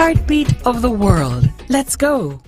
heartbeat of the world. Let's go!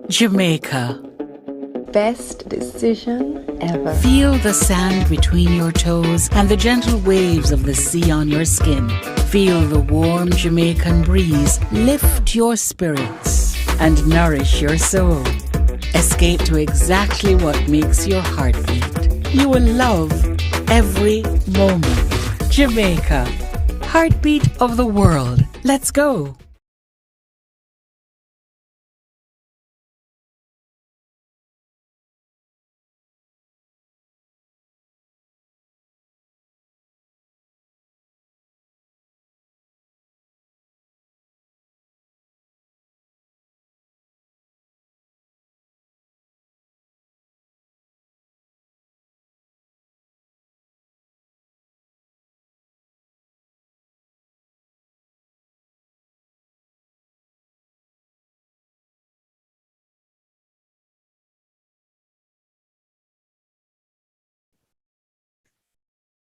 Jamaica. Best decision ever. Feel the sand between your toes and the gentle waves of the sea on your skin. Feel the warm Jamaican breeze lift your spirits and nourish your soul. Escape to exactly what makes your heart beat. You will love every moment. Jamaica, heartbeat of the world. Let's go.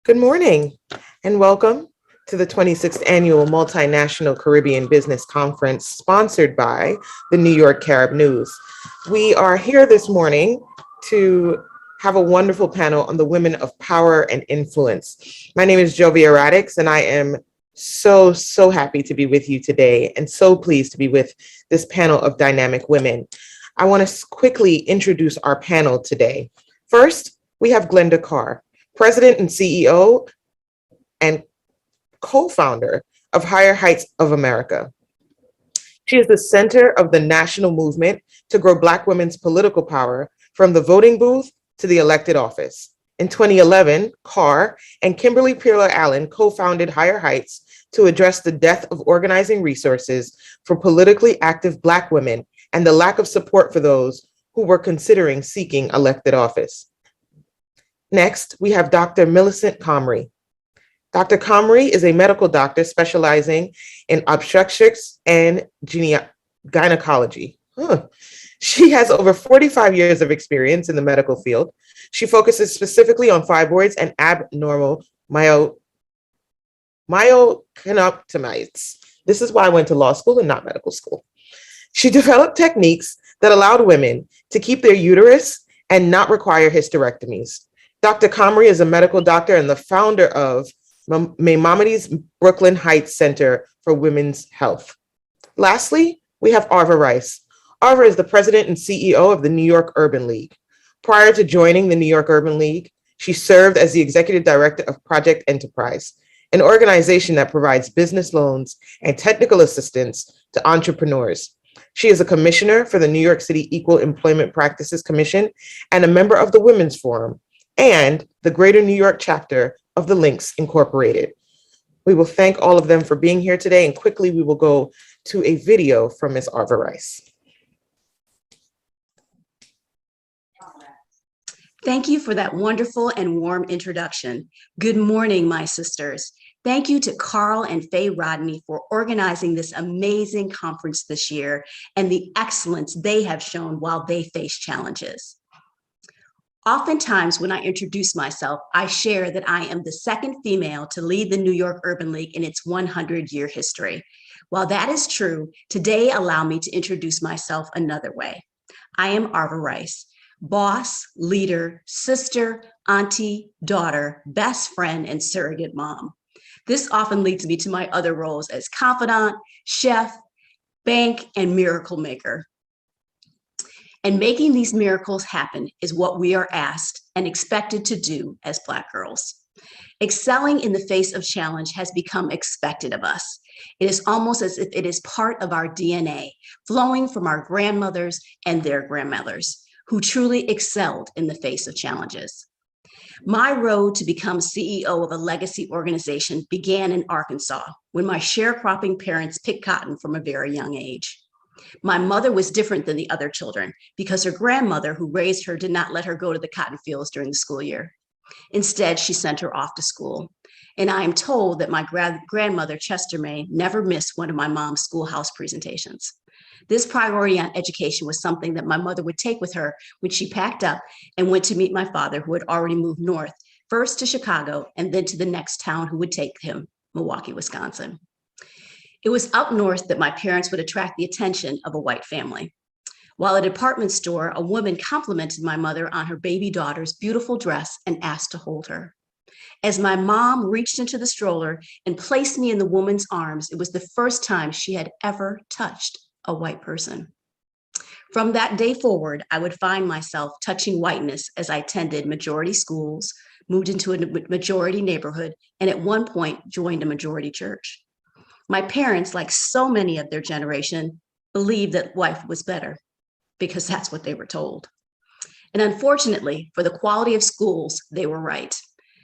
Good morning and welcome to the 26th Annual Multinational Caribbean Business Conference sponsored by the New York Carib News. We are here this morning to have a wonderful panel on the women of power and influence. My name is Jovia Radix and I am so happy to be with you today and so pleased to be with this panel of dynamic women. I want to quickly introduce our panel today. First, we have Glenda Carr, President and CEO and co-founder of Higher Heights of America. She is the center of the national movement to grow Black women's political power from the voting booth to the elected office. In 2011, Carr and Kimberly Pearler Allen co-founded Higher Heights to address the death of organizing resources for politically active Black women and the lack of support for those who were considering seeking elected office. Next, we have Dr. Millicent Comrie. Dr. Comrie is a medical doctor specializing in obstetrics and gynecology. She has over 45 years of experience in the medical field. She focuses specifically on fibroids and abnormal myoclonoptomies. This is why I went to law school and not medical school. She developed techniques that allowed women to keep their uterus and not require hysterectomies. Dr. Comrie is a medical doctor and the founder of Maimonides Brooklyn Heights Center for Women's Health. Lastly, we have Arva Rice. Arva is the president and CEO of the New York Urban League. Prior to joining the New York Urban League, she served as the executive director of Project Enterprise, an organization that provides business loans and technical assistance to entrepreneurs. She is a commissioner for the New York City Equal Employment Practices Commission and a member of the Women's Forum and the Greater New York chapter of the Links Incorporated. We will thank all of them for being here today, and quickly we will go to a video from Ms. Arva Rice. Thank you for that wonderful and warm introduction. Good morning, my sisters. Thank you to Carl and Faye Rodney for organizing this amazing conference this year and the excellence they have shown while they face challenges. Oftentimes, when I introduce myself, I share that I am the second female to lead the New York Urban League in its 100-year history. While that is true, today allow me to introduce myself another way. I am Arva Rice, boss, leader, sister, auntie, daughter, best friend, and surrogate mom. This often leads me to my other roles as confidant, chef, bank, and miracle maker. And making these miracles happen is what we are asked and expected to do as Black girls. Excelling in the face of challenge has become expected of us. It is almost as if it is part of our DNA, flowing from our grandmothers and their grandmothers, who truly excelled in the face of challenges. My road to become CEO of a legacy organization began in Arkansas when my sharecropping parents picked cotton from a very young age. My mother was different than the other children because her grandmother who raised her did not let her go to the cotton fields during the school year. Instead, she sent her off to school. And I am told that my grandmother, Chester May, never missed one of my mom's schoolhouse presentations. This priority on education was something that my mother would take with her when she packed up and went to meet my father, who had already moved north, first to Chicago and then to the next town who would take him, Milwaukee, Wisconsin. It was up north that my parents would attract the attention of a white family. While at a department store, a woman complimented my mother on her baby daughter's beautiful dress and asked to hold her. As my mom reached into the stroller and placed me in the woman's arms, it was the first time she had ever touched a white person. From that day forward, I would find myself touching whiteness as I attended majority schools, moved into a majority neighborhood, and at one point joined a majority church. My parents, like so many of their generation, believed that life was better because that's what they were told. And unfortunately, for the quality of schools, they were right.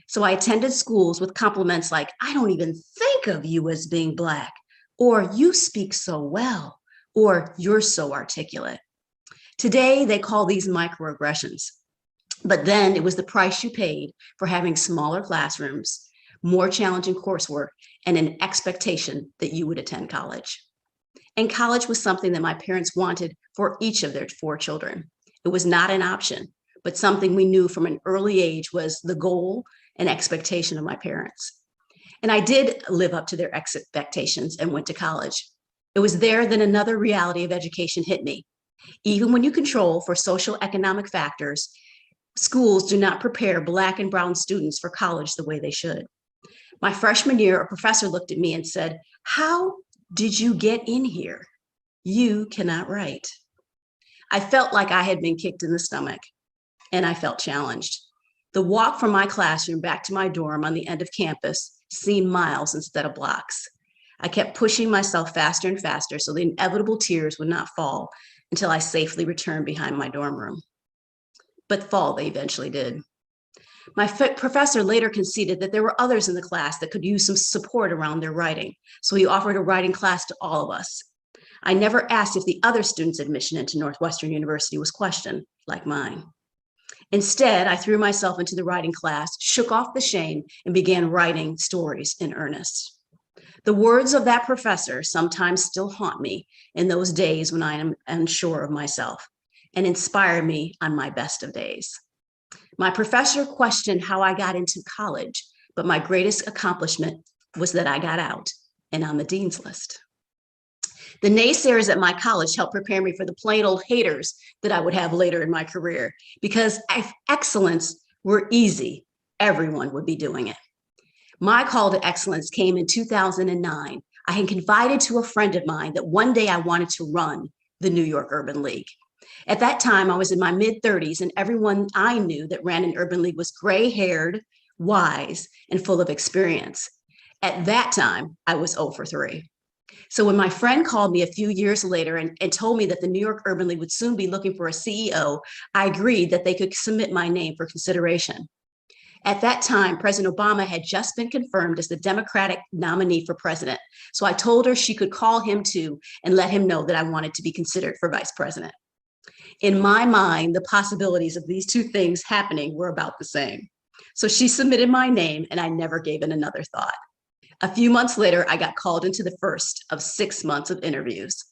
So I attended schools with compliments like, "I don't even think of you as being Black," or "You speak so well," or "You're so articulate." Today, they call these microaggressions. But then it was the price you paid for having smaller classrooms, more challenging coursework, and an expectation that you would attend college. And college was something that my parents wanted for each of their 4 children. It was not an option, but something we knew from an early age was the goal and expectation of my parents. And I did live up to their expectations and went to college. It was there that another reality of education hit me. Even when you control for social economic factors, schools do not prepare Black and brown students for college the way they should. My freshman year, a professor looked at me and said, "How did you get in here? You cannot write." I felt like I had been kicked in the stomach, and I felt challenged. The walk from my classroom back to my dorm on the end of campus seemed miles instead of blocks. I kept pushing myself faster and faster so the inevitable tears would not fall until I safely returned behind my dorm room. But fall they eventually did. My professor later conceded that there were others in the class that could use some support around their writing, so he offered a writing class to all of us. I never asked if the other students' admission into Northwestern University was questioned, like mine. Instead, I threw myself into the writing class, shook off the shame, and began writing stories in earnest. The words of that professor sometimes still haunt me in those days when I am unsure of myself and inspire me on my best of days. My professor questioned how I got into college, but my greatest accomplishment was that I got out and on the dean's list. The naysayers at my college helped prepare me for the plain old haters that I would have later in my career, because if excellence were easy, everyone would be doing it. My call to excellence came in 2009. I had confided to a friend of mine that one day I wanted to run the New York Urban League. At that time, I was in my mid-30s, and everyone I knew that ran an urban league was gray-haired, wise, and full of experience. At that time, I was 0 for 3. So when my friend called me a few years later and told me that the New York Urban League would soon be looking for a CEO, I agreed that they could submit my name for consideration. At that time, President Obama had just been confirmed as the Democratic nominee for president. So I told her she could call him too and let him know that I wanted to be considered for vice president. In my mind, the possibilities of these two things happening were about the same. So she submitted my name, and I never gave it another thought. A few months later, I got called into the first of 6 months of interviews.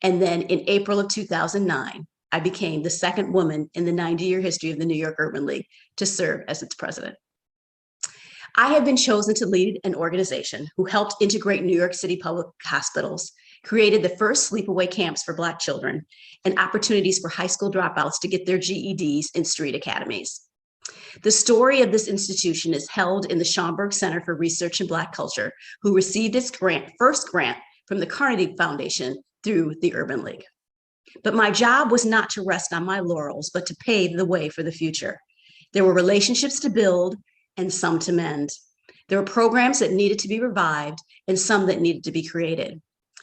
And then in April of 2009, I became the second woman in the 90-year history of the New York Urban League to serve as its president. I have been chosen to lead an organization who helped integrate New York City public hospitals, created the first sleepaway camps for Black children, and opportunities for high school dropouts to get their GEDs in street academies. The story of this institution is held in the Schomburg Center for Research in Black Culture, who received its first grant from the Carnegie Foundation through the Urban League. But my job was not to rest on my laurels, but to pave the way for the future. There were relationships to build and some to mend. There were programs that needed to be revived and some that needed to be created.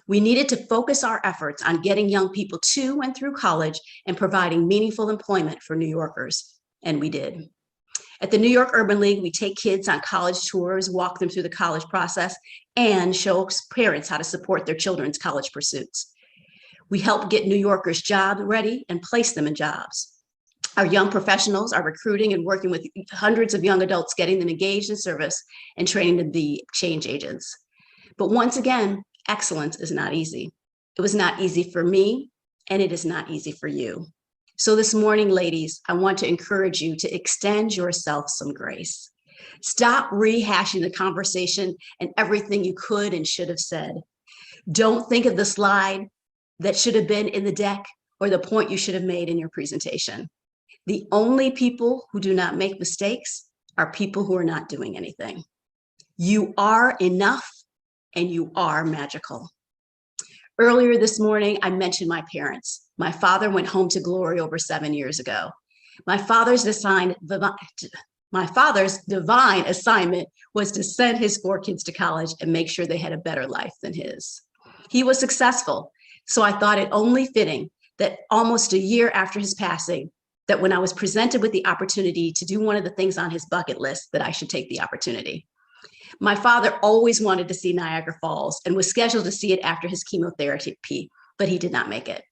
We needed to focus our efforts on getting young people to and through college and providing meaningful employment for New Yorkers, and we did. At the New York Urban League, we take kids on college tours, walk them through the college process, and show parents how to support their children's college pursuits. We help get New Yorkers job ready and place them in jobs. Our young professionals are recruiting and working with hundreds of young adults, getting them engaged in service and training them to be change agents. But once again, excellence is not easy. It was not easy for me, and it is not easy for you. So this morning, ladies, I want to encourage you to extend yourself some grace. Stop rehashing the conversation and everything you could and should have said. Don't think of the slide that should have been in the deck or the point you should have made in your presentation. The only people who do not make mistakes are people who are not doing anything. You are enough and you are magical. Earlier this morning, I mentioned my parents. My father went home to glory over 7 years ago. My father's divine assignment was to send his 4 kids to college and make sure they had a better life than his. He was successful, so I thought it only fitting that almost a year after his passing, that when I was presented with the opportunity to do one of the things on his bucket list, that I should take the opportunity. My father always wanted to see Niagara Falls and was scheduled to see it after his chemotherapy, but he did not make it.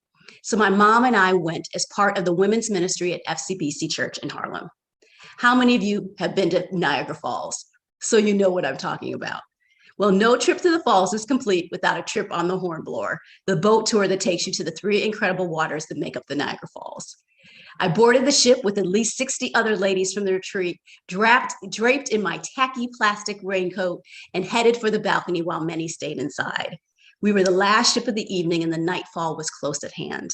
So my mom and I went as part of the women's ministry at FCBC Church in Harlem. How many of you have been to Niagara Falls? So you know what I'm talking about. Well, no trip to the falls is complete without a trip on the Hornblower, the boat tour that takes you to the 3 incredible waters that make up the Niagara Falls. I boarded the ship with at least 60 other ladies from the retreat, draped in my tacky plastic raincoat, and headed for the balcony while many stayed inside. We were the last ship of the evening and the nightfall was close at hand.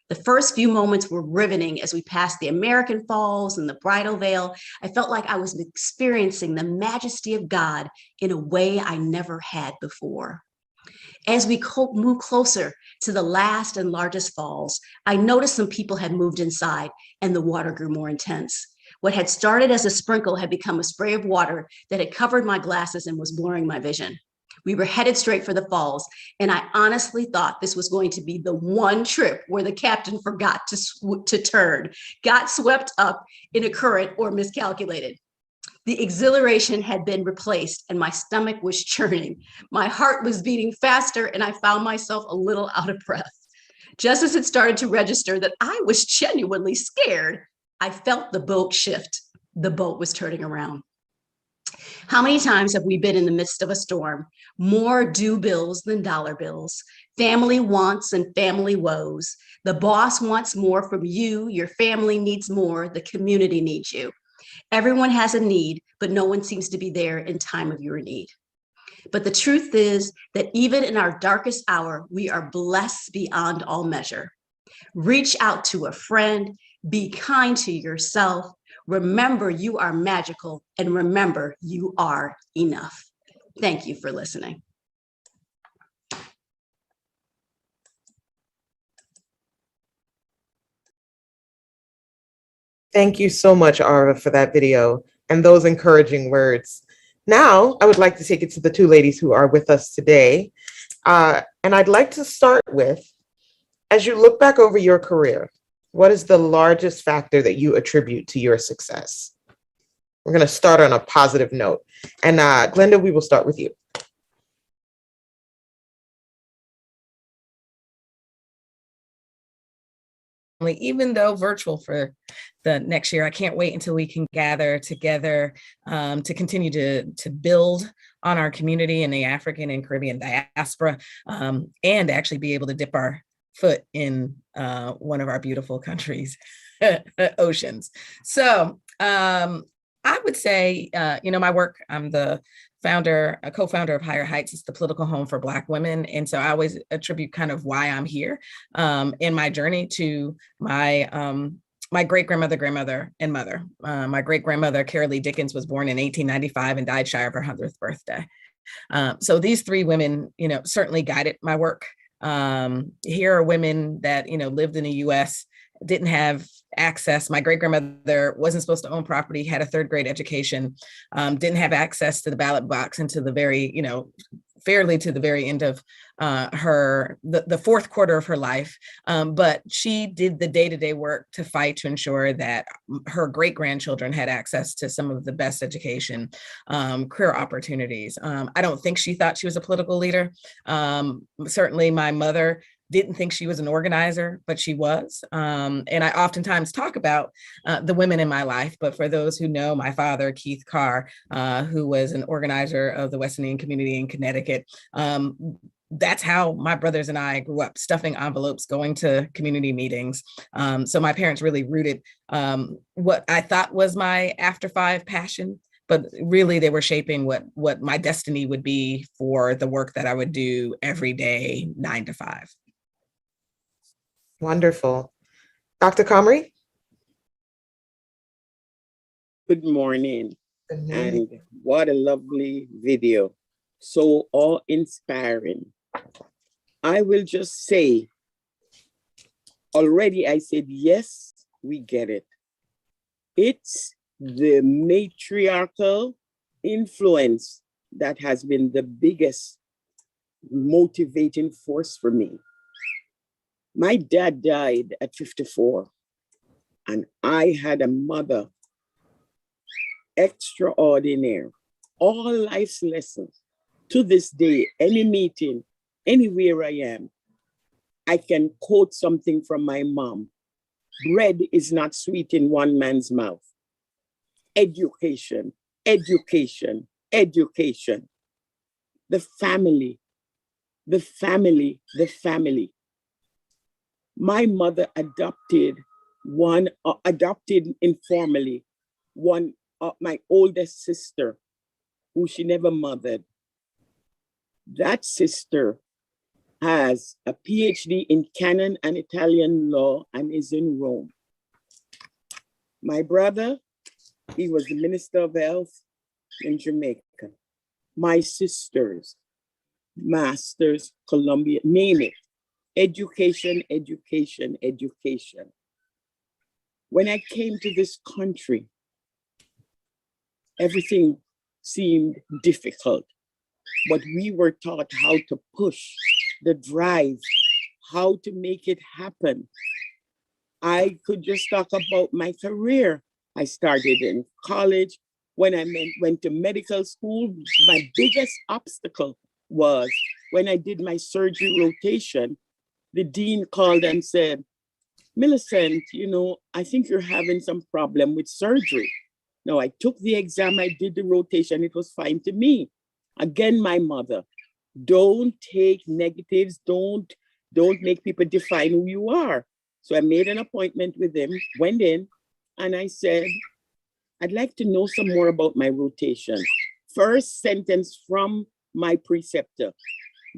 The first few moments were riveting as we passed the American Falls and the Bridal Veil. I felt like I was experiencing the majesty of God in a way I never had before. As we moved closer to the last and largest falls, I noticed some people had moved inside and the water grew more intense. What had started as a sprinkle had become a spray of water that had covered my glasses and was blurring my vision. We were headed straight for the falls, and I honestly thought this was going to be the one trip where the captain forgot to turn, got swept up in a current, or miscalculated. The exhilaration had been replaced and my stomach was churning. My heart was beating faster and I found myself a little out of breath. Just as it started to register that I was genuinely scared, I felt the boat shift. The boat was turning around. How many times have we been in the midst of a storm? More due bills than dollar bills, family wants and family woes. The boss wants more from you, your family needs more, the community needs you. Everyone has a need, but no one seems to be there in time of your need. But the truth is that even in our darkest hour, we are blessed beyond all measure. Reach out to a friend, be kind to yourself, remember you are magical, and remember you are enough. Thank you for listening. Thank you so much, Arva, for that video and those encouraging words. Now, I would like to take it to the 2 ladies who are with us today. And I'd like to start with, as you look back over your career, what is the largest factor that you attribute to your success? We're going to start on a positive note. And Glenda, we will start with you. Even though virtual for the next year, I can't wait until we can gather together to continue to build on our community in the African and Caribbean diaspora, and actually be able to dip our foot in one of our beautiful countries' oceans. So I would say, my work, I'm the co-founder of Higher Heights. It's the political home for Black women. And so I always attribute kind of why I'm here in my journey to my great-grandmother, grandmother, and mother. My great-grandmother, Carol Lee Dickens, was born in 1895 and died shy of her 100th birthday. So these 3 women, certainly guided my work. Here are women that, lived in the US, didn't have access. My great-grandmother wasn't supposed to own property, had a 3rd grade education, didn't have access to the ballot box until the very, fairly to the very end of the 4th quarter of her life. But she did the day-to-day work to fight to ensure that her great-grandchildren had access to some of the best education, career opportunities. I don't think she thought she was a political leader. Certainly my mother didn't think she was an organizer, but she was. And I oftentimes talk about the women in my life, but for those who know my father, Keith Carr, who was an organizer of the West Indian community in Connecticut, that's how my brothers and I grew up, stuffing envelopes, going to community meetings. So my parents really rooted what I thought was my after 5 passion, but really they were shaping what my destiny would be for the work that I would do every day, 9 to 5. Wonderful. Dr. Comrie? Good morning. Good morning. And what a lovely video. So awe-inspiring. I will just say, already I said, yes, we get it. It's the matriarchal influence that has been the biggest motivating force for me. My dad died at 54, and I had a mother extraordinary. All life's lessons. To this day, any meeting, anywhere I am, I can quote something from my mom. Bread is not sweet in one man's mouth. Education, education, education. The family, the family, the family. My mother adopted informally, my oldest sister, who she never mothered. That sister has a PhD in canon and Italian law and is in Rome. My brother, he was the Minister of Health in Jamaica. My sisters, masters, Columbia, name it. Education, education, education. When I came to this country, everything seemed difficult, but we were taught how to push the drive, how to make it happen. I could just talk about my career. I started in college. When I went to medical school, my biggest obstacle was when I did my surgery rotation, the dean called and said, Millicent, I think you're having some problem with surgery. Now, I took the exam, I did the rotation, it was fine to me. Again, my mother, don't take negatives, don't make people define who you are. So I made an appointment with him, went in, and I said, I'd like to know some more about my rotation. First sentence from my preceptor,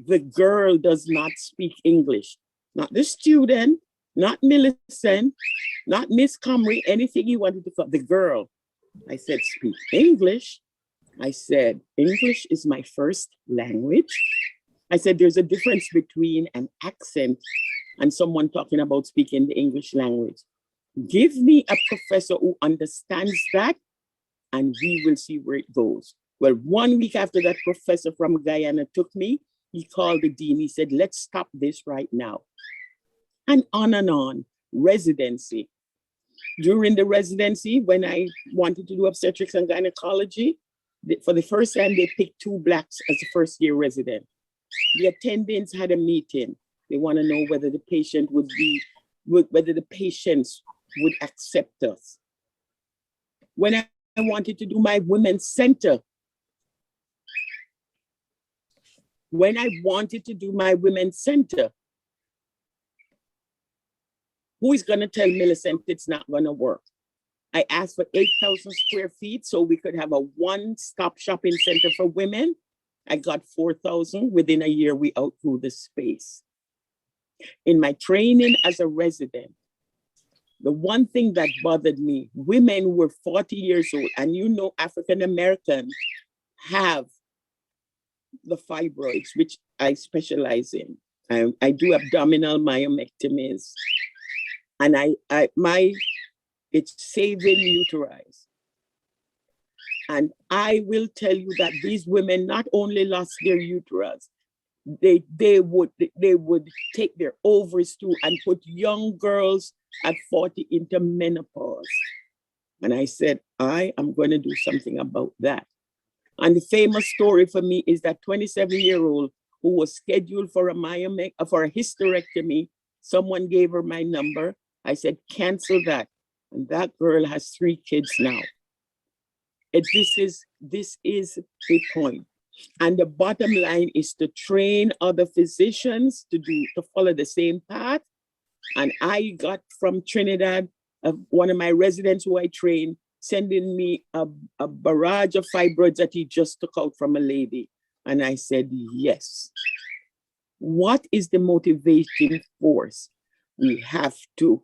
the girl does not speak English. Not the student, not Millicent, not Miss Comrie, anything you wanted to call the girl. I said, speak English. I said, English is my first language. I said, there's a difference between an accent and someone talking about speaking the English language. Give me a professor who understands that, and we will see where it goes. Well, 1 week after that professor from Guyana took me, he called the dean. He said, let's stop this right now. And on, residency. During the residency, when I wanted to do obstetrics and gynecology, for the first time, they picked 2 Blacks as a first-year resident. The attendants had a meeting. They want to know whether the patient whether the patients would accept us. When I wanted to do my women's center, who is going to tell Millicent it's not going to work? I asked for 8,000 square feet so we could have a one-stop shopping center for women. I got 4,000. Within a year, we outgrew the space. In my training as a resident, the one thing that bothered me, women were 40 years old, and African Americans have the fibroids, which I specialize in. I do abdominal myomectomies, and it's saving uteri. And I will tell you that these women not only lost their uterus, they would take their ovaries too and put young girls at 40 into menopause. And I said, I am going to do something about that. And the famous story for me is that 27-year-old who was scheduled for a hysterectomy. Someone gave her my number. I said, cancel that. And that girl has 3 kids now. This is the point. And the bottom line is to train other physicians to follow the same path. And I got from Trinidad, one of my residents who I trained, sending me a barrage of fibroids that he just took out from a lady. And I said, yes. What is the motivating force? We have to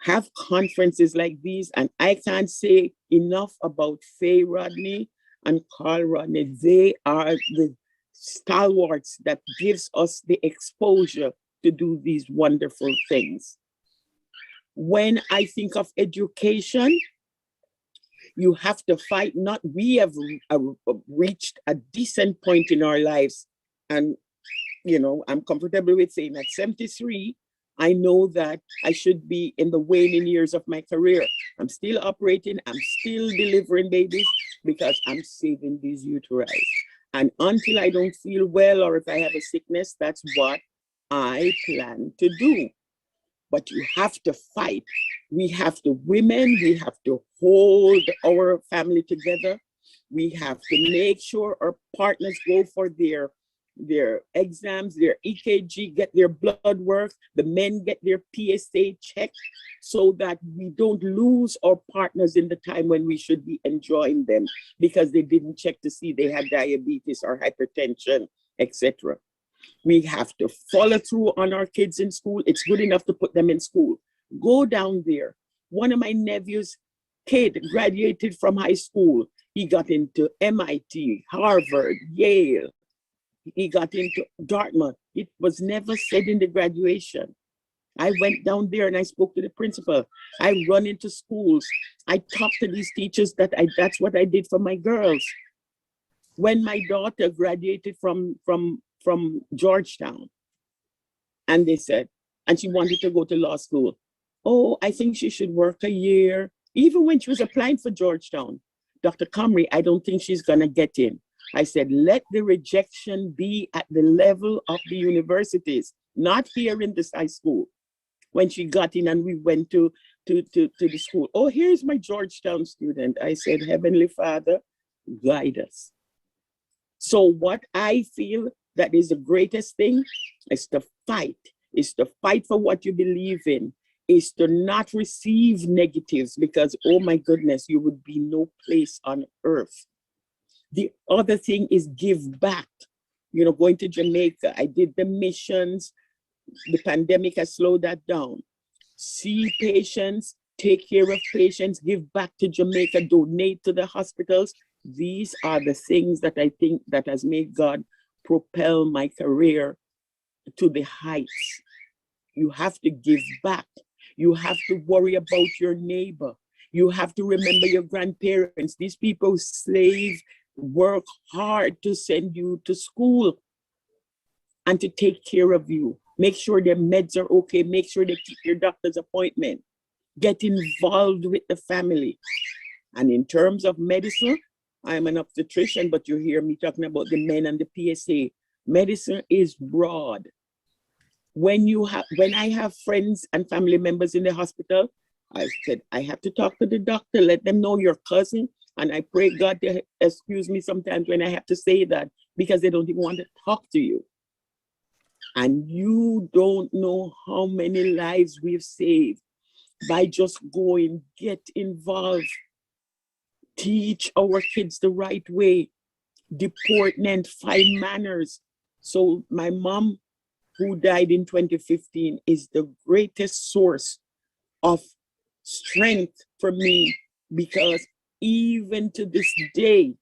have conferences like these. And I can't say enough about Faye Rodney and Carl Rodney. They are the stalwarts that gives us the exposure to do these wonderful things. When I think of education, you have to fight. Not we have reached a decent point in our lives, and I'm comfortable with saying at 73, I know that I should be in the waning years of my career. I'm still operating, I'm still delivering babies because I'm saving these uteri. And until I don't feel well or if I have a sickness, that's what I plan to do. But you have to fight. We have to, women, we have to hold our family together. We have to make sure our partners go for their exams, their EKG, get their blood work, the men get their PSA checked so that we don't lose our partners in the time when we should be enjoying them because they didn't check to see they had diabetes or hypertension, etc. We have to follow through on our kids in school. It's good enough to put them in school. Go down there. One of my nephew's kid graduated from high school. He got into MIT, Harvard, Yale. He got into Dartmouth. It was never said in the graduation. I went down there and I spoke to the principal. I run into schools. I talked to these teachers that's what I did for my girls. When my daughter graduated from Georgetown, and they said, and she wanted to go to law school. Oh, I think she should work a year. Even when she was applying for Georgetown, Dr. Comrie, I don't think she's gonna get in. I said, let the rejection be at the level of the universities, not here in this high school. When she got in and we went to the school, oh, here's my Georgetown student. I said, Heavenly Father, guide us. So what I feel that is the greatest thing is to fight for what you believe in, is to not receive negatives because, oh my goodness, you would be no place on earth. The other thing is give back. Going to Jamaica, I did the missions. The pandemic has slowed that down. See patients, take care of patients, give back to Jamaica, donate to the hospitals. These are the things that I think that has made God propel my career to the heights. You have to give back. You have to worry about your neighbor. You have to remember your grandparents. These people slave, work hard to send you to school and to take care of you. Make sure their meds are okay. Make sure they keep your doctor's appointment. Get involved with the family. And in terms of medicine, I'm an obstetrician, but you hear me talking about the men and the PSA. Medicine is broad. When I have friends and family members in the hospital, I said, I have to talk to the doctor, let them know your cousin. And I pray God to excuse me sometimes when I have to say that because they don't even want to talk to you. And you don't know how many lives we've saved by just going, get involved, teach our kids the right way, deportment, fine manners. So my mom, who died in 2015, is the greatest source of strength for me because even to this day,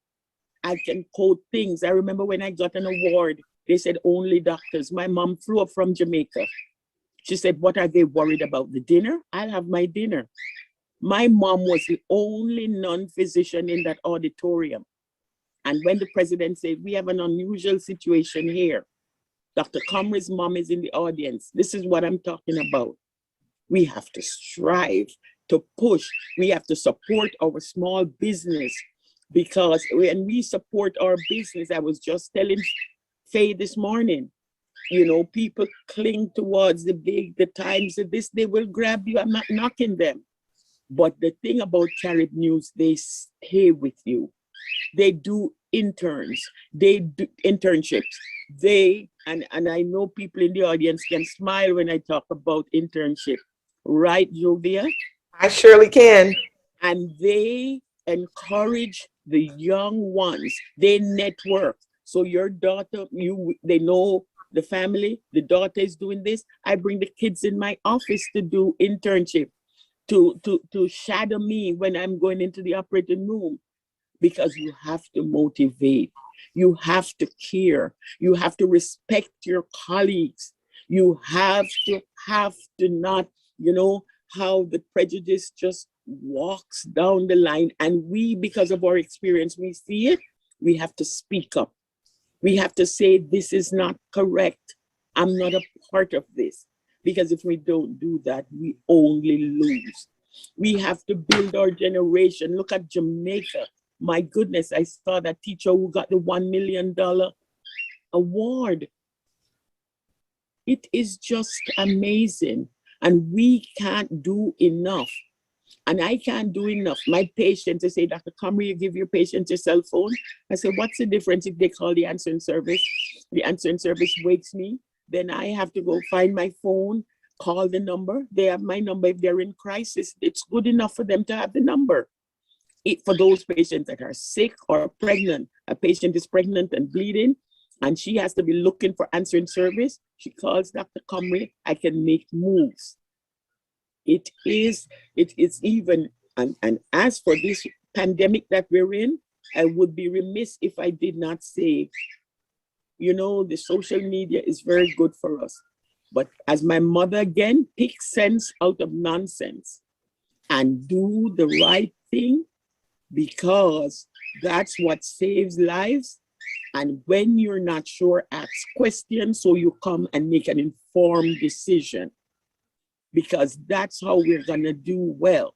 I can quote things. I remember when I got an award, they said only doctors. My mom flew up from Jamaica. She said, what are they worried about? The dinner? I'll have my dinner. My mom was the only non-physician in that auditorium. And when the president said, we have an unusual situation here, Dr. Comrie's mom is in the audience. This is what I'm talking about. We have to strive to push. We have to support our small business because when we support our business, I was just telling Faye this morning, people cling towards the times of this, they will grab you. I'm not knocking them. But the thing about Carib News, they stay with you. They do interns, they do internships. And I know people in the audience can smile when I talk about internship. Right, Jovia? I surely can. And they encourage the young ones. They network. So your daughter, they know the family, the daughter is doing this. I bring the kids in my office to do internship, to shadow me when I'm going into the operating room, because you have to motivate, you have to care, you have to respect your colleagues, you have to not, how the prejudice just walks down the line, and we, because of our experience, we see it. We have to speak up. We have to say, this is not correct. I'm not a part of this. Because if we don't do that, we only lose. We have to build our generation. Look at Jamaica. My goodness, I saw that teacher who got the $1 million award. It is just amazing. And we can't do enough. And I can't do enough. My patients, they say, Dr. Comrie, you give your patients your cell phone. I say, what's the difference if they call the answering service? The answering service wakes me. Then I have to go find my phone, call the number. They have my number if they're in crisis. It's good enough for them to have the number. For those patients that are sick or pregnant, a patient is pregnant and bleeding, and she has to be looking for answering service. She calls Dr. Comrie, I can make moves. It is even, and as for this pandemic that we're in, I would be remiss if I did not say, the social media is very good for us. But as my mother again, pick sense out of nonsense and do the right thing, because that's what saves lives. And when you're not sure, ask questions so you come and make an informed decision. Because that's how we're gonna do well.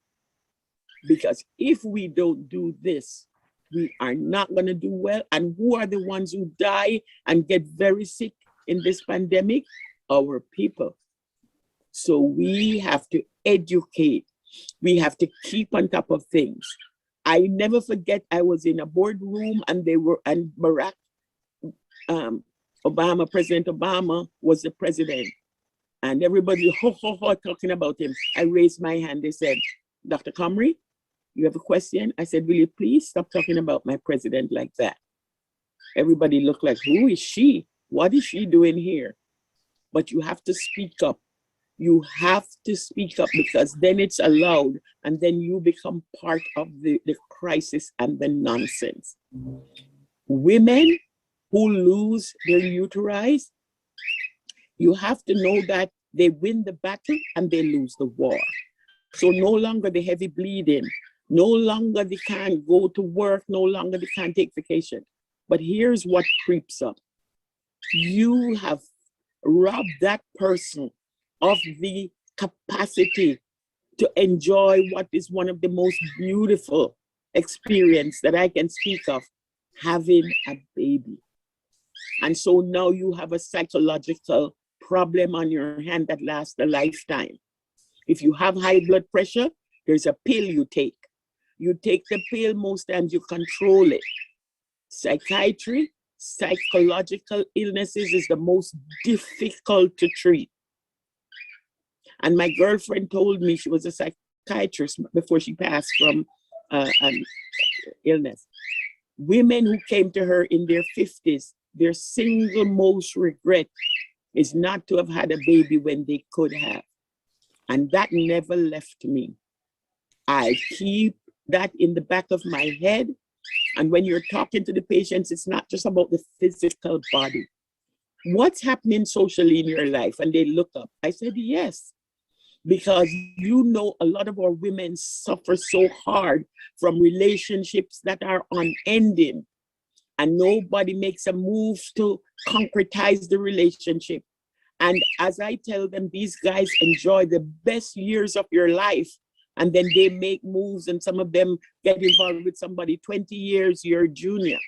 Because if we don't do this, we are not gonna do well. And who are the ones who die and get very sick in this pandemic? Our people. So we have to educate. We have to keep on top of things. I never forget, I was in a boardroom and Barack Obama, President Obama was the president. And everybody talking about him. I raised my hand. They said, Dr. Comrie, you have a question? I said, will you please stop talking about my president like that? Everybody looked like, who is she? What is she doing here? But you have to speak up. You have to speak up, because then it's allowed, and then you become part of the crisis and the nonsense. Women who lose their uteri, you have to know that they win the battle and they lose the war. So no longer the heavy bleeding, no longer they can't go to work, no longer they can't take vacation. But here's what creeps up. You have robbed that person of the capacity to enjoy what is one of the most beautiful experience that I can speak of, having a baby. And so now you have a psychological problem on your hand that lasts a lifetime. If you have high blood pressure, there's a pill you take. You take the pill, most times you control it. Psychiatry, psychological illnesses is the most difficult to treat. And my girlfriend told me, she was a psychiatrist before she passed from an illness. Women who came to her in their 50s, their single most regret is not to have had a baby when they could have. And that never left me. I keep that in the back of my head. And when you're talking to the patients, it's not just about the physical body. What's happening socially in your life? And they look up. I said, yes. Because a lot of our women suffer so hard from relationships that are unending. And nobody makes a move to concretize the relationship. And as I tell them, these guys enjoy the best years of your life. And then they make moves, and some of them get involved with somebody 20 years your junior.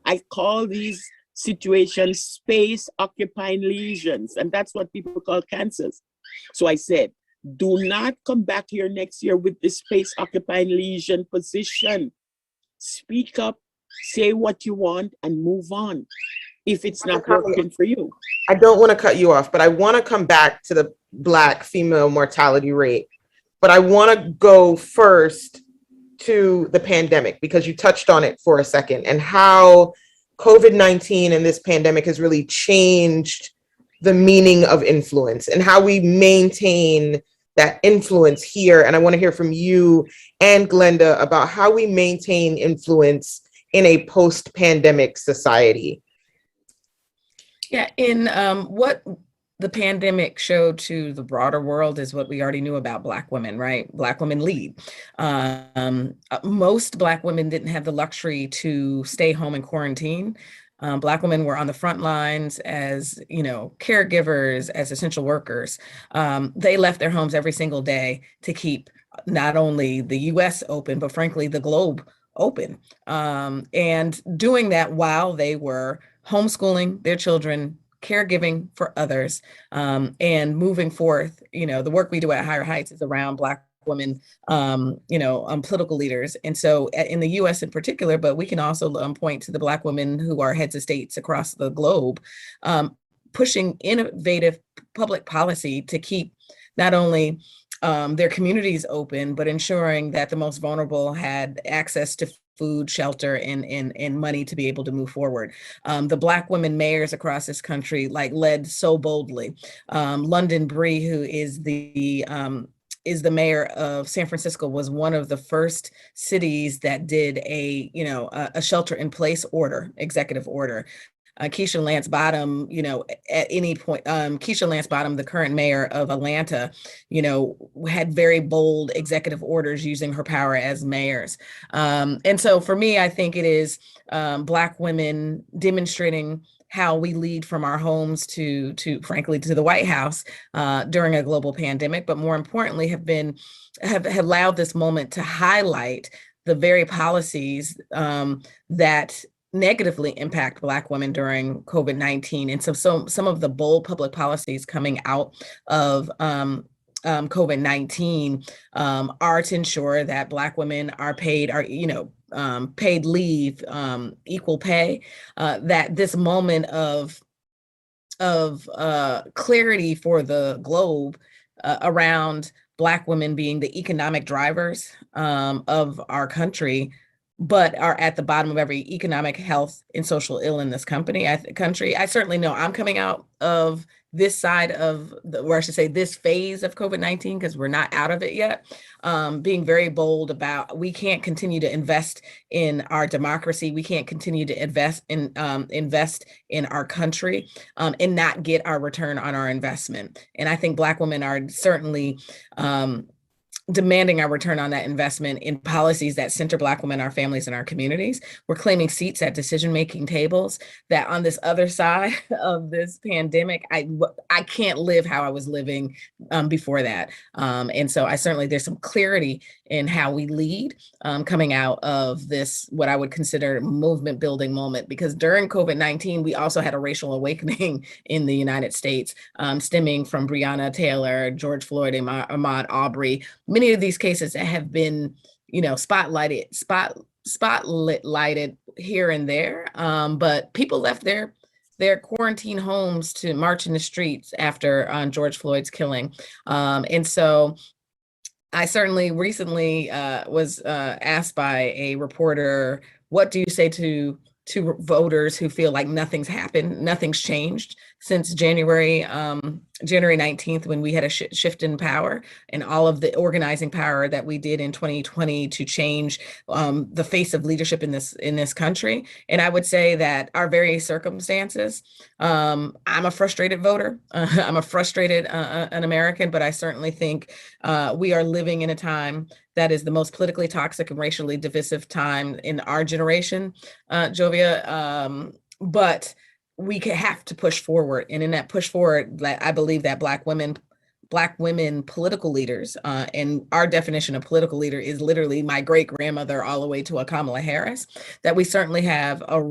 I call these situations space occupying lesions. And that's what people call cancers. So I said, do not come back here next year with this space occupying lesion position. Speak up, say what you want, and move on if it's not working for you. I don't want to cut you off, but I want to come back to the Black female mortality rate. But I want to go first to the pandemic, because you touched on it for a second, and how COVID-19 and this pandemic has really changed the meaning of influence and how we maintain that influence here. And I want to hear from you and Glenda about how we maintain influence in a post-pandemic society. Yeah, in what the pandemic showed to the broader world is what we already knew about Black women, right? Black women lead. Most Black women didn't have the luxury to stay home and quarantine. Black women were on the front lines as, caregivers, as essential workers. They left their homes every single day to keep not only the US open, but frankly, the globe open. And doing that while they were homeschooling their children, caregiving for others, and moving forth. The work we do at Higher Heights is around Black women, political leaders. And so in the US in particular, but we can also point to the Black women who are heads of states across the globe, pushing innovative public policy to keep not only their communities open, but ensuring that the most vulnerable had access to food, shelter, and money to be able to move forward. The Black women mayors across this country led so boldly. London Bree, who is the mayor of San Francisco, was one of the first cities that did a shelter in place executive order. Keisha Lance Bottom, at any point, Keisha Lance Bottom, the current mayor of Atlanta, had very bold executive orders using her power as mayors. And so for me, I think it is Black women demonstrating how we lead from our homes to frankly, to the White House during a global pandemic, but more importantly, have allowed this moment to highlight the very policies that negatively impact Black women during COVID-19. And so some of the bold public policies coming out of COVID-19 are to ensure that Black women are paid, paid leave, equal pay, that this moment of clarity for the globe around Black women being the economic drivers of our country, but are at the bottom of every economic, health, and social ill in this country. I certainly know I'm coming out of this side of this phase of COVID-19, because we're not out of it yet, being very bold about we can't continue to invest in our democracy. We can't continue to invest in our country and not get our return on our investment. And I think Black women are certainly demanding our return on that investment in policies that center Black women, our families, and our communities. We're claiming seats at decision-making tables that on this other side of this pandemic, I can't live how I was living before that. And so there's some clarity in how we lead coming out of this, what I would consider movement building moment, because during COVID-19, we also had a racial awakening in the United States, stemming from Breonna Taylor, George Floyd, Ahmaud Arbery. Many of these cases have been, spotlighted here and there, but people left their quarantine homes to march in the streets after George Floyd's killing. And so I certainly recently was asked by a reporter, what do you say to voters who feel like nothing's happened, nothing's changed since January 19th, when we had a shift in power and all of the organizing power that we did in 2020 to change the face of leadership in this country. And I would say that our very circumstances, I'm a frustrated voter. I'm a frustrated an American, but I certainly think we are living in a time that is the most politically toxic and racially divisive time in our generation, Jovia. But we have to push forward. And in that push forward, I believe that Black women political leaders, and our definition of political leader is literally my great grandmother all the way to a Kamala Harris, that we certainly have a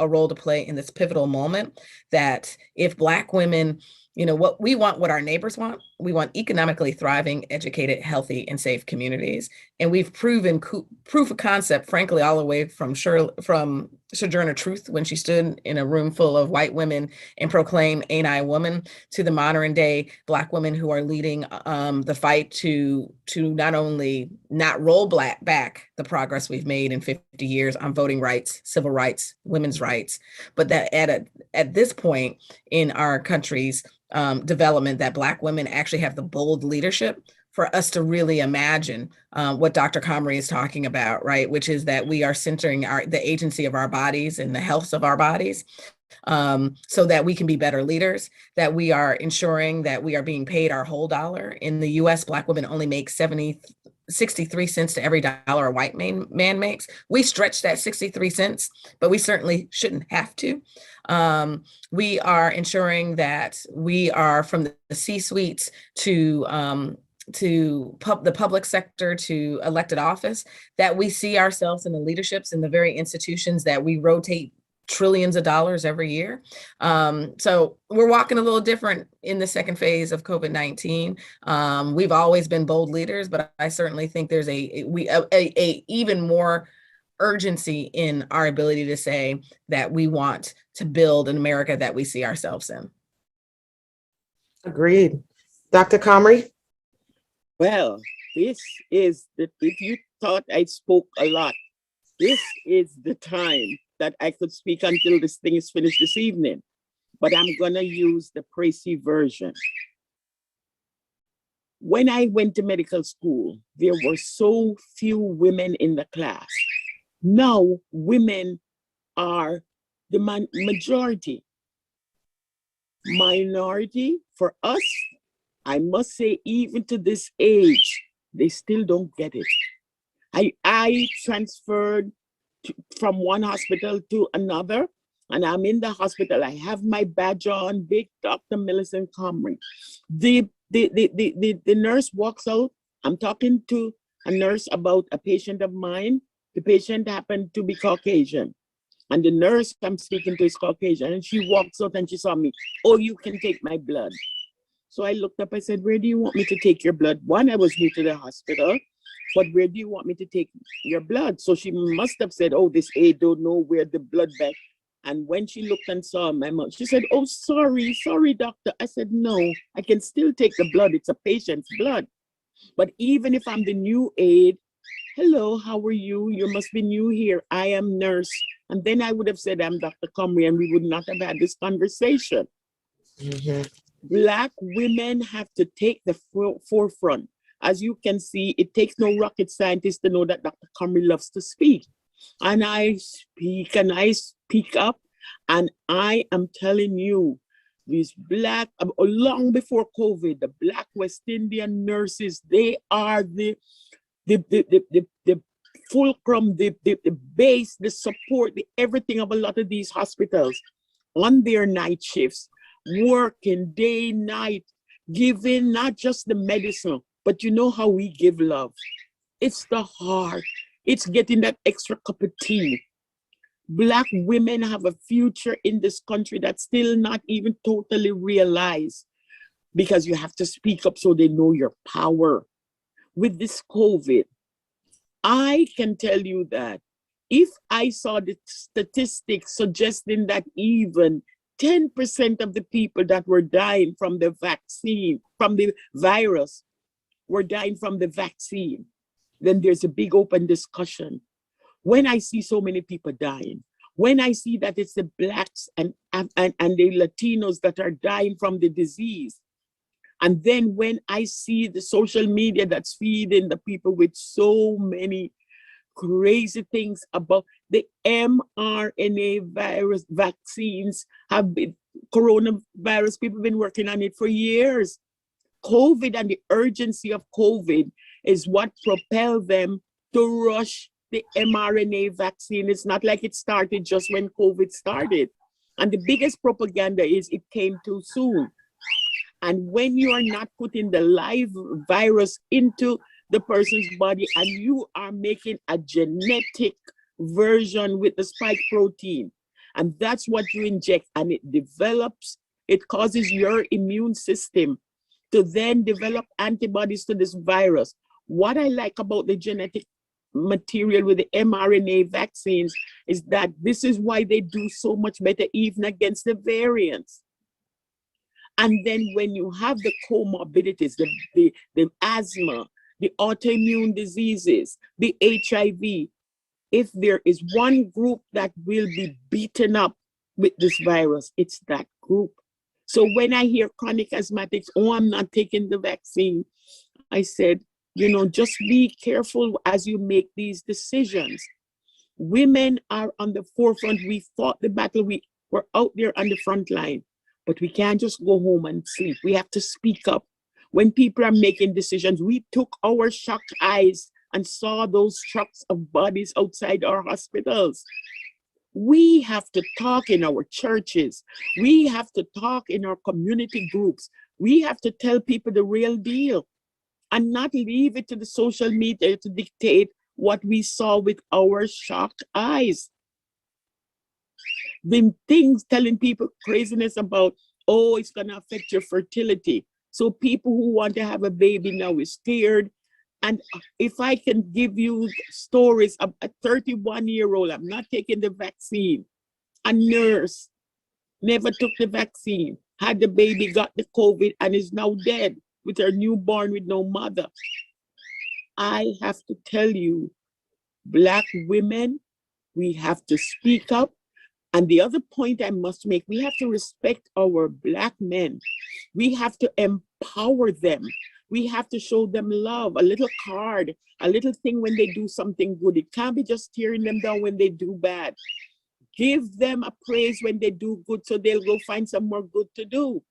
role to play in this pivotal moment, that if Black women, what we want, what our neighbors want, we want economically thriving, educated, healthy, and safe communities. And we've proven proof of concept, frankly, all the way from Sojourner Truth when she stood in a room full of white women and proclaimed "Ain't I a Woman," to the modern day Black women who are leading the fight to not only not roll back the progress we've made in 50 years on voting rights, civil rights, women's rights, but that at this point in our country's development, that Black women actually have the bold leadership for us to really imagine what Dr. Comrie is talking about, right? Which is that we are centering the agency of our bodies and the health of our bodies, so that we can be better leaders, that we are ensuring that we are being paid our whole dollar. In the US, Black women only make 63 cents to every dollar a white man makes. We stretch that 63 cents, but we certainly shouldn't have to. We are ensuring that we are, from the C-suites to the public sector to elected office, that we see ourselves in the leaderships in the very institutions that we rotate trillions of dollars every year. So we're walking a little different in the second phase of COVID-19. We've always been bold leaders, but I certainly think there's a even more urgency in our ability to say that we want to build an America that we see ourselves in. Agreed. Dr. Comrie? Well, this is if you thought I spoke a lot, this is the time that I could speak until this thing is finished this evening. But I'm going to use the Tracy version. When I went to medical school, there were so few women in the class. Now, women are the majority. Minority, for us, I must say, even to this age, they still don't get it. I transferred from one hospital to another, and I'm in the hospital. I have my badge on, big Dr. Millicent Comrie. The nurse walks out. I'm talking to a nurse about a patient of mine. The patient happened to be Caucasian. And the nurse I'm speaking to is Caucasian. And she walks out and she saw me. "Oh, you can take my blood." So I looked up, I said, "Where do you want me to take your blood?" One, I was new to the hospital, but where do you want me to take your blood? So she must have said, "Oh, this aide don't know where the blood bank." And when she looked and saw my mouth, she said, "Oh, sorry, doctor." I said, "No, I can still take the blood. It's a patient's blood." But even if I'm the new aide, "Hello, how are you? You must be new here. I am nurse." And then I would have said, "I'm Dr. Comrie," and we would not have had this conversation. Mm-hmm. Black women have to take the forefront. As you can see, it takes no rocket scientist to know that Dr. Comrie loves to speak. And I speak up, and I am telling you, these Black, long before COVID, the Black West Indian nurses, they are the fulcrum, the base, the support, the everything of a lot of these hospitals on their night shifts, working day, night, giving not just the medicine, but you know how we give love. It's the heart. It's getting that extra cup of tea. Black women have a future in this country that's still not even totally realized, because you have to speak up so they know your power. With this COVID, I can tell you that if I saw the statistics suggesting that even 10% of the people that were dying from the vaccine, from the virus, were dying from the vaccine, then there's a big open discussion. When I see so many people dying, when I see that it's the Blacks and the Latinos that are dying from the disease, and then when I see the social media that's feeding the people with so many crazy things about the mRNA virus vaccines, have been coronavirus, people have been working on it for years. COVID and the urgency of COVID is what propelled them to rush the mRNA vaccine. It's not like it started just when COVID started. And the biggest propaganda is it came too soon. And when you are not putting the live virus into the person's body and you are making a genetic version with the spike protein, and that's what you inject, and it develops, it causes your immune system to then develop antibodies to this virus. What I like about the genetic material with the mRNA vaccines is that this is why they do so much better even against the variants. And then when you have the comorbidities, the asthma, the autoimmune diseases, the HIV, if there is one group that will be beaten up with this virus, it's that group. So when I hear chronic asthmatics, oh, I'm not taking the vaccine, I said, just be careful as you make these decisions. Women are on the forefront. We fought the battle. We were out there on the front line, but we can't just go home and sleep. We have to speak up. When people are making decisions, we took our shocked eyes and saw those trucks of bodies outside our hospitals. We have to talk in our churches. We have to talk in our community groups. We have to tell people the real deal and not leave it to the social media to dictate what we saw with our shocked eyes. The things telling people craziness about, oh, it's going to affect your fertility. So people who want to have a baby now is scared. And if I can give you stories of a 31-year-old, I'm not taking the vaccine, a nurse, never took the vaccine, had the baby, got the COVID, and is now dead with her newborn with no mother. I have to tell you, Black women, we have to speak up. And the other point I must make, we have to respect our Black men. We have to empower them. We have to show them love, a little card, a little thing when they do something good. It can't be just tearing them down when they do bad. Give them a praise when they do good so they'll go find some more good to do.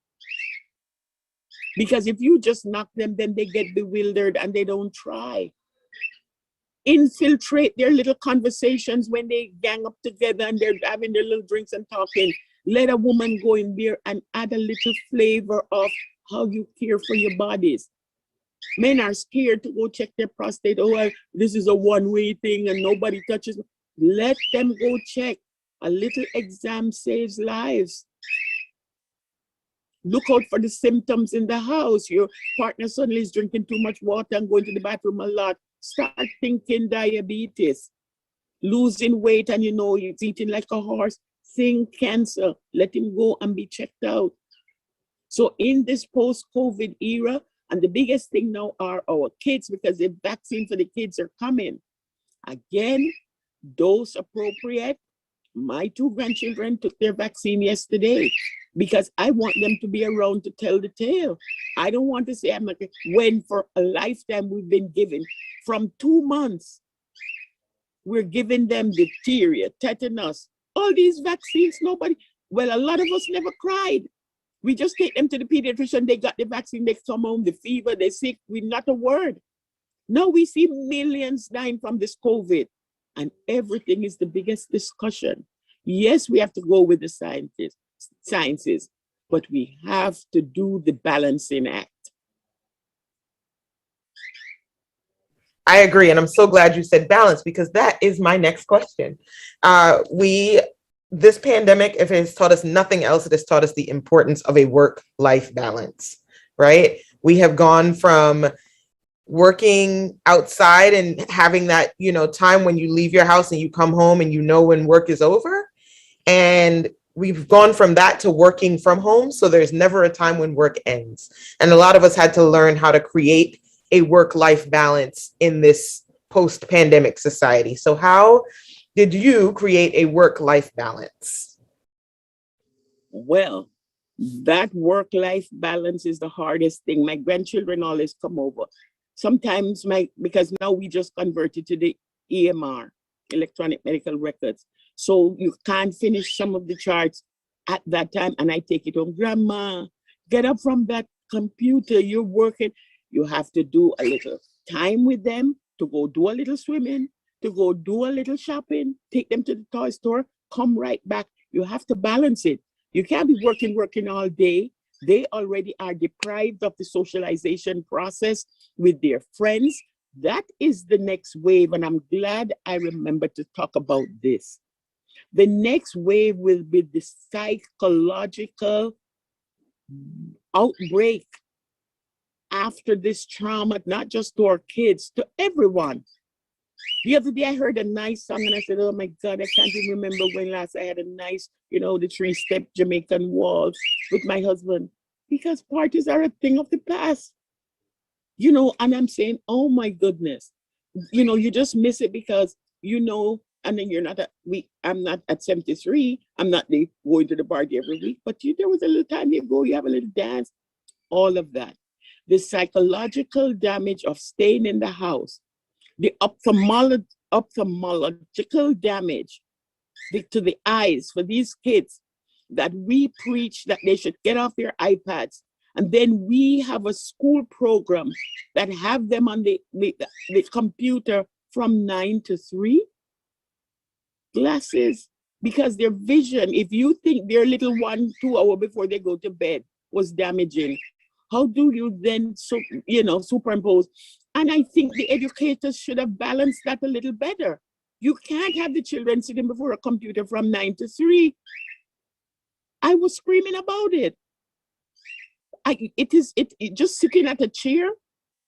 Because if you just knock them, then they get bewildered and they don't try. Infiltrate their little conversations when they gang up together and they're having their little drinks and talking. Let a woman go in there and add a little flavor of how you care for your bodies. Men are scared to go check their prostate. Oh, well, this is a one-way thing and nobody touches me. Let them go check. A little exam saves lives. Look out for the symptoms in the house. Your partner suddenly is drinking too much water and going to the bathroom a lot. Start thinking diabetes. Losing weight and he's eating like a horse. Think cancer. Let him go and be checked out. So in this post-COVID era, and the biggest thing now are our kids, because the vaccine for the kids are coming. Again, dose appropriate. My 2 grandchildren took their vaccine yesterday because I want them to be around to tell the tale. I don't want to say I'm like, when for a lifetime we've been given from 2 months, we're giving them diphtheria, tetanus, all these vaccines, well, a lot of us never cried. We just take them to the pediatrician, they got the vaccine, they come home, the fever, they're sick, not a word. Now we see millions dying from this COVID, and everything is the biggest discussion. Yes, we have to go with the sciences, but we have to do the balancing act. I agree. And I'm so glad you said balance, because that is my next question. This pandemic, if it has taught us nothing else, it has taught us the importance of a work-life balance, right? We have gone from working outside and having that, time when you leave your house and you come home and when work is over. And we've gone from that to working from home. So there's never a time when work ends. And a lot of us had to learn how to create a work-life balance in this post-pandemic society. So how did you create a work-life balance? Well, that work-life balance is the hardest thing. My grandchildren always come over. Sometimes because now we just converted to the EMR, electronic medical records. So you can't finish some of the charts at that time. And I take it home, Grandma, get up from that computer, you're working. You have to do a little time with them to go do a little swimming, to go do a little shopping, take them to the toy store, come right back. You have to balance it. You can't be working all day. They already are deprived of the socialization process with their friends. That is the next wave, and I'm glad I remembered to talk about this. The next wave will be the psychological outbreak after this trauma, not just to our kids, to everyone. The other day I heard a nice song and I said, oh my God, I can't even remember when last I had a nice, the 3-step Jamaican waltz with my husband. Because parties are a thing of the past. And I'm saying, oh my goodness, you just miss it because, and then you're not I'm not at 73. I'm not going to the party every week, but there was a little time you go, you have a little dance, all of that. The psychological damage of staying in the house, the ophthalmological damage to the eyes for these kids that we preach that they should get off their iPads. And then we have a school program that have them on the computer from 9 to 3. Glasses, because their vision, if you think their little 1-2 hours before they go to bed was damaging, how do you then superimpose? And I think the educators should have balanced that a little better. You can't have the children sitting before a computer from 9 to 3. I was screaming about it. It just sitting at a chair.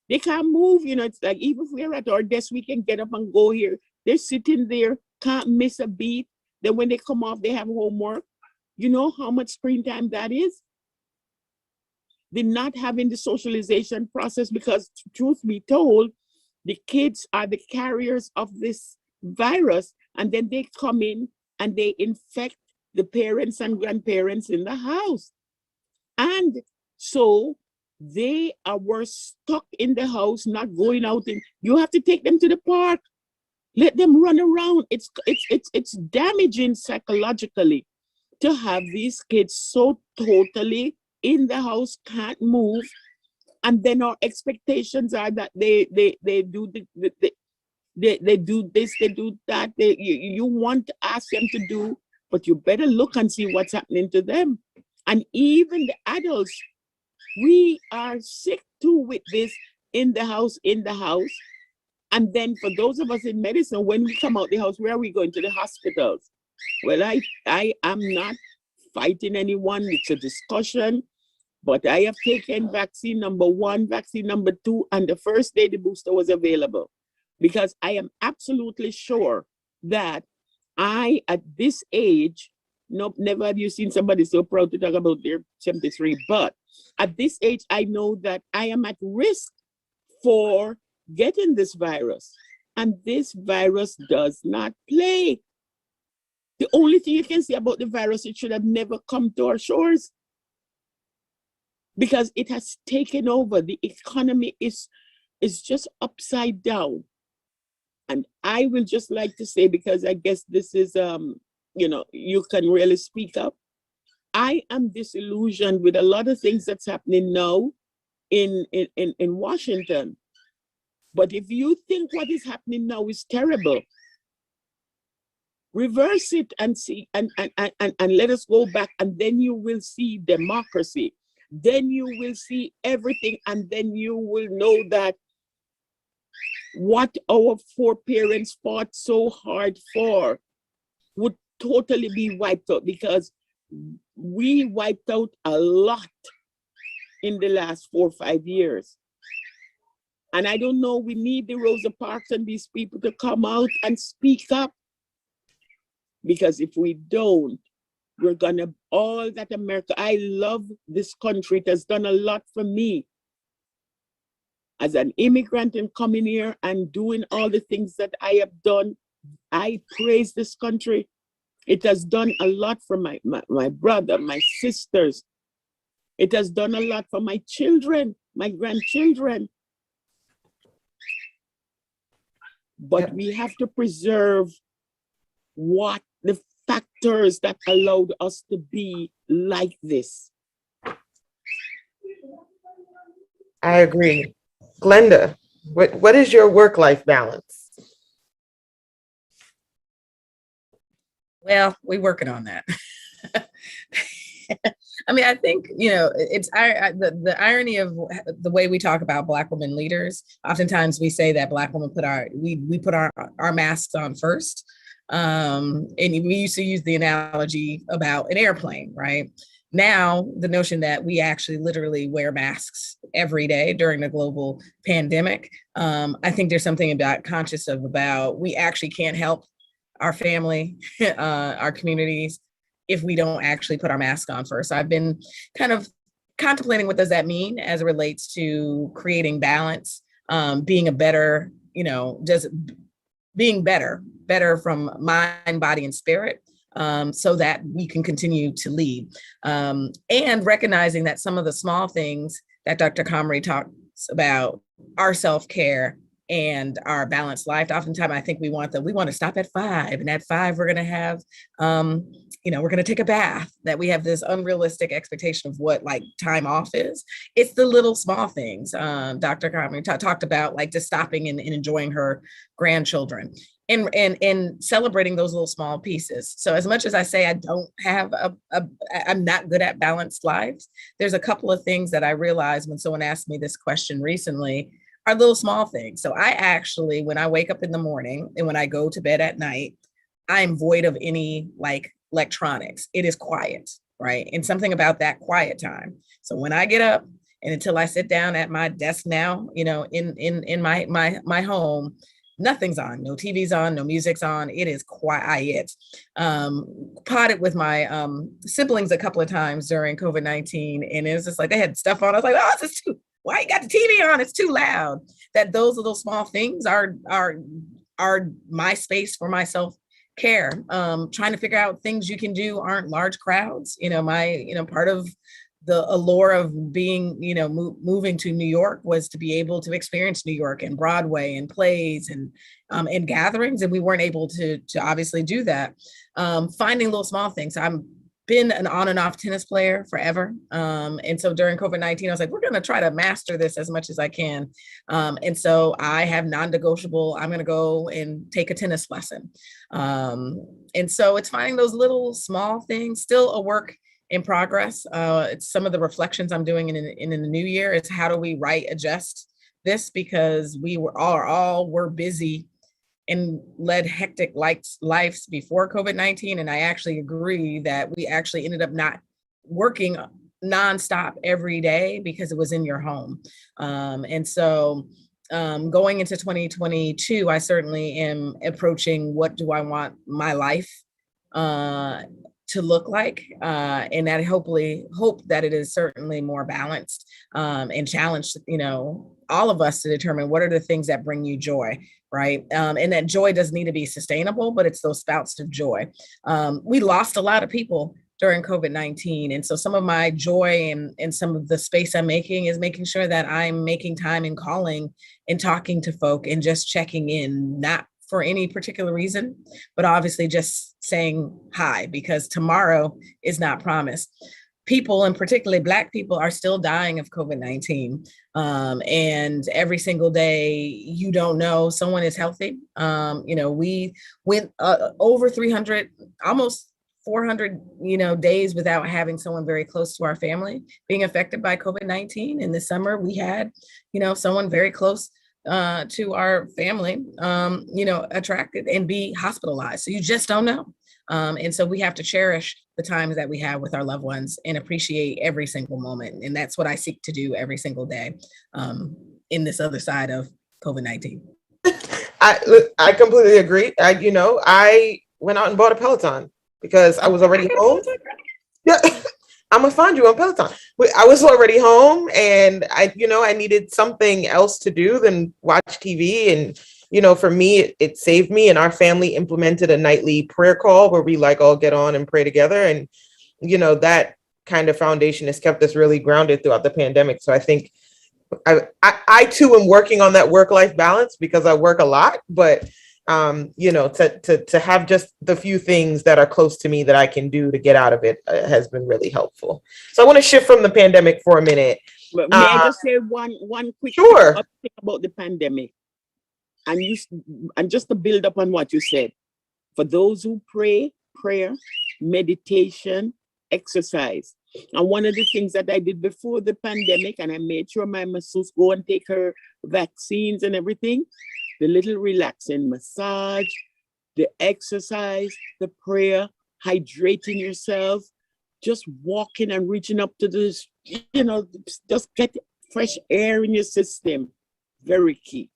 They can't move, it's like even if we're at our desk, we can get up and go here. They're sitting there, can't miss a beat. Then when they come off, they have homework. You know how much screen time that is? They're not having the socialization process because, truth be told, the kids are the carriers of this virus, and then they come in and they infect the parents and grandparents in the house. And so they were stuck in the house, not going out. You have to take them to the park. Let them run around. It's damaging psychologically to have these kids so totally in the house, can't move. And then our expectations are that they do they do this, they do that. You want to ask them to do, but you better look and see what's happening to them. And even the adults, we are sick too with this in the house. And then for those of us in medicine, when we come out the house, where are we going? To the hospitals? Well, I am not fighting anyone. It's a discussion. But I have taken vaccine number 1, vaccine number 2, and the first day the booster was available. Because I am absolutely sure that at this age, never have you seen somebody so proud to talk about their 73, but at this age, I know that I am at risk for getting this virus. And this virus does not play. The only thing you can say about the virus, it should have never come to our shores because it has taken over. The economy is just upside down. And I will just like to say, because I guess this is, you can really speak up. I am disillusioned with a lot of things that's happening now in Washington. But if you think what is happening now is terrible, reverse it and see and let us go back, and then you will see democracy. Then you will see everything, and then you will know that what our foreparents fought so hard for would totally be wiped out, because we wiped out a lot in the last 4 or 5 years. And I don't know, we need the Rosa Parks and these people to come out and speak up. Because if we don't, we're gonna, all that America, I love this country. It has done a lot for me. As an immigrant and coming here and doing all the things that I have done, I praise this country. It has done a lot for my brother, my sisters. It has done a lot for my children, my grandchildren. But we have to preserve what the factors that allowed us to be like this. I agree. Glenda, what is your work-life balance? Well, we're working on that. I mean, I think, it's the irony of the way we talk about Black women leaders. Oftentimes we say that Black women we put our masks on first. And we used to use the analogy about an airplane, right? Now, the notion that we actually literally wear masks every day during the global pandemic, I think there's something about conscious of about we actually can't help our family, our communities, if we don't actually put our mask on first. So I've been kind of contemplating what does that mean as it relates to creating balance, being a better, just being better from mind, body, and spirit, so that we can continue to lead. And recognizing that some of the small things that Dr. Comrie talks about, our self-care and our balanced life. Oftentimes, I think we want to stop at 5, and at 5 we're going to have, we're going to take a bath. That we have this unrealistic expectation of what like time off is. It's the little small things. Dr. Comrie talked about like just stopping and enjoying her grandchildren. And celebrating those little small pieces. So as much as I say I don't have I'm not good at balanced lives, there's a couple of things that I realized when someone asked me this question recently are little small things. So I actually, when I wake up in the morning and when I go to bed at night, I'm void of any like electronics. It is quiet, right? And something about that quiet time. So when I get up and until I sit down at my desk now, in my home, nothing's on, no TV's on, no music's on. It is quiet. Potted with my siblings a couple of times during COVID-19, and it was just like they had stuff on. I was like, oh, this is too. Why you got the TV on? It's too loud. That those little small things are my space for myself care. Trying to figure out things you can do aren't large crowds. Part of the allure of being, moving to New York was to be able to experience New York and Broadway and plays and gatherings. And we weren't able to obviously do that. Finding little small things. I'm been an on and off tennis player forever. And so during COVID-19, I was like, we're going to try to master this as much as I can. And so I have non-negotiable, I'm going to go and take a tennis lesson. And so it's finding those little small things, still a work in progress. It's some of the reflections I'm doing in the new year is how do we adjust this, because we were busy and led hectic lives before COVID-19. And I actually agree that we actually ended up not working nonstop every day because it was in your home. And so going into 2022, I certainly am approaching what do I want my life to look like, and that hope that it is certainly more balanced, and challenge, all of us to determine what are the things that bring you joy, right? And that joy doesn't need to be sustainable, but it's those spouts of joy. We lost a lot of people during COVID-19. And so some of my joy and some of the space I'm making is making sure that I'm making time and calling and talking to folk and just checking in, not for any particular reason, but obviously just saying hi, because tomorrow is not promised. People, and particularly Black people, are still dying of COVID-19. And every single day, you don't know someone is healthy. We went over 300, almost 400, days without having someone very close to our family being affected by COVID-19. In the summer, we had, someone very close to our family, attracted and be hospitalized. So you just don't know. And so we have to cherish the times that we have with our loved ones and appreciate every single moment. And that's what I seek to do every single day in this other side of COVID-19. I completely agree. I went out and bought a Peloton because I was already home. Yeah. I'm gonna find you on Peloton. I was already home, and I needed something else to do than watch TV. And for me, it saved me. And our family implemented a nightly prayer call where we all get on and pray together. And that kind of foundation has kept us really grounded throughout the pandemic. So I think I too am working on that work-life balance because I work a lot, but to have just the few things that are close to me that I can do to get out of it has been really helpful. So I want to shift from the pandemic for a minute. May I just say one quick sure thing about the pandemic, and just to build up on what you said, for those who prayer, meditation, exercise. And one of the things that I did before the pandemic, and I made sure my masseuse go and take her vaccines and everything, the little relaxing massage, the exercise, the prayer, hydrating yourself, just walking and reaching up to this, just get fresh air in your system. Very key.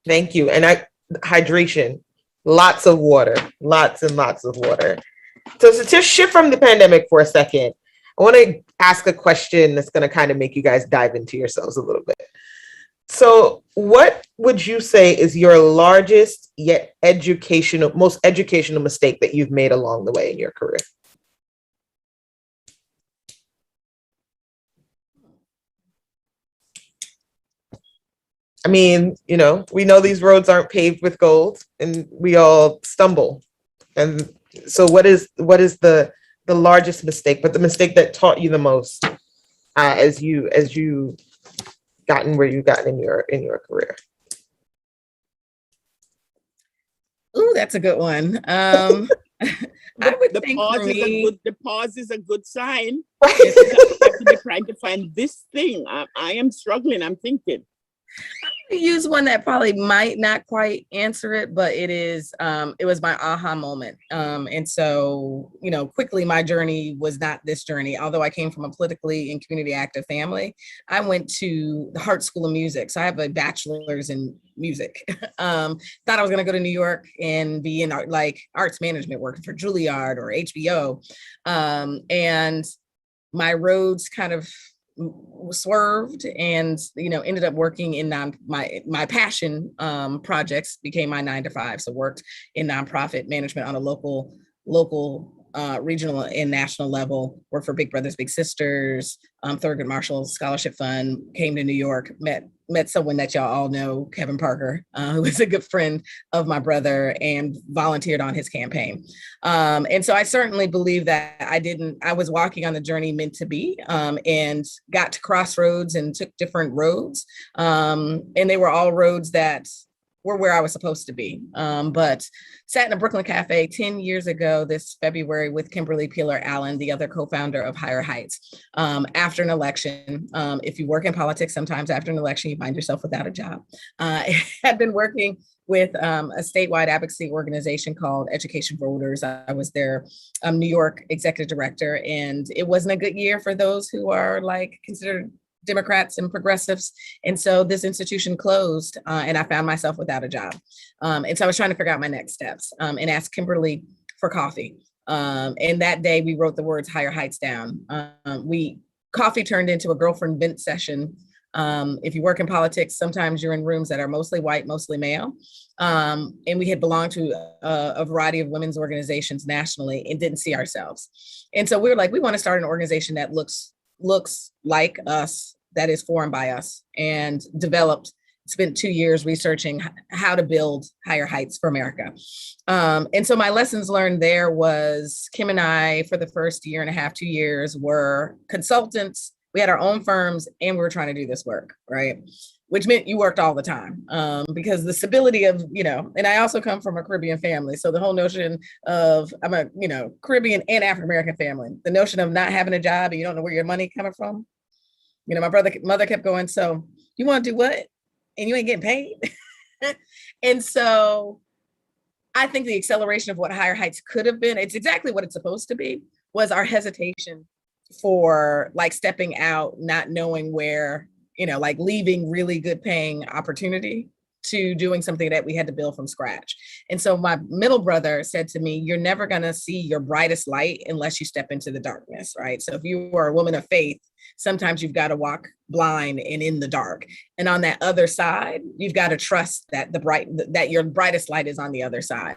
Thank you. And hydration, lots of water, lots and lots of water. So to shift from the pandemic for a second, I want to ask a question that's going to kind of make you guys dive into yourselves a little bit. So what would you say is your largest yet most educational mistake that you've made along the way in your career? I mean, we know these roads aren't paved with gold and we all stumble. And so what is the largest mistake, but the mistake that taught you the most as you gotten where you've gotten in your career? Ooh, that's a good one. I would the think pause for me, the pause is a good sign. Right. You have to be trying to find this thing. I am struggling. I'm thinking. I use one that probably might not quite answer it, but it was my aha moment. And so, quickly my journey was not this journey. Although I came from a politically and community active family, I went to the Hart School of Music. So I have a bachelor's in music. Thought I was going to go to New York and be in arts management, working for Juilliard or HBO. And my roads kind of swerved and ended up working in my passion projects became my 9 to 5. So worked in nonprofit management on a local regional and national level, worked for Big Brothers Big Sisters, Thurgood Marshall Scholarship Fund, came to New York, met someone that y'all all know, Kevin Parker, who was a good friend of my brother, and volunteered on his campaign. And so I certainly believe that I was walking on the journey meant to be, and got to crossroads and took different roads. And they were all roads that were where I was supposed to be. But sat in a Brooklyn cafe 10 years ago this February with Kimberly Peeler Allen, the other co-founder of Higher Heights. After an election, if you work in politics, sometimes after an election, you find yourself without a job. I had been working with a statewide advocacy organization called Education for Voters. I was their New York executive director, and it wasn't a good year for those who are considered Democrats and progressives. And so this institution closed, and I found myself without a job. And so I was trying to figure out my next steps, and asked Kimberly for coffee. And that day we wrote the words Higher Heights down. Coffee turned into a girlfriend vent session. If you work in politics, sometimes you're in rooms that are mostly white, mostly male. And we had belonged to a variety of women's organizations nationally and didn't see ourselves. And so we were like, we want to start an organization that looks like us, that is formed by us, and spent 2 years researching how to build higher heights for America. And so my lessons learned there was Kim and I, for the first year and a half, 2 years, were consultants. We had our own firms and we were trying to do this work, right? Which meant you worked all the time, because the stability of, and I also come from a Caribbean family. So the whole notion of, I'm a, Caribbean and African-American family, the notion of not having a job and you don't know where your money coming from. My mother kept going, so you want to do what? And you ain't getting paid. And so I think the acceleration of what Higher Heights could have been, it's exactly what it's supposed to be, was our hesitation for stepping out, not knowing where, leaving really good paying opportunity to doing something that we had to build from scratch. And so my middle brother said to me, you're never going to see your brightest light unless you step into the darkness, right? So if you are a woman of faith, sometimes you've got to walk blind and in the dark. And on that other side, you've got to trust that that your brightest light is on the other side.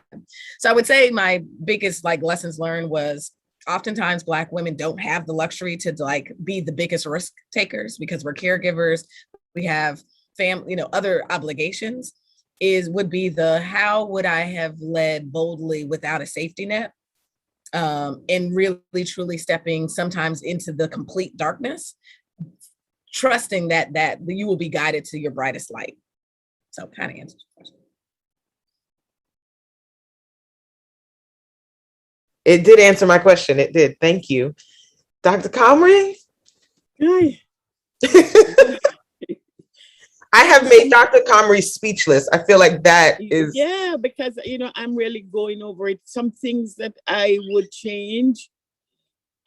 So I would say my biggest lessons learned was, oftentimes Black women don't have the luxury to be the biggest risk takers because we're caregivers. We have family, other obligations. Would be how would I have led boldly without a safety net? And really truly stepping sometimes into the complete darkness, trusting that you will be guided to your brightest light. So kind of answers your question. It did answer my question. It did. Thank you. Dr. Comrie? Hi. I have made Dr. Comrie speechless. I feel like that is... Yeah, because, I'm really going over it. Some things that I would change,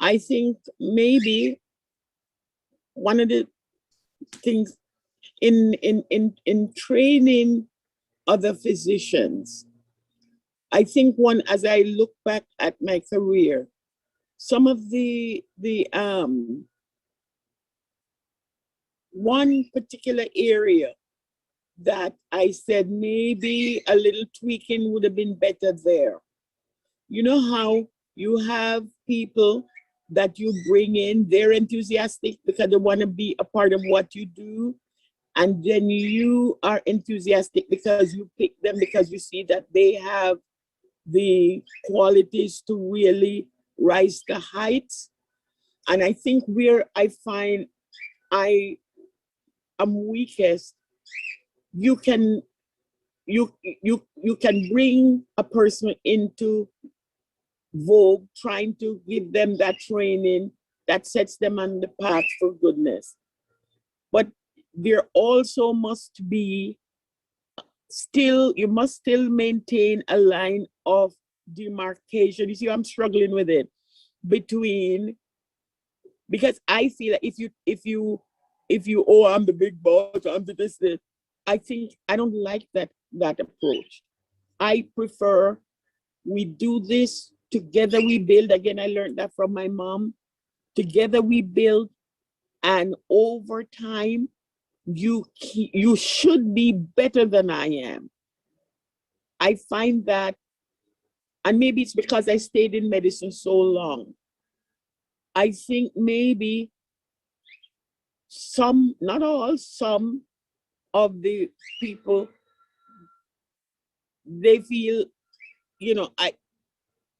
I think maybe one of the things in training other physicians, I think one, as I look back at my career, some of the one particular area that I said maybe a little tweaking would have been better there. You know how you have people that you bring in, they're enthusiastic because they want to be a part of what you do. And then you are enthusiastic because you pick them because you see that they have the qualities to really rise to heights. And I think where I find I am weakest, you can you can bring a person into vogue, trying to give them that training that sets them on the path for goodness. But there also must be still, you must still maintain a line of demarcation. You see, I'm struggling with it between, because I feel that if you oh, I'm the big boss, I'm the this, I think I don't like that approach. I prefer we do this together, we build. Again, I learned that from my mom. Together we build, and over time you should be better than I am. I find that, and maybe it's because I stayed in medicine so long, I think maybe some, not all, some of the people, they feel, you know, I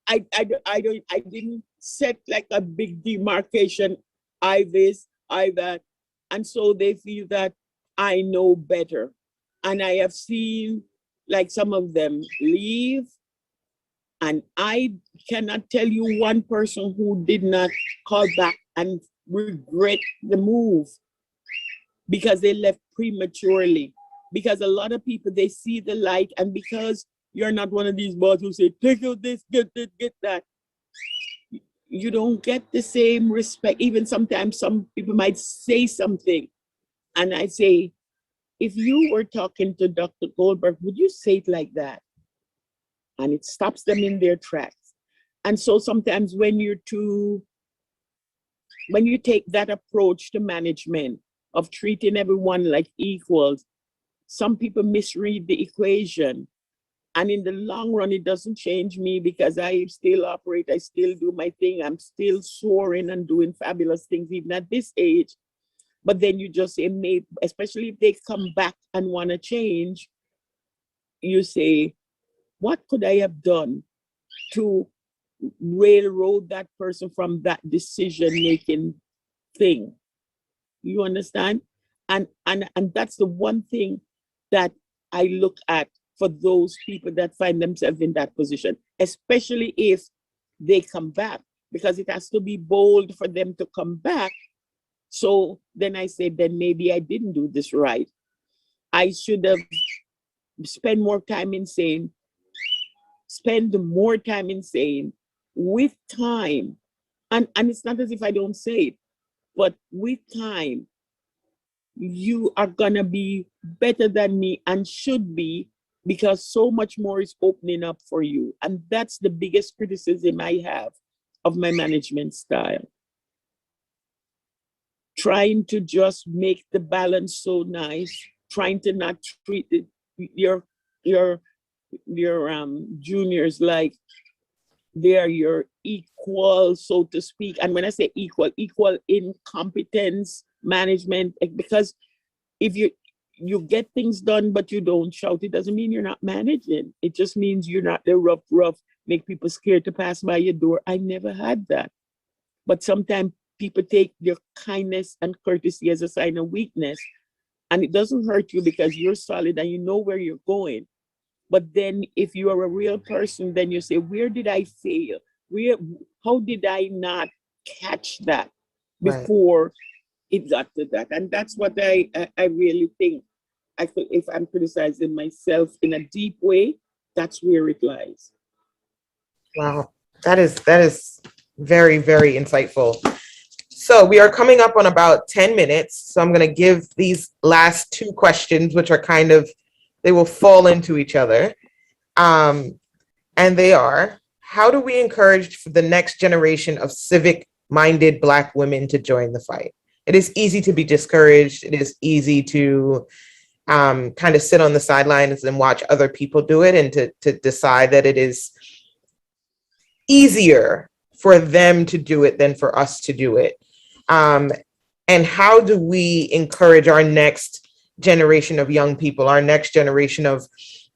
didn't set like a big demarcation, I this, I that. And so they feel that I know better. And I have seen like some of them leave. And I cannot tell you one person who did not call back and regret the move because they left prematurely. Because a lot of people, they see the light, and because you're not one of these boss who say, take out this, get that, you don't get the same respect. Even sometimes some people might say something, and I say, if you were talking to Dr. Goldberg, would you say it like that? And it stops them in their tracks. And so sometimes when you take that approach to management of treating everyone like equals, some people misread the equation. And in the long run, it doesn't change me because I still operate, I still do my thing, I'm still soaring and doing fabulous things even at this age. But then you just say, maybe, especially if they come back and want to change, you say, what could I have done to railroad that person from that decision-making thing? You understand? And that's the one thing that I look at for those people that find themselves in that position, especially if they come back, because it has to be bold for them to come back. So then I say, then maybe I didn't do this right. I should have spend more time in saying, with time. And it's not as if I don't say it, but with time, you are gonna be better than me and should be, because so much more is opening up for you. And that's the biggest criticism I have of my management style. Trying to just make the balance so nice, trying to not treat your juniors like they are your equal, so to speak. And when I say equal in competence, management, because if you get things done but you don't shout, it doesn't mean you're not managing. It just means you're not the rough, make people scared to pass by your door. I never had that. But sometimes people take their kindness and courtesy as a sign of weakness, and it doesn't hurt you because you're solid and you know where you're going. But then if you are a real person, then you say, where did I fail? How did I not catch that before it got to that? And that's what I really think. I feel if I'm criticizing myself in a deep way, that's where it lies. Wow, that is Very, very insightful. So we are coming up on about 10 minutes. So I'm going to give these last two questions, which are kind of, they will fall into each other. And they are, how do we encourage the next generation of civic-minded Black women to join the fight? It is easy to be discouraged. It is easy to kind of sit on the sidelines and watch other people do it, and to decide that it is easier for them to do it than for us to do it. And how do we encourage our next generation of young people, our next generation of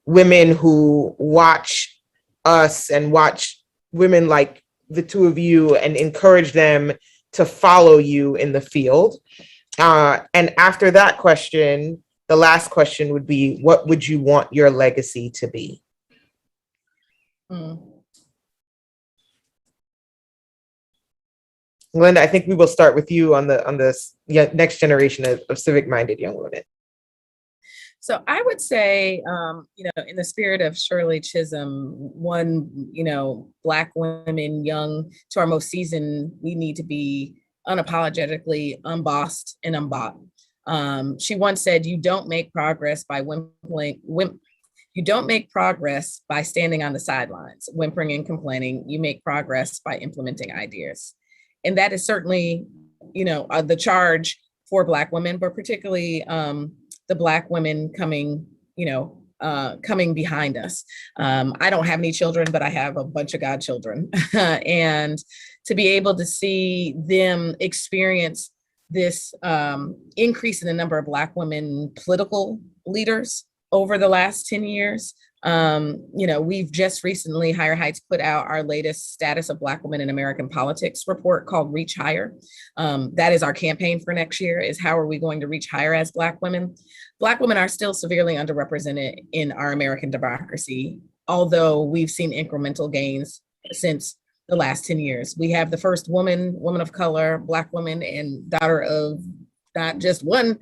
women who watch us and watch women like the two of you and encourage them to follow you in the field? And after that question, the last question would be, what would you want your legacy to be? Glenda, I think we will start with you on this next generation of civic-minded young women. So I would say, in the spirit of Shirley Chisholm, Black women, young to our most seasoned, we need to be unapologetically unbossed and unbought. She once said, "You don't make progress by you don't make progress by standing on the sidelines, whimpering and complaining. You make progress by implementing ideas." And that is certainly, the charge for Black women, but particularly the Black women coming behind us. I don't have any children, but I have a bunch of godchildren. And to be able to see them experience this increase in the number of Black women political leaders over the last 10 years. We've just recently, Higher Heights put out our latest Status of Black Women in American Politics report called Reach Higher. That is our campaign for next year, is how are we going to reach higher as Black women? Black women are still severely underrepresented in our American democracy, although we've seen incremental gains since the last 10 years. We have the first woman of color, Black woman, and daughter of not just one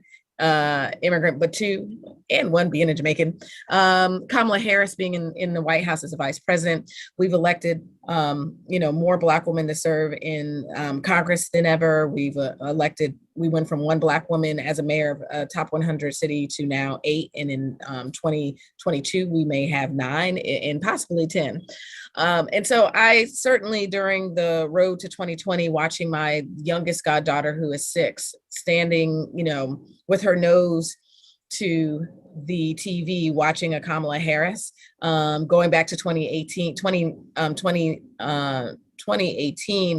immigrant, but two, and one being a Jamaican. Kamala Harris being in the White House as a vice president. We've elected, more Black women to serve in Congress than ever. We went from one Black woman as a mayor of a top 100 city to now 8. And in 2022, we may have 9 and possibly 10. And so I certainly, during the road to 2020, watching my youngest goddaughter, who is 6, standing, with her nose to the TV, watching a Kamala Harris, going back to 2018,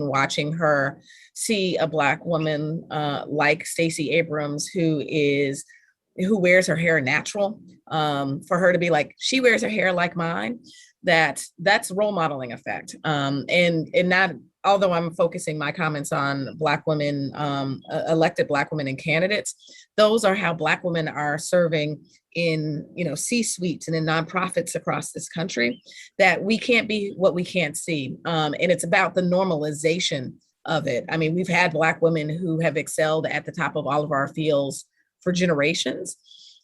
watching her see a Black woman like Stacey Abrams, who wears her hair natural, for her to be like, she wears her hair like mine. That's role modeling effect. And not, although I'm focusing my comments on Black women, elected Black women and candidates, those are how Black women are serving in, C-suites and in nonprofits across this country, that we can't be what we can't see. And it's about the normalization of it. I mean, we've had Black women who have excelled at the top of all of our fields for generations.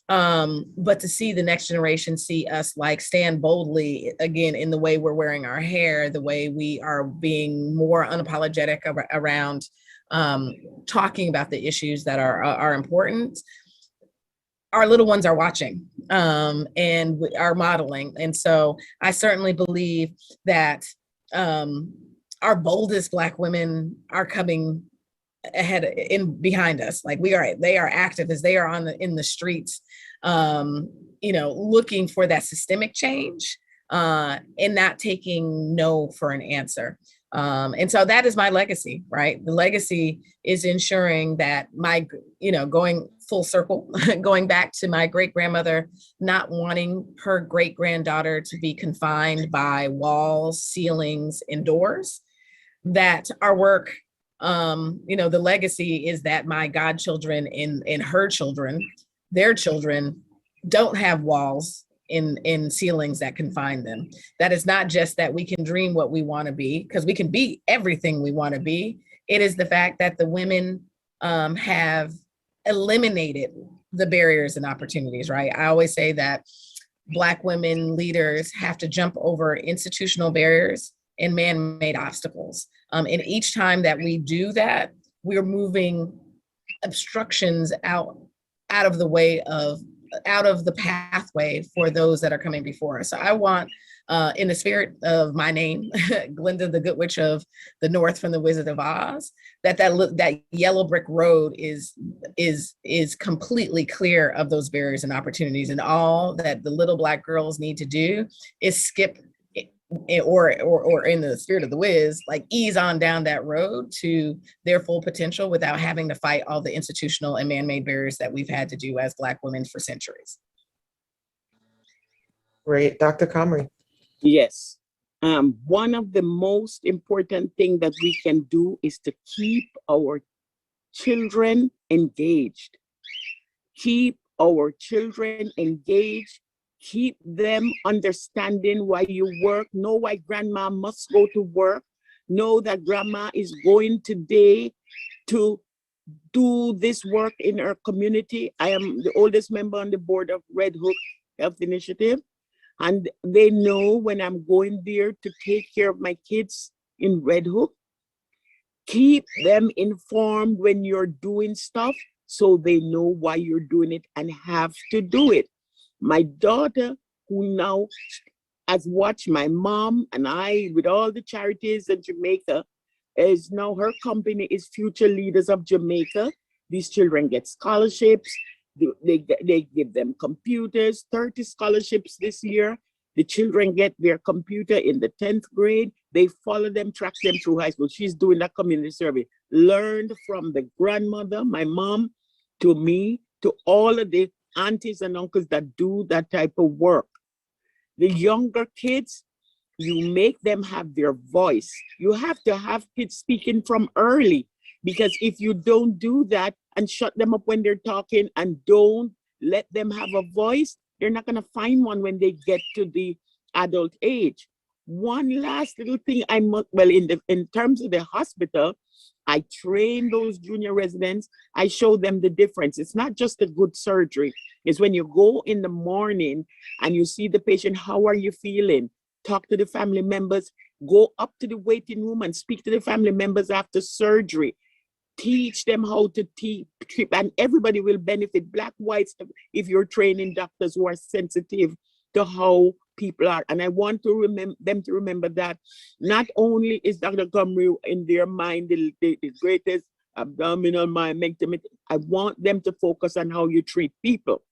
But to see the next generation see us stand boldly again in the way we're wearing our hair, the way we are being more unapologetic around talking about the issues that are important. Our little ones are watching and are modeling. And so I certainly believe that our boldest Black women are coming ahead behind us. They are active as they are in the streets, looking for that systemic change and not taking no for an answer. And so that is my legacy, right? The legacy is ensuring that going full circle, going back to my great-grandmother, not wanting her great-granddaughter to be confined by walls, ceilings, and doors, that our work, the legacy is that my godchildren and her children, their children, don't have walls in ceilings that confine them. That is not just that we can dream what we want to be, because we can be everything we want to be. It is the fact that the women have eliminated the barriers and opportunities, right? I always say that Black women leaders have to jump over institutional barriers and man-made obstacles. And each time that we do that, we're moving obstructions out of the way of, out of the pathway for those that are coming before us. So I want, in the spirit of my name, Glinda, the Good Witch of the North from the Wizard of Oz, that yellow brick road is completely clear of those barriers and opportunities. And all that the little Black girls need to do is skip, or in the spirit of the Wiz, like ease on down that road to their full potential without having to fight all the institutional and man-made barriers that we've had to do as Black women for centuries. Great. Dr. Comrie. Yes. One of the most important things that we can do is to keep our children engaged. Keep our children engaged. Keep them understanding why you work. Know why grandma must go to work. Know that grandma is going today to do this work in her community. I am the oldest member on the board of Red Hook Health Initiative. And they know when I'm going there to take care of my kids in Red Hook. Keep them informed when you're doing stuff so they know why you're doing it and have to do it. My daughter, who now has watched my mom and I with all the charities in Jamaica, is now her company is Future Leaders of Jamaica. These children get scholarships. They give them computers, 30 scholarships this year. The children get their computer in the 10th grade. They follow them, track them through high school. She's doing that community service. Learned from the grandmother, my mom, to me, to all of the aunties and uncles that do that type of work. The younger kids, you make them have their voice. You have to have kids speaking from early, because if you don't do that and shut them up when they're talking and don't let them have a voice, they're not going to find one when they get to the adult age. One last little thing I must, well, in terms of the hospital, I train those junior residents. I show them the difference. It's not just a good surgery. It's when you go in the morning and you see the patient, how are you feeling? Talk to the family members, go up to the waiting room and speak to the family members after surgery. Teach them how to teach, and everybody will benefit, Black, whites, if you're training doctors who are sensitive to how people are. And I want to them to remember that not only is Dr. Comrie in their mind the greatest abdominal myomectomy, I want them to focus on how you treat people.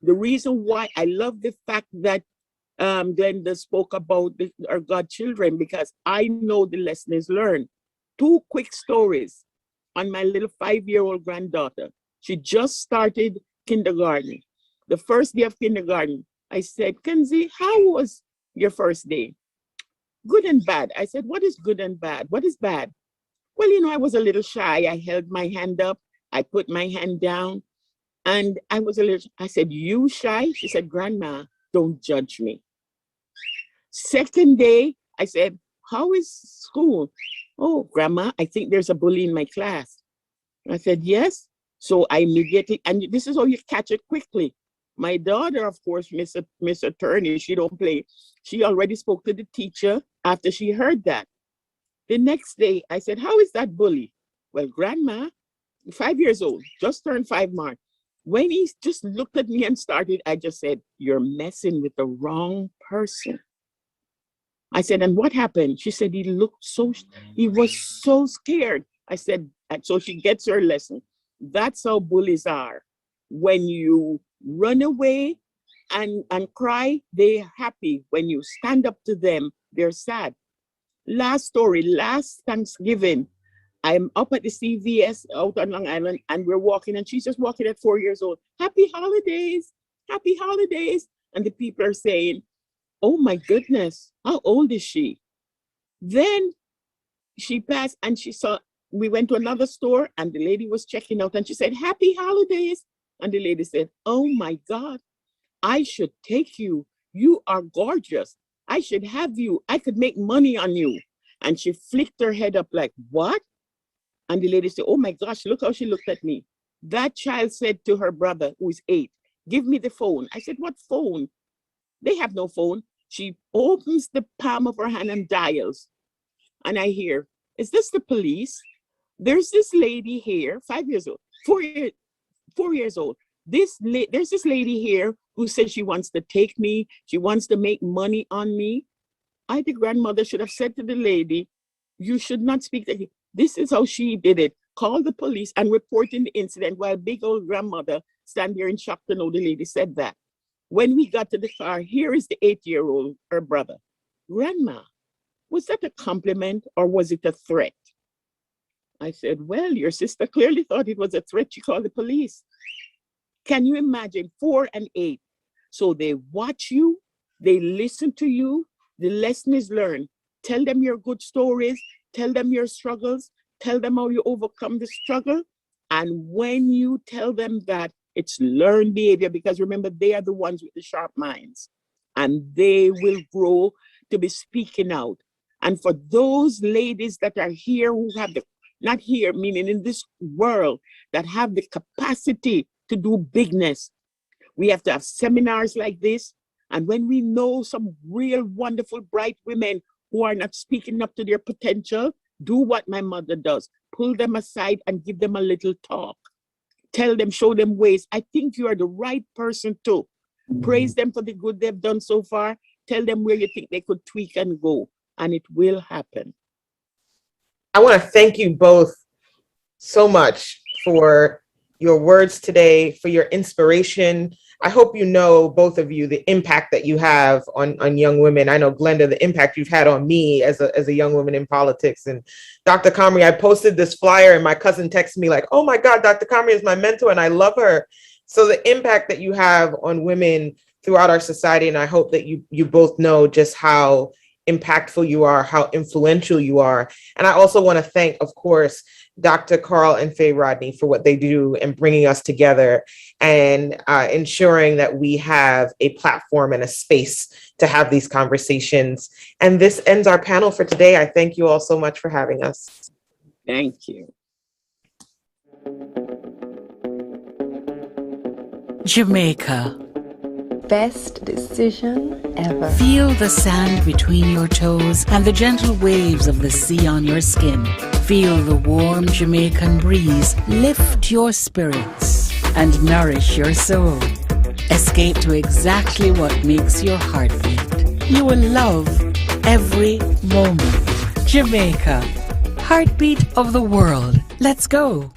The reason why I love the fact that Glenda spoke about our godchildren, because I know the lesson is learned. Two quick stories on my little 5-year-old granddaughter. She just started kindergarten. The first day of kindergarten, I said, Kenzie, how was your first day? Good and bad. I said, what is good and bad? What is bad? Well, you know, I was a little shy. I held my hand up. I put my hand down. And I was a little, I said, you shy? She said, Grandma, don't judge me. Second day, I said, how is school? Oh, Grandma, I think there's a bully in my class. I said, yes. So I immediately, and this is how you catch it quickly. My daughter, of course, Miss Attorney, she don't play. She already spoke to the teacher after she heard that. The next day, I said, how is that bully? Well, Grandma, 5 years old, just turned 5 March. When he just looked at me and started, I just said, you're messing with the wrong person. I said, and what happened? She said, he was so scared. I said, and so she gets her lesson. That's how bullies are. When you run away and cry, they're happy. When you stand up to them, they're sad. Last story, last Thanksgiving, I'm up at the CVS out on Long Island, and we're walking, and she's just walking at 4 years old. Happy holidays, happy holidays. And the people are saying, oh my goodness, how old is she? Then she passed and we went to another store and the lady was checking out and she said, happy holidays. And the lady said, oh my God, I should take you. You are gorgeous. I should have you. I could make money on you. And she flicked her head up like, what? And the lady said, oh my gosh, look how she looked at me. That child said to her brother, who is 8, give me the phone. I said, what phone? They have no phone. She opens the palm of her hand and dials. And I hear, is this the police? There's this lady here, 5 years old, 4 years old. There's this lady here who says she wants to take me. She wants to make money on me. The grandmother, should have said to the lady, you should not speak to him. This is how she did it. Call the police and report in the incident, while big old grandmother stand there in shock to know the lady said that. When we got to the car, here is the 8-year-old, her brother. Grandma, was that a compliment or was it a threat? I said, well, your sister clearly thought it was a threat. She called the police. Can you imagine 4 and 8? So they watch you, they listen to you. The lesson is learned. Tell them your good stories, tell them your struggles, tell them how you overcome the struggle. And when you tell them that, it's learned behavior, because remember, they are the ones with the sharp minds, and they will grow to be speaking out. And for those ladies that are here who have not here, meaning in this world, that have the capacity to do bigness, we have to have seminars like this. And when we know some real wonderful, bright women who are not speaking up to their potential, do what my mother does. Pull them aside and give them a little talk. Tell them, show them ways. I think you are the right person to praise them for the good they've done so far. Tell them where you think they could tweak and go, and it will happen. I want to thank you both so much for your words today, for your inspiration. I hope you know, both of you, the impact that you have on young women. I know, Glenda, the impact you've had on me as a young woman in politics. And Dr. Comrie, I posted this flyer and my cousin texted me like, oh my God, Dr. Comrie is my mentor and I love her. So the impact that you have on women throughout our society, and I hope that you both know just how impactful you are, how influential you are. And I also want to thank, of course, Dr. Carl and Faye Rodney for what they do in bringing us together and ensuring that we have a platform and a space to have these conversations. And this ends our panel for today. I thank you all so much for having us. Thank you. Jamaica. Best decision ever. Feel the sand between your toes and the gentle waves of the sea on your skin. Feel the warm Jamaican breeze lift your spirits and nourish your soul. Escape to exactly what makes your heart beat. You will love every moment. Jamaica, heartbeat of the world. Let's go.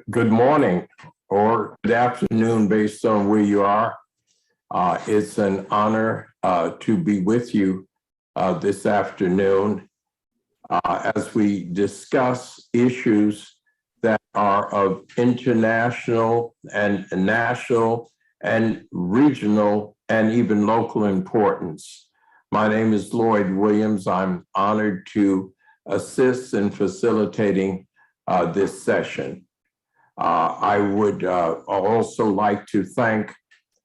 Good morning or good afternoon based on where you are. It's an honor to be with you this afternoon as we discuss issues that are of international and national and regional and even local importance. My name is Lloyd Williams. I'm honored to assist in facilitating this session. I would also like to thank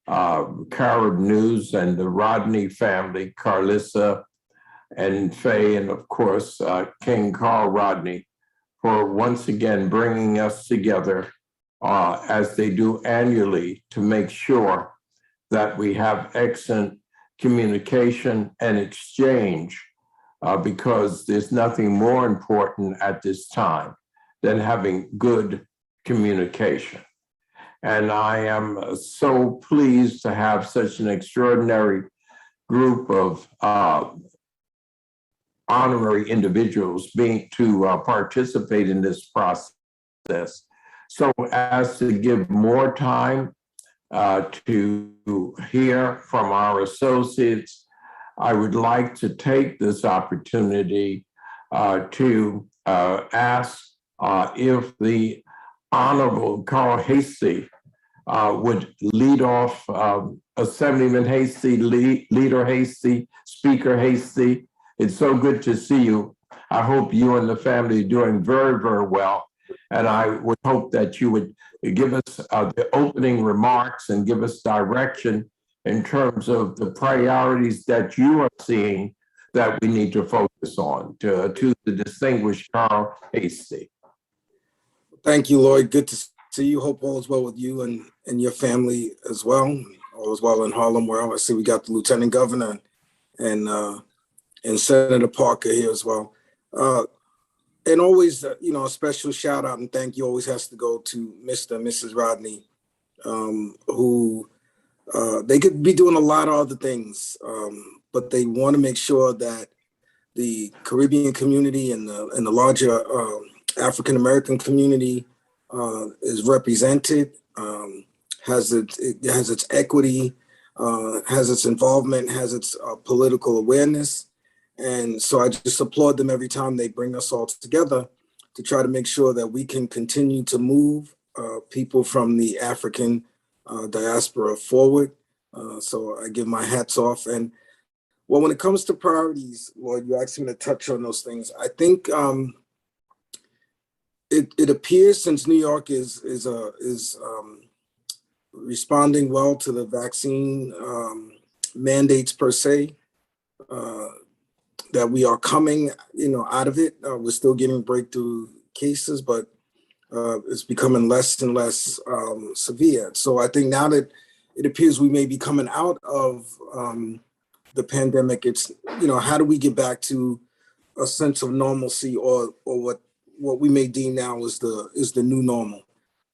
Carib News and the Rodney family, Carlissa and Faye, and of course, King Carl Rodney, for once again bringing us together as they do annually to make sure that we have excellent communication and exchange because there's nothing more important at this time than having good communication. And I am so pleased to have such an extraordinary group of honorary individuals to participate in this process. So as to give more time to hear from our associates, I would like to take this opportunity to ask if the Honorable Carl Hasty would lead off Assemblyman Hasty, Leader Hasty, Speaker Hasty. It's so good to see you. I hope you and the family are doing very, very well. And I would hope that you would give us the opening remarks and give us direction in terms of the priorities that you are seeing that we need to focus on to the distinguished Carl Hasty. Thank you, Lloyd. Good to see you. Hope all is well with you and your family as well. All is well in Harlem, where I see we got the Lieutenant Governor and Senator Parker here as well. And always, a special shout out and thank you always has to go to Mr. and Mrs. Rodney, who they could be doing a lot of other things, but they want to make sure that the Caribbean community and the larger African American community is represented, has its equity, has its involvement, has its political awareness. And so I just applaud them every time they bring us all together to try to make sure that we can continue to move people from the African diaspora forward. So I give my hats off. And well, when it comes to priorities, Lloyd, you asked me to touch on those things. I think it appears since New York is responding well to the vaccine mandates per se, that we are coming, out of it. We're still getting breakthrough cases, but it's becoming less and less severe. So I think now that it appears we may be coming out of the pandemic, it's, how do we get back to a sense of normalcy or what we may deem now is the new normal?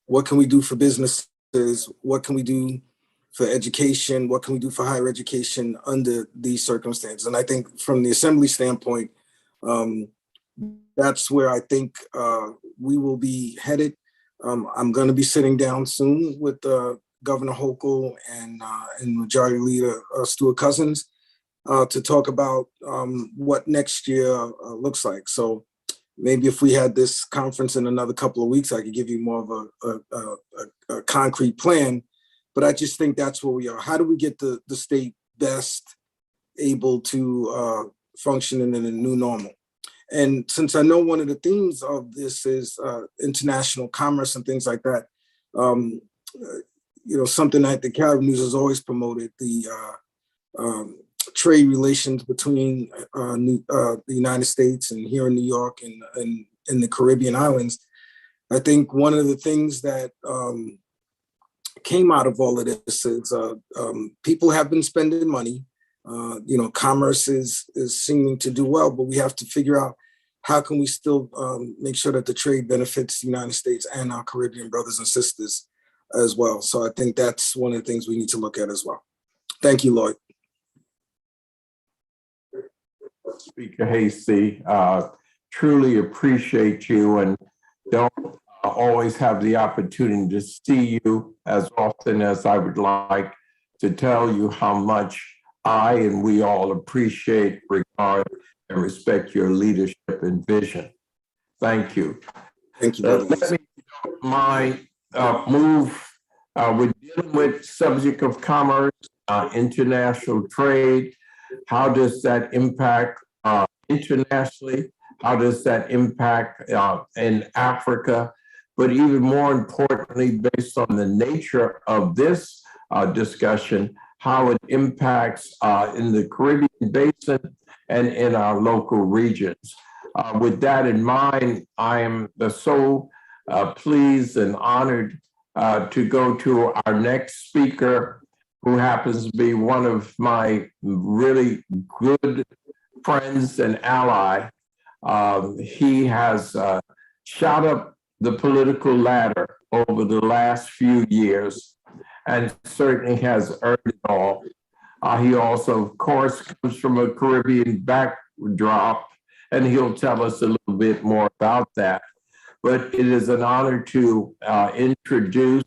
What can we do for businesses? What can we do for education? What can we do for higher education under these circumstances? And I think from the Assembly standpoint, that's where I think we will be headed. I'm going to be sitting down soon with Governor Hochul and Majority Leader Stuart Cousins to talk about what next year looks like. So maybe if we had this conference in another couple of weeks, I could give you more of a concrete plan. But I just think that's where we are. How do we get the state best able to function in a new normal? And since I know one of the themes of this is international commerce and things like that, something that the Carib News has always promoted, the trade relations between the United States and here in New York and in the Caribbean islands. I think one of the things that came out of all of this is people have been spending money. Commerce is seeming to do well, but we have to figure out how can we still make sure that the trade benefits the United States and our Caribbean brothers and sisters as well. So I think that's one of the things we need to look at as well. Thank you, Lloyd. Speaker Hasty, truly appreciate you and don't always have the opportunity to see you as often as I would like to tell you how much I and we all appreciate, regard, and respect your leadership and vision. Thank you. Thank you, brother. Let me my move. We're dealing with subject of commerce, international trade. How does that impact internationally? How does that impact in Africa? But even more importantly, based on the nature of this discussion, how it impacts in the Caribbean basin and in our local regions. With that in mind, I am so pleased and honored to go to our next speaker, who happens to be one of my really good friends and ally. He has shot up the political ladder over the last few years and certainly has earned it all. He also, of course, comes from a Caribbean backdrop, and he'll tell us a little bit more about that. But it is an honor to introduce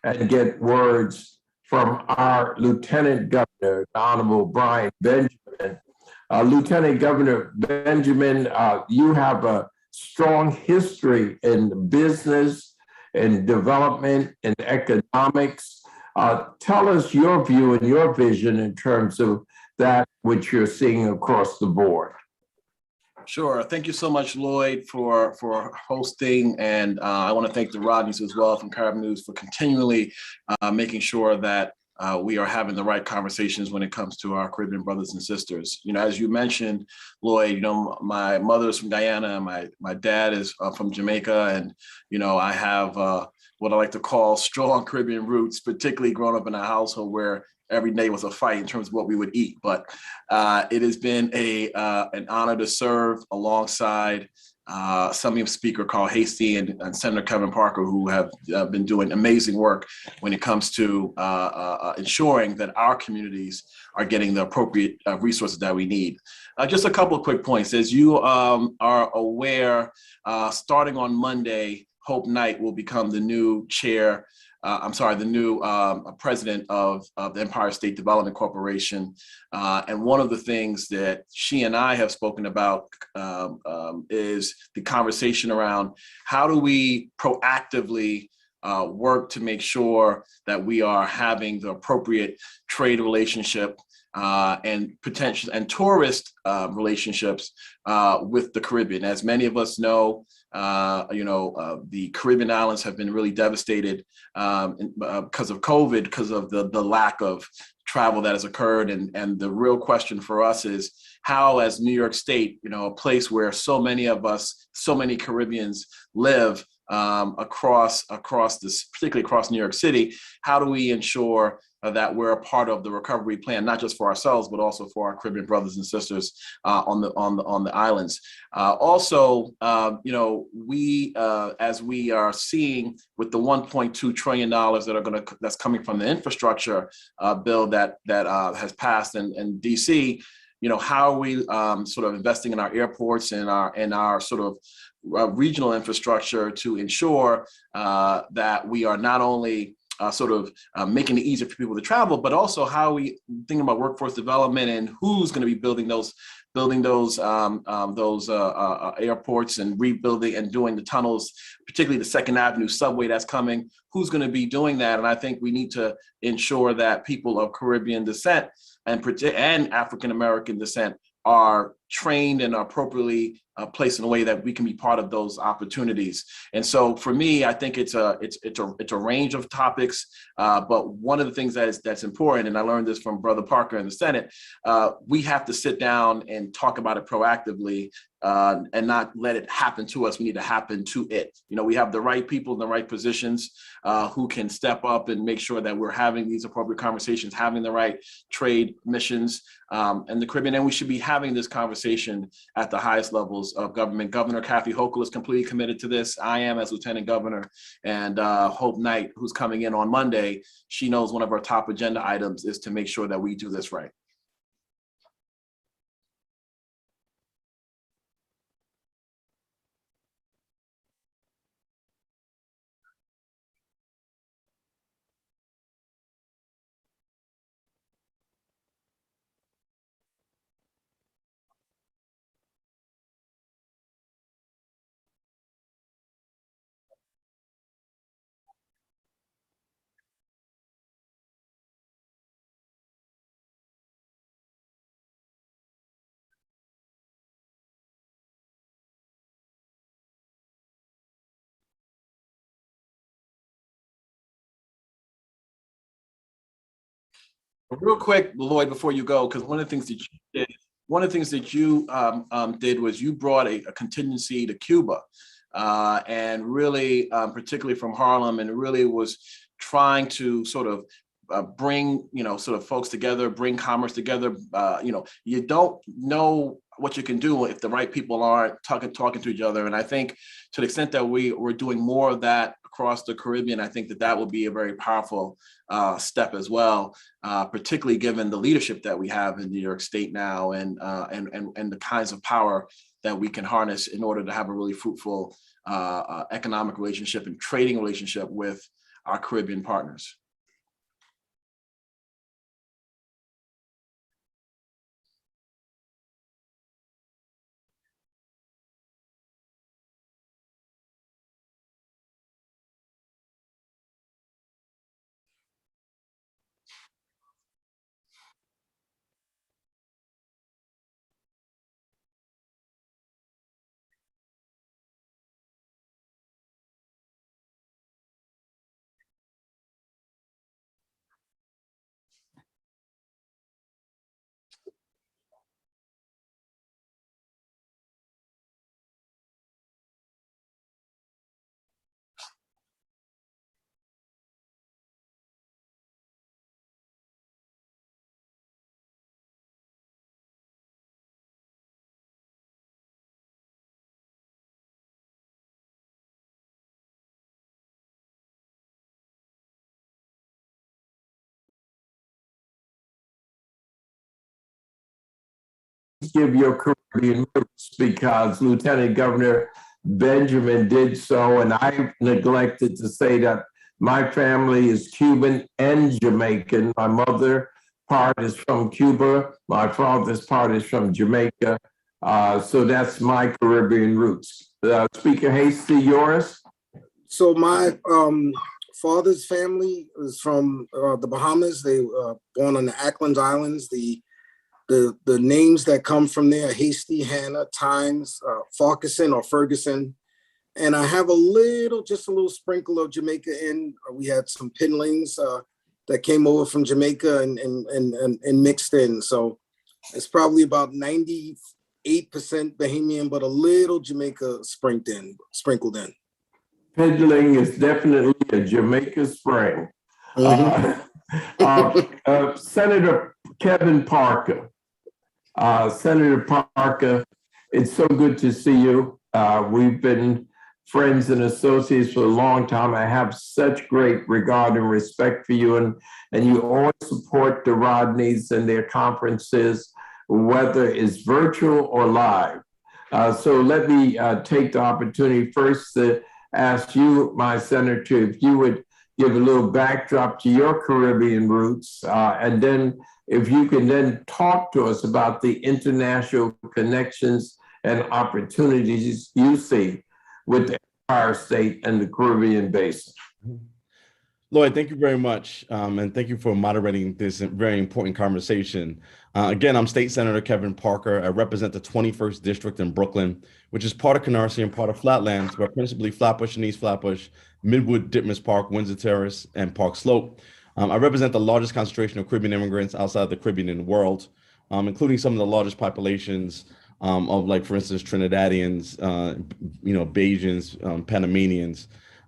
and get words from our Lieutenant Governor, the Honorable Brian Benjamin. Lieutenant Governor Benjamin, you have a strong history in business and development and economics. Tell us your view and your vision in terms of that which you're seeing across the board. Sure. Thank you so much, Lloyd, for hosting. And I want to thank the Rodneys as well from Carib News for continually making sure that we are having the right conversations when it comes to our Caribbean brothers and sisters. You know, as you mentioned, Lloyd, you know, my mother's from Guyana, my dad is from Jamaica, and, you know, I have what I like to call strong Caribbean roots, particularly growing up in a household where every day was a fight in terms of what we would eat. But it has been an honor to serve alongside Assembly Speaker Carl Hastie and Senator Kevin Parker, who have been doing amazing work when it comes to ensuring that our communities are getting the appropriate resources that we need. Just a couple of quick points. As you are aware, starting on Monday, Hope Knight will become the new chair the new president of the Empire State Development Corporation. And one of the things that she and I have spoken about is the conversation around how do we proactively work to make sure that we are having the appropriate trade relationship and potential and tourist relationships with the Caribbean. As many of us know, the Caribbean islands have been really devastated because of COVID, because of the lack of travel that has occurred. And the real question for us is how, as New York State, you know, a place where so many of us, so many Caribbeans live across this, particularly across New York City, how do we ensure that we're a part of the recovery plan, not just for ourselves, but also for our Caribbean brothers and sisters on the islands. We as we are seeing with the $1.2 trillion that's coming from the infrastructure bill that has passed in DC. You know, how are we sort of investing in our airports and our sort of regional infrastructure to ensure that we are not only making it easier for people to travel, but also how are we thinking about workforce development and who's going to be building those airports and rebuilding and doing the tunnels, particularly the Second Avenue subway that's coming. Who's going to be doing that? And I think we need to ensure that people of Caribbean descent and African American descent are trained and are appropriately placed in a way that we can be part of those opportunities. And so for me, I think it's a range of topics, but one of the things that's important, and I learned this from Brother Parker in the Senate, we have to sit down and talk about it proactively and not let it happen to us. We need to happen to it. You know, we have the right people in the right positions who can step up and make sure that we're having these appropriate conversations, having the right trade missions in the Caribbean, and we should be having this conversation at the highest levels of government. Governor Kathy Hochul is completely committed to this. I am as Lieutenant Governor, and Hope Knight, who's coming in on Monday, she knows one of our top agenda items is to make sure that we do this right. Real quick, Lloyd, before you go, because one of the things that you did, was you brought a contingency to Cuba, and really, particularly from Harlem, and really was trying to sort of bring, sort of folks together, bring commerce together. You don't know what you can do if the right people aren't talking to each other. And I think to the extent that we're doing more of that across the Caribbean, I think that will be a very powerful step as well, particularly given the leadership that we have in New York State now, and the kinds of power that we can harness in order to have a really fruitful economic relationship and trading relationship with our Caribbean partners. Give your Caribbean roots, because Lieutenant Governor Benjamin did so, and I neglected to say that my family is Cuban and Jamaican. My mother part is from Cuba. My father's part is from Jamaica. So that's my Caribbean roots. Speaker Hasty, yours? So my father's family is from the Bahamas. They were born on the Ackland Islands. The names that come from there: Hasty, Hannah, Times, Farquharson or Ferguson. And I have just a little sprinkle of Jamaica in. We had some pinlings that came over from Jamaica and mixed in. So it's probably about 98% Bahamian, but a little Jamaica sprinkled in. Piddling is definitely a Jamaica spring. Senator Kevin Parker. Senator Parker, it's so good to see you. We've been friends and associates for a long time. I have such great regard and respect for you, and you always support the Rodneys and their conferences, whether it's virtual or live. So let me take the opportunity first to ask you, my senator, if you would give a little backdrop to your Caribbean roots, and then if you can then talk to us about the international connections and opportunities you see with the Empire State and the Caribbean Basin. Lloyd, thank you very much. And thank you for moderating this very important conversation. Again, I'm State Senator Kevin Parker. I represent the 21st District in Brooklyn, which is part of Canarsie and part of Flatlands, but principally Flatbush and East Flatbush, Midwood, Ditmas Park, Windsor Terrace, and Park Slope. I represent the largest concentration of Caribbean immigrants outside the Caribbean in the world, including some of the largest populations of, like, for instance, Trinidadians, Bajans, Panamanians,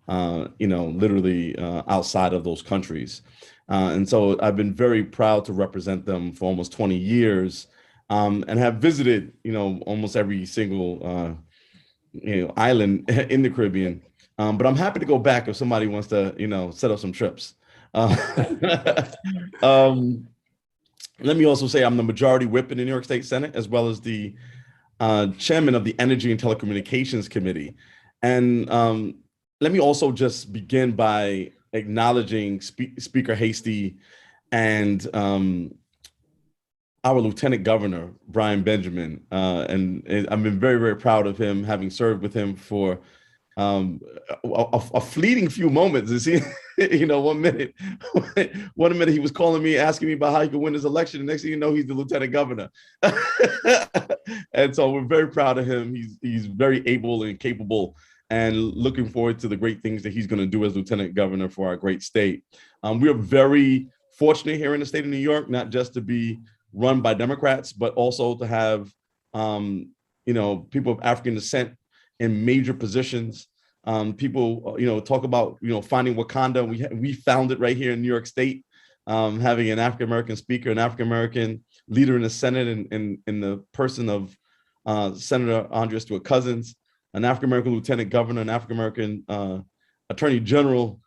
literally outside of those countries. And so I've been very proud to represent them for almost 20 years, and have visited, almost every single, island in the Caribbean. But I'm happy to go back if somebody wants to, set up some trips. Let me also say I'm the majority whip in the New York State Senate, as well as the chairman of the Energy and Telecommunications Committee. And let me also just begin by acknowledging Speaker Hasty and our Lieutenant Governor, Brian Benjamin. And I've been very, very proud of him, having served with him for a fleeting few moments. One minute he was calling me, asking me about how he could win his election. The next thing you know, he's the lieutenant governor. And so we're very proud of him. He's very able and capable, and looking forward to the great things that he's going to do as lieutenant governor for our great state. We are very fortunate here in the state of New York, not just to be run by Democrats, but also to have, people of African descent in major positions. People, talk about, finding Wakanda. We found it right here in New York State, having an African-American speaker, an African-American leader in the Senate in the person of Senator Andrea Stewart Cousins, an African-American lieutenant governor, an African-American attorney general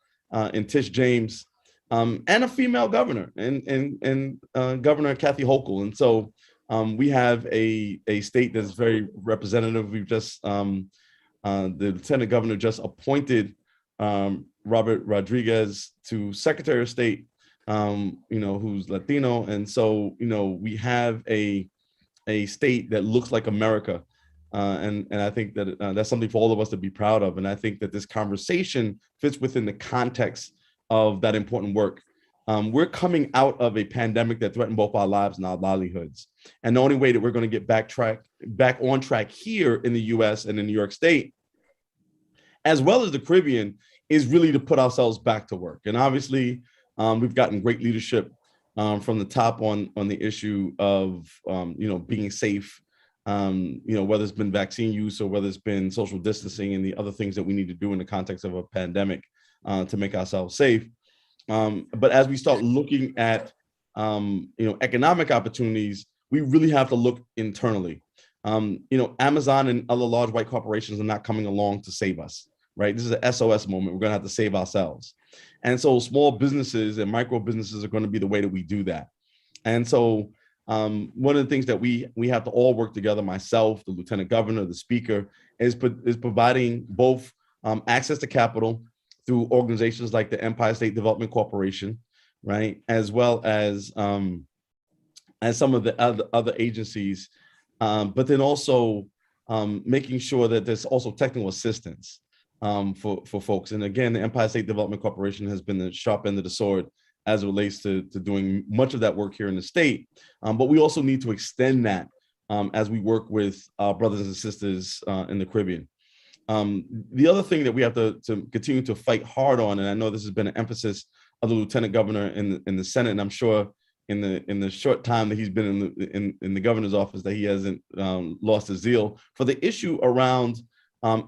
in Tish James, and a female governor and Governor Kathy Hochul. And so we have a state that's very representative. We've just, the lieutenant governor just appointed Robert Rodriguez to Secretary of State, who's Latino. And so, we have a state that looks like America. And I think that that's something for all of us to be proud of. And I think that this conversation fits within the context of that important work. We're coming out of a pandemic that threatened both our lives and our livelihoods. And the only way that we're going to get back on track here in the US and in New York State, as well as the Caribbean, is really to put ourselves back to work. And obviously, we've gotten great leadership from the top on the issue of being safe, whether it's been vaccine use or whether it's been social distancing and the other things that we need to do in the context of a pandemic to make ourselves safe. But as we start looking at economic opportunities, we really have to look internally. Amazon and other large white corporations are not coming along to save us, right? This is an SOS moment. We're going to have to save ourselves. And so small businesses and micro businesses are going to be the way that we do that. And so one of the things that we have to all work together, myself, the lieutenant governor, the speaker, is providing both access to capital through organizations like the Empire State Development Corporation, right, as well as some of the other agencies, but then also making sure that there's also technical assistance for folks. And again, the Empire State Development Corporation has been the sharp end of the sword as it relates to doing much of that work here in the state. But we also need to extend that as we work with our brothers and sisters in the Caribbean. The other thing that we have to continue to fight hard on, and I know this has been an emphasis of the lieutenant governor in the Senate, and I'm sure in the short time that he's been in the governor's office that he hasn't lost his zeal for the issue around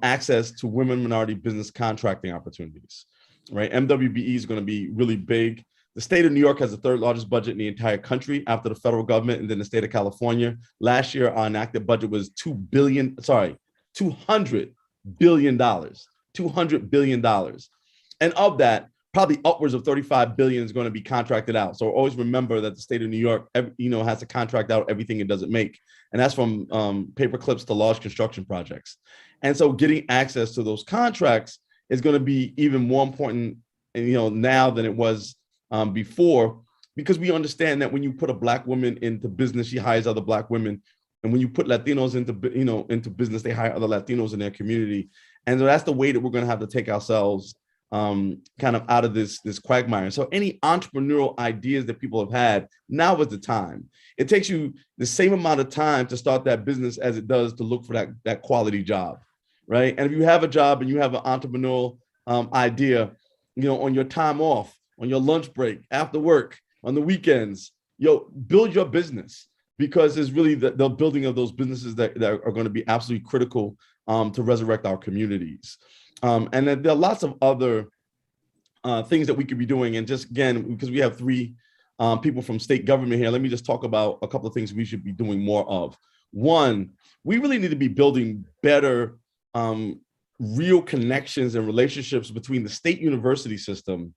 access to women minority business contracting opportunities, right? MWBE is going to be really big. The state of New York has the third largest budget in the entire country after the federal government and then the state of California. Last year, our enacted budget was $200 billion. $200 billion. And of that, probably upwards of 35 billion is going to be contracted out. So always remember that the state of New York, has to contract out everything it doesn't make. And that's from paper clips to large construction projects. And so getting access to those contracts is going to be even more important, now than it was before, because we understand that when you put a Black woman into business, she hires other Black women. And when you put Latinos into business, they hire other Latinos in their community. And so that's the way that we're going to have to take ourselves kind of out of this quagmire. So any entrepreneurial ideas that people have had, now is the time. It takes you the same amount of time to start that business as it does to look for that quality job, right? And if you have a job and you have an entrepreneurial idea, on your time off, on your lunch break, after work, on the weekends, build your business, because it's really the building of those businesses that are going to be absolutely critical to resurrect our communities. And then there are lots of other things that we could be doing. And just again, because we have three people from state government here, let me just talk about a couple of things we should be doing more of. One, we really need to be building better real connections and relationships between the state university system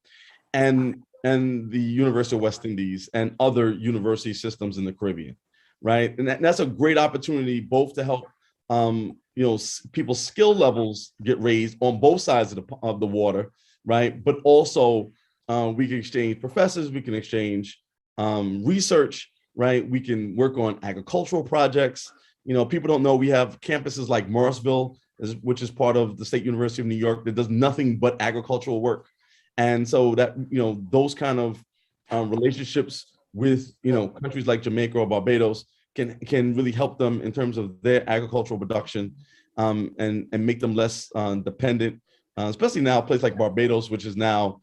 and the University of West Indies and other university systems in the Caribbean, right? And that's a great opportunity both to help people's skill levels get raised on both sides of the water, right? But also we can exchange professors, we can exchange research, right? We can work on agricultural projects. People don't know we have campuses like Morrisville, which is part of the State University of New York, that does nothing but agricultural work. And so that, those kind of relationships with, countries like Jamaica or Barbados can really help them in terms of their agricultural production and make them less dependent, especially now a place like Barbados, which is now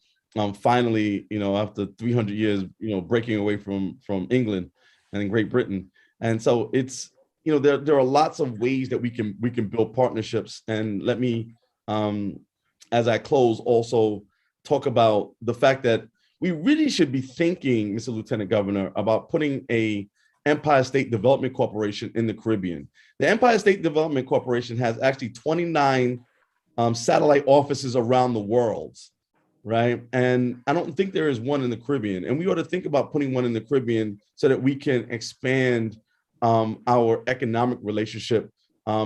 finally, after 300 years, breaking away from England and Great Britain. And so it's, there are lots of ways that we can build partnerships. And let me, as I close, also talk about the fact that we really should be thinking, Mr. Lieutenant Governor, about putting a Empire State Development Corporation in the Caribbean. The Empire State Development Corporation has actually 29 satellite offices around the world, right? And I don't think there is one in the Caribbean. And we ought to think about putting one in the Caribbean so that we can expand our economic relationship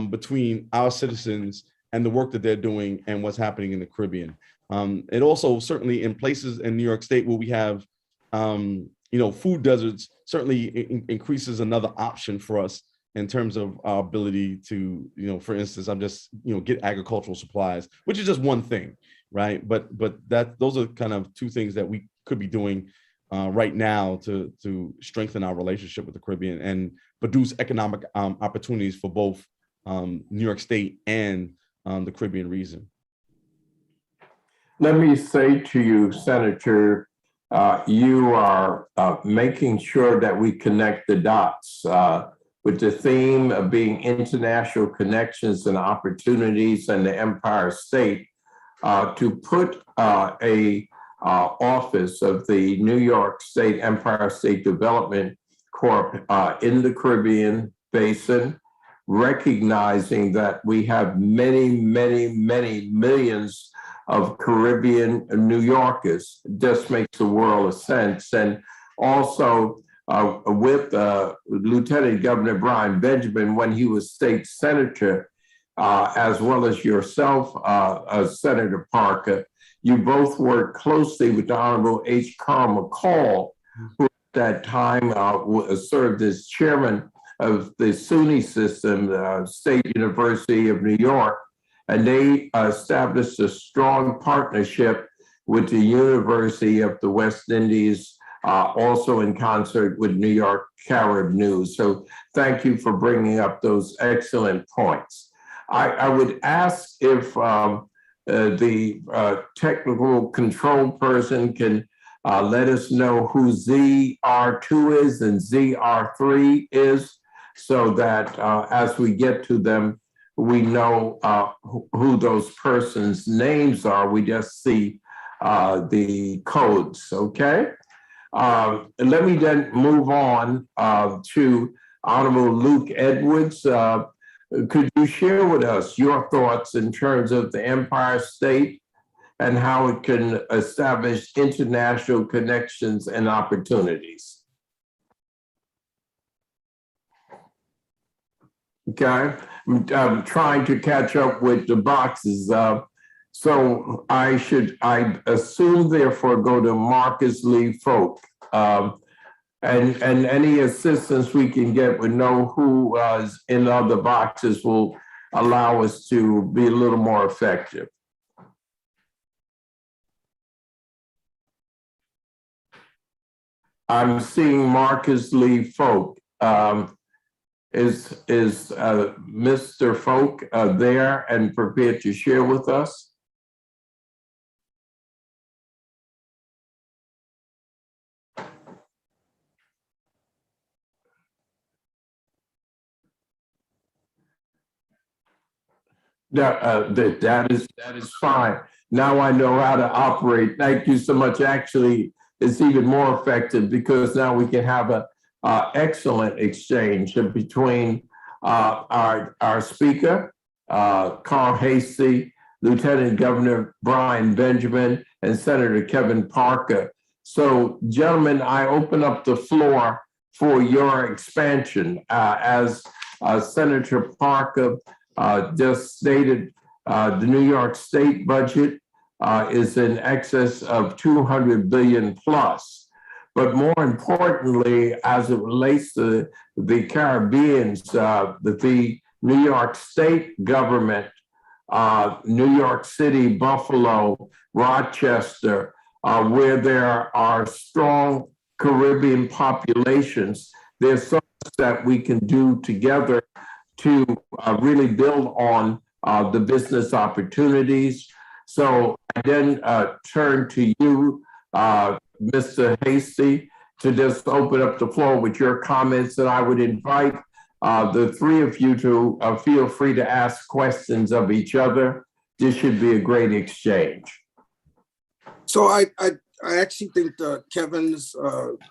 between our citizens and the work that they're doing and what's happening in the Caribbean. It also certainly in places in New York State where we have, food deserts, certainly increases another option for us in terms of our ability to, for instance, get agricultural supplies, which is just one thing, right? But those are kind of two things that we could be doing right now to strengthen our relationship with the Caribbean and produce economic opportunities for both New York State and the Caribbean region. Let me say to you, Senator, you are making sure that we connect the dots with the theme of being international connections and opportunities in the Empire State to put a office of the New York State Empire State Development Corp in the Caribbean Basin, recognizing that we have many, many, many millions of Caribbean New Yorkers. Just makes a world of sense. And also with Lieutenant Governor Brian Benjamin, when he was state senator, as well as yourself, Senator Parker, you both worked closely with the Honorable H. Carl McCall, who at that time served as chairman of the SUNY system, State University of New York. And they established a strong partnership with the University of the West Indies, also in concert with New York Carib News. So thank you for bringing up those excellent points. I would ask if the technical control person can let us know who ZR2 is and ZR3 is, so that as we get to them, we know who those persons' names are. We just see the codes, okay? Let me then move on to Honorable Luke Edwards. Could you share with us your thoughts in terms of the Empire State and how it can establish international connections and opportunities? Okay, I'm trying to catch up with the boxes. So I assume therefore go to Marcus Lee Folk. And any assistance we can get with know who is in other boxes will allow us to be a little more effective. I'm seeing Marcus Lee Folk. Is Mr. Folk there and prepared to share with us? That is fine. Now I know how to operate. Thank you so much. Actually, it's even more effective because now we can have a excellent exchange between our speaker, Carl Hastie, Lieutenant Governor Brian Benjamin, and Senator Kevin Parker. So, gentlemen, I open up the floor for your expansion. As Senator Parker just stated, the New York State budget is in excess of 200 billion plus. But more importantly, as it relates to the Caribbeans, the New York State government, New York City, Buffalo, Rochester, where there are strong Caribbean populations, there's so much that we can do together to really build on the business opportunities. So I then turn to you, Mr. Hasty, to just open up the floor with your comments, and I would invite the three of you to feel free to ask questions of each other. This should be a great exchange. So I actually think Kevin's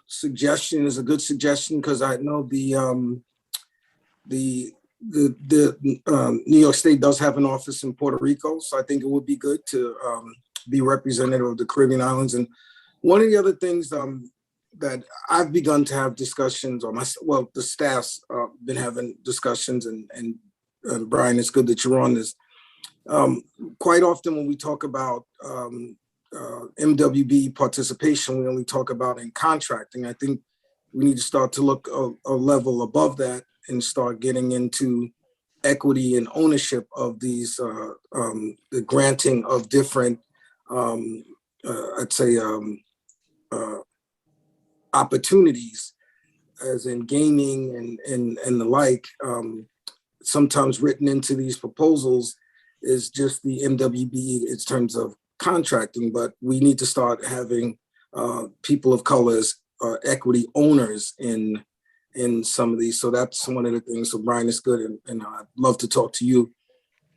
suggestion is a good suggestion, because I know the New York State does have an office in Puerto Rico, so I think it would be good to be representative of the Caribbean islands. And one of the other things that I've begun to have discussions, or the staff's been having discussions, and Brian, it's good that you're on this. Quite often when we talk about MWB participation, we only talk about in contracting. I think we need to start to look a level above that and start getting into equity and ownership of these, the granting of different, I'd say, opportunities, as in gaming and the like. Sometimes written into these proposals is just the MWB in terms of contracting, but we need to start having people of color as equity owners in some of these. So that's one of the things. So Brian, is good, and I'd love to talk to you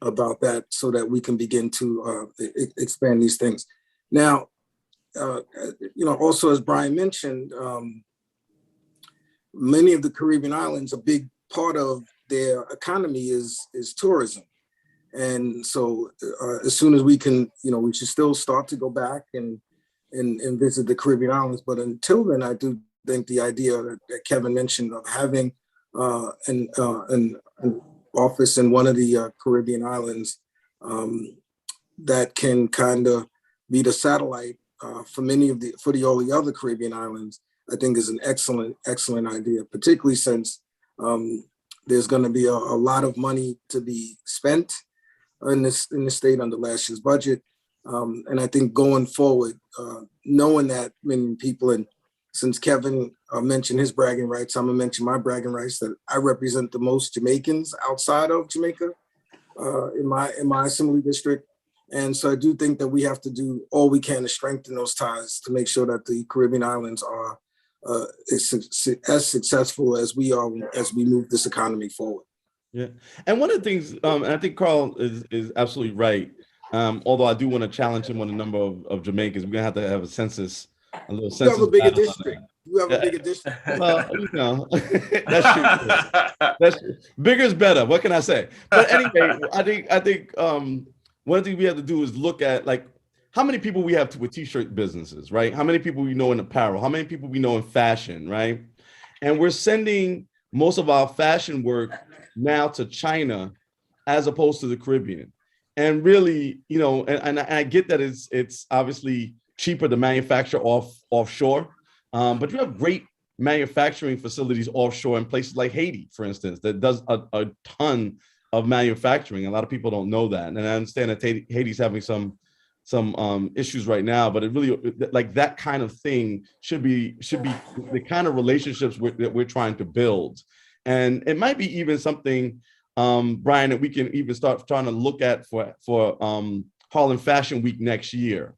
about that so that we can begin to expand these things. Now, also as Brian mentioned, many of the Caribbean islands, a big part of their economy is tourism. And so as soon as we can, we should still start to go back and visit the Caribbean islands. But until then, I do think the idea that Kevin mentioned of having an office in one of the Caribbean islands that can kind of be the satellite for all the other Caribbean islands, I think is an excellent idea, particularly since there's going to be a lot of money to be spent in the state under last year's budget. And I think going forward, knowing that many people, and since Kevin mentioned his bragging rights, I'm gonna mention my bragging rights, that I represent the most Jamaicans outside of Jamaica in my assembly district. And so I do think that we have to do all we can to strengthen those ties to make sure that the Caribbean islands are as successful as we are as we move this economy forward. Yeah, and one of the things, and I think Carl is absolutely right. Although I do want to challenge him on the number of Jamaicans, we're gonna have a census, a little census. You have a bigger district. You have a bigger district. Well, that's true. That's true. Bigger is better. What can I say? But anyway, I think one thing we have to do is look at, like, how many people we have with t-shirt businesses, right? How many people we know in apparel? How many people we know in fashion, right? And we're sending most of our fashion work now to China as opposed to the Caribbean. And really, and I get that it's obviously cheaper to manufacture offshore, but you have great manufacturing facilities offshore in places like Haiti, for instance, that does a ton of manufacturing. A lot of people don't know that. And I understand that Haiti's having some issues right now, but it really, like, that kind of thing should be the kind of relationships that we're trying to build. And it might be even something, Brian, that we can even start trying to look at for Harlem Fashion Week next year.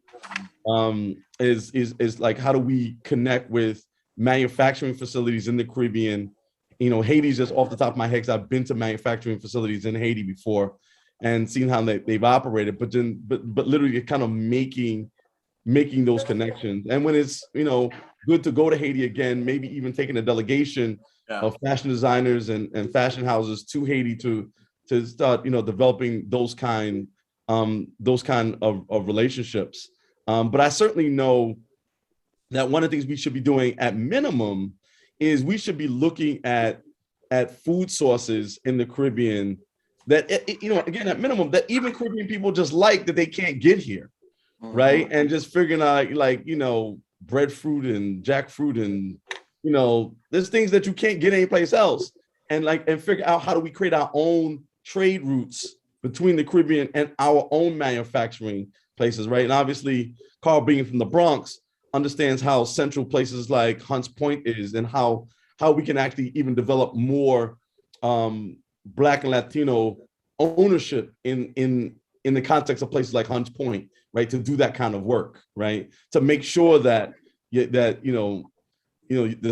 Is like, how do we connect with manufacturing facilities in the Caribbean? Haiti's just off the top of my head, because I've been to manufacturing facilities in Haiti before and seen how they've operated, but literally kind of making those connections. And when it's good to go to Haiti again, maybe even taking a delegation of fashion designers and fashion houses to Haiti to start developing those kind of relationships. But I certainly know that one of the things we should be doing at minimum is we should be looking at food sources in the Caribbean that, again, at minimum, that even Caribbean people just like, that they can't get here, right? And just figuring out, like, breadfruit and jackfruit and, there's things that you can't get anyplace else. And figure out, how do we create our own trade routes between the Caribbean and our own manufacturing places, right? And obviously, Carl, being from the Bronx, understands how central places like Hunts Point is, and how we can actually even develop more Black and Latino ownership in in the context of places like Hunts Point, right, to do that kind of work, right, to make sure that the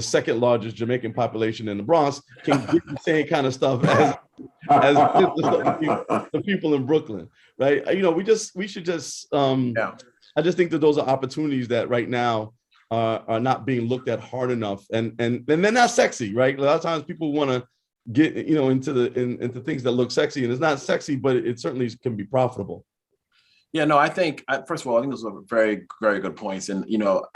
second largest Jamaican population in the Bronx can get the same kind of stuff as the people in Brooklyn, right? We should just I just think that those are opportunities that right now are not being looked at hard enough, and they're not sexy, right? A lot of times people want to get into things that look sexy, and it's not sexy, but it certainly can be profitable. Yeah, no, I think, first of all, I think those are very, very good points. And,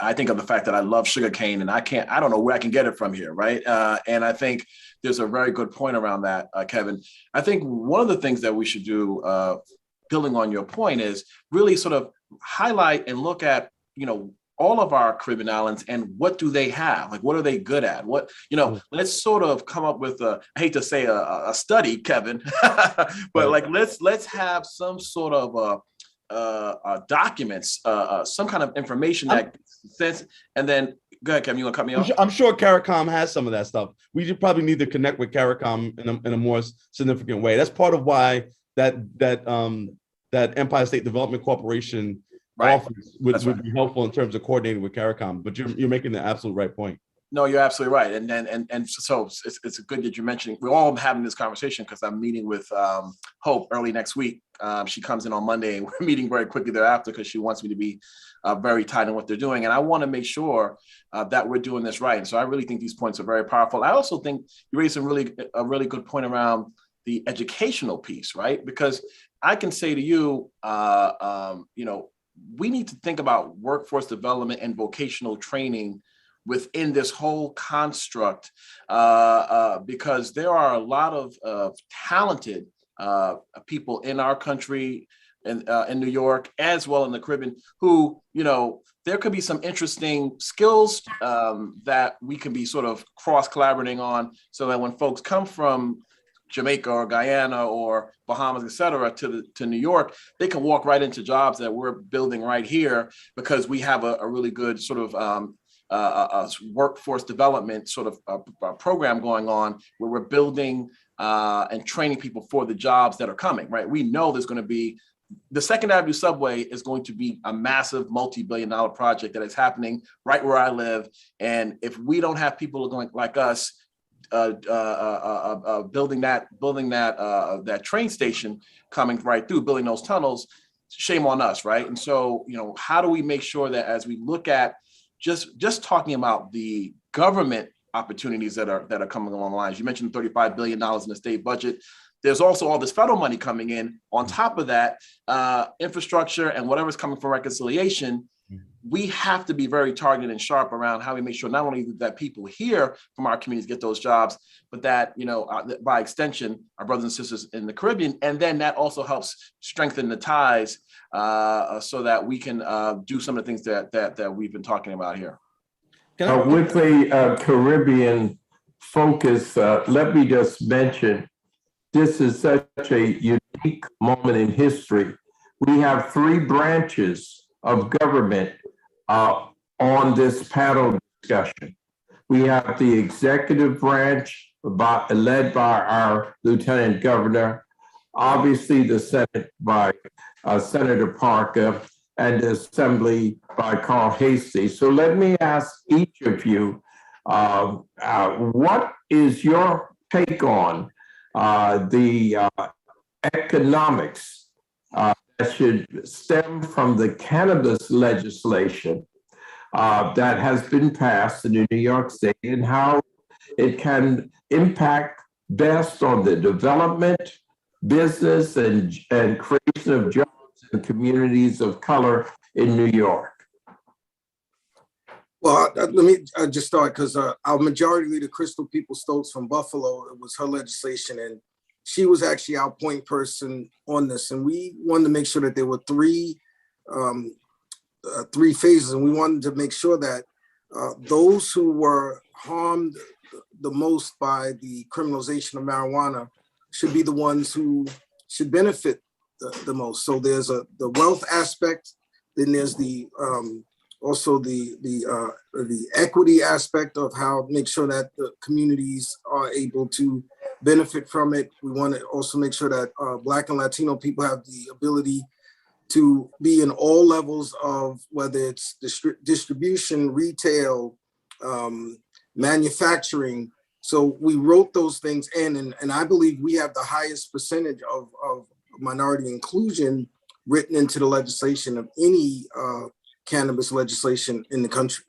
I think of the fact that I love sugarcane and I don't know where I can get it from here, right? And I think there's a very good point around that, Kevin. I think one of the things that we should do, building on your point, is really sort of highlight and look at, all of our Caribbean islands and what do they have? Like, what are they good at? Let's sort of come up with I hate to say a study, Kevin, but like, let's have some sort of documents, some kind of information that makes sense. And then, go ahead, Kevin, you want to cut me off? I'm sure CARICOM has some of that stuff. We should probably need to connect with CARICOM in a more significant way. That's part of why that Empire State Development Corporation office would be helpful in terms of coordinating with CARICOM. But you're making the absolute right point. No, you're absolutely right. And so it's good that you're mentioning, we're all having this conversation because I'm meeting with Hope early next week. She comes in on Monday and we're meeting very quickly thereafter because she wants me to be very tight in what they're doing. And I want to make sure that we're doing this right. And so I really think these points are very powerful. I also think you raised a really good point around the educational piece, right? Because I can say to you, we need to think about workforce development and vocational training within this whole construct, because there are a lot of talented people in our country and in New York, as well in the Caribbean, who, there could be some interesting skills that we can be sort of cross collaborating on, so that when folks come from Jamaica or Guyana or Bahamas, et cetera, to New York, they can walk right into jobs that we're building right here because we have a really good sort of workforce development sort of program going on where we're building and training people for the jobs that are coming, right? We know there's going to be, the Second Avenue subway is going to be a massive multi-billion-dollar project that is happening right where I live. And if we don't have people going like us building that train station coming right through, building those tunnels, shame on us, right? And so, how do we make sure that as we look at just talking about the government opportunities that are coming along the lines, you mentioned $35 billion in the state budget. There's also all this federal money coming in. On top of that, infrastructure and whatever's coming from reconciliation, we have to be very targeted and sharp around how we make sure not only that people here from our communities get those jobs, but that, by extension, our brothers and sisters in the Caribbean. And then that also helps strengthen the ties so that we can do some of the things that we've been talking about here. With the Caribbean focus, let me just mention, this is such a unique moment in history. We have three branches of government on this panel discussion. We have the executive branch led by our Lieutenant Governor, obviously the Senate by Senator Parker, and the Assembly by Carl Hastie. So let me ask each of you, what is your take on the economics that should stem from the cannabis legislation that has been passed in New York State, and how it can impact best on the development, business, and creation of jobs in communities of color in New York? Well, let me just start, because our majority leader, Crystal People-Stokes from Buffalo, it was her legislation, and she was actually our point person on this. And we wanted to make sure that there were three phases, and we wanted to make sure that those who were harmed the most by the criminalization of marijuana should be the ones who should benefit the most. So there's the wealth aspect, then there's the also the equity aspect of how make sure that the communities are able to benefit from it. We want to also make sure that Black and Latino people have the ability to be in all levels of, whether it's distribution, retail, manufacturing. So we wrote those things in, and I believe we have the highest percentage of minority inclusion written into the legislation of any cannabis legislation in the country.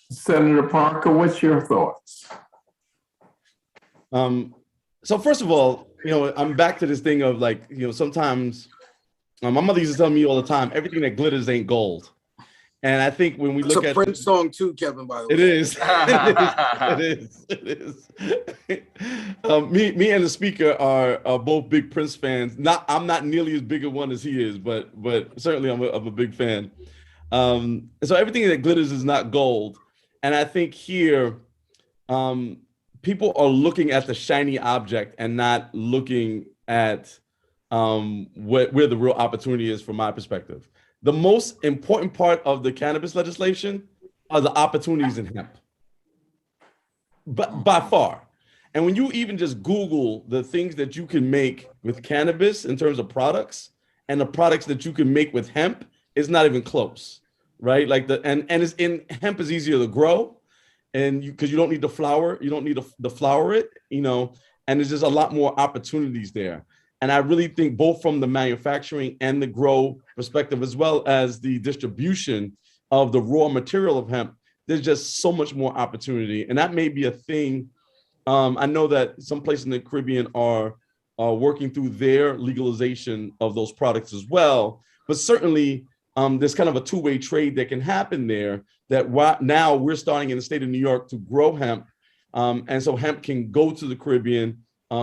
Senator Parker, what's your thoughts? So first of all, I'm back to this thing of like, sometimes my mother used to tell me all the time, everything that glitters ain't gold. And I think when we look at— it's a Prince song too, Kevin, by the way. It is. It is. Me and the speaker are both big Prince fans. I'm not nearly as big a one as he is, but certainly I'm a big fan. So everything that glitters is not gold. And I think here, people are looking at the shiny object and not looking at where the real opportunity is from my perspective. The most important part of the cannabis legislation are the opportunities in hemp, but by far. And when you even just Google the things that you can make with cannabis in terms of products and the products that you can make with hemp, it's not even close, right? Like hemp is easier to grow, and because you don't need the flower, you don't need to flower it, and there's just a lot more opportunities there. And I really think both from the manufacturing and the grow perspective, as well as the distribution of the raw material of hemp, there's just so much more opportunity. And that may be a thing. I know that some places in the Caribbean are working through their legalization of those products as well. But certainly there's kind of a two-way trade that can happen there, that now we're starting in the state of New York to grow hemp. And so hemp can go to the Caribbean,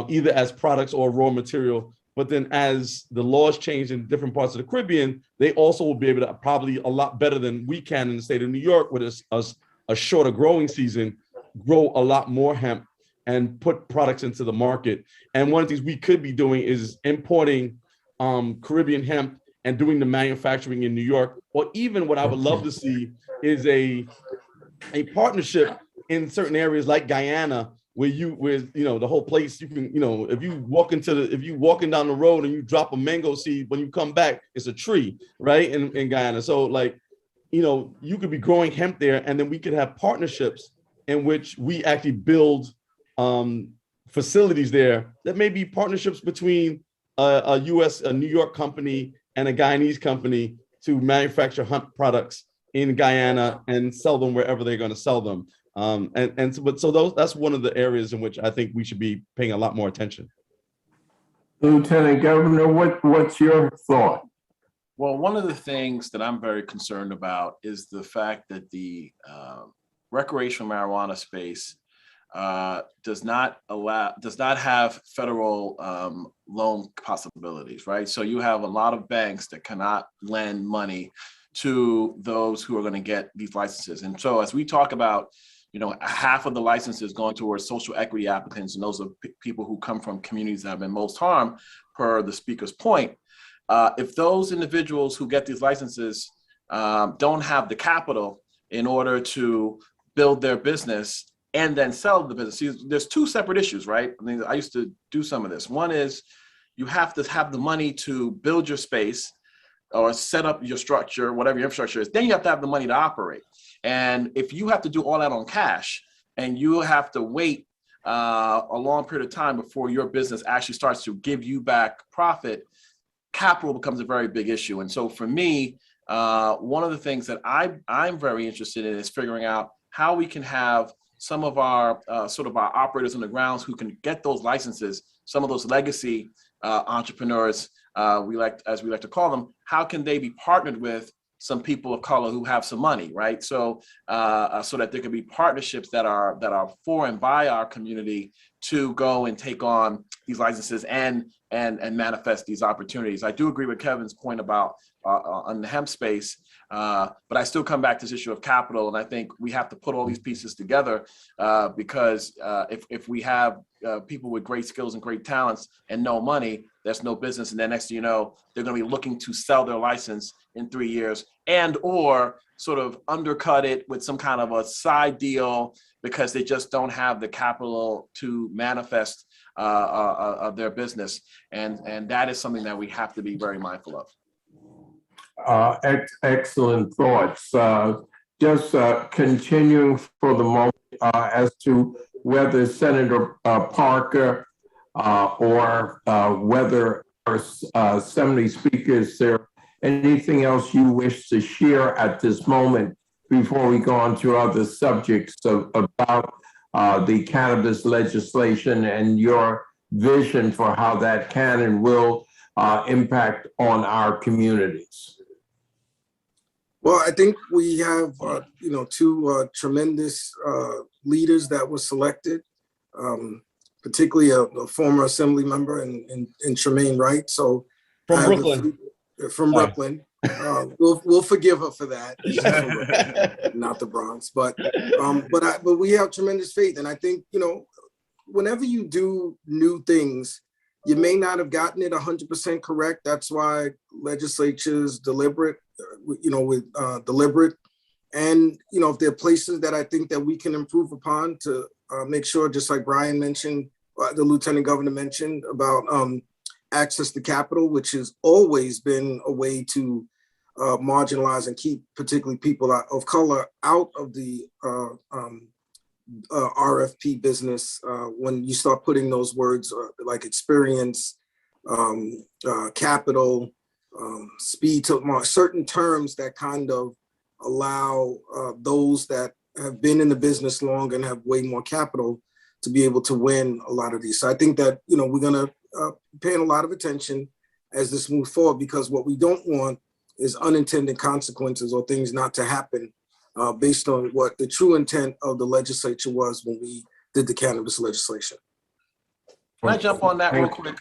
either as products or raw material. But then as the laws change in different parts of the Caribbean, they also will be able to, probably a lot better than we can in the state of New York with a shorter growing season, grow a lot more hemp and put products into the market. And one of the things we could be doing is importing Caribbean hemp and doing the manufacturing in New York. Or even what I would love to see is a partnership in certain areas like Guyana, where the whole place, you can, if you walking down the road and you drop a mango seed, when you come back, it's a tree, right? In Guyana. So you could be growing hemp there, and then we could have partnerships in which we actually build facilities there that may be partnerships between a New York company and a Guyanese company to manufacture hemp products in Guyana and sell them wherever they're going to sell them. That's one of the areas in which I think we should be paying a lot more attention. Lieutenant Governor, what's your thought? Well, one of the things that I'm very concerned about is the fact that the recreational marijuana space does not have federal loan possibilities, right? So you have a lot of banks that cannot lend money to those who are going to get these licenses. And so as we talk about, half of the licenses going towards social equity applicants, and those are people who come from communities that have been most harmed, per the speaker's point. If those individuals who get these licenses don't have the capital in order to build their business and then sell the business, see, there's two separate issues, right? I mean, I used to do some of this. One is you have to have the money to build your space or set up your structure, whatever your infrastructure is. Then you have to have the money to operate. And if you have to do all that on cash, and you have to wait a long period of time before your business actually starts to give you back profit, capital becomes a very big issue. And so for me, one of the things that I'm very interested in is figuring out how we can have some of our our operators on the grounds who can get those licenses, some of those legacy entrepreneurs, we like to call them, how can they be partnered with some people of color who have some money, right? So that there could be partnerships that are for and by our community to go and take on these licenses and manifest these opportunities. I do agree with Kevin's point about on the hemp space, but I still come back to this issue of capital, and I think we have to put all these pieces together because if we have people with great skills and great talents and no money, there's no business. And then next thing you know, they're going to be looking to sell their license in 3 years and or sort of undercut it with some kind of a side deal because they just don't have the capital to manifest their business. And that is something that we have to be very mindful of. Excellent thoughts. Just continuing for the moment as to whether Senator Parker or whether our Assembly speakers, there anything else you wish to share at this moment before we go on to other subjects about the cannabis legislation and your vision for how that can and will impact on our communities? Well, I think we have, two tremendous leaders that were selected, particularly a former assembly member in Tremaine Wright. So from Brooklyn. From Brooklyn. We'll forgive her for that. She's from Brooklyn, not the Bronx. But we have tremendous faith, and I think whenever you do new things, you may not have gotten it 100% correct. That's why legislatures deliberate. Deliberate. And, if there are places that I think that we can improve upon to make sure, just like Brian mentioned, the Lieutenant Governor mentioned about access to capital, which has always been a way to marginalize and keep particularly people of color out of the RFP business. When you start putting those words like experience, capital, speed to certain terms that kind of allow those that have been in the business long and have way more capital to be able to win a lot of these. So I think that, we're going to pay a lot of attention as this moves forward, because what we don't want is unintended consequences or things not to happen based on what the true intent of the legislature was when we did the cannabis legislation. Can I jump on that real quick?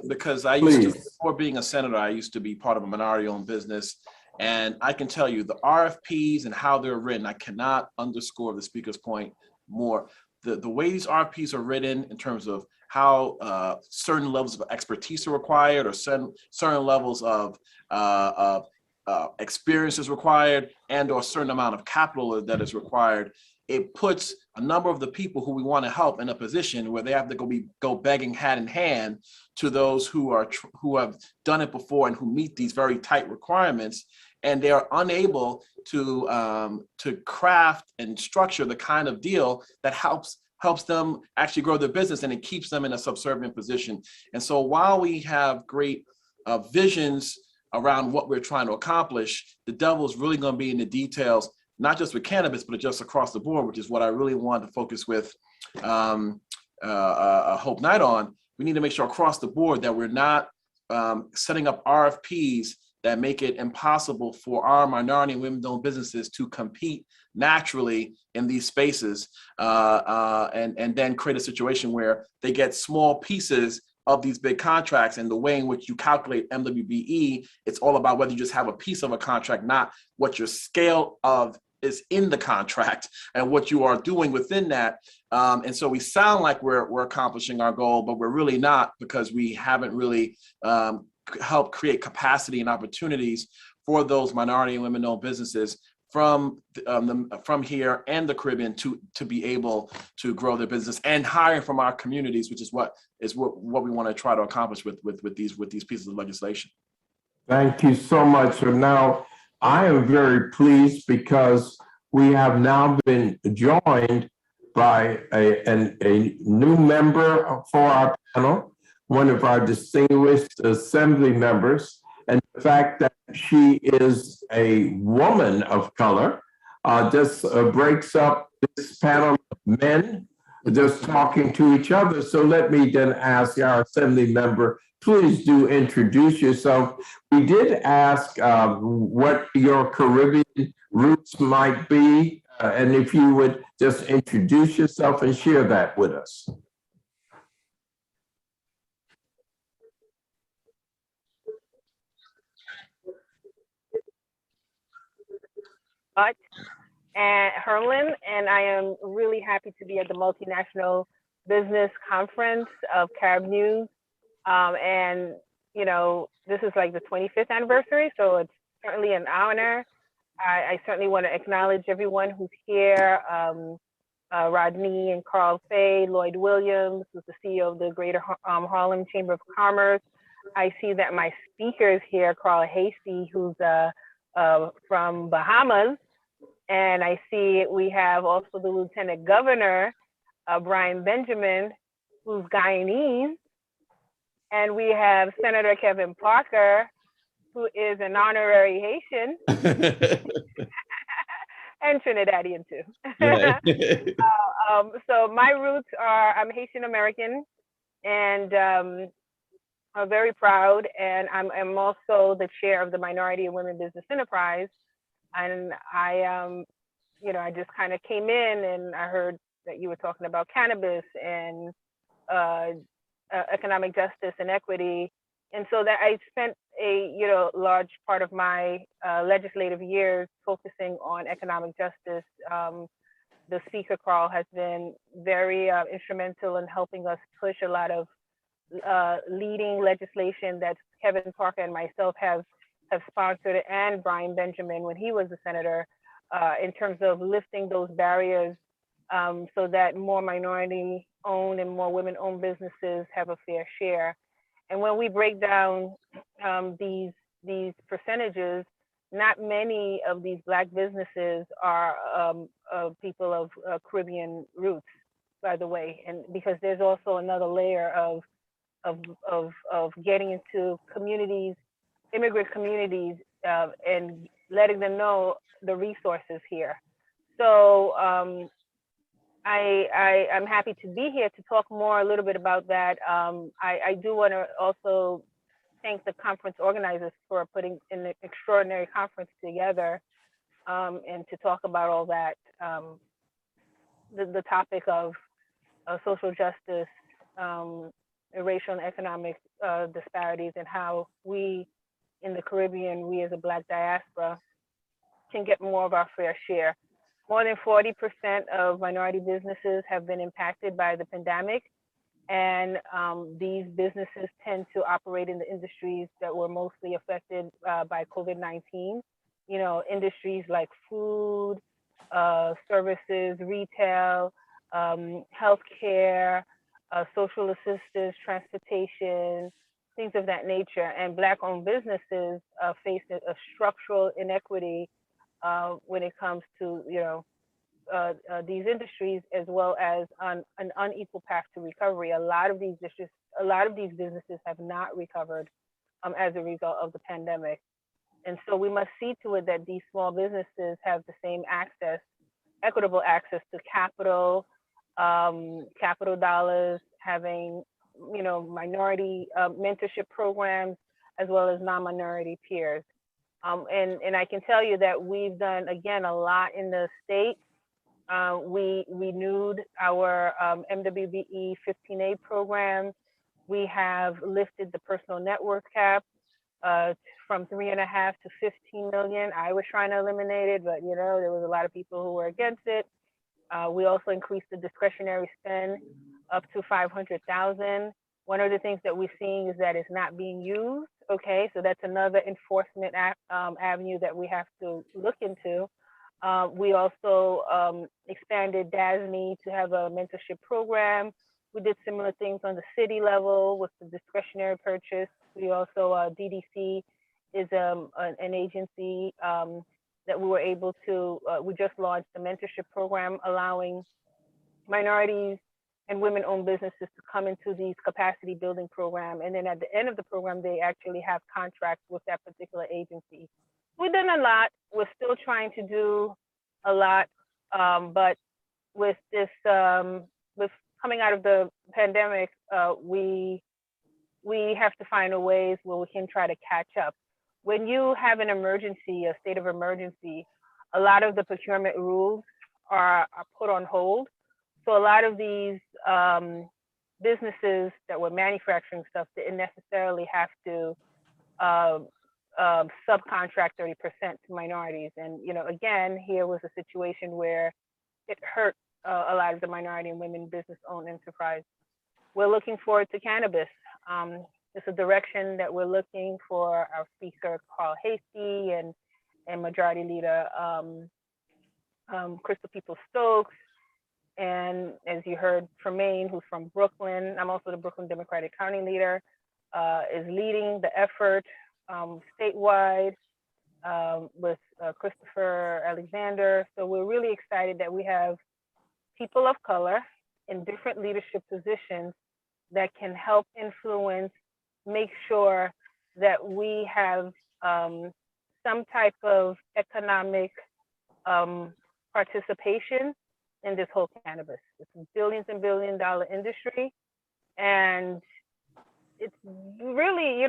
Because I used to, before being a senator, I used to be part of a minority-owned business. And I can tell you the RFPs and how they're written, I cannot underscore the speaker's point more. The way these RFPs are written in terms of how certain levels of expertise are required or certain levels of experience is required and or a certain amount of capital that is required, it puts a number of the people who we want to help in a position where they have to go begging hand in hand to those who have done it before and who meet these very tight requirements, and they are unable to craft and structure the kind of deal that helps them actually grow their business, and it keeps them in a subservient position. And so while we have great visions around what we're trying to accomplish, the devil's really going to be in the details, not just with cannabis, but just across the board, which is what I really wanted to focus with Hope Night on. We need to make sure across the board that we're not setting up RFPs that make it impossible for our minority and women-owned businesses to compete naturally in these spaces and then create a situation where they get small pieces of these big contracts. And the way in which you calculate MWBE, it's all about whether you just have a piece of a contract, not what your scale of is in the contract and what you are doing within that. And so we sound like we're accomplishing our goal, but we're really not, because we haven't really helped create capacity and opportunities for those minority and women-owned businesses from here and the Caribbean to be able to grow their business and hire from our communities, which is what we want to try to accomplish with these pieces of legislation. Thank you so much. So now I am very pleased because we have now been joined by a new member for our panel, one of our distinguished assembly members. And the fact that she is a woman of color just breaks up this panel of men just talking to each other. So let me then ask our assembly member, please do introduce yourself. We did ask what your Caribbean roots might be, and if you would just introduce yourself and share that with us. And Herlin, and I am really happy to be at the Multinational Business Conference of Carib News. And this is like the 25th anniversary, so it's certainly an honor. I certainly want to acknowledge everyone who's here. Rodney and Carl Fay, Lloyd Williams, who's the CEO of the Greater Harlem Chamber of Commerce. I see that my speaker is here, Carl Hasty, who's from Bahamas. And I see we have also the Lieutenant Governor, Brian Benjamin, who's Guyanese. And we have Senator Kevin Parker, who is an honorary Haitian. And Trinidadian too. Yeah. So my roots are, I'm Haitian American, and I'm very proud. And I'm also the chair of the Minority and Women Business Enterprise. And I just kind of came in and I heard that you were talking about cannabis and economic justice and equity. And so that I spent a large part of my legislative years focusing on economic justice. The speaker, Carl, has been very instrumental in helping us push a lot of leading legislation that Kevin Parker and myself have sponsored, and Brian Benjamin when he was a senator, in terms of lifting those barriers so that more minority-owned and more women-owned businesses have a fair share. And when we break down these percentages, not many of these Black businesses are people of Caribbean roots, by the way, and because there's also another layer of getting into communities, immigrant communities, and letting them know the resources here. So I'm happy to be here to talk more a little bit about that. I do want to also thank the conference organizers for putting an extraordinary conference together, and to talk about all that, the topic of social justice, racial and economic disparities, and how we in the Caribbean, we as a Black diaspora, can get more of our fair share. More than 40% of minority businesses have been impacted by the pandemic, and these businesses tend to operate in the industries that were mostly affected by COVID-19. Industries like food, services, retail, healthcare, social assistance, transportation, things of that nature. And Black-owned businesses face a structural inequity when it comes to these industries, as well as an unequal path to recovery. A lot of these businesses have not recovered as a result of the pandemic. And so we must see to it that these small businesses have the same access, equitable access to capital, capital dollars, having minority mentorship programs, as well as non-minority peers. And I can tell you that we've done, again, a lot in the state. We renewed our MWBE 15A program. We have lifted the personal net worth cap from 3.5 to 15 million. I was trying to eliminate it, but there was a lot of people who were against it. We also increased the discretionary spend up to 500,000. One of the things that we're seeing is that it's not being used. Okay, so that's another enforcement avenue that we have to look into. We also expanded DASME to have a mentorship program. We did similar things on the city level with the discretionary purchase. We also, DDC is an agency that we were able to, we just launched a mentorship program allowing minorities and women-owned businesses to come into these capacity building program. And then at the end of the program, they actually have contracts with that particular agency. We've done a lot. We're still trying to do a lot, but with this, with coming out of the pandemic, we have to find a ways where we can try to catch up. When you have an emergency, a state of emergency, a lot of the procurement rules are put on hold. So a lot of these businesses that were manufacturing stuff didn't necessarily have to subcontract 30% to minorities. And again, here was a situation where it hurt a lot of the minority and women business-owned enterprise. We're looking forward to cannabis. it's a direction that we're looking for our speaker, Carl Hasty, and Majority Leader Crystal Peoples-Stokes. And as you heard, Tremaine, who's from Brooklyn, I'm also the Brooklyn Democratic County Leader, is leading the effort statewide with Christopher Alexander. So we're really excited that we have people of color in different leadership positions that can help influence, make sure that we have some type of economic participation in this whole cannabis. It's a billions and billion dollar industry, and it's really,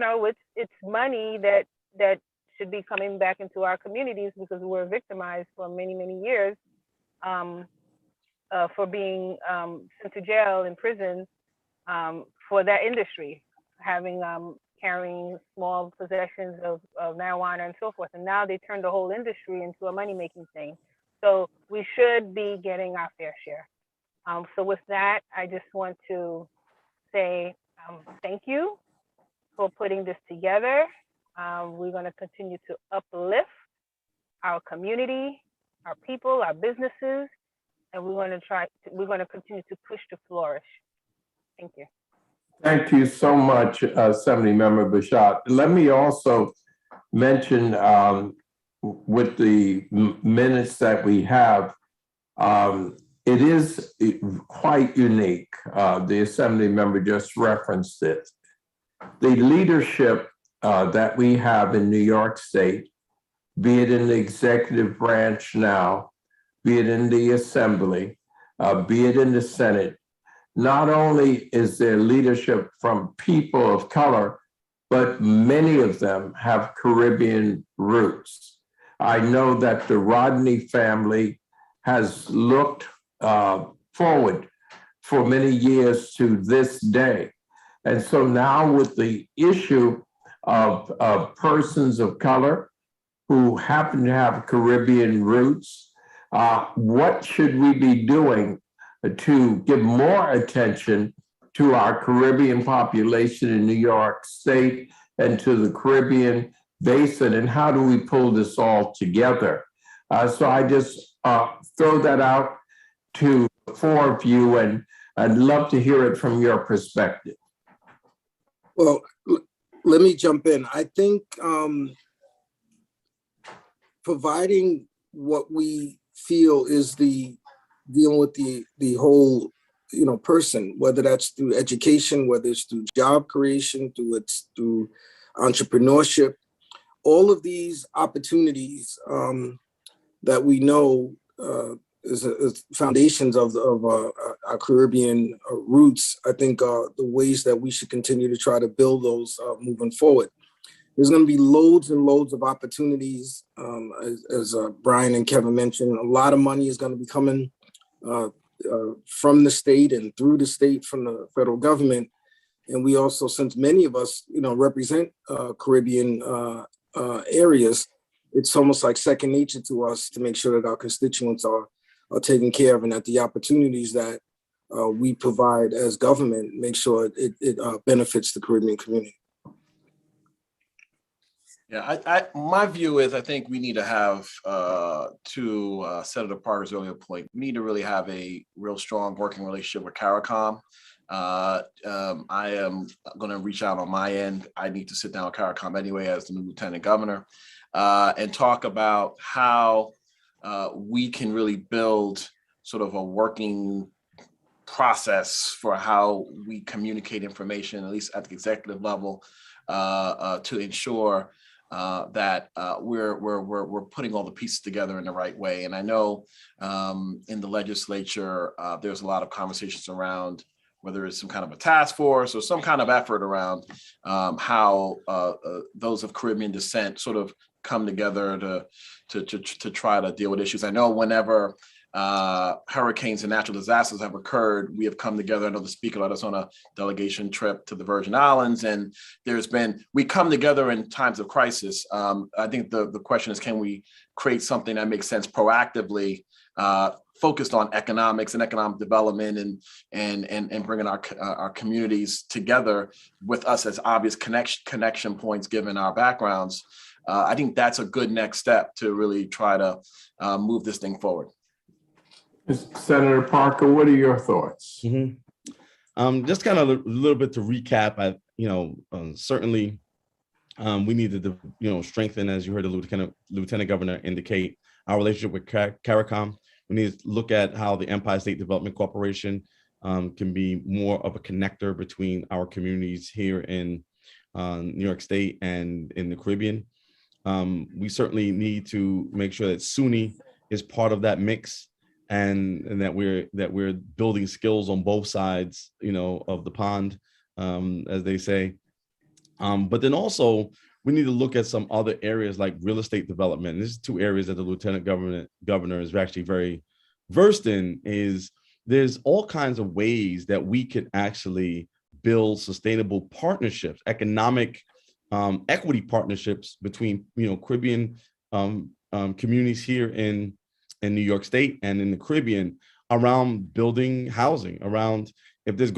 it's money that should be coming back into our communities, because we're victimized for many, many years for being sent to jail and prison for that industry, carrying small possessions of marijuana and so forth. And now they turned the whole industry into a money-making thing. So we should be getting our fair share. So with that, I just want to say thank you for putting this together. We're going to continue to uplift our community, our people, our businesses, and we're going to continue to push to flourish. Thank you. Thank you so much, Assembly Member Bashat. Let me also mention with the minutes that we have, it is quite unique. The Assembly Member just referenced it. The leadership that we have in New York State, be it in the executive branch now, be it in the Assembly, be it in the Senate, not only is there leadership from people of color, but many of them have Caribbean roots. I know that the Rodney family has looked forward for many years to this day. And so now with the issue of persons of color who happen to have Caribbean roots, what should we be doing to give more attention to our Caribbean population in New York State and to the Caribbean basin, and how do we pull this all together? So I just throw that out to the four of you, and I'd love to hear it from your perspective. Well, let me jump in. I think providing what we feel is dealing with the whole person, whether that's through education, whether it's through job creation, through entrepreneurship, all of these opportunities that we know is foundations of our Caribbean roots. I think the ways that we should continue to try to build those moving forward. There's going to be loads and loads of opportunities, as Brian and Kevin mentioned. A lot of money is going to be coming from the state and through the state from the federal government. And we also, since many of us, represent Caribbean areas, it's almost like second nature to us to make sure that our constituents are taken care of, and that the opportunities that we provide as government make sure it benefits the Caribbean community. Yeah, my view is I think we need to have, to Senator Parker's earlier point, we need to really have a real strong working relationship with CARICOM. I am going to reach out on my end. I need to sit down with CARICOM anyway as the new Lieutenant Governor and talk about how we can really build sort of a working process for how we communicate information, at least at the executive level, to ensure that we're putting all the pieces together in the right way. And I know in the legislature, there's a lot of conversations around whether it's some kind of a task force or some kind of effort around how those of Caribbean descent sort of come together to try to deal with issues. I know whenever hurricanes and natural disasters have occurred, we have come together. I know the speaker led us on a delegation trip to the Virgin Islands, and we come together in times of crisis. I think the question is, can we create something that makes sense proactively, focused on economics and economic development and bringing our communities together with us as obvious connection points given our backgrounds. I think that's a good next step to really try to move this thing forward. Senator Parker, what are your thoughts? Just kind of a little bit to recap. Certainly we need to strengthen, as you heard the Lieutenant Governor indicate, our relationship with CARICOM. We need to look at how the Empire State Development Corporation can be more of a connector between our communities here in New York State and in the Caribbean. We certainly need to make sure that SUNY is part of that mix, and that we're building skills on both sides, of the pond, as they say. But then also we need to look at some other areas like real estate development. These are two areas that the Lieutenant Governor is actually very versed in. There's all kinds of ways that we can actually build sustainable partnerships, economic equity partnerships between Caribbean communities here in New York State and in the Caribbean around building housing, around if there's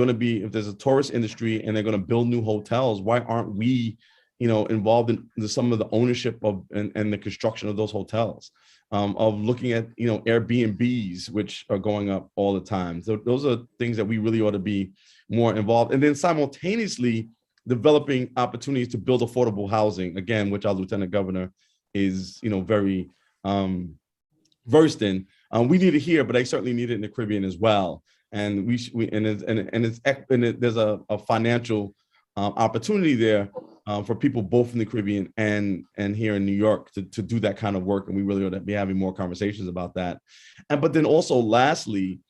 a tourist industry and they're going to build new hotels, why aren't we involved in some of the ownership of and the construction of those hotels, of looking at Airbnbs, which are going up all the time. So those are things that we really ought to be more involved, and then simultaneously developing opportunities to build affordable housing, again, which our Lieutenant Governor is very versed in. We need it here, but I certainly need it in the Caribbean as well. And there's a financial opportunity there for people both in the Caribbean and here in New York to do that kind of work. And we really ought to be having more conversations about that. But then also lastly,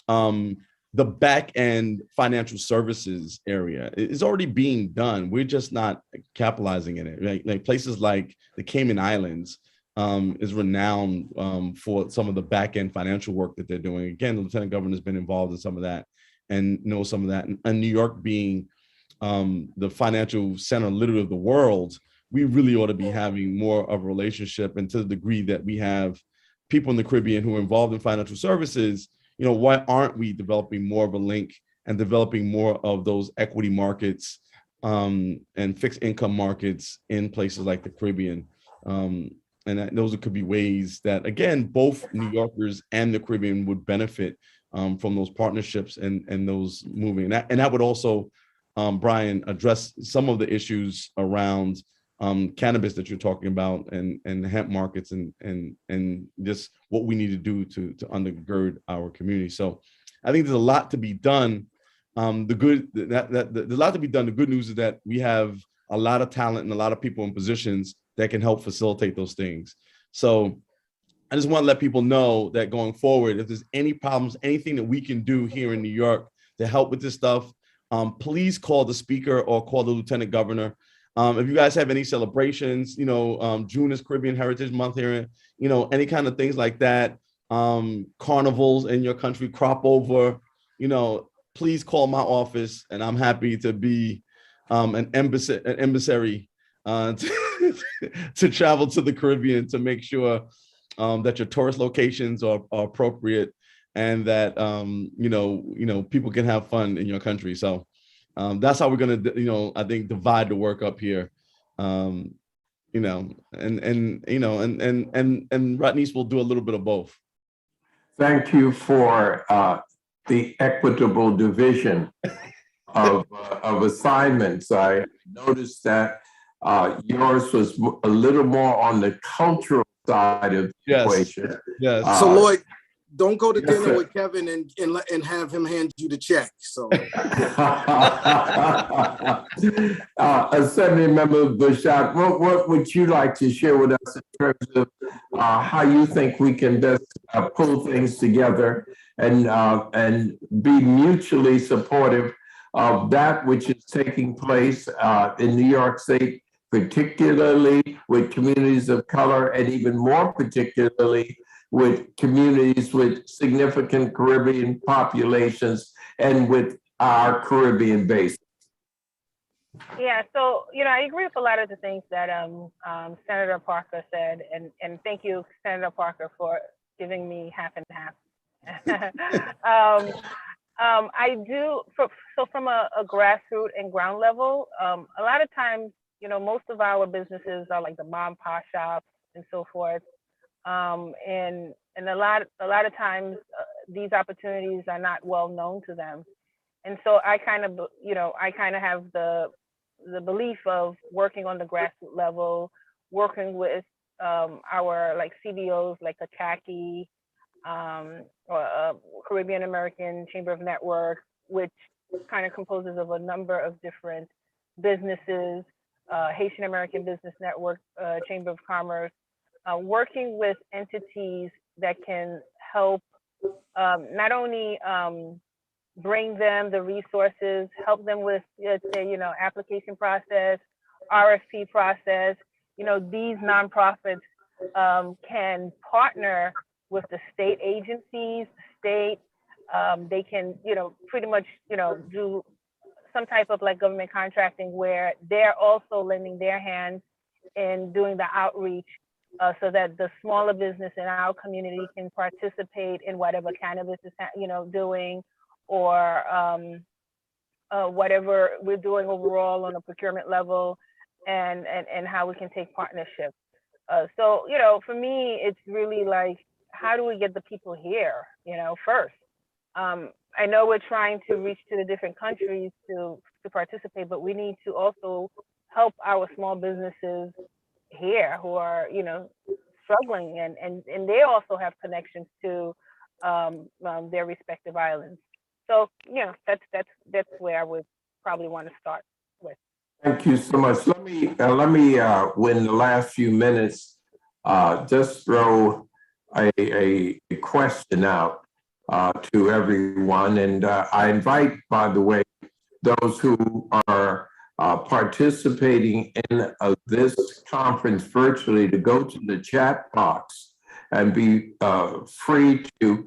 the back end financial services area is already being done. We're just not capitalizing in it. Right? Like places like the Cayman Islands is renowned for some of the back end financial work that they're doing. Again, the Lieutenant Governor has been involved in some of that and knows some of that. And New York being the financial center literally of the world, we really ought to be having more of a relationship. And to the degree that we have people in the Caribbean who are involved in financial services, why aren't we developing more of a link and developing more of those equity markets and fixed income markets in places like the Caribbean? And those could be ways that, again, both New Yorkers and the Caribbean would benefit from those partnerships and those moving. And that would also, Brian, address some of the issues around cannabis that you're talking about and hemp markets and just what we need to do to undergird our community. So I think there's a lot to be done. There's a lot to be done. The good news is that we have a lot of talent and a lot of people in positions that can help facilitate those things. So I just want to let people know that going forward, if there's any problems, anything that we can do here in New York to help with this stuff, please call the speaker or call the Lieutenant Governor. If you guys have any celebrations, June is Caribbean Heritage Month here, any kind of things like that, carnivals in your country, crop over, please call my office and I'm happy to be an emissary to travel to the Caribbean to make sure that your tourist locations are appropriate and that people can have fun in your country. So that's how we're gonna I think divide the work up here. And Ratnesh will do a little bit of both. Thank you for the equitable division of assignments. I noticed that yours was a little more on the cultural side of the equation. Yes. So Lloyd, don't go to Yes, dinner sir. with Kevin and have him hand you the check. So Assembly Member Bashak, what would you like to share with us in terms of how you think we can best pull things together and be mutually supportive of that which is taking place in New York State, particularly with communities of color, and even more particularly with communities with significant Caribbean populations and with our Caribbean base? Yeah, so I agree with a lot of the things that Senator Parker said, and thank you, Senator Parker, for giving me half and half. um, I do so from a grassroots and ground level. A lot of times, most of our businesses are like the mom and pop shops and so forth. And a lot of times these opportunities are not well known to them. And so I kind of have the belief of working on the grassroots level, working with our like CBOs like Ataki, or Caribbean American Chamber of Networks, which kind of composes of a number of different businesses, Haitian American Business Network, Chamber of Commerce, working with entities that can help not only bring them the resources, help them with, let's say, application process, RFP process. These nonprofits can partner with the state agencies, state. They can, pretty much, do some type of like government contracting where they're also lending their hands in doing the outreach, so that the smaller business in our community can participate in whatever cannabis is, doing, or whatever we're doing overall on a procurement level, and how we can take partnership. So, for me, it's really like, how do we get the people here, first? I know we're trying to reach to the different countries to participate, but we need to also help our small businesses here who are, struggling, and they also have connections to their respective islands. So, that's where I would probably want to start with. Thank you so much. Let me in the last few minutes, just throw a question out to everyone. And I invite, by the way, those who are participating in this conference virtually to go to the chat box and be free to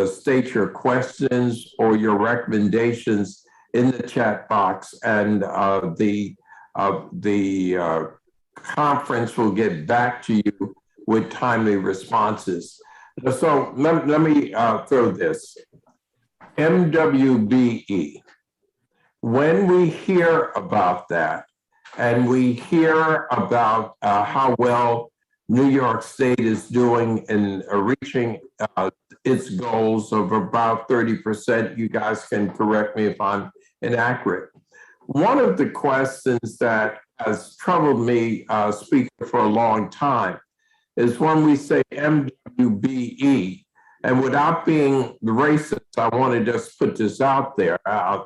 state your questions or your recommendations in the chat box, and the conference will get back to you with timely responses. So let me throw this. MWBE. When we hear about that, and we hear about how well New York State is doing in reaching its goals of about 30%, you guys can correct me if I'm inaccurate. One of the questions that has troubled me, speaking for a long time, is when we say MWBE, and without being racist, I want to just put this out there.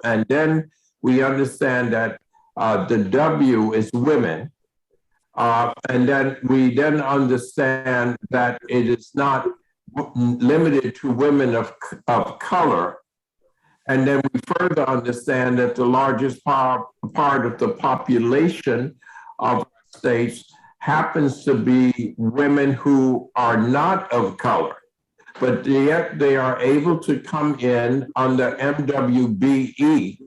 And then we understand that the W is women. And then we understand that it is not limited to women of color. And then we further understand that the largest part of the population of states happens to be women who are not of color, but yet they are able to come in under MWBE.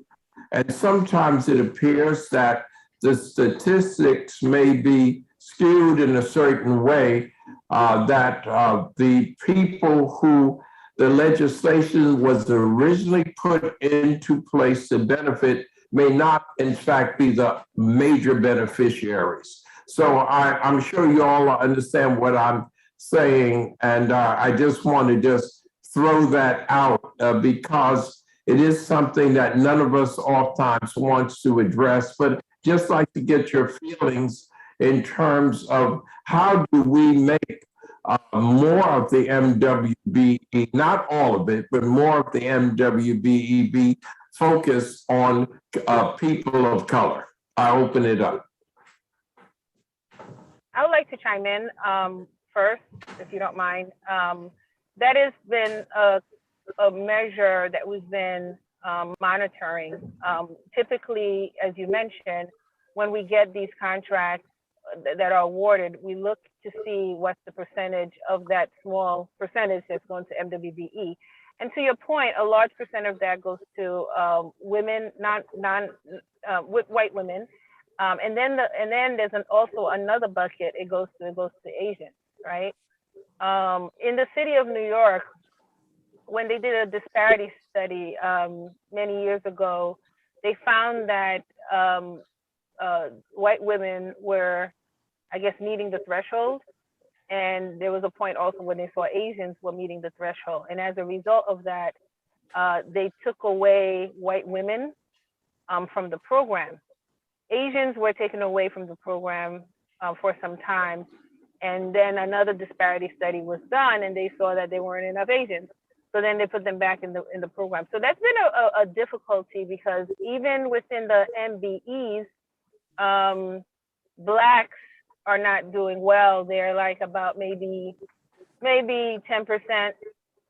And sometimes it appears that the statistics may be skewed in a certain way, that the people who the legislation was originally put into place to benefit may not, in fact, be the major beneficiaries. So I'm sure you all understand what I'm saying, and I just want to just throw that out because it is something that none of us oftentimes wants to address, but just like to get your feelings in terms of how do we make more of the MWBE, not all of it, but more of the MWBE be focused on people of color. I open it up. I would like to chime in first, if you don't mind. That has been a measure that we've been monitoring. Typically, as you mentioned, when we get these contracts that are awarded, we look to see what's the percentage of that small percentage that's going to MWBE. And to your point, a large percent of that goes to women, white women, and then there's also another bucket. It goes to Asians, right? In the city of New York, when they did a disparity study many years ago, they found that white women were, I guess, meeting the threshold. And there was a point also when they saw Asians were meeting the threshold. And as a result of that, they took away white women from the program. Asians were taken away from the program for some time. And then another disparity study was done, and they saw that there weren't enough Asians. So then they put them back in the program. So that's been a difficulty, because even within the MBEs, Blacks are not doing well. They're like about maybe 10%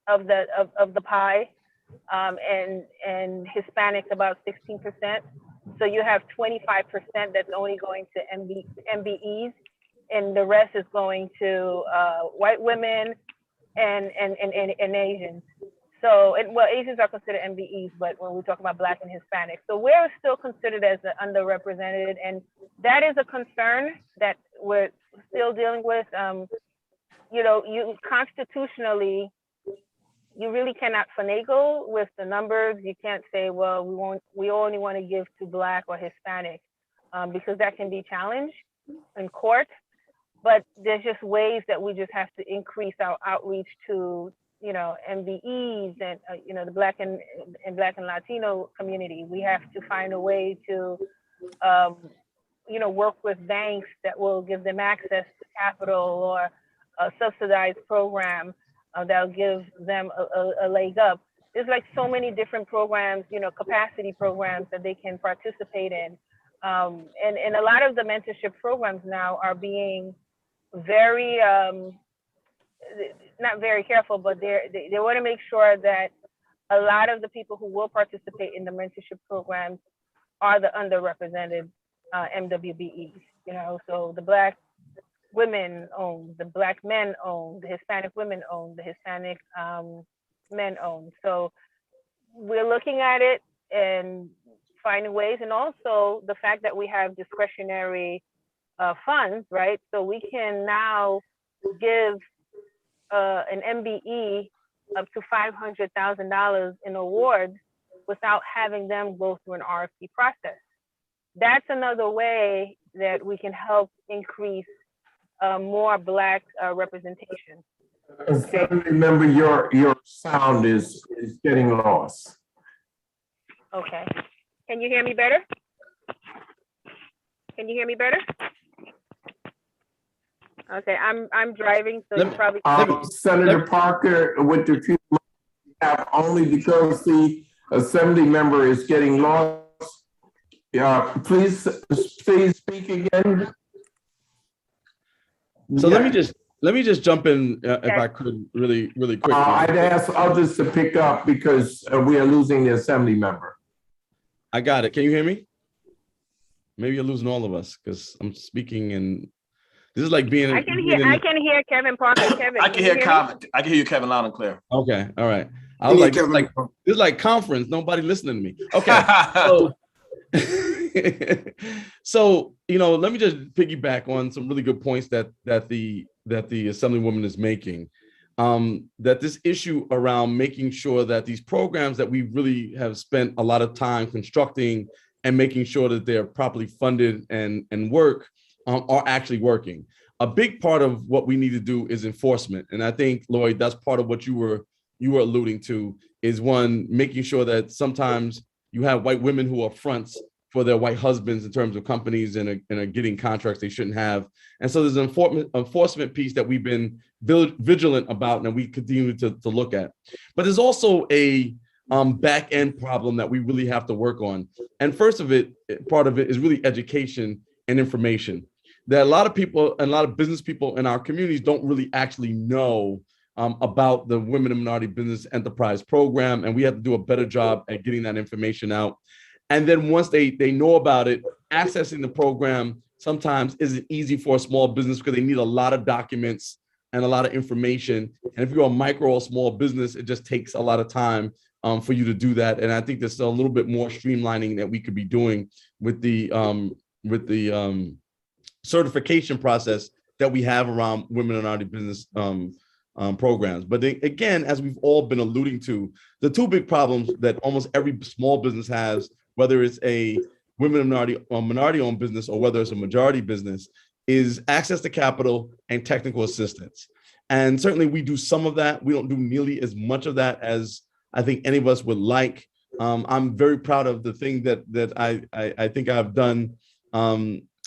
of the pie, and Hispanics about 16%. So you have 25% that's only going to MBEs, and the rest is going to white women and Asians. So, Asians are considered MBEs, but when we talk about Black and Hispanic, so we're still considered as the underrepresented, and that is a concern that we're still dealing with. You constitutionally, you really cannot finagle with the numbers. You can't say, well, we only want to give to Black or Hispanic, because that can be challenged in court. But there's just ways that we just have to increase our outreach to, MBEs and, the Black and Latino community. We have to find a way to, work with banks that will give them access to capital, or a subsidized program that'll give them a leg up. There's like so many different programs, capacity programs that they can participate in. And a lot of the mentorship programs now are being very, not very careful, but they want to make sure that a lot of the people who will participate in the mentorship programs are the underrepresented MWBEs, so the Black women own, the Black men own, the Hispanic women own, the Hispanic men own. So we're looking at it and finding ways, and also the fact that we have discretionary funds, right? So we can now give an MBE up to $500,000 in awards without having them go through an RFP process. That's another way that we can help increase more Black representation. Okay. Remember, your sound is getting lost. Okay. Can you hear me better? Can you hear me better? Okay, I'm driving, so you probably. Senator Parker, with the few we have, only because the Assembly member is getting lost. Please speak again. So let me just jump in if I could really quickly. I'd ask others to pick up because we are losing the Assembly member. I got it. Can you hear me? Maybe you're losing all of us because I'm speaking, and this is like being. I can hear Kevin Parker. Kevin, I can hear you, Kevin, loud and clear. Okay, all right. I was like, this is like conference. Nobody listening to me. Okay. So let me just piggyback on some really good points that the Assemblywoman is making. That this issue around making sure that these programs that we really have spent a lot of time constructing and making sure that they're properly funded and work are actually working. A big part of what we need to do is enforcement, and I think, Lloyd, that's part of what you were alluding to, is one, making sure that sometimes you have white women who are fronts for their white husbands in terms of companies and are getting contracts they shouldn't have. And so there's an enforcement piece that we've been vigilant about and we continue to look at. But there's also a back end problem that we really have to work on. And part of it is really education and information. That a lot of people and a lot of business people in our communities don't really actually know about the Women and Minority Business Enterprise Program, and we have to do a better job at getting that information out. And then once they know about it, accessing the program sometimes isn't easy for a small business because they need a lot of documents and a lot of information. And if you're a micro or small business, it just takes a lot of time for you to do that. And I think there's still a little bit more streamlining that we could be doing with the certification process that we have around women and minority business programs. But again, as we've all been alluding to, the two big problems that almost every small business has, whether it's a women and minority-owned business or whether it's a majority business, is access to capital and technical assistance. And certainly we do some of that. We don't do nearly as much of that as I think any of us would like. I'm very proud of the thing that I think I've done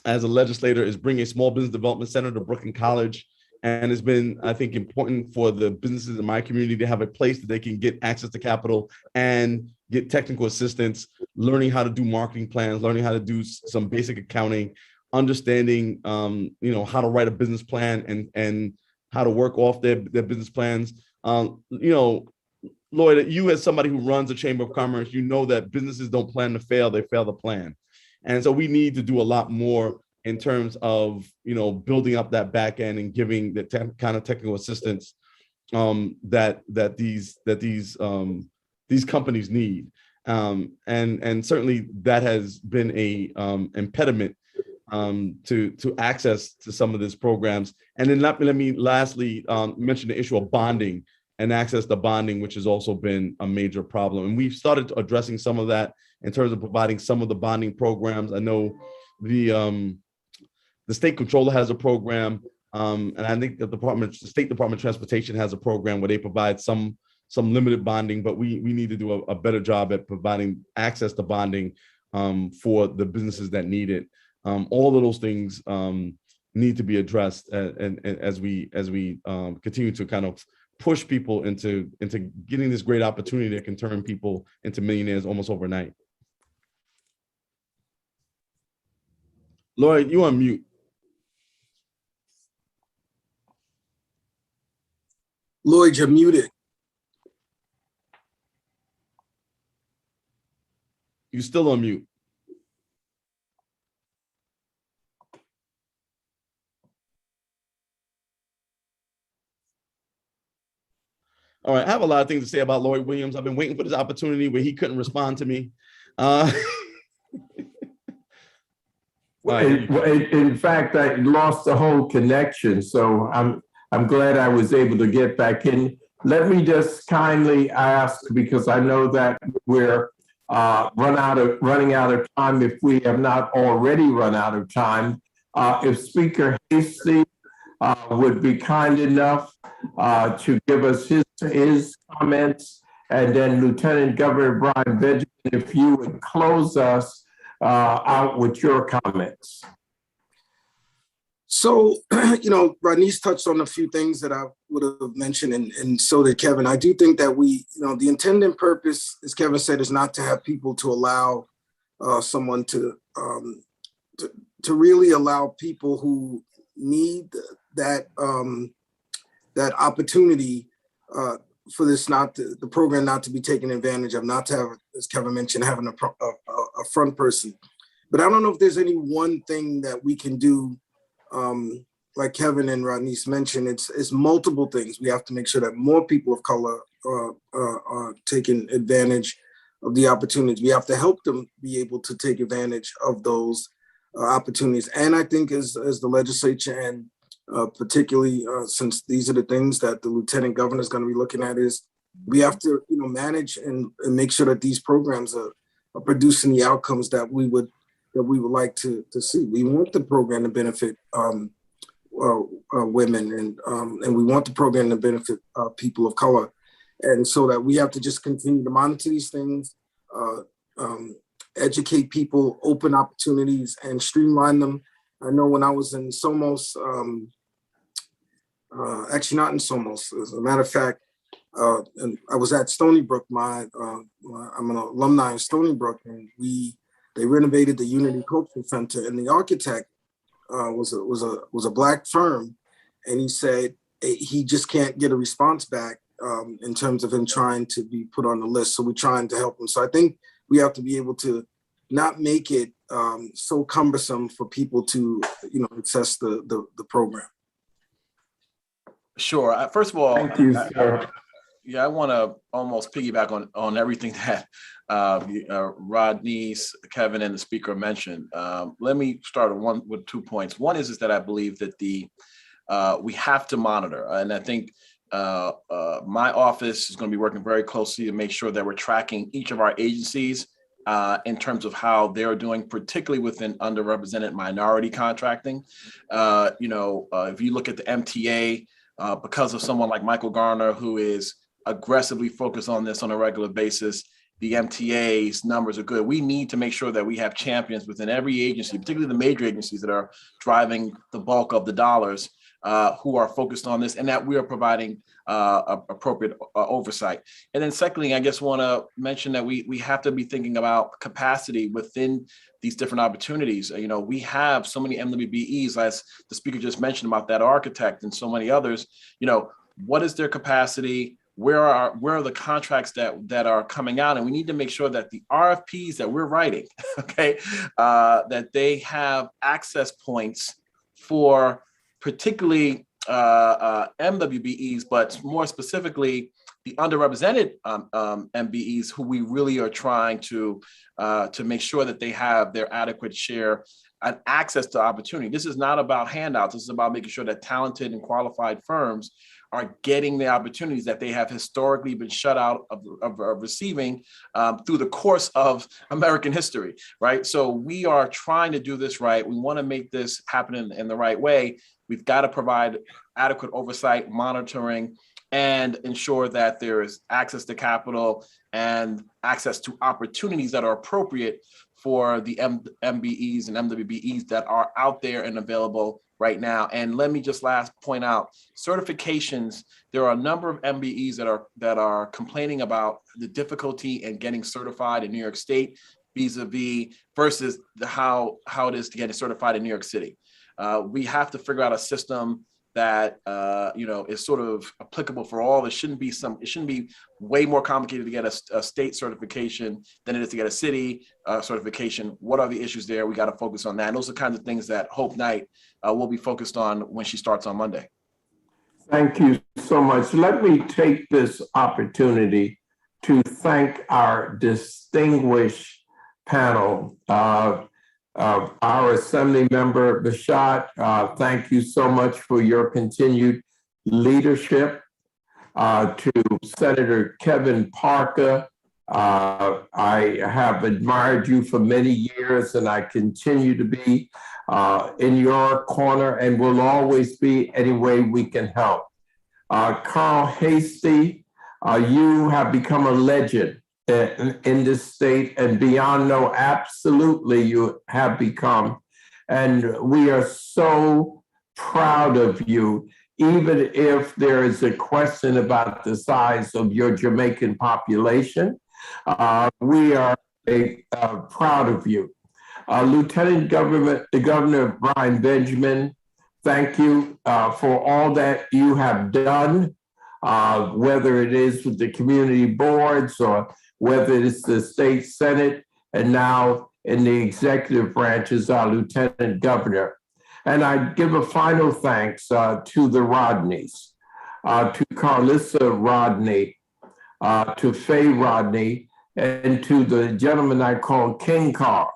as a legislator is bring a small business development center to Brooklyn College. And it's been, I think, important for the businesses in my community to have a place that they can get access to capital and get technical assistance, learning how to do marketing plans, learning how to do some basic accounting, understanding, how to write a business plan and how to work off their business plans. Lloyd, you as somebody who runs a chamber of commerce, you know that businesses don't plan to fail, they fail to plan. And so we need to do a lot more in terms of, building up that back end and giving the kind of technical assistance that these companies need. And certainly that has been a impediment to access to some of these programs. And then let me lastly mention the issue of bonding and access to bonding, which has also been a major problem. And we've started addressing some of that in terms of providing some of the bonding programs. I know the state controller has a program, and I think the State Department of Transportation has a program where they provide some limited bonding, but we need to do a better job at providing access to bonding for the businesses that need it. All of those things need to be addressed, and as we continue to kind of push people into getting this great opportunity that can turn people into millionaires almost overnight. Lloyd, you on mute. Lloyd, you're muted. You're still on mute. All right, I have a lot of things to say about Lloyd Williams. I've been waiting for this opportunity where he couldn't respond to me. In fact, I lost the whole connection, so I'm glad I was able to get back in. Let me just kindly ask, because I know that we're running out of time, if we have not already run out of time, if Speaker Hasty would be kind enough to give us his comments, and then Lieutenant Governor Brian Benjamin, if you would close us out with your comments. So, Rodney's touched on a few things that I would have mentioned, and so did Kevin. I do think that the intended purpose, as Kevin said, is not to have people to allow someone to really allow people who need that opportunity for the program not to be taken advantage of, not to have, as Kevin mentioned, having a front person. But I don't know if there's any one thing that we can do. Like Kevin and Rodney's mentioned, it's multiple things. We have to make sure that more people of color are taking advantage of the opportunities. We have to help them be able to take advantage of those opportunities. And I think as the legislature, and particularly since these are the things that the Lieutenant Governor is going to be looking at, is we have to manage and make sure that these programs are producing the outcomes that we would like to see. We want the program to benefit women, and we want the program to benefit people of color. And so that we have to just continue to monitor these things, educate people, open opportunities, and streamline them. I know when I was in Somos, actually not in Somos, as a matter of fact, and I was at Stony Brook. I'm an alumni of Stony Brook, and they renovated the Unity Cultural Center, and the architect was a Black firm, and he said he just can't get a response back in terms of him trying to be put on the list. So we're trying to help him. So I think we have to be able to not make it so cumbersome for people to access the program. Sure. First of all, Thank you, sir. I want to almost piggyback on everything that Rodney, Kevin, and the speaker mentioned. Let me start with 2 points. One is that I believe that we have to monitor, and I think my office is going to be working very closely to make sure that we're tracking each of our agencies in terms of how they're doing, particularly within underrepresented minority contracting. If you look at the MTA, because of someone like Michael Garner, who is aggressively focused on this on a regular basis, the MTA's numbers are good. We need to make sure that we have champions within every agency, particularly the major agencies that are driving the bulk of the dollars, who are focused on this, and that we are providing appropriate oversight. And then secondly, I just want to mention that we have to be thinking about capacity within these different opportunities. We have so many MWBEs, as the speaker just mentioned about that architect and so many others. What is their capacity? Where are the contracts that are coming out? And we need to make sure that the RFPs that we're writing, okay, that they have access points for particularly MWBEs, but more specifically the underrepresented MBEs, who we really are trying to make sure that they have their adequate share and access to opportunity. This is not about handouts. This is about making sure that talented and qualified firms are getting the opportunities that they have historically been shut out of receiving through the course of American history, right? So we are trying to do this right. We want to make this happen in the right way. We've got to provide adequate oversight, monitoring, and ensure that there is access to capital and access to opportunities that are appropriate for the MBEs and MWBEs that are out there and available right now. And let me just last point out certifications. There are a number of MBEs that are complaining about the difficulty in getting certified in New York State vis-a-vis versus how it is to get it certified in New York City. We have to figure out a system that is sort of applicable for all. It shouldn't be way more complicated to get a state certification than it is to get a city certification. What are the issues there? We got to focus on that. And those are the kinds of things that Hope Knight will be focused on when she starts on Monday. Thank you so much. Let me take this opportunity to thank our distinguished panel. Our Assembly Member Bashat, thank you so much for your continued leadership. To Senator Kevin Parker, I have admired you for many years, and I continue to be in your corner and will always be any way we can help. Carl Hasty, you have become a legend in this state and beyond. No, absolutely you have become. And we are so proud of you, even if there is a question about the size of your Jamaican population. We are proud of you. Lieutenant Governor Brian Benjamin, thank you for all that you have done, whether it is with the community boards or whether it's the state senate, and now in the executive branches, our lieutenant governor. And I give a final thanks to the Rodneys, to Carlissa Rodney, to Faye Rodney, and to the gentleman I call King Carl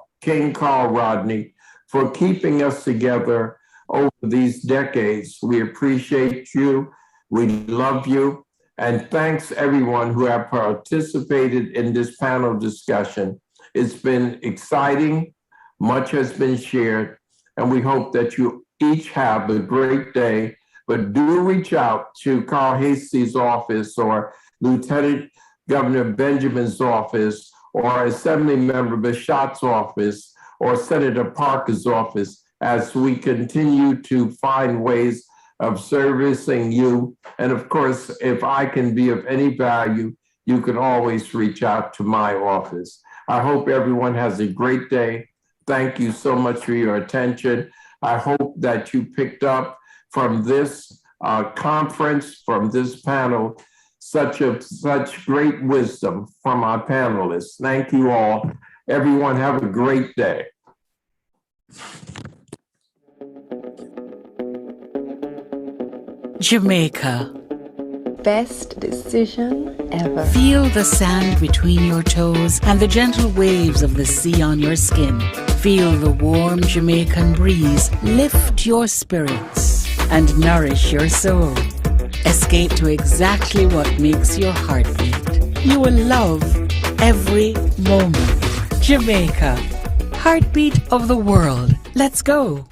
Rodney, for keeping us together over these decades. We appreciate you. We love you. And thanks everyone who have participated in this panel discussion. It's been exciting. Much has been shared. And we hope that you each have a great day. But do reach out to Carl Hasty's office or Lieutenant Governor Benjamin's office or Assembly Member Bashat's office or Senator Parker's office as we continue to find ways of servicing you. And of course, if I can be of any value, you can always reach out to my office. I hope everyone has a great day. Thank you so much for your attention. I hope that you picked up from this conference, from this panel, such great wisdom from our panelists. Thank you all. Everyone have a great day. Jamaica. Best decision ever. Feel the sand between your toes and the gentle waves of the sea on your skin. Feel the warm Jamaican breeze lift your spirits and nourish your soul. Escape to exactly what makes your heart beat. You will love every moment. Jamaica, heartbeat of the world. Let's go.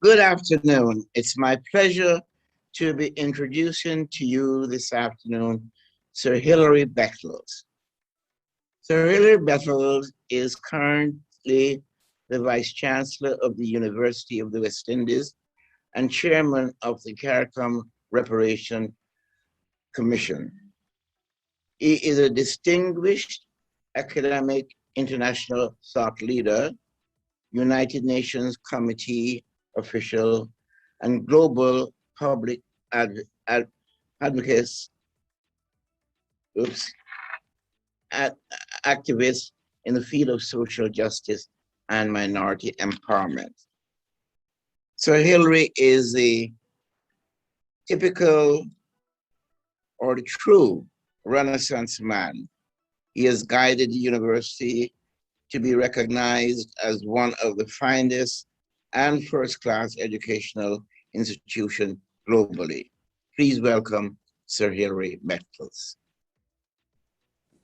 Good afternoon. It's my pleasure to be introducing to you this afternoon Sir Hilary Beckles. Sir Hilary Beckles is currently the Vice Chancellor of the University of the West Indies and Chairman of the CARICOM Reparation Commission. He is a distinguished academic international thought leader, United Nations Committee official, and global public advocate, activist in the field of social justice and minority empowerment. So Hilary is the typical or the true Renaissance man. He has guided the university to be recognized as one of the finest and first-class educational institutions globally. Please welcome Sir Hilary Beckles.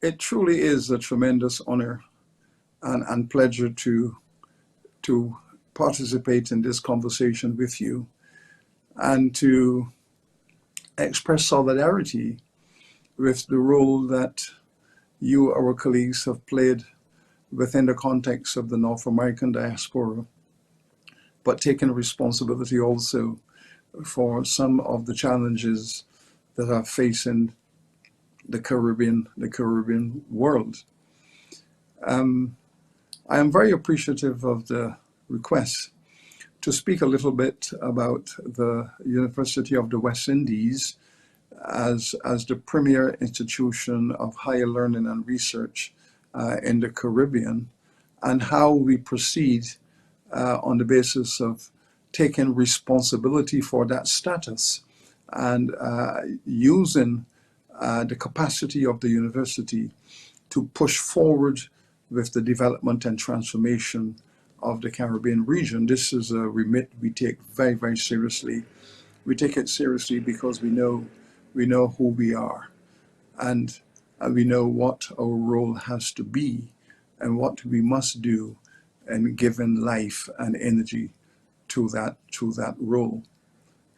It truly is a tremendous honor and pleasure to participate in this conversation with you and to express solidarity with the role that you, our colleagues, have played within the context of the North American diaspora, but taking responsibility also for some of the challenges that are facing the Caribbean world. I am very appreciative of the request to speak a little bit about the University of the West Indies as the premier institution of higher learning and research in the Caribbean, and how we proceed on the basis of taking responsibility for that status and using the capacity of the university to push forward with the development and transformation of the Caribbean region. This is a remit we take very, very seriously. We take it seriously because we know who we are, and we know what our role has to be and what we must do in giving life and energy to that role.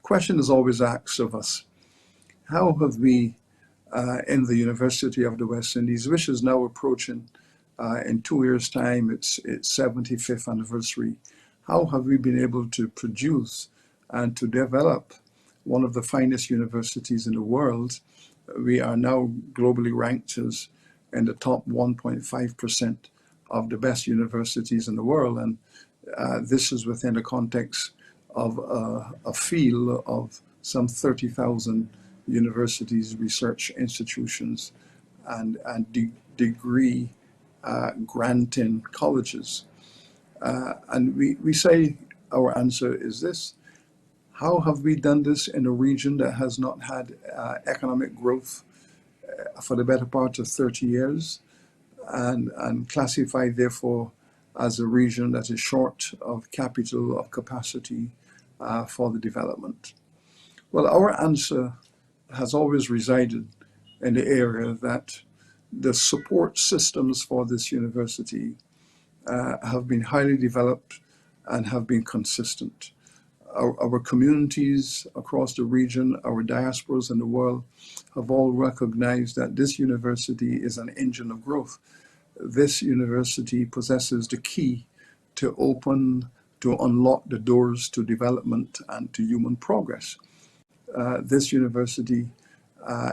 Question is always asked of us: how have we in the University of the West Indies, which is now approaching in 2 years' time its 75th anniversary, how have we been able to produce and to develop one of the finest universities in the world? We are now globally ranked as in the top 1.5% of the best universities in the world, and this is within the context of a field of some 30,000 universities, research institutions, and degree granting colleges. And we say our answer is this: how have we done this in a region that has not had economic growth for the better part of 30 years and classified therefore as a region that is short of capital, of capacity for the development? Well, our answer has always resided in the area that the support systems for this university have been highly developed and have been consistent. Our communities across the region, our diasporas in the world, have all recognized that this university is an engine of growth. This university possesses the key to unlock the doors to development and to human progress. This university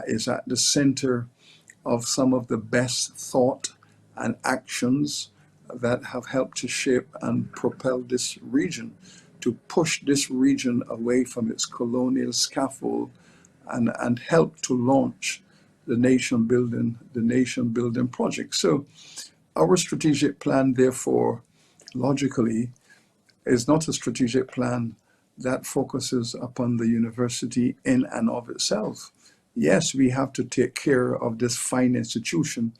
is at the center of some of the best thought and actions that have helped to shape and propel this region, to push this region away from its colonial scaffold and help to launch the nation building project. So our strategic plan, therefore, logically, is not a strategic plan that focuses upon the university in and of itself. Yes, we have to take care of this fine institution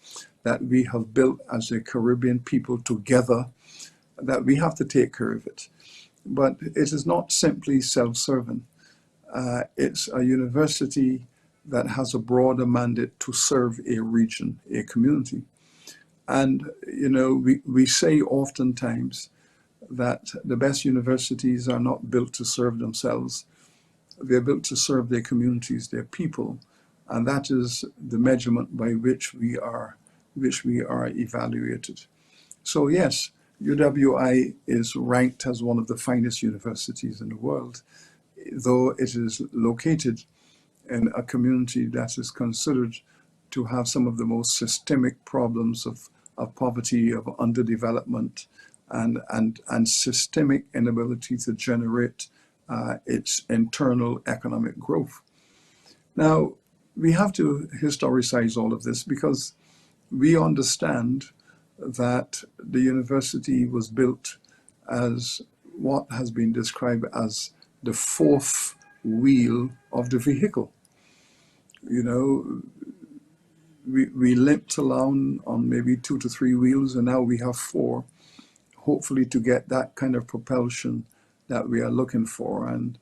that we have built as a Caribbean people together, that we have to take care of it. But it is not simply self-serving. It's a university that has a broader mandate to serve a region, a community. And, we say oftentimes that the best universities are not built to serve themselves. They're built to serve their communities, their people, and that is the measurement by which we are evaluated. So yes, UWI is ranked as one of the finest universities in the world, though it is located in a community that is considered to have some of the most systemic problems of poverty, of underdevelopment, and systemic inability to generate its internal economic growth. Now, we have to historicize all of this because we understand that the university was built as what has been described as the fourth wheel of the vehicle. You know, we limped along on maybe 2 to 3 wheels, and now we have 4, hopefully to get that kind of propulsion that we are looking for. And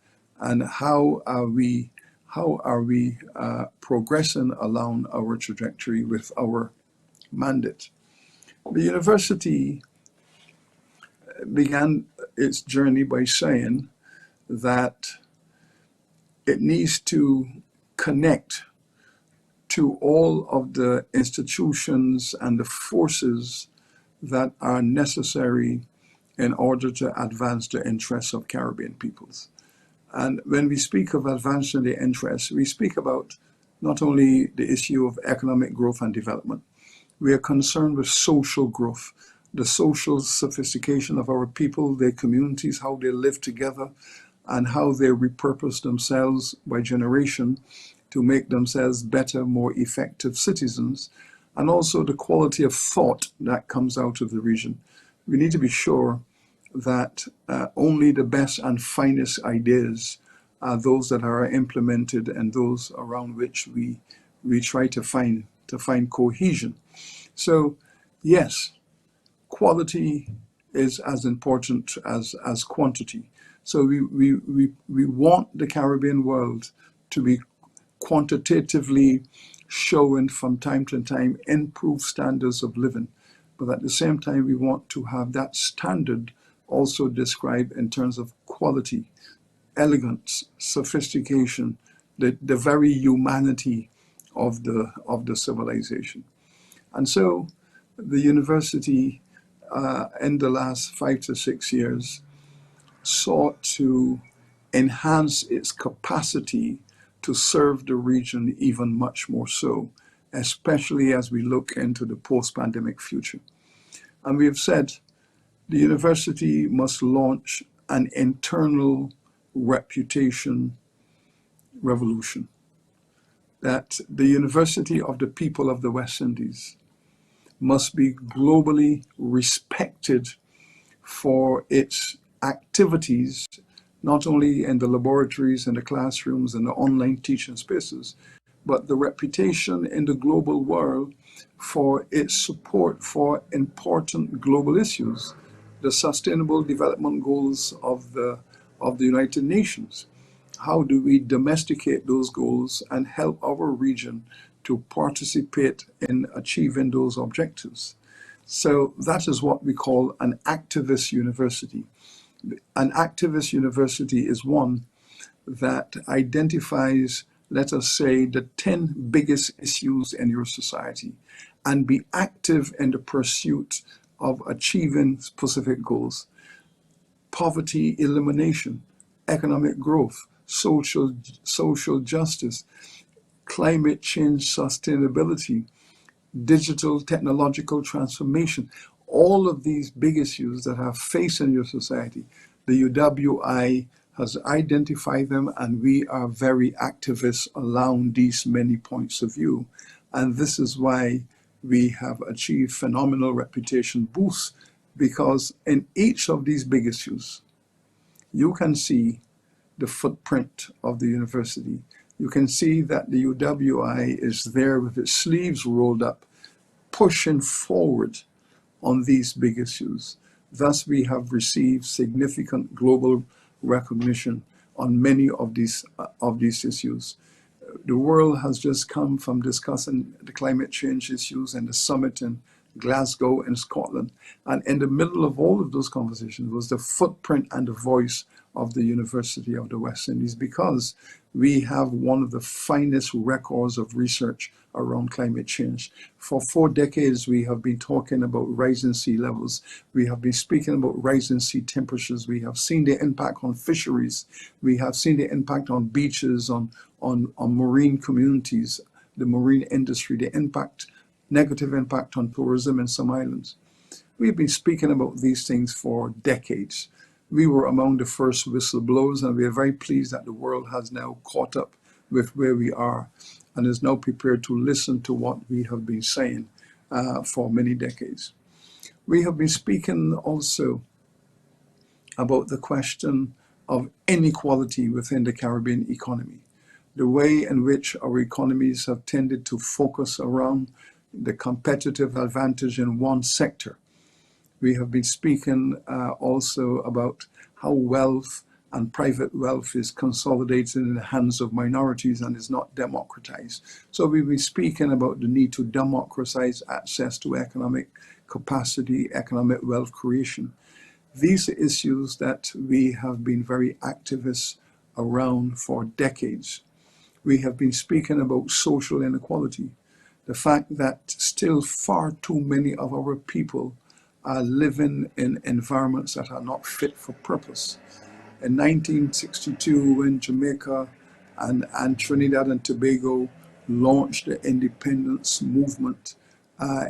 how are we progressing along our trajectory with our mandate? The university began its journey by saying that it needs to connect to all of the institutions and the forces that are necessary in order to advance the interests of Caribbean peoples. And when we speak of advancing the interests, we speak about not only the issue of economic growth and development. We are concerned with social growth, the social sophistication of our people, their communities, how they live together, and how they repurpose themselves by generation to make themselves better, more effective citizens, and also the quality of thought that comes out of the region. We need to be sure that only the best and finest ideas are those that are implemented and those around which we try to find cohesion. So yes, quality is as important as quantity. So we want the Caribbean world to be quantitatively showing from time to time improved standards of living. But at the same time, we want to have that standard also described in terms of quality, elegance, sophistication, the very humanity of the civilization. And so the university in the last 5 to 6 years sought to enhance its capacity to serve the region even much more so, especially as we look into the post-pandemic future. And we have said the university must launch an internal reputation revolution, that the University of the People of the West Indies must be globally respected for its activities, not only in the laboratories and the classrooms and the online teaching spaces, but the reputation in the global world for its support for important global issues, the Sustainable Development Goals of the United Nations. How do we domesticate those goals and help our region to participate in achieving those objectives? So that is what we call an activist university. An activist university is one that identifies, let us say, the 10 biggest issues in your society and be active in the pursuit of achieving specific goals. Poverty elimination, economic growth, social justice, climate change sustainability, digital technological transformation, all of these big issues that are facing your society, the UWI has identified them, and we are very activists around these many points of view. And this is why we have achieved phenomenal reputation boosts, because in each of these big issues, you can see the footprint of the university. You can see that the UWI is there with its sleeves rolled up, pushing forward on these big issues. Thus, we have received significant global recognition on many of these issues. The world has just come from discussing the climate change issues and the summit in Glasgow, and Scotland. And in the middle of all of those conversations was the footprint and the voice of the University of the West Indies, because we have one of the finest records of research around climate change. For 4 decades, we have been talking about rising sea levels. We have been speaking about rising sea temperatures. We have seen the impact on fisheries. We have seen the impact on beaches, on marine communities, the marine industry, the impact, negative impact on tourism in some islands. We've been speaking about these things for decades. We were among the first whistleblowers, and we are very pleased that the world has now caught up with where we are and is now prepared to listen to what we have been saying for many decades. We have been speaking also about the question of inequality within the Caribbean economy, the way in which our economies have tended to focus around the competitive advantage in one sector. We have been speaking also about how wealth and private wealth is consolidated in the hands of minorities and is not democratized. So we've been speaking about the need to democratize access to economic capacity, economic wealth creation. These are issues that we have been very activist around for decades. We have been speaking about social inequality, the fact that still far too many of our people are living in environments that are not fit for purpose. In 1962, when Jamaica and Trinidad and Tobago launched the independence movement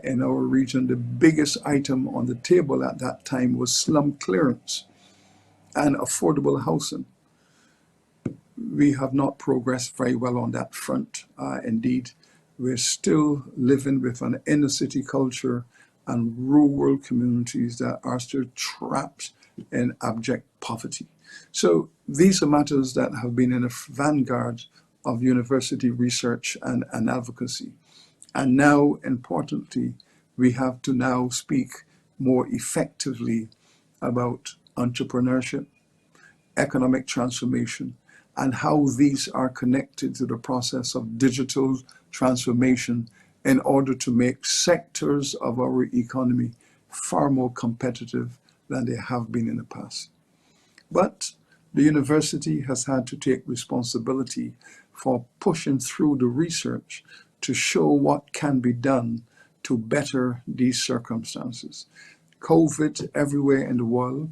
in our region, the biggest item on the table at that time was slum clearance and affordable housing. We have not progressed very well on that front. Indeed, we're still living with an inner city culture and rural communities that are still trapped in abject poverty. So these are matters that have been in the vanguard of university research and advocacy. And now, importantly, we have to now speak more effectively about entrepreneurship, economic transformation, and how these are connected to the process of digital transformation in order to make sectors of our economy far more competitive than they have been in the past. But the university has had to take responsibility for pushing through the research to show what can be done to better these circumstances. COVID everywhere in the world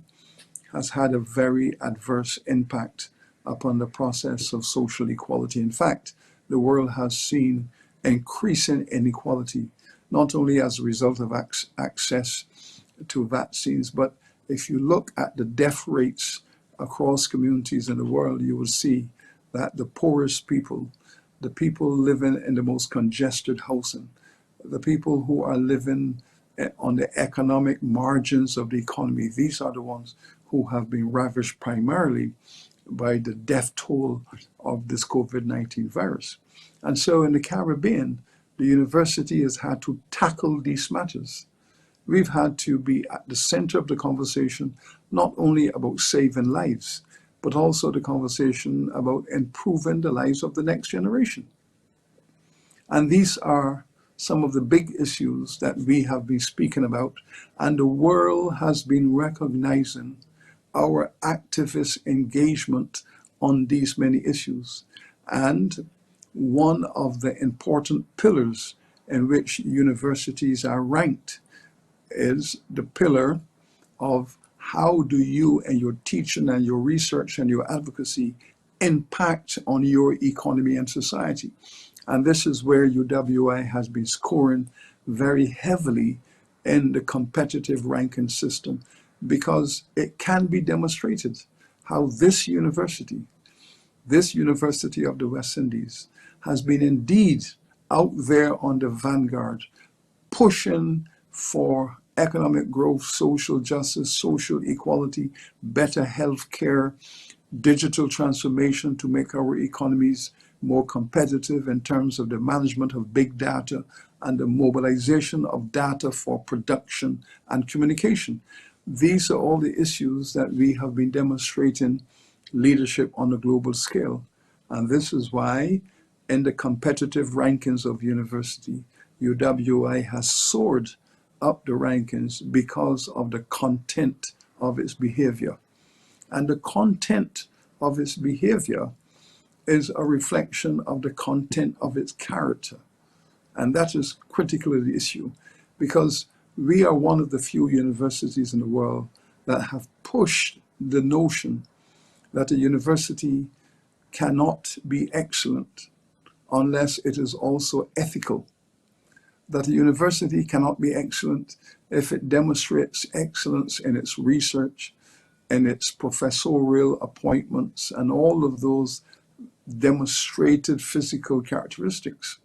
has had a very adverse impact upon the process of social equality. In fact, the world has seen increasing inequality, not only as a result of access to vaccines, but if you look at the death rates across communities in the world, you will see that the poorest people, the people living in the most congested housing, the people who are living on the economic margins of the economy, these are the ones who have been ravished primarily by the death toll of this COVID-19 virus. And so in the Caribbean, the university has had to tackle these matters. We've had to be at the center of the conversation, not only about saving lives, but also the conversation about improving the lives of the next generation. And these are some of the big issues that we have been speaking about, and the world has been recognizing our activist engagement on these many issues. And one of the important pillars in which universities are ranked is the pillar of how do you and your teaching and your research and your advocacy impact on your economy and society. And this is where UWI has been scoring very heavily in the competitive ranking system, because it can be demonstrated how this University of the West Indies, has been indeed out there on the vanguard, pushing for economic growth, social justice, social equality, better health care, digital transformation to make our economies more competitive in terms of the management of big data and the mobilization of data for production and communication. These are all the issues that we have been demonstrating leadership on a global scale. And this is why in the competitive rankings of university, UWI has soared up the rankings because of the content of its behavior. And the content of its behavior is a reflection of the content of its character. And that is critically the issue, because we are one of the few universities in the world that have pushed the notion that a university cannot be excellent unless it is also ethical. That a university cannot be excellent if it demonstrates excellence in its research, in its professorial appointments, and all of those demonstrated physical characteristics.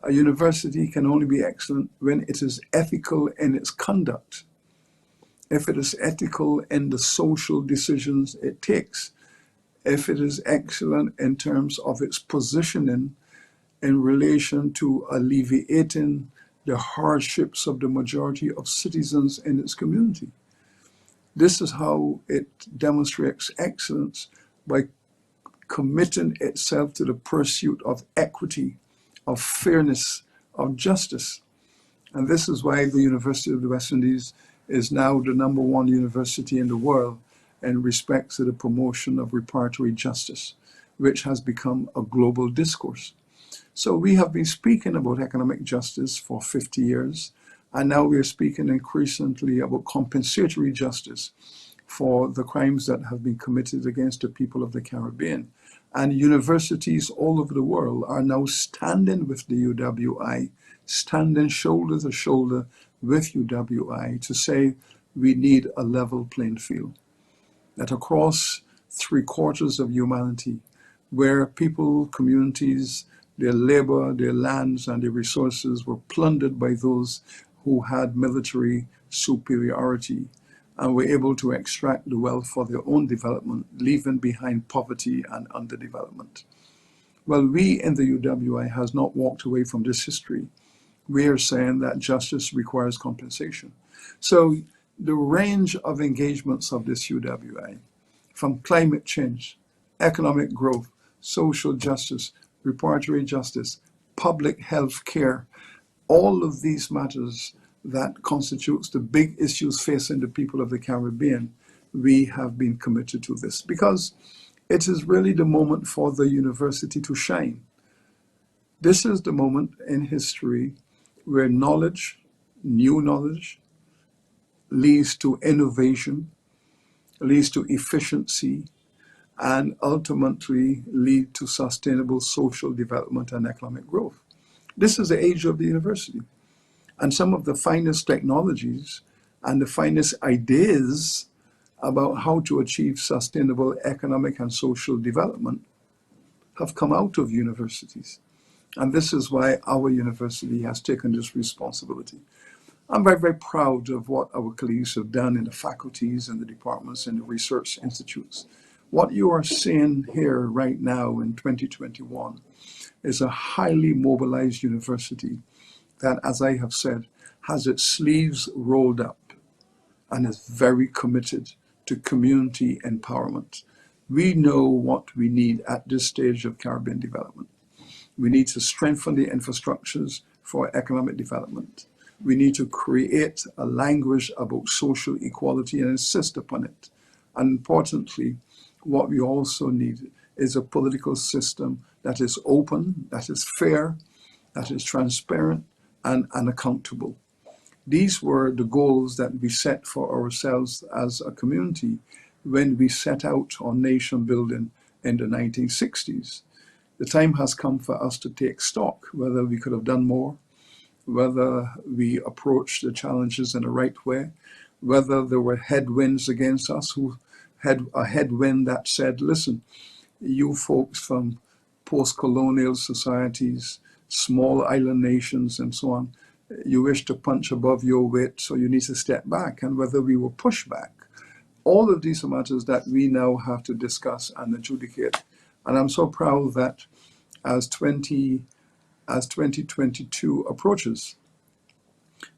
A university can only be excellent when it is ethical in its conduct, if it is ethical in the social decisions it takes, if it is excellent in terms of its positioning in relation to alleviating the hardships of the majority of citizens in its community. This is how it demonstrates excellence, by committing itself to the pursuit of equity, of fairness, of justice. And this is why the University of the West Indies is now the #1 university in the world in respect to the promotion of reparatory justice, which has become a global discourse. So we have been speaking about economic justice for 50 years, and now we're speaking increasingly about compensatory justice for the crimes that have been committed against the people of the Caribbean. And universities all over the world are now standing with the UWI, standing shoulder to shoulder with UWI to say we need a level playing field. That across 3/4 of humanity, where people, communities, their labor, their lands, and their resources were plundered by those who had military superiority and were able to extract the wealth for their own development, leaving behind poverty and underdevelopment. Well, we in the UWI has not walked away from this history. We are saying that justice requires compensation. So the range of engagements of this UWI, from climate change, economic growth, social justice, reparatory justice, public health care, all of these matters that constitutes the big issues facing the people of the Caribbean, we have been committed to this because it is really the moment for the university to shine. This is the moment in history where knowledge, new knowledge, leads to innovation, leads to efficiency, and ultimately lead to sustainable social development and economic growth. This is the age of the university. And some of the finest technologies and the finest ideas about how to achieve sustainable economic and social development have come out of universities. And this is why our university has taken this responsibility. I'm very, very proud of what our colleagues have done in the faculties and the departments and the research institutes. What you are seeing here right now in 2021 is a highly mobilized university that, as I have said, has its sleeves rolled up and is very committed to community empowerment. We know what we need at this stage of Caribbean development. We need to strengthen the infrastructures for economic development. We need to create a language about social equality and insist upon it. And importantly, what we also need is a political system that is open, that is fair, that is transparent, and accountable. These were the goals that we set for ourselves as a community when we set out on nation building in the 1960s. The time has come for us to take stock, whether we could have done more, whether we approached the challenges in the right way, whether there were headwinds against us who had a headwind that said, listen, you folks from post-colonial societies, small island nations and so on, you wish to punch above your weight, so you need to step back, and whether we were pushed back. All of these are matters that we now have to discuss and adjudicate. And I'm so proud that as 2022 approaches,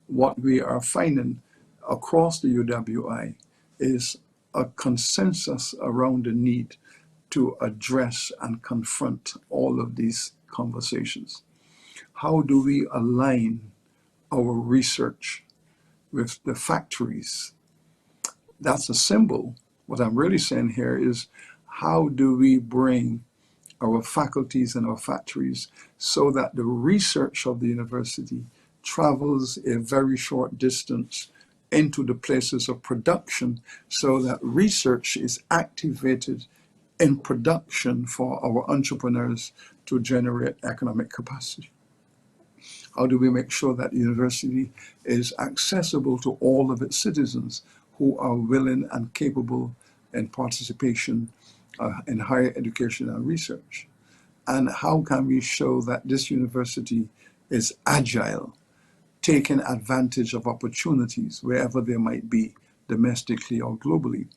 what we are finding across the UWI is a consensus around the need to address and confront all of these conversations. How do we align our research with the factories. That's a symbol. What I'm really saying here is, how do we bring our faculties and our factories so that the research of the university travels a very short distance into the places of production, so that research is activated in production for our entrepreneurs to generate economic capacity? How do we make sure that the university is accessible to all of its citizens who are willing and capable in participation in higher education and research? And how can we show that this university is agile, taking advantage of opportunities wherever they might be, domestically or globally?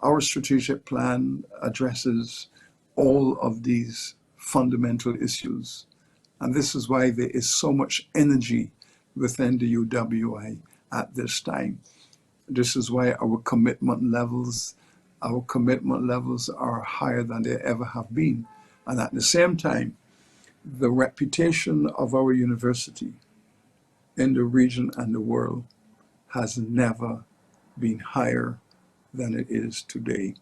Our strategic plan addresses all of these fundamental issues. And this is why there is so much energy within the UWI at this time. This is why our commitment levels are higher than they ever have been. And at the same time, the reputation of our university in the region and the world has never been higher than it is today,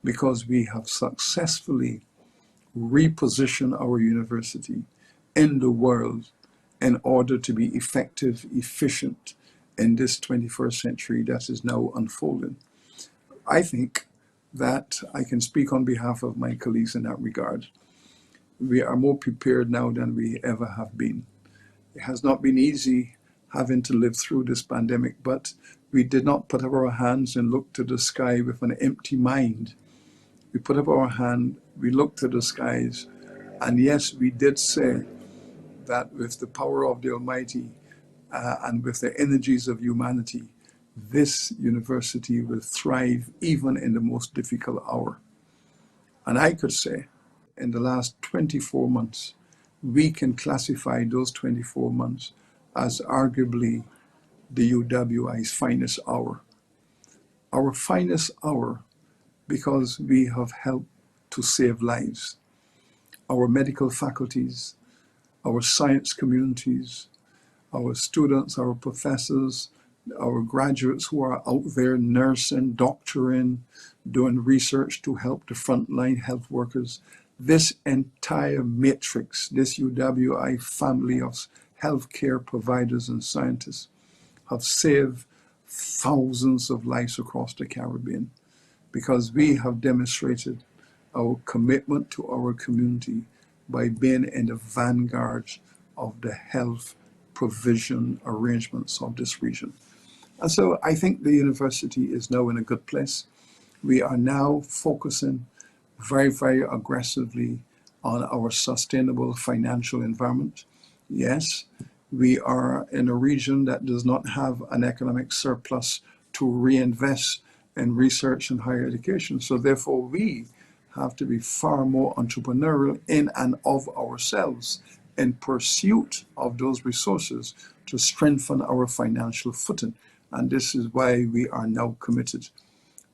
because we have successfully repositioned our university in the world in order to be effective, efficient in this 21st century that is now unfolding. I think that I can speak on behalf of my colleagues in that regard. We are more prepared now than we ever have been. It has not been easy having to live through this pandemic, but we did not put up our hands and look to the sky with an empty mind. We put up our hand, we looked to the skies, and yes, we did say that with the power of the Almighty and with the energies of humanity, this university will thrive even in the most difficult hour. And I could say, in the last 24 months, we can classify those 24 months as arguably the UWI's finest hour. Our finest hour, because we have helped to save lives. Our medical faculties, our science communities, our students, our professors, our graduates who are out there nursing, doctoring, doing research to help the frontline health workers. This entire matrix, this UWI family of healthcare providers and scientists have saved thousands of lives across the Caribbean, because we have demonstrated our commitment to our community by being in the vanguard of the health provision arrangements of this region. And so I think the university is now in a good place. We are now focusing very, very aggressively on our sustainable financial environment. Yes, we are in a region that does not have an economic surplus to reinvest in research and higher education. So therefore, we have to be far more entrepreneurial in and of ourselves in pursuit of those resources to strengthen our financial footing. And this is why we are now committed.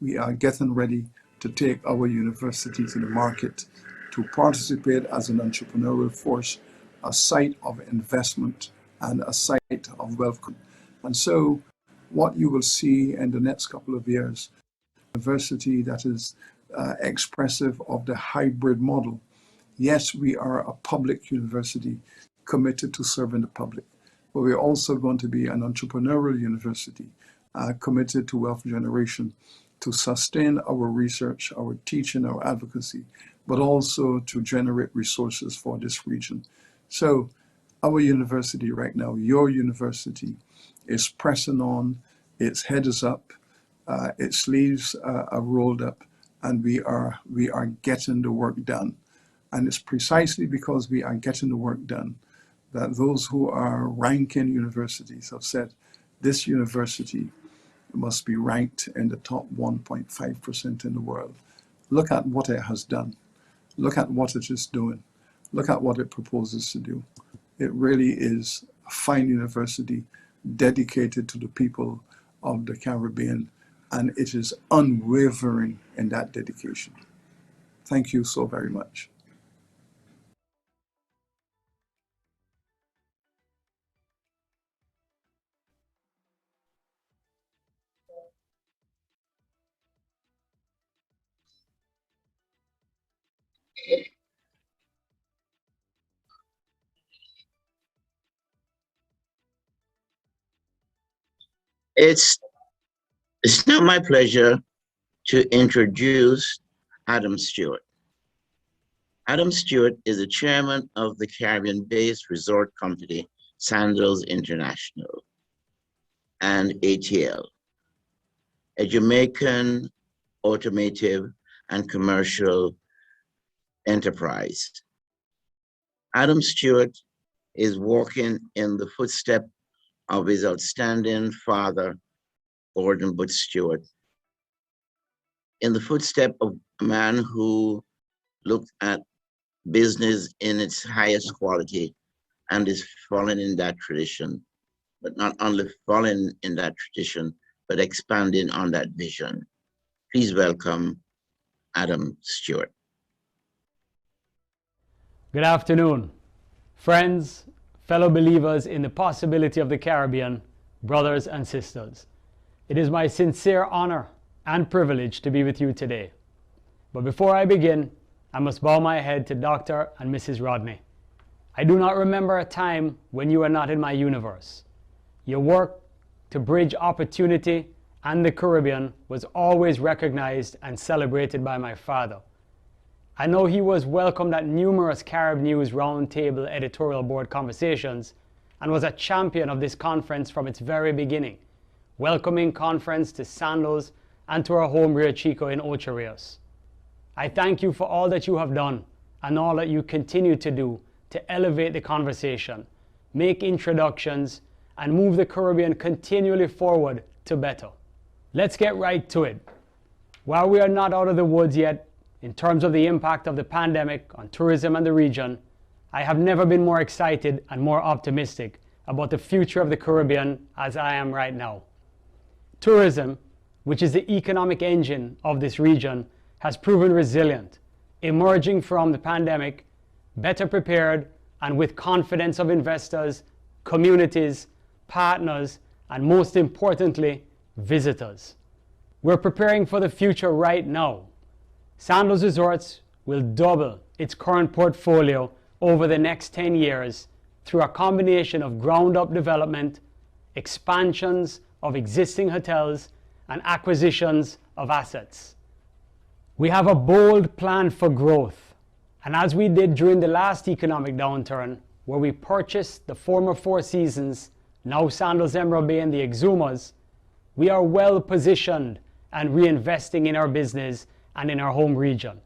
We are getting ready to take our university to the market, to participate as an entrepreneurial force, a site of investment and a site of wealth. And so what you will see in the next couple of years, a university that is expressive of the hybrid model. Yes, we are a public university committed to serving the public, but we're also going to be an entrepreneurial university committed to wealth generation, to sustain our research, our teaching, our advocacy, but also to generate resources for this region. So our university right now, your university, is pressing on, its head is up, its sleeves are rolled up, and we are getting the work done. And it's precisely because we are getting the work done that those who are ranking universities have said this university must be ranked in the top 1.5% in the world. Look at what it has done. Look at what it is doing. Look at what it proposes to do. It really is a fine university dedicated to the people of the Caribbean, and it is unwavering in that dedication. Thank you so very much. It's now my pleasure to introduce Adam Stewart. Adam Stewart is the chairman of the Caribbean-based resort company Sandals International and ATL, a Jamaican automotive and commercial enterprise. Adam Stewart is walking in the footsteps of his outstanding father, Gordon Butch Stewart, in the footsteps of a man who looked at business in its highest quality and is following in that tradition, but not only following in that tradition, but expanding on that vision. Please welcome Adam Stewart. Good afternoon, friends, fellow believers in the possibility of the Caribbean, brothers and sisters. It is my sincere honor and privilege to be with you today. But before I begin, I must bow my head to Dr. and Mrs. Rodney. I do not remember a time when you were not in my universe. Your work to bridge opportunity and the Caribbean was always recognized and celebrated by my father. I know he was welcomed at numerous Carib News Roundtable editorial board conversations and was a champion of this conference from its very beginning, welcoming conference to Sandals and to our home Rio Chico in Ocho Rios. I thank you for all that you have done and all that you continue to do to elevate the conversation, make introductions, and move the Caribbean continually forward to better. Let's get right to it. While we are not out of the woods yet, in terms of the impact of the pandemic on tourism and the region, I have never been more excited and more optimistic about the future of the Caribbean as I am right now. Tourism, which is the economic engine of this region, has proven resilient, emerging from the pandemic, better prepared and with confidence of investors, communities, partners, and most importantly, visitors. We're preparing for the future right now. Sandals Resorts will double its current portfolio over the next 10 years through a combination of ground-up development, expansions of existing hotels, and acquisitions of assets. We have a bold plan for growth, and as we did during the last economic downturn, where we purchased the former Four Seasons, now Sandals Emerald Bay and the Exumas, we are well positioned and reinvesting in our business and in our home region.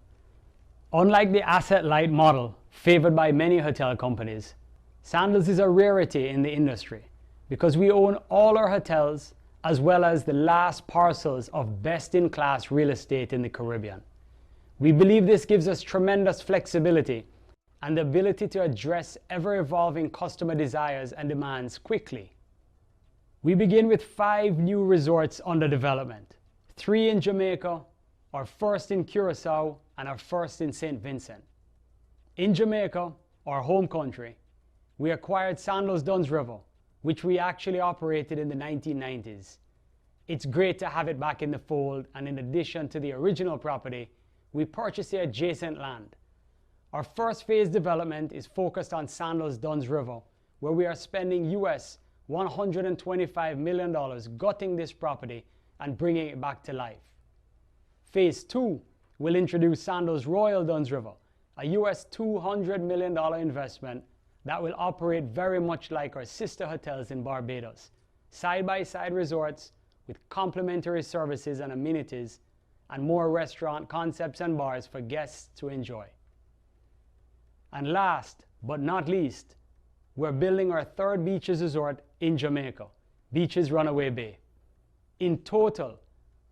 Unlike the asset-light model favored by many hotel companies, Sandals is a rarity in the industry because we own all our hotels as well as the last parcels of best-in-class real estate in the Caribbean. We believe this gives us tremendous flexibility and the ability to address ever-evolving customer desires and demands quickly. We begin with 5 new resorts under development, 3 in Jamaica, our first in Curacao, and our first in St. Vincent. In Jamaica, our home country, we acquired Sandals Dunn's River, which we actually operated in the 1990s. It's great to have it back in the fold, and in addition to the original property, we purchased the adjacent land. Our first phase development is focused on Sandals Dunn's River, where we are spending US $125 million gutting this property and bringing it back to life. Phase 2 will introduce Sandals Royal Dunn's River, a US $200 million investment that will operate very much like our sister hotels in Barbados, side-by-side resorts with complimentary services and amenities, and more restaurant concepts and bars for guests to enjoy. And last but not least, we're building our third beaches resort in Jamaica, Beaches Runaway Bay. In total,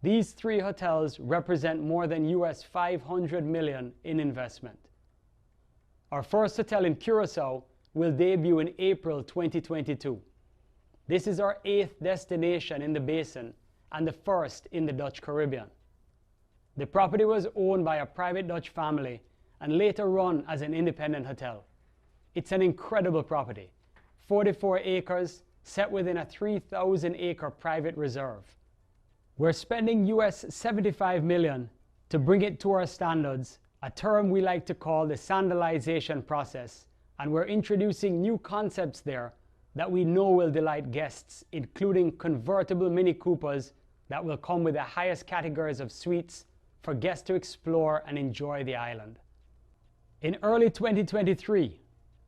these 3 hotels represent more than US $500 million in investment. Our first hotel in Curacao will debut in April 2022. This is our 8th destination in the basin and the first in the Dutch Caribbean. The property was owned by a private Dutch family and later run as an independent hotel. It's an incredible property, 44 acres set within a 3,000-acre private reserve. We're spending US $75 million to bring it to our standards, a term we like to call the sandalization process, and we're introducing new concepts there that we know will delight guests, including convertible Mini Coopers that will come with the highest categories of suites for guests to explore and enjoy the island. In early 2023,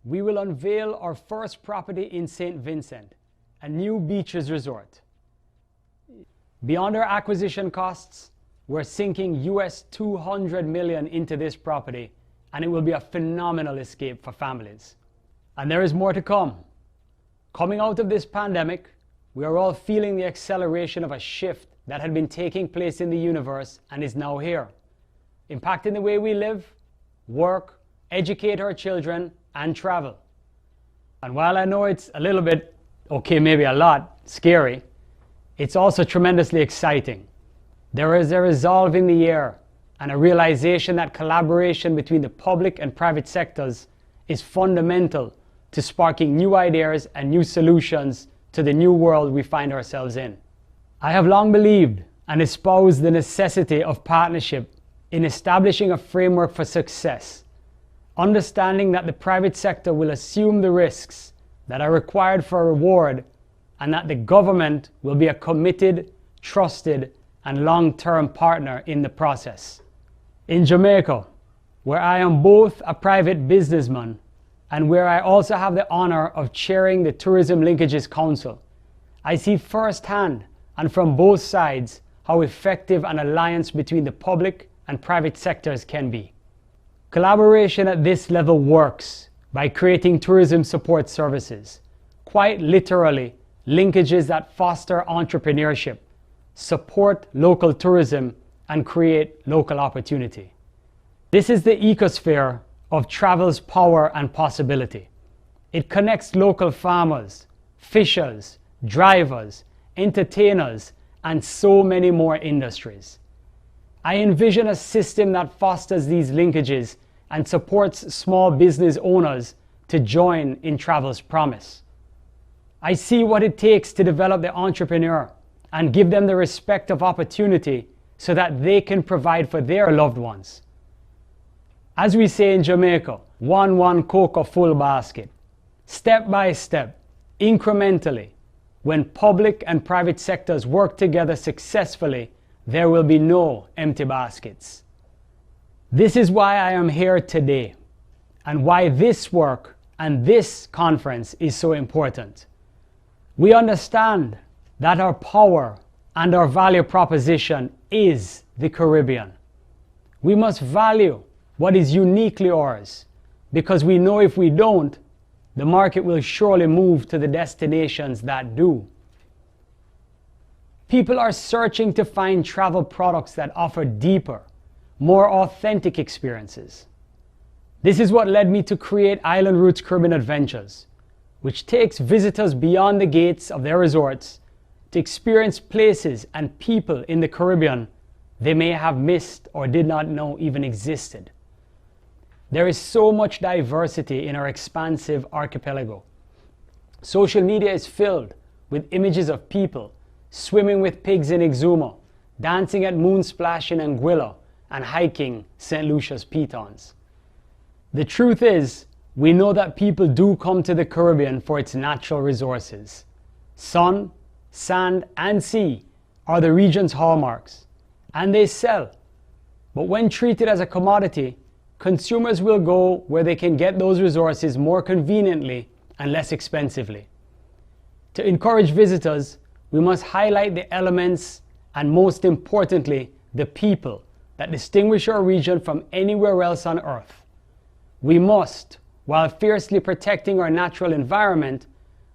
we will unveil our first property in St. Vincent, a new beaches resort. Beyond our acquisition costs, we're sinking US $200 million into this property, and it will be a phenomenal escape for families. And there is more to come. Coming out of this pandemic, we are all feeling the acceleration of a shift that had been taking place in the universe and is now here, impacting the way we live, work, educate our children, and travel. And while I know it's a little bit, okay, maybe a lot, scary, it's also tremendously exciting. There is a resolve in the air and a realization that collaboration between the public and private sectors is fundamental to sparking new ideas and new solutions to the new world we find ourselves in. I have long believed and espoused the necessity of partnership in establishing a framework for success, understanding that the private sector will assume the risks that are required for a reward, and that the government will be a committed, trusted, and long-term partner in the process. In Jamaica, where I am both a private businessman and where I also have the honor of chairing the Tourism Linkages Council, I see firsthand and from both sides how effective an alliance between the public and private sectors can be. Collaboration at this level works by creating tourism support services, quite literally linkages that foster entrepreneurship, support local tourism, and create local opportunity. This is the ecosphere of travel's power and possibility. It connects local farmers, fishers, drivers, entertainers, and so many more industries. I envision a system that fosters these linkages and supports small business owners to join in travel's promise. I see what it takes to develop the entrepreneur and give them the respect of opportunity so that they can provide for their loved ones. As we say in Jamaica, one cocoa full basket. Step by step, incrementally, when public and private sectors work together successfully, there will be no empty baskets. This is why I am here today, and why this work and this conference is so important. We understand that our power and our value proposition is the Caribbean. We must value what is uniquely ours, because we know if we don't, the market will surely move to the destinations that do. People are searching to find travel products that offer deeper, more authentic experiences. This is what led me to create Island Roots Caribbean Adventures, which takes visitors beyond the gates of their resorts to experience places and people in the Caribbean they may have missed or did not know even existed. There is so much diversity in our expansive archipelago. Social media is filled with images of people swimming with pigs in Exuma, dancing at Moonsplash in Anguilla, and hiking St. Lucia's Pitons. The truth is, we know that people do come to the Caribbean for its natural resources. Sun, sand, and sea are the region's hallmarks, and they sell. But when treated as a commodity, consumers will go where they can get those resources more conveniently and less expensively. To encourage visitors, we must highlight the elements and, most importantly, the people that distinguish our region from anywhere else on Earth. We must, while fiercely protecting our natural environment,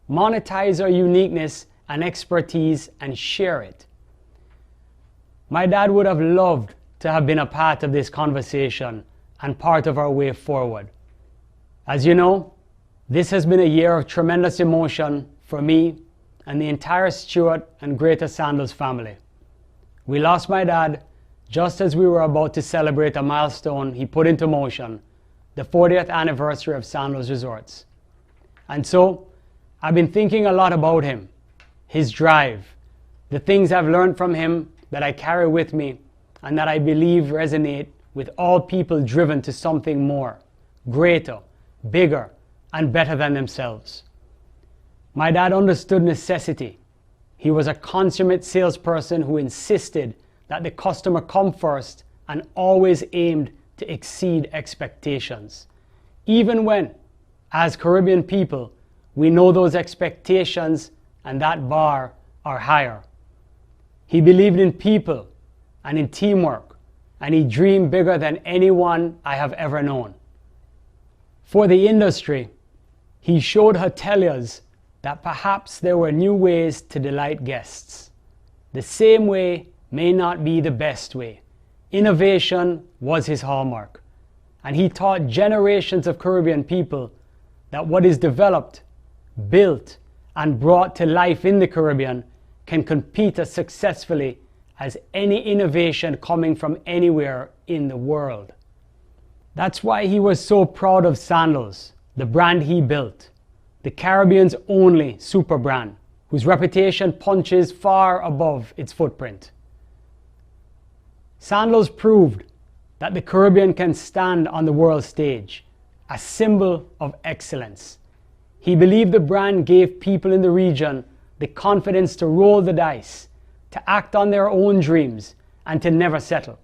monetize our uniqueness and expertise and share it. My dad would have loved to have been a part of this conversation and part of our way forward. As you know, this has been a year of tremendous emotion for me and the entire Stewart and Greater Sandals family. We lost my dad just as we were about to celebrate a milestone he put into motion, the 40th anniversary of Sandals Resorts. And so, I've been thinking a lot about him, his drive, the things I've learned from him that I carry with me and that I believe resonate with all people driven to something more, greater, bigger, and better than themselves. My dad understood necessity. He was a consummate salesperson who insisted that the customer come first and always aimed to exceed expectations. Even when, as Caribbean people, we know those expectations and that bar are higher. He believed in people and in teamwork, and he dreamed bigger than anyone I have ever known. For the industry, he showed hoteliers that perhaps there were new ways to delight guests. The same way may not be the best way. Innovation was his hallmark, and he taught generations of Caribbean people that what is developed, built, and brought to life in the Caribbean can compete as successfully as any innovation coming from anywhere in the world. That's why he was so proud of Sandals, the brand he built, the Caribbean's only super brand, whose reputation punches far above its footprint. Sandals proved that the Caribbean can stand on the world stage, a symbol of excellence. He believed the brand gave people in the region the confidence to roll the dice, to act on their own dreams, and to never settle.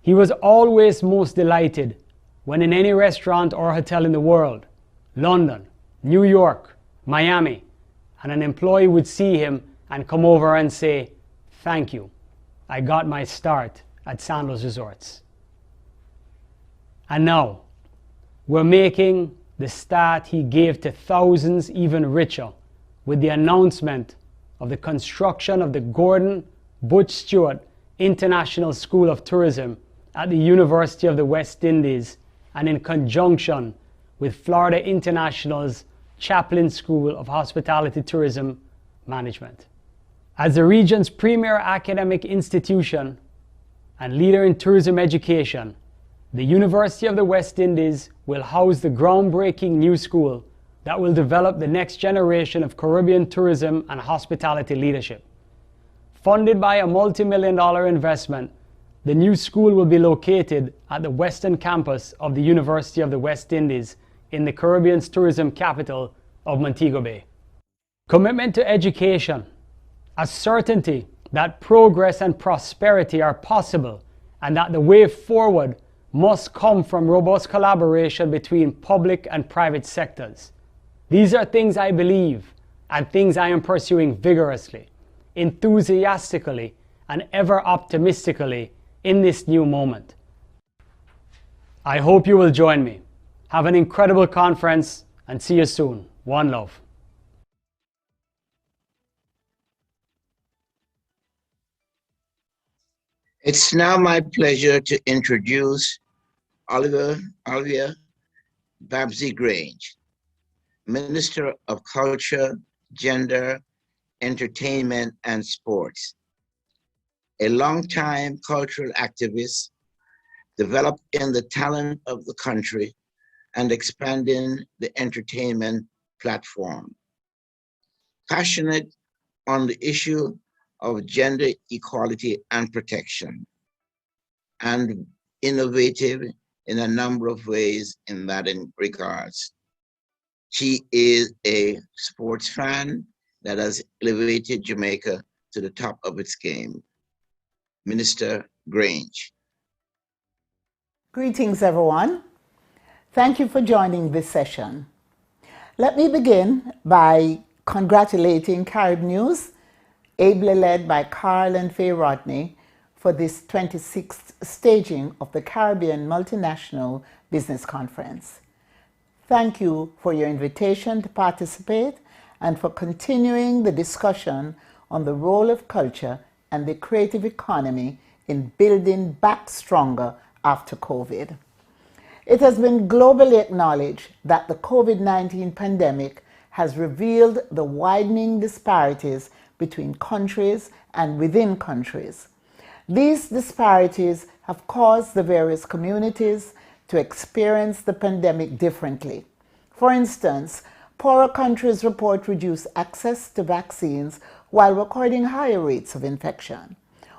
He was always most delighted when in any restaurant or hotel in the world, London, New York, Miami, and an employee would see him and come over and say, "Thank you. I got my start at Sandals Resorts." And now, we're making the start he gave to thousands even richer with the announcement of the construction of the Gordon Butch Stewart International School of Tourism at the University of the West Indies, and in conjunction with Florida International's Chaplin School of Hospitality Tourism Management. As the region's premier academic institution and leader in tourism education, the University of the West Indies will house the groundbreaking new school that will develop the next generation of Caribbean tourism and hospitality leadership. Funded by a multi-million-dollar investment, the new school will be located at the western campus of the University of the West Indies in the Caribbean's tourism capital of Montego Bay. Commitment to education, a certainty that progress and prosperity are possible and that the way forward must come from robust collaboration between public and private sectors. These are things I believe and things I am pursuing vigorously, enthusiastically, and ever optimistically in this new moment. I hope you will join me. Have an incredible conference and see you soon. One love. It's now my pleasure to introduce Olivia Babsy Grange, Minister of Culture, Gender, Entertainment, and Sports. A longtime cultural activist, developed in the talent of the country and expanding the entertainment platform. Passionate on the issue of gender equality and protection, and innovative in a number of ways in that regards. She is a sports fan that has elevated Jamaica to the top of its game. Minister Grange. Greetings, everyone. Thank you for joining this session. Let me begin by congratulating Carib News, ably led by Carl and Faye Rodney, for this 26th staging of the Caribbean Multinational Business Conference. Thank you for your invitation to participate and for continuing the discussion on the role of culture and the creative economy in building back stronger after COVID. It has been globally acknowledged that the COVID-19 pandemic has revealed the widening disparities between countries and within countries. These disparities have caused the various communities to experience the pandemic differently. For instance, poorer countries report reduced access to vaccines while recording higher rates of infection.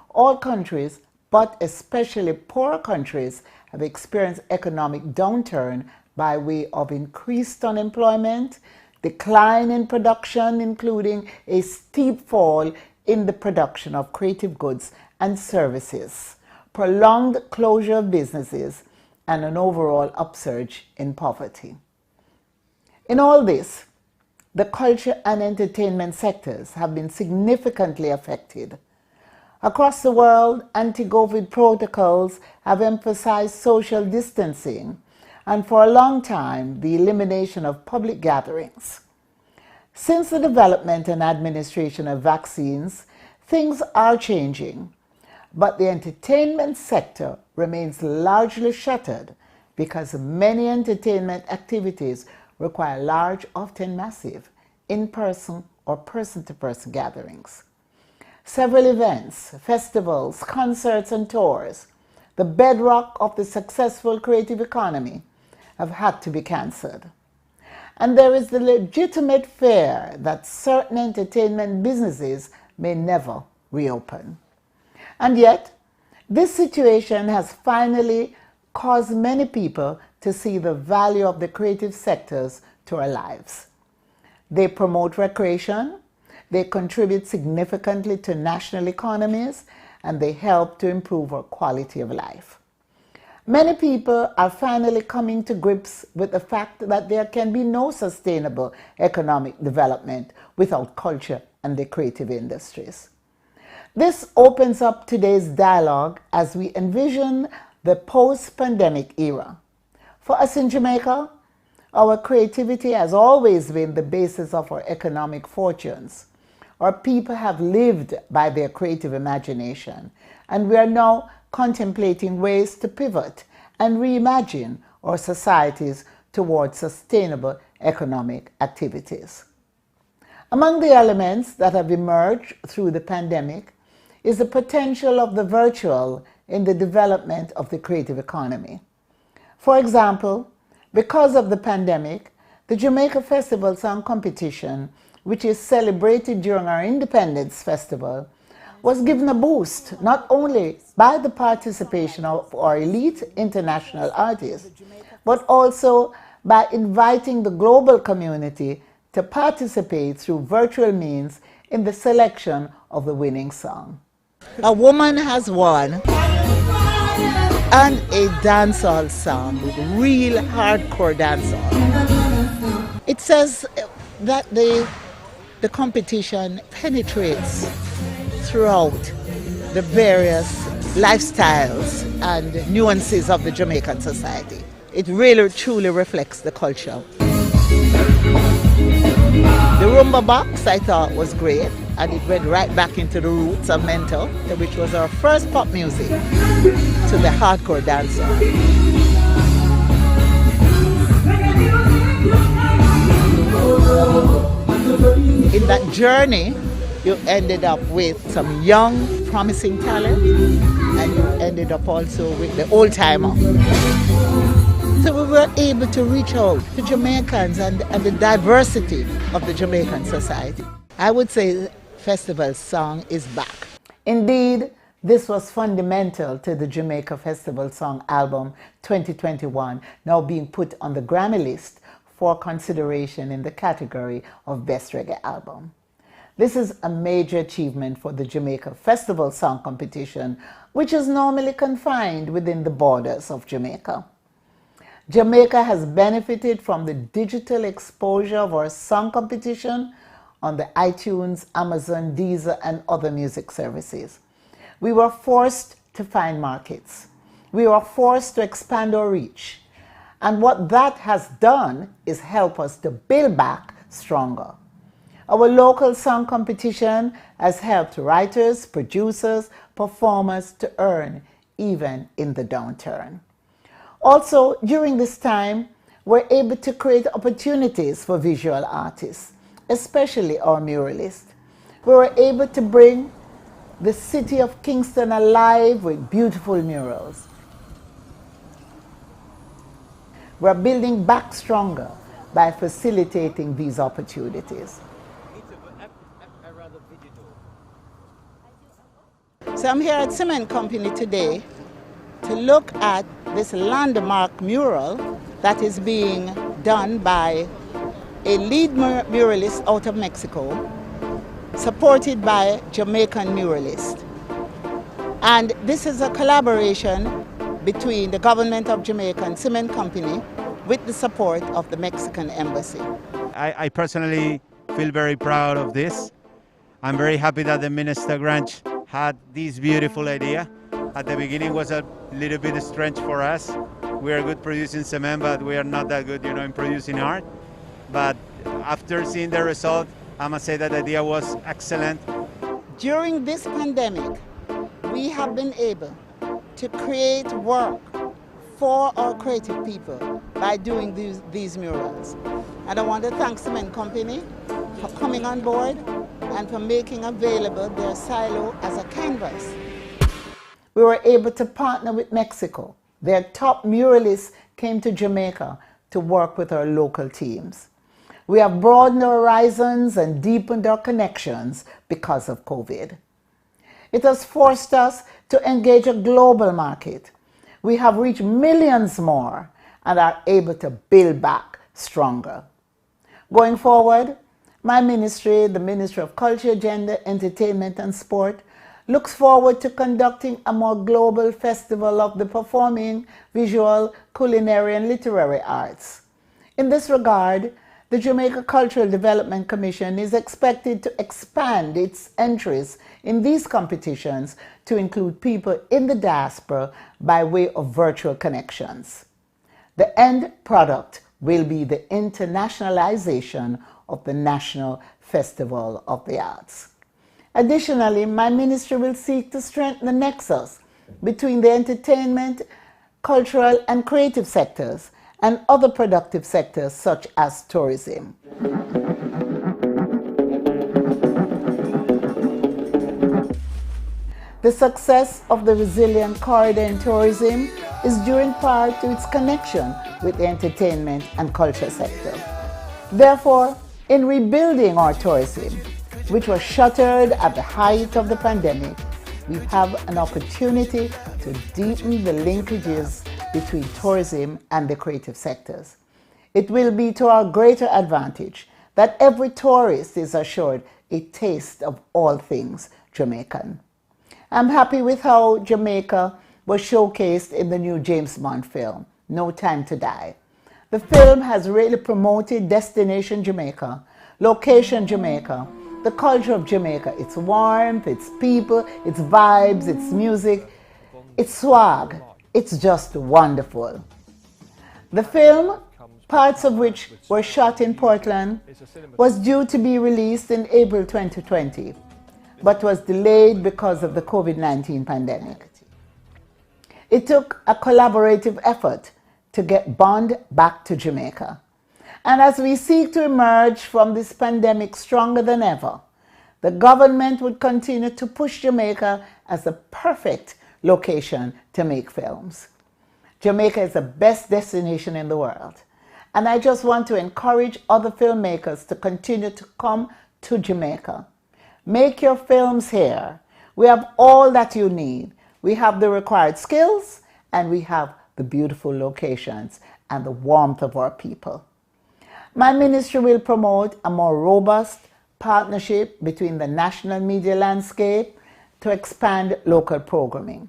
All countries, but especially poorer countries have experienced economic downturn by way of increased unemployment, decline in production, including a steep fall in the production of creative goods and services, prolonged closure of businesses, and an overall upsurge in poverty. In all this, the culture and entertainment sectors have been significantly affected. Across the world, anti-COVID protocols have emphasized social distancing and for a long time the elimination of public gatherings. Since the development and administration of vaccines, things are changing, but the entertainment sector remains largely shuttered because many entertainment activities require large, often massive, in-person or person-to-person gatherings. Several events, festivals, concerts, and tours, the bedrock of the successful creative economy, have had to be cancelled. And there is the legitimate fear that certain entertainment businesses may never reopen. And yet, this situation has finally caused many people to see the value of the creative sectors to our lives. They promote recreation, they contribute significantly to national economies, and they help to improve our quality of life. Many people are finally coming to grips with the fact that there can be no sustainable economic development without culture and the creative industries. This opens up today's dialogue as we envision the post-pandemic era. For us in Jamaica, our creativity has always been the basis of our economic fortunes. Our people have lived by their creative imagination, and we are now contemplating ways to pivot and reimagine our societies towards sustainable economic activities. Among the elements that have emerged through the pandemic is the potential of the virtual in the development of the creative economy. For example, because of the pandemic, the Jamaica Festival Song Competition, which is celebrated during our Independence Festival, was given a boost not only by the participation of our elite international artists, but also by inviting the global community to participate through virtual means in the selection of the winning song. A Woman Has Won and a dancehall song, real hardcore dancehall. It says that the competition penetrates throughout the various lifestyles and nuances of the Jamaican society. It really truly reflects the culture. The rumba box I thought was great, and it went right back into the roots of Mento, which was our first pop music, to the hardcore dancer. In that journey, you ended up with some young, promising talent, and you ended up also with the old-timer. So we were able to reach out to Jamaicans and the diversity of the Jamaican society. I would say Festival Song is back. Indeed, this was fundamental to the Jamaica Festival Song album 2021, now being put on the Grammy list for consideration in the category of Best Reggae Album. This is a major achievement for the Jamaica Festival Song Competition, which is normally confined within the borders of Jamaica. Jamaica has benefited from the digital exposure of our song competition on the iTunes, Amazon, Deezer, and other music services. We were forced to find markets. We were forced to expand our reach. And what that has done is help us to build back stronger. Our local song competition has helped writers, producers, performers to earn even in the downturn. Also, during this time, we're able to create opportunities for visual artists, especially our muralists. We were able to bring the city of Kingston alive with beautiful murals. We're building back stronger by facilitating these opportunities. So I'm here at Cement Company today to look at this landmark mural that is being done by a lead muralist out of Mexico, supported by Jamaican muralists. And this is a collaboration between the government of Jamaica and Cement Company with the support of the Mexican embassy. I personally feel very proud of this. I'm very happy that the Minister Granch had this beautiful idea. At the beginning was a little bit strange for us. We are good producing cement, but we are not that good, in producing art. But after seeing the result, I must say that the idea was excellent. During this pandemic, we have been able to create work for our creative people by doing these murals. And I want to thank Cement Company for coming on board and for making available their silo as a canvas. We were able to partner with Mexico. Their top muralists came to Jamaica to work with our local teams. We have broadened our horizons and deepened our connections because of COVID. It has forced us to engage a global market. We have reached millions more and are able to build back stronger. Going forward, my ministry, the Ministry of Culture, Gender, Entertainment and Sport, looks forward to conducting a more global festival of the performing, visual, culinary and literary arts. In this regard, the Jamaica Cultural Development Commission is expected to expand its entries in these competitions to include people in the diaspora by way of virtual connections. The end product will be the internationalization of the National Festival of the Arts. Additionally, my ministry will seek to strengthen the nexus between the entertainment, cultural and creative sectors and other productive sectors such as tourism. The success of the resilient corridor in tourism is due in part to its connection with the entertainment and culture sector. Therefore, in rebuilding our tourism, which was shuttered at the height of the pandemic, we have an opportunity to deepen the linkages between tourism and the creative sectors. It will be to our greater advantage that every tourist is assured a taste of all things Jamaican. I'm happy with how Jamaica was showcased in the new James Bond film, No Time to Die. The film has really promoted Destination Jamaica, Location Jamaica, the culture of Jamaica, its warmth, its people, its vibes, its music, its swag. It's just wonderful. The film, parts of which were shot in Portland, was due to be released in April 2020, but was delayed because of the COVID-19 pandemic. It took a collaborative effort to get Bond back to Jamaica. And as we seek to emerge from this pandemic stronger than ever, the government would continue to push Jamaica as the perfect location to make films. Jamaica is the best destination in the world. And I just want to encourage other filmmakers to continue to come to Jamaica. Make your films here. We have all that you need. We have the required skills and we have the beautiful locations and the warmth of our people. My ministry will promote a more robust partnership between the national media landscape to expand local programming.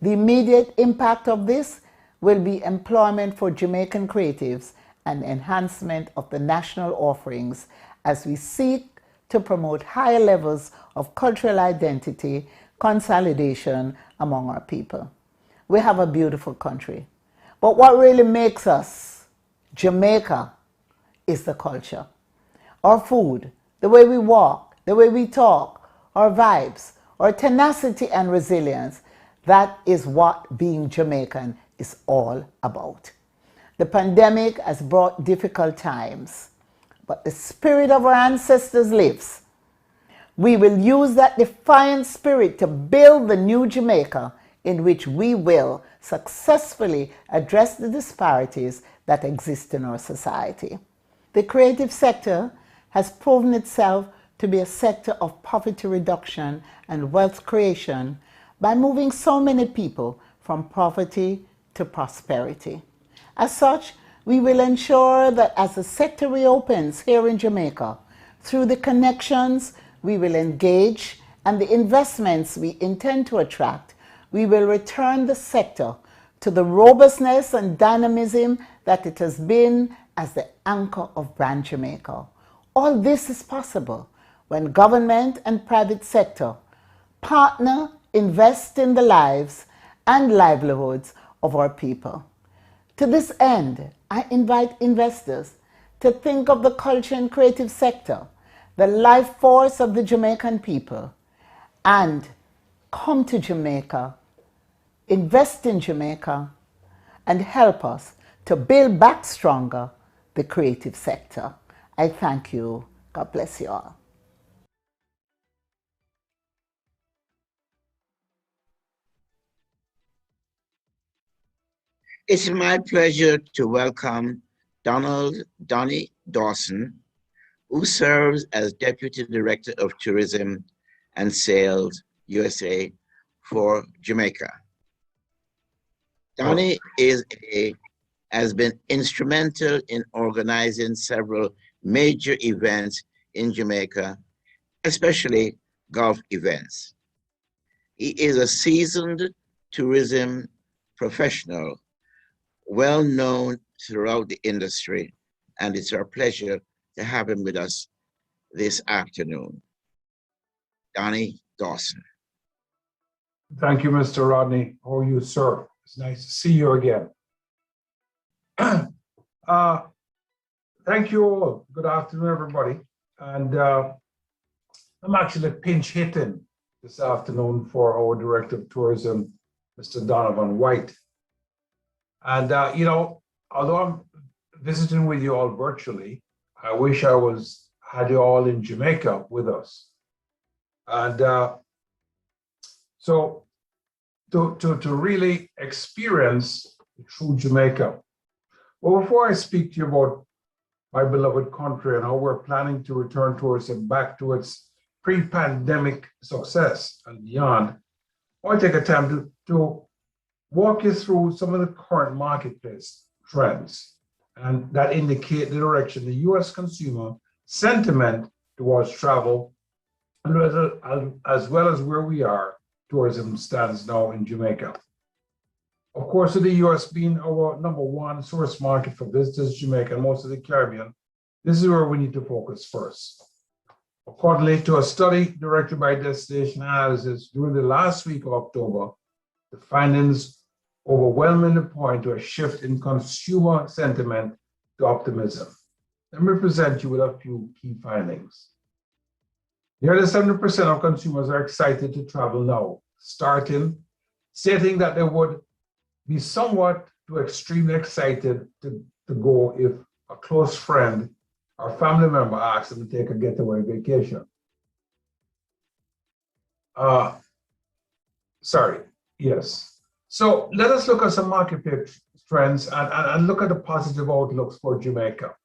The immediate impact of this will be employment for Jamaican creatives and enhancement of the national offerings as we seek to promote higher levels of cultural identity, consolidation among our people. We have a beautiful country, but what really makes us Jamaica is the culture. Our food, the way we walk, the way we talk, our vibes, our tenacity and resilience, that is what being Jamaican is all about. The pandemic has brought difficult times, but the spirit of our ancestors lives. We will use that defiant spirit to build the new Jamaica in which we will successfully address the disparities that exist in our society. The creative sector has proven itself to be a sector of poverty reduction and wealth creation by moving so many people from poverty to prosperity. As such, we will ensure that as the sector reopens here in Jamaica, through the connections we will engage and the investments we intend to attract, we will return the sector to the robustness and dynamism that it has been as the anchor of Brand Jamaica. All this is possible when government and private sector partner, invest in the lives and livelihoods of our people. To this end, I invite investors to think of the culture and creative sector, the life force of the Jamaican people, and come to Jamaica, invest in Jamaica, and help us to build back stronger the creative sector. I thank you. God bless you all. It's my pleasure to welcome Donnie Dawson, who serves as Deputy Director of Tourism and Sales USA for Jamaica. Donnie has been instrumental in organizing several major events in Jamaica, especially golf events. He is a seasoned tourism professional, well known throughout the industry, and it's our pleasure to have him with us this afternoon. Donnie Dawson. Thank you, Mr. Rodney. How are you, sir? It's nice to see you again. Thank you all. Good afternoon, everybody. And I'm actually pinch hitting this afternoon for our Director of Tourism, Mr. Donovan White. And, although I'm visiting with you all virtually, I wish I had you all in Jamaica with us. And so to really experience true Jamaica. Well, before I speak to you about my beloved country and how we're planning to return tourism back to its pre-pandemic success and beyond, I want to take a time to walk you through some of the current marketplace trends and that indicate the direction the U.S. consumer sentiment towards travel, as well as where we are, tourism stands now in Jamaica. Of course, with the U.S. being our number one source market for visitors to Jamaica and most of the Caribbean, this is where we need to focus first. Accordingly to a study directed by Destination Analysis during the last week of October, the findings overwhelmingly point to a shift in consumer sentiment to optimism. Let me present you with a few key findings. Nearly 70% of consumers are excited to travel now, stating that they would be somewhat to extremely excited to go if a close friend or family member asks them to take a getaway vacation. So let us look at some marketplace trends and look at the positive outlooks for Jamaica.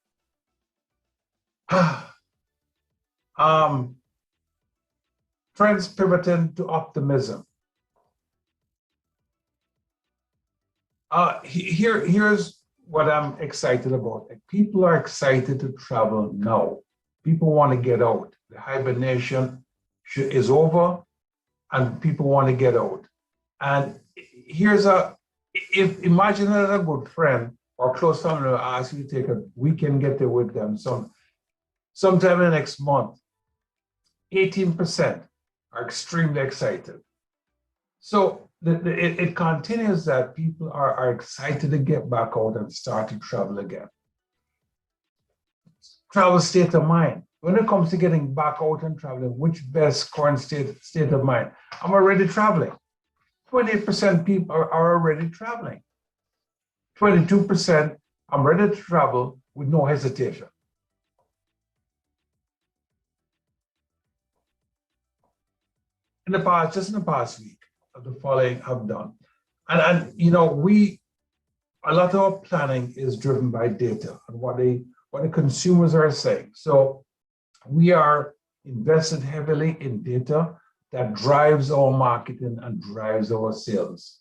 Trends pivoting to optimism. Here's what I'm excited about. People are excited to travel now. People want to get out. The hibernation is over and people want to get out. And imagine that a good friend or close family will ask you to take a weekend getaway with them sometime in the next month. 18% are extremely excited. So it continues that people are excited to get back out and start to travel again. Travel state of mind. When it comes to getting back out and traveling, which best current state of mind? I'm already traveling. 28% people are already traveling. 22%, I'm ready to travel with no hesitation. Just in the past week, the following have done. And a lot of our planning is driven by data and what the consumers are saying. So we are invested heavily in data that drives our marketing and drives our sales.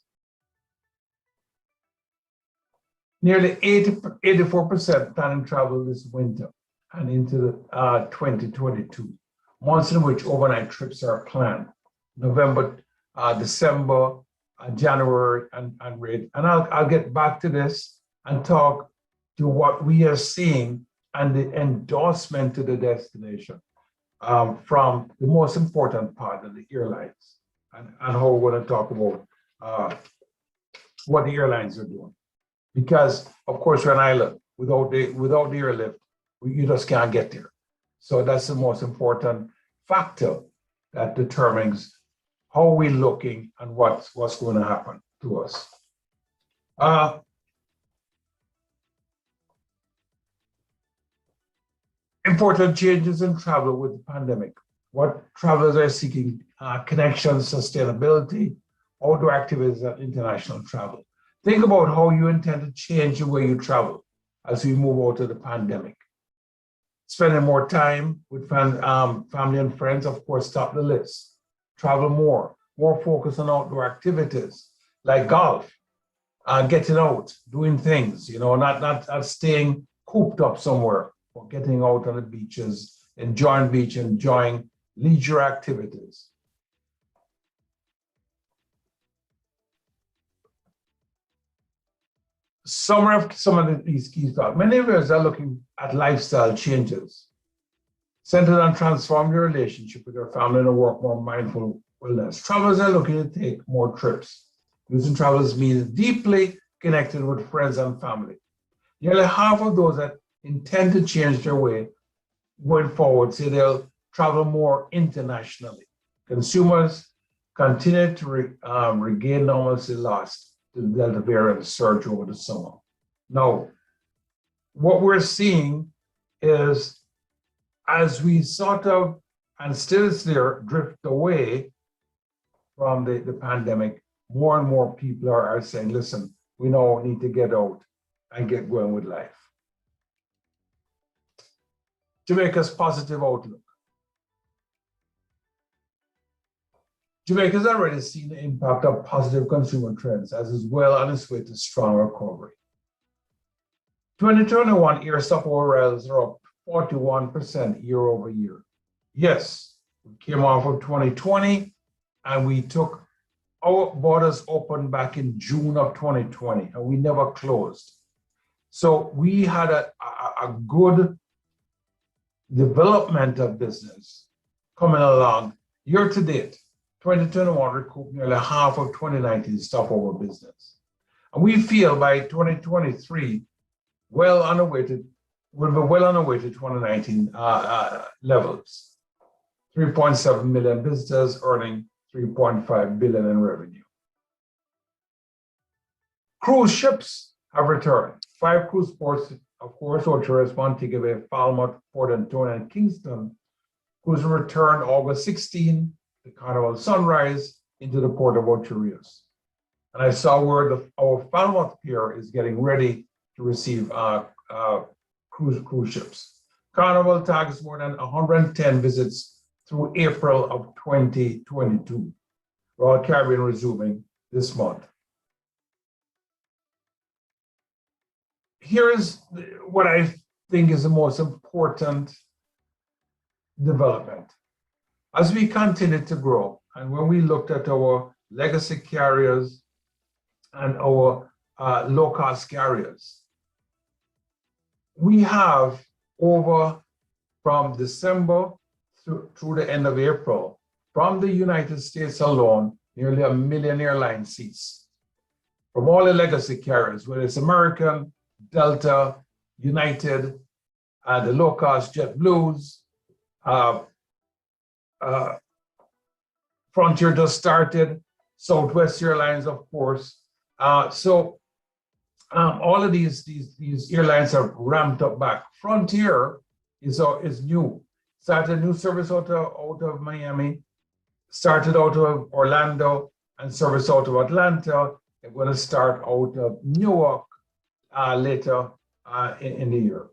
Nearly 84% planning travel this winter and into 2022, months in which overnight trips are planned. November, December, January, and rate. And I'll get back to this and talk to what we are seeing and the endorsement to the destination from the most important part of the airlines, and how we're going to talk about what the airlines are doing. Because of course we're an island. Without the airlift, you just can't get there. So that's the most important factor that determines how we're looking and what's going to happen to us. Important changes in travel with the pandemic. What travelers are seeking: connections, sustainability, outdoor activities, and international travel. Think about how you intend to change the way you travel as we move out of the pandemic. Spending more time with family and friends, of course, top the list. Travel more focus on outdoor activities like golf, getting out, doing things, not staying cooped up somewhere, or getting out on the beaches, enjoying leisure activities. Some of these key thoughts. Many of us are looking at lifestyle changes centered on transforming your relationship with your family and work more mindful wellness. Travelers are looking to take more trips. Using travelers means deeply connected with friends and family. Nearly half of those that intend to change their way going forward say they'll travel more internationally. Consumers continue to regain normalcy lost to the Delta variant surge over the summer. Now, what we're seeing is, as we sort of, and still is there, drift away from the pandemic, more and more people are saying, listen, we now need to get out and get going with life. Jamaica's positive outlook. Jamaica's already seen the impact of positive consumer trends, as is well on its way to strong recovery. 2021 air stopover arrivals are up 41% year over year. Yes, we came off of 2020 and we took our borders open back in June of 2020 and we never closed. So we had a good development of business coming along. Year to date, 2021 recouped nearly half of 2019 stopover business. And we feel by 2023, we'll be well on our way to 2019 levels. 3.7 million visitors earning 3.5 billion in revenue. Cruise ships have returned. 5 cruise ports, of course, Ocho, Montego Bay, Falmouth, Port Antonio, and Kingston. Cruise returned August 16, the Carnival Sunrise, into the port of Ocho Rios. And I saw where our Falmouth pier is getting ready to receive cruise ships. Carnival targets more than 110 visits through April of 2022. Royal Caribbean resuming this month. Here is what I think is the most important development. As we continue to grow, and when we looked at our legacy carriers and our low-cost carriers, we have over, from December through the end of April, from the United States alone, nearly 1 million airline seats. From all the legacy carriers, whether it's American, Delta, United, the low-cost JetBlues, Frontier just started, Southwest Airlines, of course. So all of these airlines are ramped up back. Frontier is new. Started a new service out of Miami, started out of Orlando, and service out of Atlanta. They're going to start out of Newark later in the year.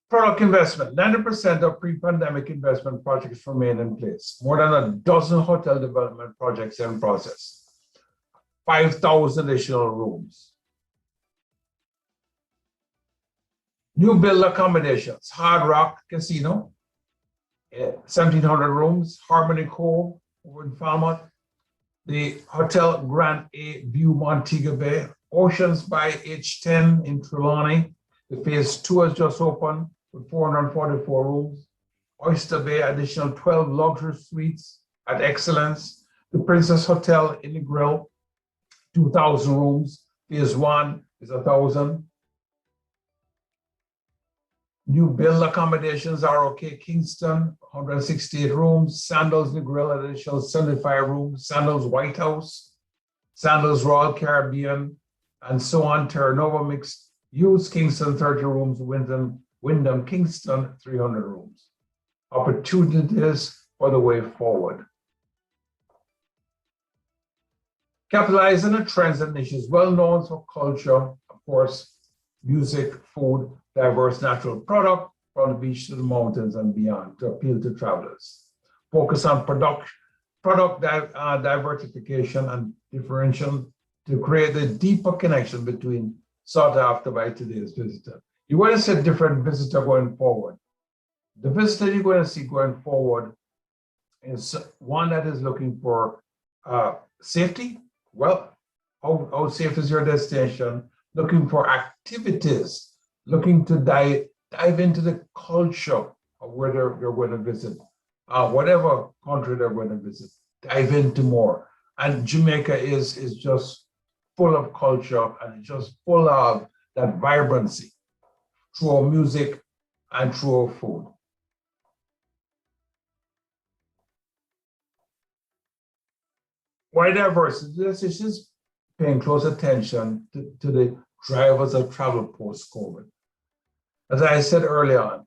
Product investment, 90% of pre-pandemic investment projects remain in place. More than a dozen hotel development projects in process. 5,000 additional rooms. New build accommodations, Hard Rock Casino, 1,700 rooms, Harmony Cove over in Falmouth, the Hotel Grand A View Montego Bay, Oceans by H10 in Trelawney. The phase 2 has just opened with 444 rooms. Oyster Bay, additional 12 luxury suites at Excellence. The Princess Hotel in the Grill, 2,000 rooms. Phase 1 is 1,000. New build accommodations, ROK Kingston, 168 rooms. Sandals in the Grill, additional 75 rooms. Sandals White House, Sandals Royal Caribbean, and so on. Terra Nova Mixed Use Kingston, 30 rooms. Wyndham Kingston, 300 rooms. Opportunities for the way forward. Capitalizing on trends and niches well known for culture, of course, music, food, diverse natural product from the beach to the mountains and beyond to appeal to travelers. Focus on product diversification and differentiation to create a deeper connection between sought after by today's visitor. You want to see a different visitor going forward. The visitor you're going to see going forward is one that is looking for safety. Well, how safe is your destination? Looking for activities, looking to dive into the culture of where they're going to visit, whatever country they're going to visit, dive into more. And Jamaica is just full of culture and just full of that vibrancy through our music and through our food. Why diversity? This is just paying close attention to the drivers of travel post-COVID. As I said early on,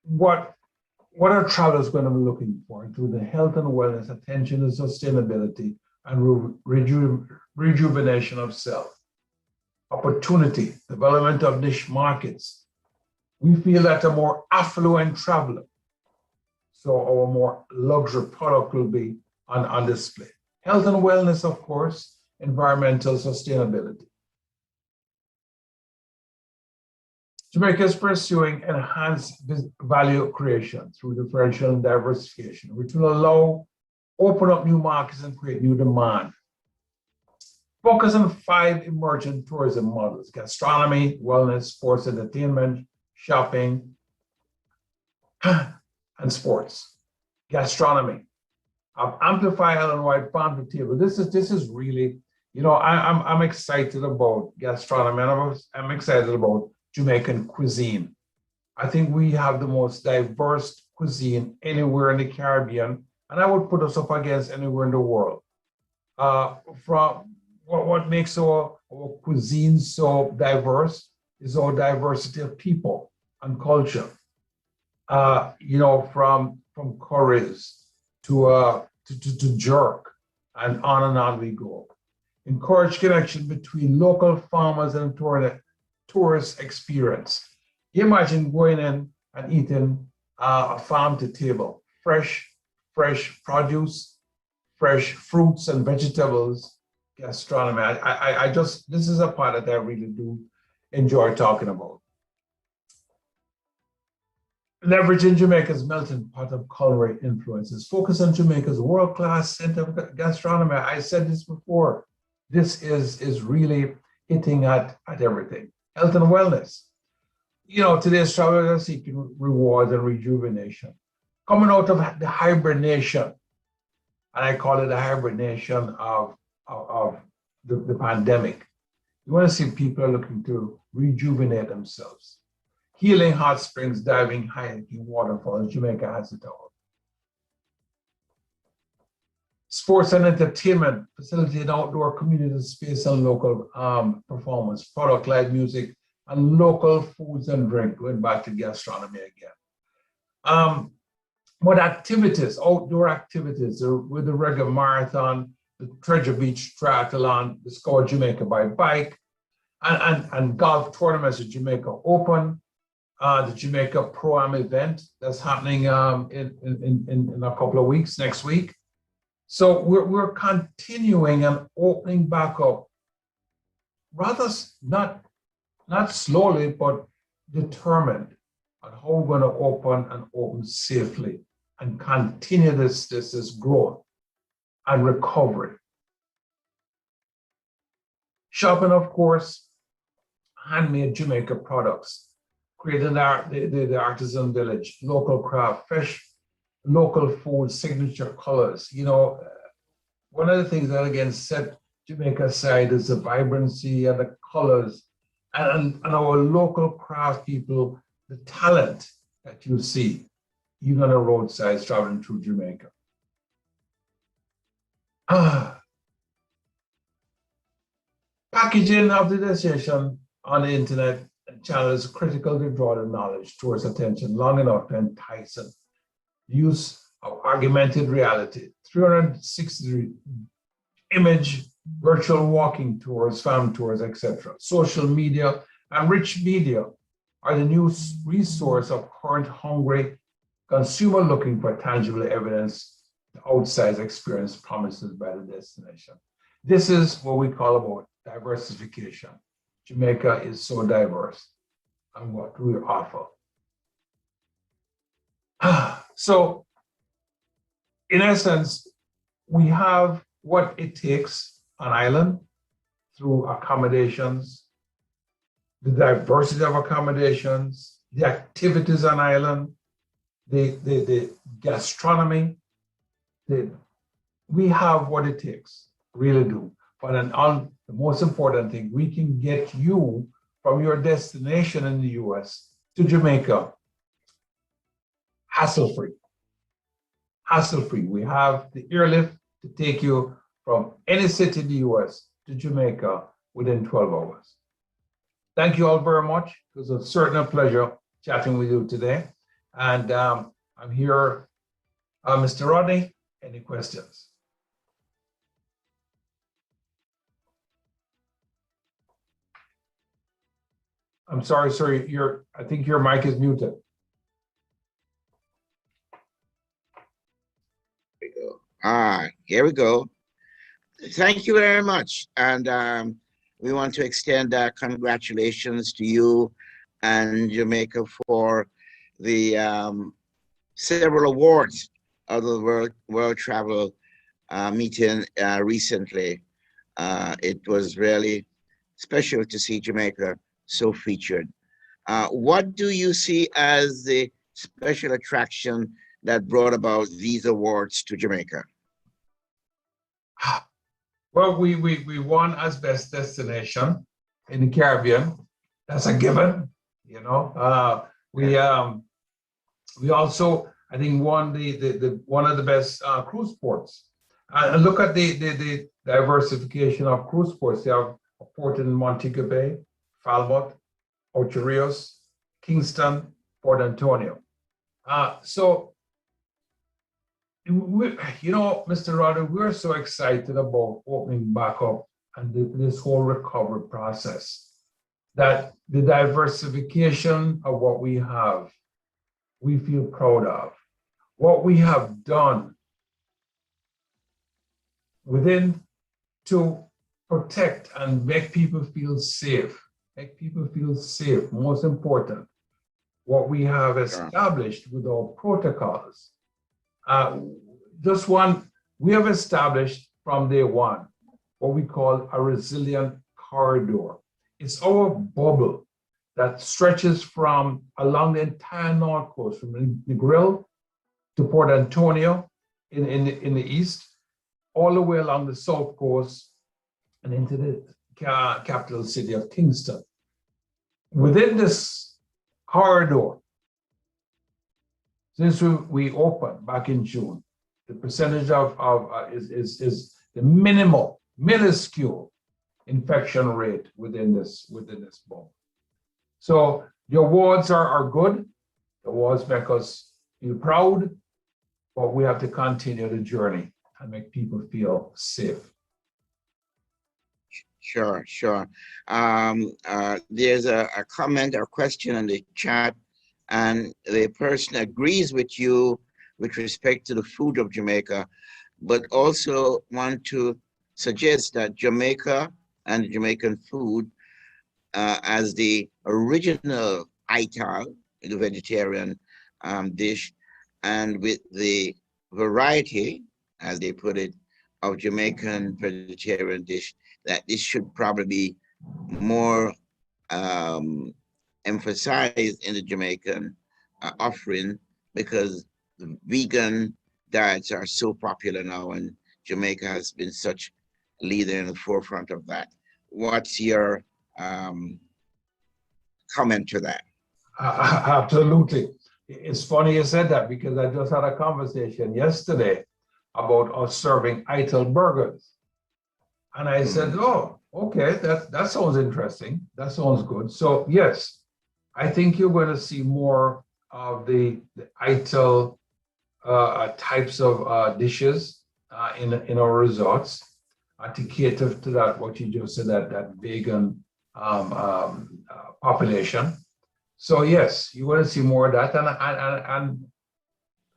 what are travelers going to be looking for? Including health and wellness, attention and sustainability, and rejuvenation of self. Opportunity, development of niche markets. We feel that a more affluent traveler, so our more luxury product will be on display. Health and wellness, of course, environmental sustainability. Jamaica is pursuing enhanced value creation through differential and diversification, which will open up new markets and create new demand. Focus on 5 emerging tourism models: gastronomy, wellness, sports, entertainment, shopping, and sports. Gastronomy. Amplify island-wide farm to table. This is really, I'm excited about gastronomy, and I'm excited about Jamaican cuisine. I think we have the most diverse cuisine anywhere in the Caribbean, and I would put us up against anywhere in the world. From what makes our cuisine so diverse is our diversity of people and culture. From curries to jerk, and on we go. Encourage connection between local farmers and tourist experience. Imagine going in and eating a farm to table, fresh produce, fresh fruits and vegetables, gastronomy. This is a part that I really do enjoy talking about. Leveraging Jamaica's melting pot of culinary influences. Focus on Jamaica's world-class center of gastronomy. I said this before. This is really hitting at everything. Health and wellness. Today's travelers are seeking rewards and rejuvenation. Coming out of the hibernation, and I call it the hibernation of the pandemic. You want to see people are looking to rejuvenate themselves. Healing hot springs, diving, hiking, waterfalls. Jamaica has it all. Sports and entertainment, facilitate outdoor community space and local performance, product live music, and local foods and drink, going back to gastronomy again. What activities, outdoor activities, with the Reggae Marathon, the Treasure Beach Triathlon, Discover Jamaica by Bike, and golf tournaments at Jamaica Open, the Jamaica Pro-Am event that's happening in a couple of weeks, next week. So we're continuing and opening back up, rather not slowly, but determined on how we're going to open and open safely and continue this growth and recovery. Shopping, of course, handmade Jamaica products, creating the artisan village, local craft, fresh local food, signature colors. You know, one of the things that again set Jamaica aside is the vibrancy and the colors and our local craft people, the talent that you see even on the roadsides traveling through Jamaica. Packaging of the destination on the internet channel is critical to draw the knowledge towards attention long enough to entice them. Use of augmented reality, 360 image, virtual walking tours, farm tours, etc. Social media and rich media are the new resource of current hungry consumer looking for tangible evidence the outside experience promises by the destination. This is what we call about diversification. Jamaica is so diverse and what we offer. So, in essence, we have what it takes on island through accommodations, the diversity of accommodations, the activities on island, the gastronomy. We have what it takes, really do. But the most important thing, we can get you from your destination in the US to Jamaica hassle-free. Hassle-free. We have the airlift to take you from any city in the US to Jamaica within 12 hours. Thank you all very much. It was a certain pleasure chatting with you today. And I'm here, Mr. Rodney, any questions? I'm sorry, sir, I think your mic is muted. Here we go. Thank you very much. And we want to extend congratulations to you and Jamaica for the several awards of the World Travel meeting recently. It was really special to see Jamaica so featured. What do you see as the special attraction that brought about these awards to Jamaica? Well, we won as best destination in the Caribbean. That's a given, you know. We also, I think, won the one of the best cruise ports. And look at the diversification of cruise ports. They have a port in Montego Bay, Falmouth, Ocho Rios, Kingston, Port Antonio. So, you know, Mr. Rodder, we're so excited about opening back up and this whole recovery process that the diversification of what we have, we feel proud of. What we have done within to protect and make people feel safe, most important, what we have established with our protocols. We have established from day one what we call a resilient corridor. It's our bubble that stretches from along the entire North Coast, from the Grill to Port Antonio in the east, all the way along the South Coast and into the capital city of Kingston. Within this corridor, since we opened back in June, the percentage is the minuscule infection rate within this bubble. So the awards are good. The awards make us feel proud, but we have to continue the journey and make people feel safe. Sure. There's a comment or question in the chat and the person agrees with you with respect to the food of Jamaica, but also want to suggest that Jamaica and Jamaican food as the original ital, the vegetarian dish, and with the variety, as they put it, of Jamaican vegetarian dish, that this should probably be more emphasized in the Jamaican offering, because the vegan diets are so popular now, and Jamaica has been such a leader in the forefront of that. What's your comment to that? Absolutely. It's funny you said that, because I just had a conversation yesterday about us serving Ital burgers. And I said, oh, okay, that sounds interesting. That sounds good. So yes, I think you're going to see more of the Ital types of dishes in our resorts to cater to that, what you just said, that vegan population. So yes, you're going to see more of that, and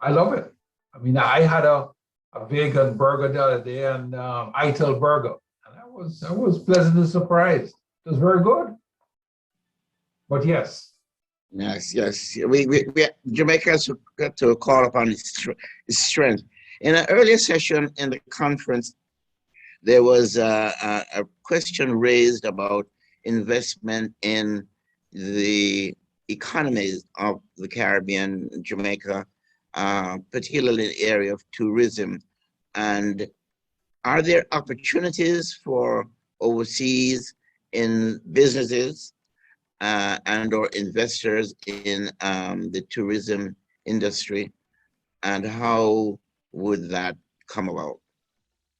I love it. I mean, I had a vegan burger the other day, and Ital burger, and I was pleasantly surprised. It was very good. But yes. Yes. We Jamaica has got to call upon its strength. In an earlier session in the conference, there was a question raised about investment in the economies of the Caribbean, Jamaica, particularly in the area of tourism. And are there opportunities for overseas in businesses and or investors in the tourism industry? And how would that come about?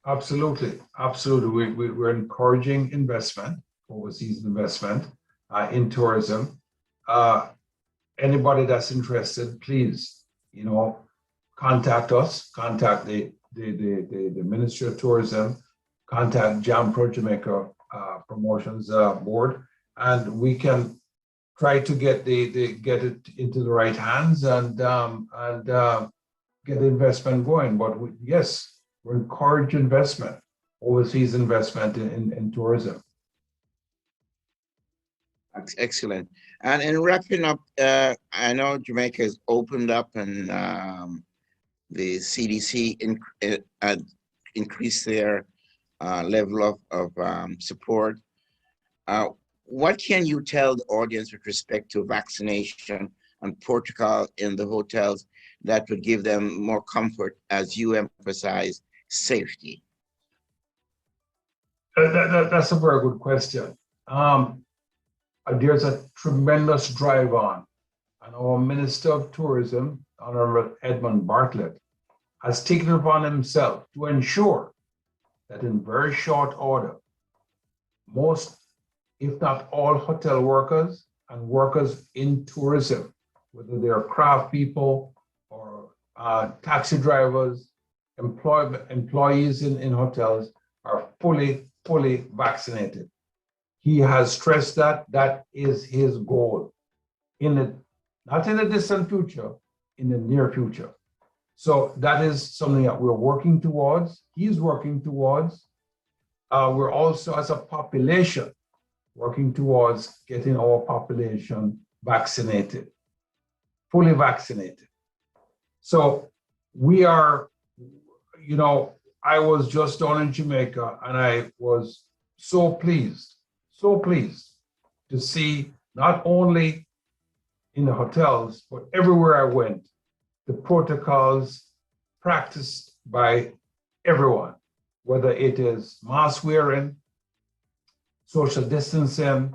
Absolutely. We're encouraging investment, overseas investment in tourism. Anybody that's interested, please, contact us, contact the Ministry of Tourism, contact Jam Pro Jamaica Promotions Board, and we can try to get get it into the right hands and get the investment going. But yes, we encourage investment, overseas investment in tourism. Excellent. And in wrapping up, I know Jamaica has opened up, and the CDC increased their level of support. What can you tell the audience with respect to vaccination and protocol in the hotels that would give them more comfort, as you emphasize safety? That's a very good question. There's a tremendous drive on, and our Minister of Tourism, Honorable Edmund Bartlett, has taken it upon himself to ensure that in very short order, most, if not all, hotel workers and workers in tourism, whether they're craft people or taxi drivers, employees in hotels, are fully vaccinated. He has stressed that is his goal not in the distant future, in the near future. So that is something that we're working towards. He's working towards. We're also, as a population, working towards getting our population vaccinated, fully vaccinated. So we are, I was just down in Jamaica, and I was so pleased to see, not only in the hotels, but everywhere I went, the protocols practiced by everyone, whether it is mask wearing, social distancing,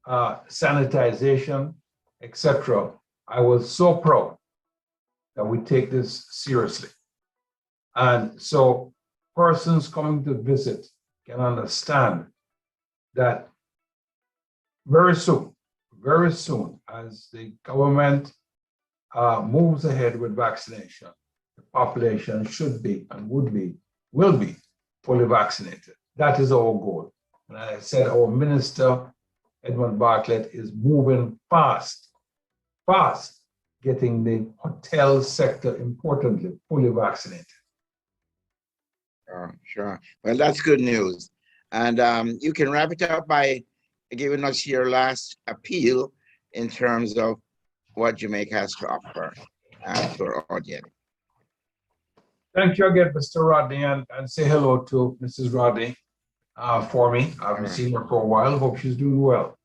sanitization, etc. I was so proud that we take this seriously. And so persons coming to visit can understand that very soon, as the government moves ahead with vaccination, the population should be and will be fully vaccinated. That is our goal. And as I said, our Minister, Edmund Bartlett, is moving fast fast getting the hotel sector, importantly, fully vaccinated. Sure. Well, that's good news. And you can wrap it up by giving us your last appeal in terms of what Jamaica has to offer to our audience. Thank you again, Mr. Rodney, and say hello to Mrs. Rodney for me. I haven't seen her for a while. Hope she's doing well.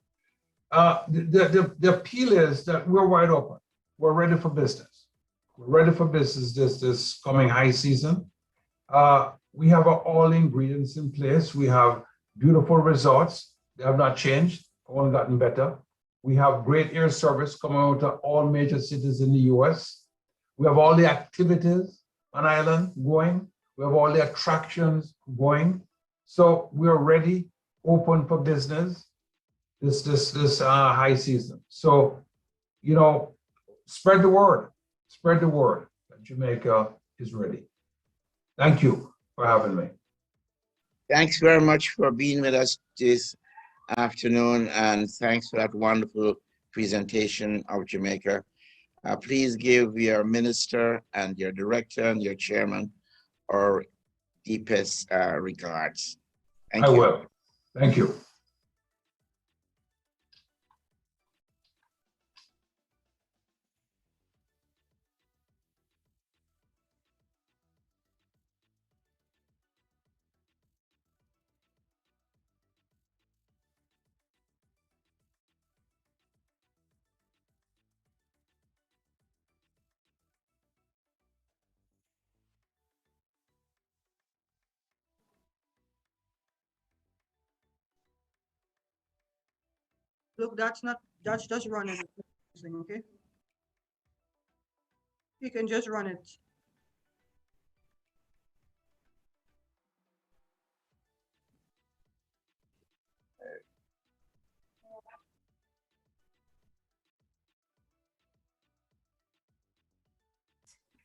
The appeal is that we're wide open. We're ready for business. We're ready for business this coming high season. We have all ingredients in place. We have beautiful resorts. They have not changed, only gotten better. We have great air service coming out of all major cities in the US. We have all the activities on island going. We have all the attractions going. So we are ready, open for business this high season. So, spread the word that Jamaica is ready. Thank you for having me. Thanks very much for being with us this afternoon, and thanks for that wonderful presentation of Jamaica. Please give your minister and your director and your chairman our deepest regards. Thank you. I will. Thank you. Look, that's just run it, okay? You can just run it.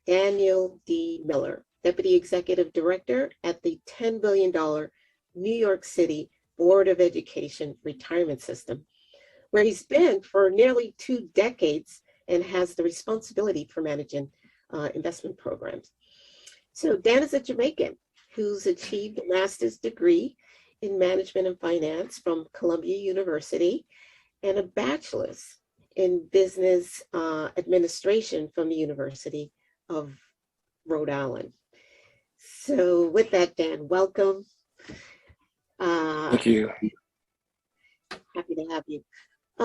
Daniel D. Miller, Deputy Executive Director at the $10 billion New York City Board of Education Retirement System, where he's been for nearly 2 decades and has the responsibility for managing investment programs. So Dan is a Jamaican who's achieved a master's degree in management and finance from Columbia University and a bachelor's in business administration from the University of Rhode Island. So with that, Dan, welcome. Thank you. Happy to have you.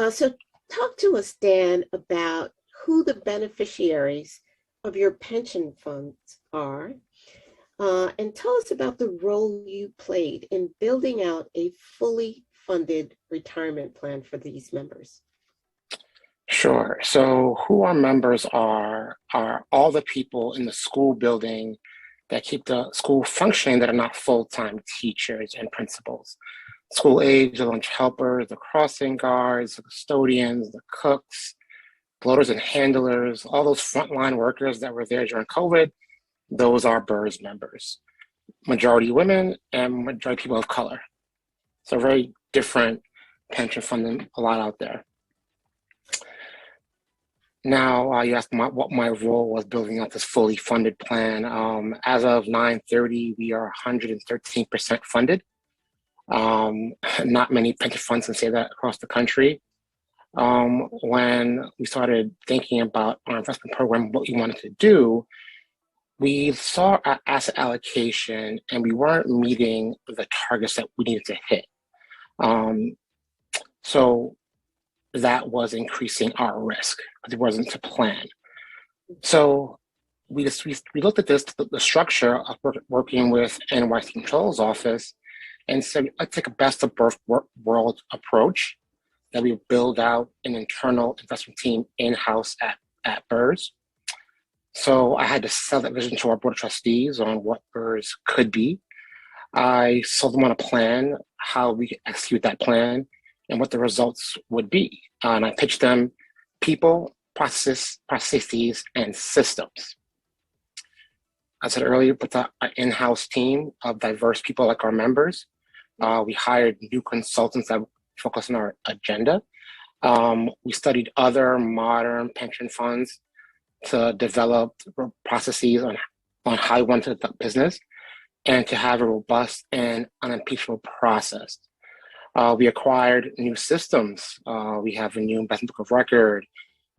So talk to us, Dan, about who the beneficiaries of your pension funds are, and tell us about the role you played in building out a fully funded retirement plan for these members. Sure. So who our members are all the people in the school building that keep the school functioning that are not full-time teachers and principals. School age, the lunch helpers, the crossing guards, the custodians, the cooks, loaders and handlers, all those frontline workers that were there during COVID, those are BERS members. Majority women and majority people of color. So very different pension funding, a lot out there. Now, you asked what my role was building out this fully funded plan. As of 9/30, we are 113% funded. Not many pension funds can say that across the country. When we started thinking about our investment program, what we wanted to do, we saw our asset allocation and we weren't meeting the targets that we needed to hit. So that was increasing our risk because it wasn't to plan. So we looked at this, the structure of working with NYC Control's office, and said, let's take a best of both world approach, that we build out an internal investment team in-house at BERS. So I had to sell that vision to our board of trustees on what BERS could be. I sold them on a plan, how we could execute that plan, and what the results would be. And I pitched them people, processes, and systems. I said earlier, with an in-house team of diverse people like our members. We hired new consultants that focus on our agenda. We studied other modern pension funds to develop processes on how you want to conduct business and to have a robust and unimpeachable process. We acquired new systems. We have a new investment book of record,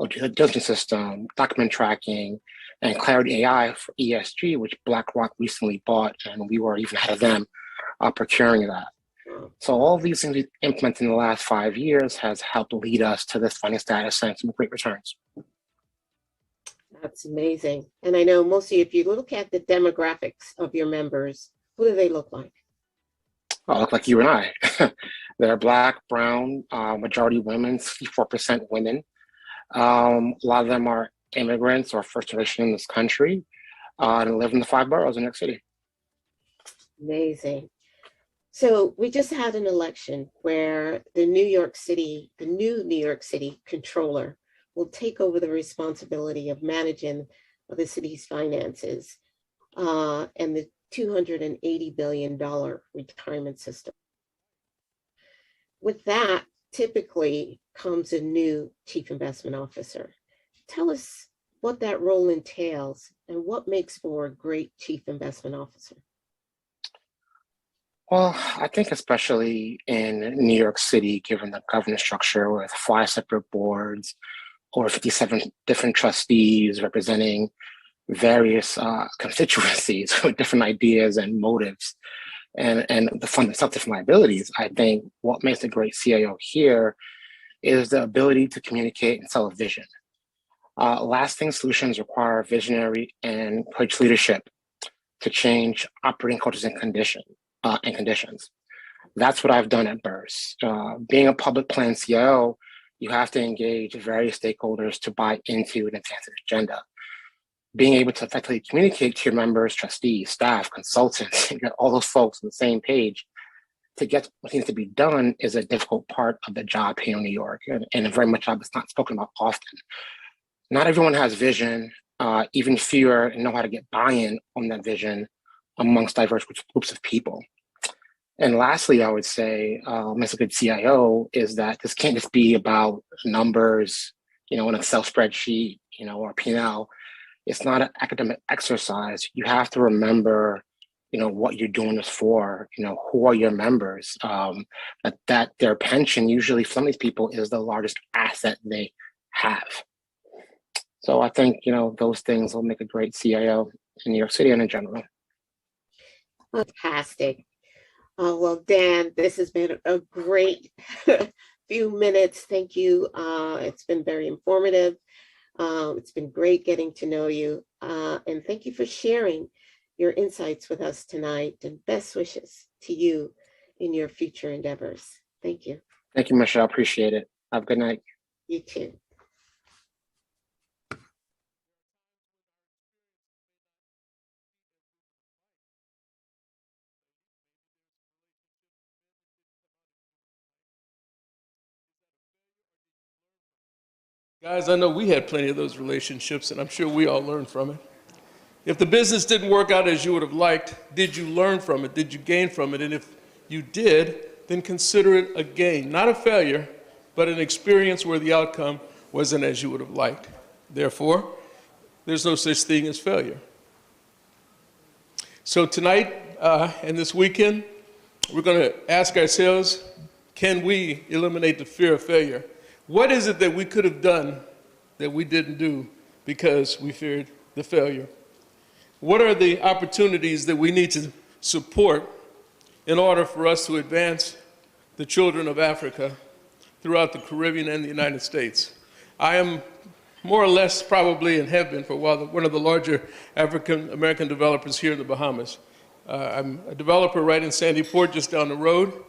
a due diligence system, document tracking, and Clarity AI for ESG, which BlackRock recently bought, and we were even ahead of them procuring that. So all of these things we implemented in the last 5 years has helped lead us to this funding status and some great returns. That's amazing. And I know most of you, if you look at the demographics of your members, what do they look like? I look like you and I. They're Black, brown, majority women, 64% women. A lot of them are immigrants or first generation in this country and live in the 5 boroughs in New York City. Amazing. So we just had an election where the new New York City controller will take over the responsibility of managing the city's finances and the $280 billion retirement system. With that, typically comes a new chief investment officer. Tell us what that role entails and what makes for a great chief investment officer. Well, I think especially in New York City, given the governance structure with 5 separate boards, over 57 different trustees representing various constituencies with different ideas and motives, and the fund itself, different liabilities, I think what makes a great CIO here is the ability to communicate and sell a vision. Lasting solutions require visionary and courageous leadership to change operating cultures and conditions. That's what I've done at Burst. Being a public plan CIO, you have to engage various stakeholders to buy into and advance an agenda. Being able to effectively communicate to your members, trustees, staff, consultants, and get all those folks on the same page to get what needs to be done is a difficult part of the job here in New York, and a very much job that's not spoken about often. Not everyone has vision, even fewer know how to get buy-in on that vision amongst diverse groups of people. And lastly, I would say, as a good CIO, is that this can't just be about numbers, an Excel spreadsheet, or P&L. It's not an academic exercise. You have to remember, what you're doing this for. Who are your members? That their pension usually for some of these people is the largest asset they have. So I think, those things will make a great CIO in New York City and in general. Fantastic. Well, Dan, this has been a great few minutes. Thank you. It's been very informative. It's been great getting to know you. And thank you for sharing your insights with us tonight, and best wishes to you in your future endeavors. Thank you. Thank you, Michelle. Appreciate it. Have a good night. You too. Guys, I know we had plenty of those relationships, and I'm sure we all learned from it. If the business didn't work out as you would have liked, did you learn from it? Did you gain from it? And if you did, then consider it a gain, not a failure, but an experience where the outcome wasn't as you would have liked. Therefore, there's no such thing as failure. So tonight and this weekend, we're going to ask ourselves, can we eliminate the fear of failure? What is it that we could have done that we didn't do because we feared the failure? What are the opportunities that we need to support in order for us to advance the children of Africa throughout the Caribbean and the United States? I am more or less probably, and have been for a while, one of the larger African-American developers here in the Bahamas. I'm a developer right in Sandy Port, just down the road,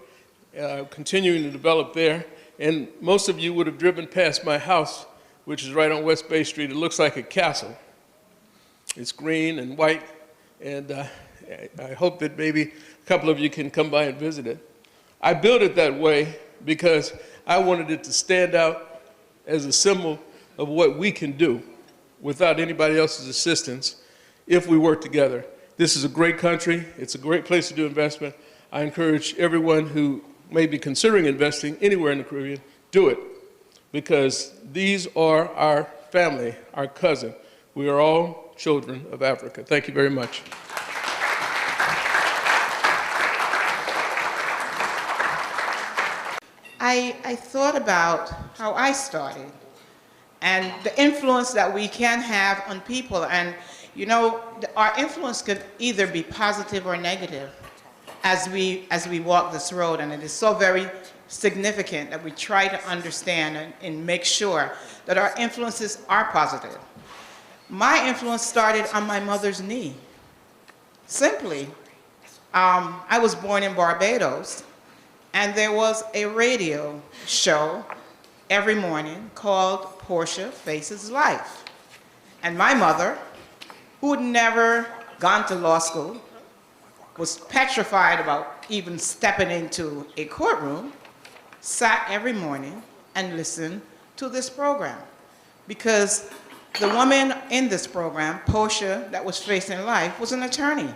continuing to develop there. And most of you would have driven past my house, which is right on West Bay Street. It looks like a castle. It's green and white, and I hope that maybe a couple of you can come by and visit it. I built it that way because I wanted it to stand out as a symbol of what we can do without anybody else's assistance if we work together. This is a great country. It's a great place to do investment. I encourage everyone who may be considering investing anywhere in the Caribbean, do it. because these are our family, our cousin. We are all children of Africa. Thank you very much. I thought about how I started and the influence that we can have on people. And, you know, our influence could either be positive or negative as we walk this road. And it is so very significant that we try to understand and make sure that our influences are positive. My influence started on my mother's knee. Simply, I was born in Barbados, and there was a radio show every morning called Portia Faces Life. And my mother, who had never gone to law school, was petrified about even stepping into a courtroom, sat every morning and listened to this program. Because the woman in this program, Portia, that was facing life, was an attorney.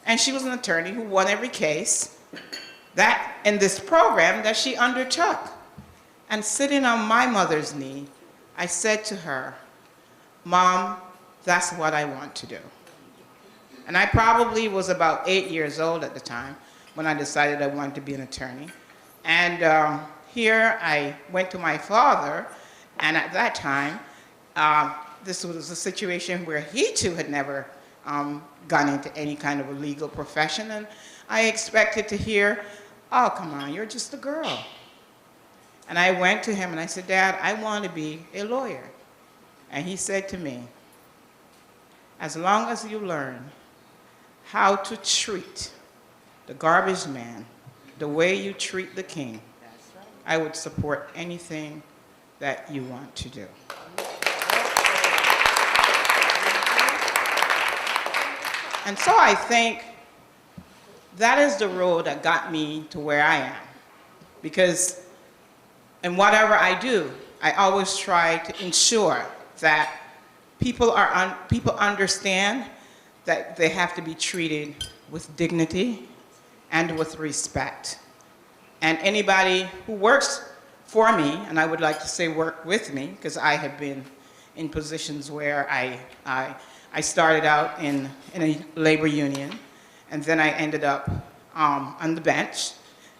And she was an attorney who won every case that in this program that she undertook. And sitting on my mother's knee, I said to her, "Mom, that's what I want to do." And I probably was about 8 years old at the time when I decided I wanted to be an attorney. And here I went to my father, and at that time, this was a situation where he too had never gone into any kind of a legal profession, and I expected to hear, "Oh, come on, you're just a girl." And I went to him and I said, "Dad, I want to be a lawyer." And he said to me, "As long as you learn how to treat the garbage man the way you treat the king, I would support anything that you want to do." And so I think that is the road that got me to where I am. Because in whatever I do, I always try to ensure that people understand that they have to be treated with dignity and with respect. And anybody who works for me, and I would like to say work with me, because I have been in positions where I started out in a labor union, and then I ended up on the bench,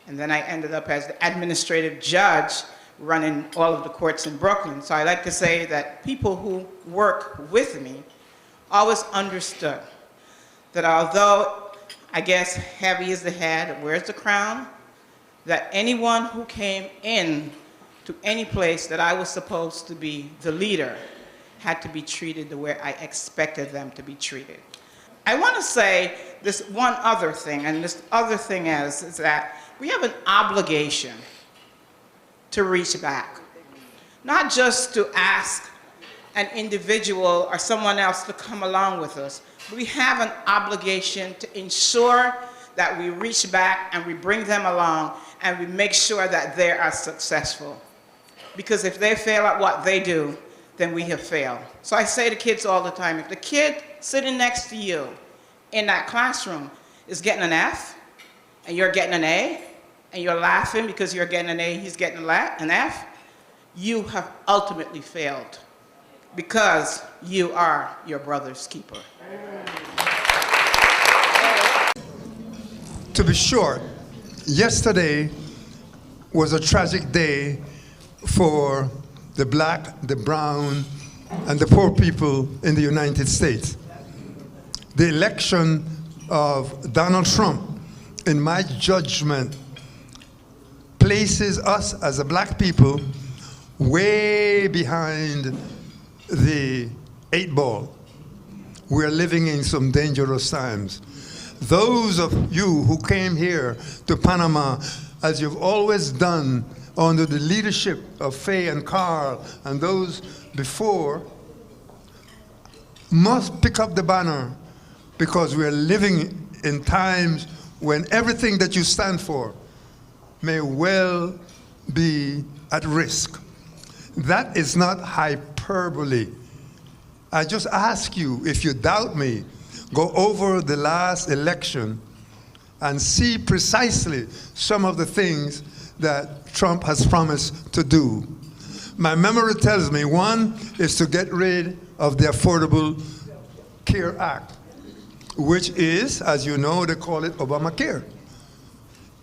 and then I ended up as the administrative judge running all of the courts in Brooklyn. So I like to say that people who work with me always understood that although, I guess, heavy is the head, wears the crown, that anyone who came in to any place that I was supposed to be the leader had to be treated the way I expected them to be treated. I want to say this one other thing, and this other thing is that we have an obligation to reach back. Not just to ask an individual or someone else to come along with us, but we have an obligation to ensure that we reach back and we bring them along and we make sure that they are successful. Because if they fail at what they do, then we have failed. So I say to kids all the time, if the kid sitting next to you in that classroom is getting an F, and you're getting an A, and you're laughing because you're getting an A, he's getting an F, you have ultimately failed because you are your brother's keeper. To be short, yesterday was a tragic day for the black, the brown, and the poor people in the United States. The election of Donald Trump, in my judgment, places us as a black people way behind the 8 ball. We're living in some dangerous times. Those of you who came here to Panama, as you've always done under the leadership of Faye and Carl and those before, must pick up the banner, because we're living in times when everything that you stand for may well be at risk. That is not hyperbole. I just ask you, if you doubt me, go over the last election and see precisely some of the things that Trump has promised to do. My memory tells me one is to get rid of the Affordable Care Act, which is, as you know, they call it Obamacare.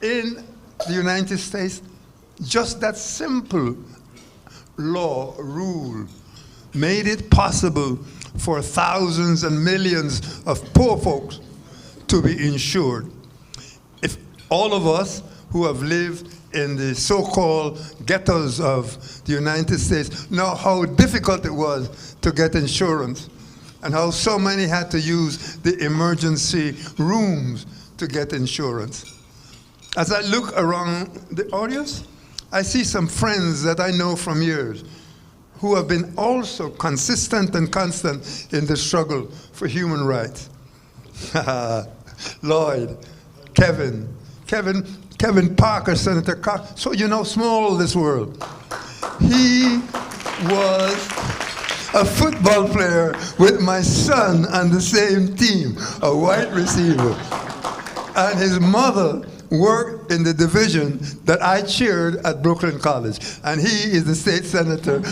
In the United States, just that simple law, rule, made it possible for thousands and millions of poor folks to be insured. If all of us who have lived in the so-called ghettos of the United States know how difficult it was to get insurance and how so many had to use the emergency rooms to get insurance. As I look around the audience, I see some friends that I know from years who have been also consistent and constant in the struggle for human rights. Lloyd, Kevin Parker, Senator Carter. So you know small this world. He was a football player with my son on the same team, a white receiver. And his mother worked in the division that I chaired at Brooklyn College. And he is the state senator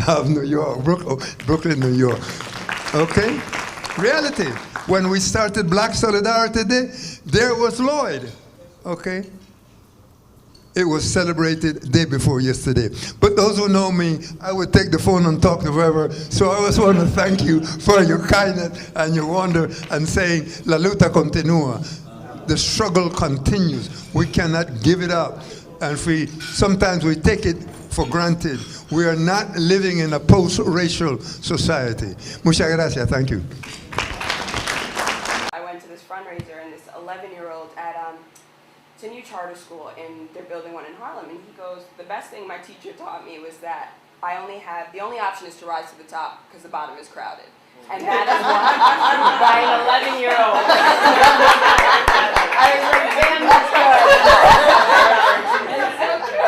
of New York, Brooklyn, New York. Okay? Reality. When we started Black Solidarity Day, there was Lloyd. Okay? It was celebrated the day before yesterday. But those who know me, I would take the phone and talk to whoever. So I just want to thank you for your kindness and your wonder and saying, La luta continua. The struggle continues. We cannot give it up. And sometimes we take it for granted. We are not living in a post-racial society. Muchas gracias. Thank you. I went to this fundraiser, and this 11-year-old at it's a new charter school, and they're building one in Harlem. And he goes, the best thing my teacher taught me was that the only option is to rise to the top because the bottom is crowded. And that is what, by an 11-year-old. I was like, damn, that's good.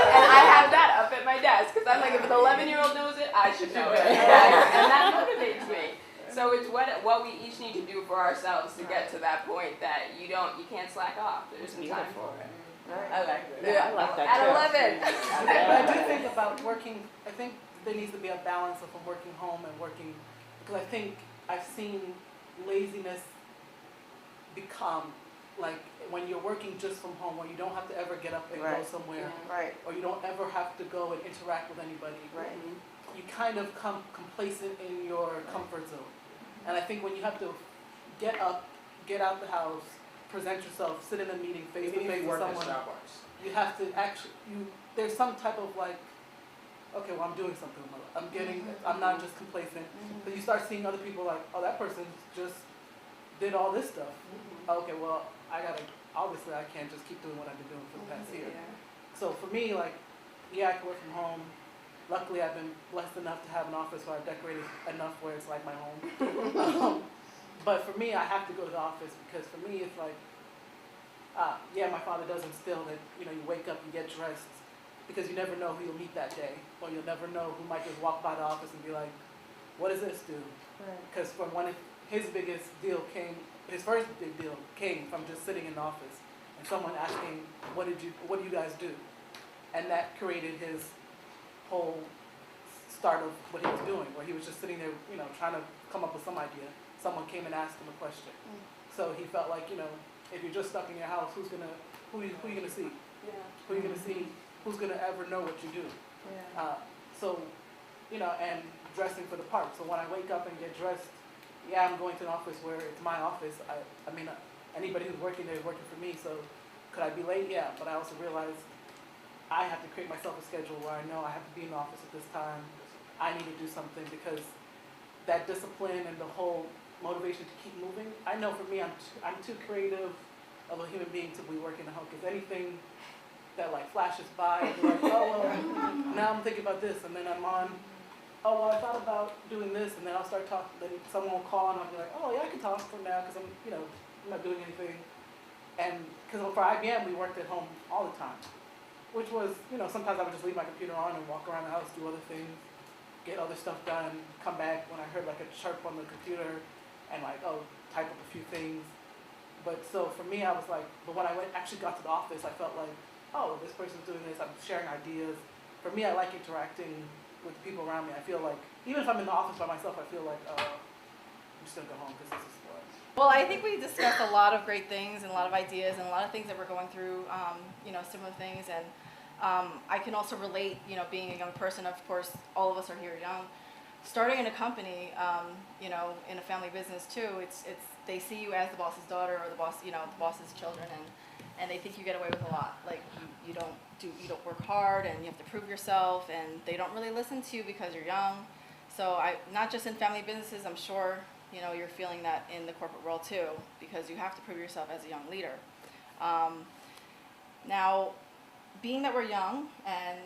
And I have that up at my desk, because I'm like, if an 11-year-old knows it, I should know it. And that motivates me. So it's what we each need to do for ourselves to get to that point that you can't slack off. There's some time for it. I like that. Yeah, I like that too. At 11. I do think about working. I think there needs to be a balance of working home and working, because I think I've seen laziness become like when you're working just from home, where you don't have to ever get up and go somewhere, or you don't ever have to go and interact with anybody. You kind of come complacent in your comfort zone. And I think when you have to get up, get out the house, present yourself, sit in a meeting face to face with someone, you have to actually, there's some type of like, okay, well, I'm doing something. I'm not just complacent. But you start seeing other people like, oh, that person just did all this stuff. Okay, well, obviously I can't just keep doing what I've been doing for the past year. So for me, like, yeah, I can work from home. Luckily, I've been blessed enough to have an office where I've decorated enough where it's like my home. But for me, I have to go to the office, because for me, it's like, yeah, my father does instill that, you wake up, you get dressed, because you never know who you'll meet that day, or you'll never know who might just walk by the office and be like, what does this do? Because from his biggest deal his first big deal came from just sitting in the office and someone asking, what do you guys do? And that created his whole start of what he was doing, where he was just sitting there, trying to come up with some idea. Someone came and asked him a question. So he felt like, if you're just stuck in your house, who are you gonna see? Who are you gonna see? Who's gonna ever know what you do? And dressing for the part. So when I wake up and get dressed, yeah, I'm going to an office where it's my office. I mean, anybody who's working there is working for me. So could I be late? Yeah, but I also realized I have to create myself a schedule where I know I have to be in the office at this time. I need to do something, because that discipline and the whole motivation to keep moving. I know for me, I'm too creative of a human being to be working at home, because anything that like flashes by, and like, oh, well, now I'm thinking about this, and then I'm on, oh, well, I thought about doing this, and then I'll start talking, then someone will call, and I'll be like, oh, yeah, I can talk for now, because I'm not doing anything. And because for IBM, we worked at home all the time, which was, sometimes I would just leave my computer on and walk around the house, do other things, get other stuff done, come back when I heard like a chirp on the computer, and like, oh, type up a few things. But so for me, I was like, but when I actually got to the office, I felt like, oh, this person's doing this, I'm sharing ideas. For me, I like interacting with the people around me. I feel like, even if I'm in the office by myself, I feel like I'm just gonna go home because this is what. Well, I think we discussed a lot of great things and a lot of ideas and a lot of things that we're going through, similar things. And I can also relate, being a young person, of course, all of us are here young. Starting in a company, in a family business too, it's they see you as the boss's daughter or the boss, the boss's children, and they think you get away with a lot. Like you don't work hard, and you have to prove yourself, and they don't really listen to you because you're young. So not just in family businesses, I'm sure, you're feeling that in the corporate world too, because you have to prove yourself as a young leader. Now, being that we're young and,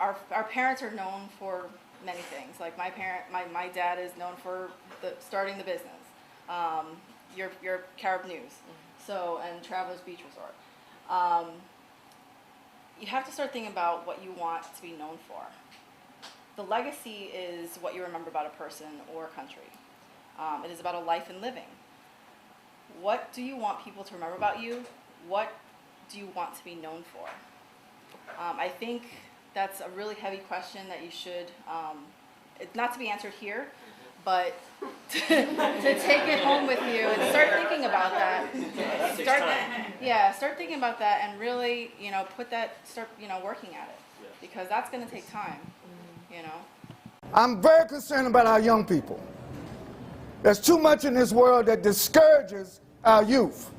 our parents are known for many things. Like my dad is known for starting the business, your Carib News, and Travelers Beach Resort. You have to start thinking about what you want to be known for. The legacy is what you remember about a person or a country. It is about a life and living. What do you want people to remember about you? What do you want to be known for? I think that's a really heavy question that you should, not to be answered here, but to take it home with you and start thinking about that. Start thinking about that and really, start working at it, because that's going to take time, I'm very concerned about our young people. There's too much in this world that discourages our youth.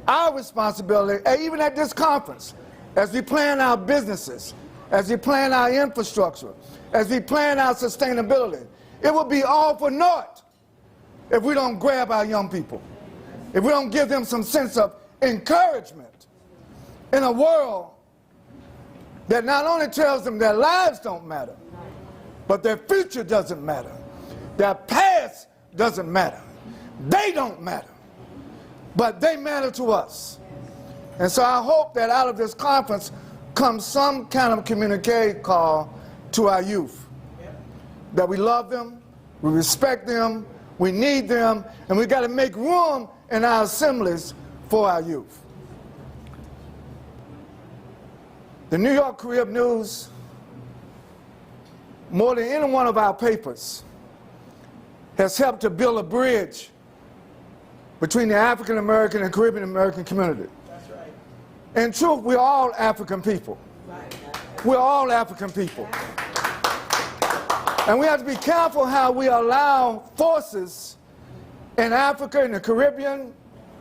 Our responsibility, even at this conference, as we plan our businesses, as we plan our infrastructure, as we plan our sustainability, it will be all for naught if we don't grab our young people, if we don't give them some sense of encouragement in a world that not only tells them their lives don't matter, but their future doesn't matter. Their past doesn't matter. They don't matter, but they matter to us. And so I hope that out of this conference comes some kind of communique call to our youth, that we love them, we respect them, we need them, and we got to make room in our assemblies for our youth. The New York Carib News, more than any one of our papers, has helped to build a bridge between the African American and Caribbean American community. That's right. In truth, we're all African people. We're all African people. And we have to be careful how we allow forces in Africa, in the Caribbean,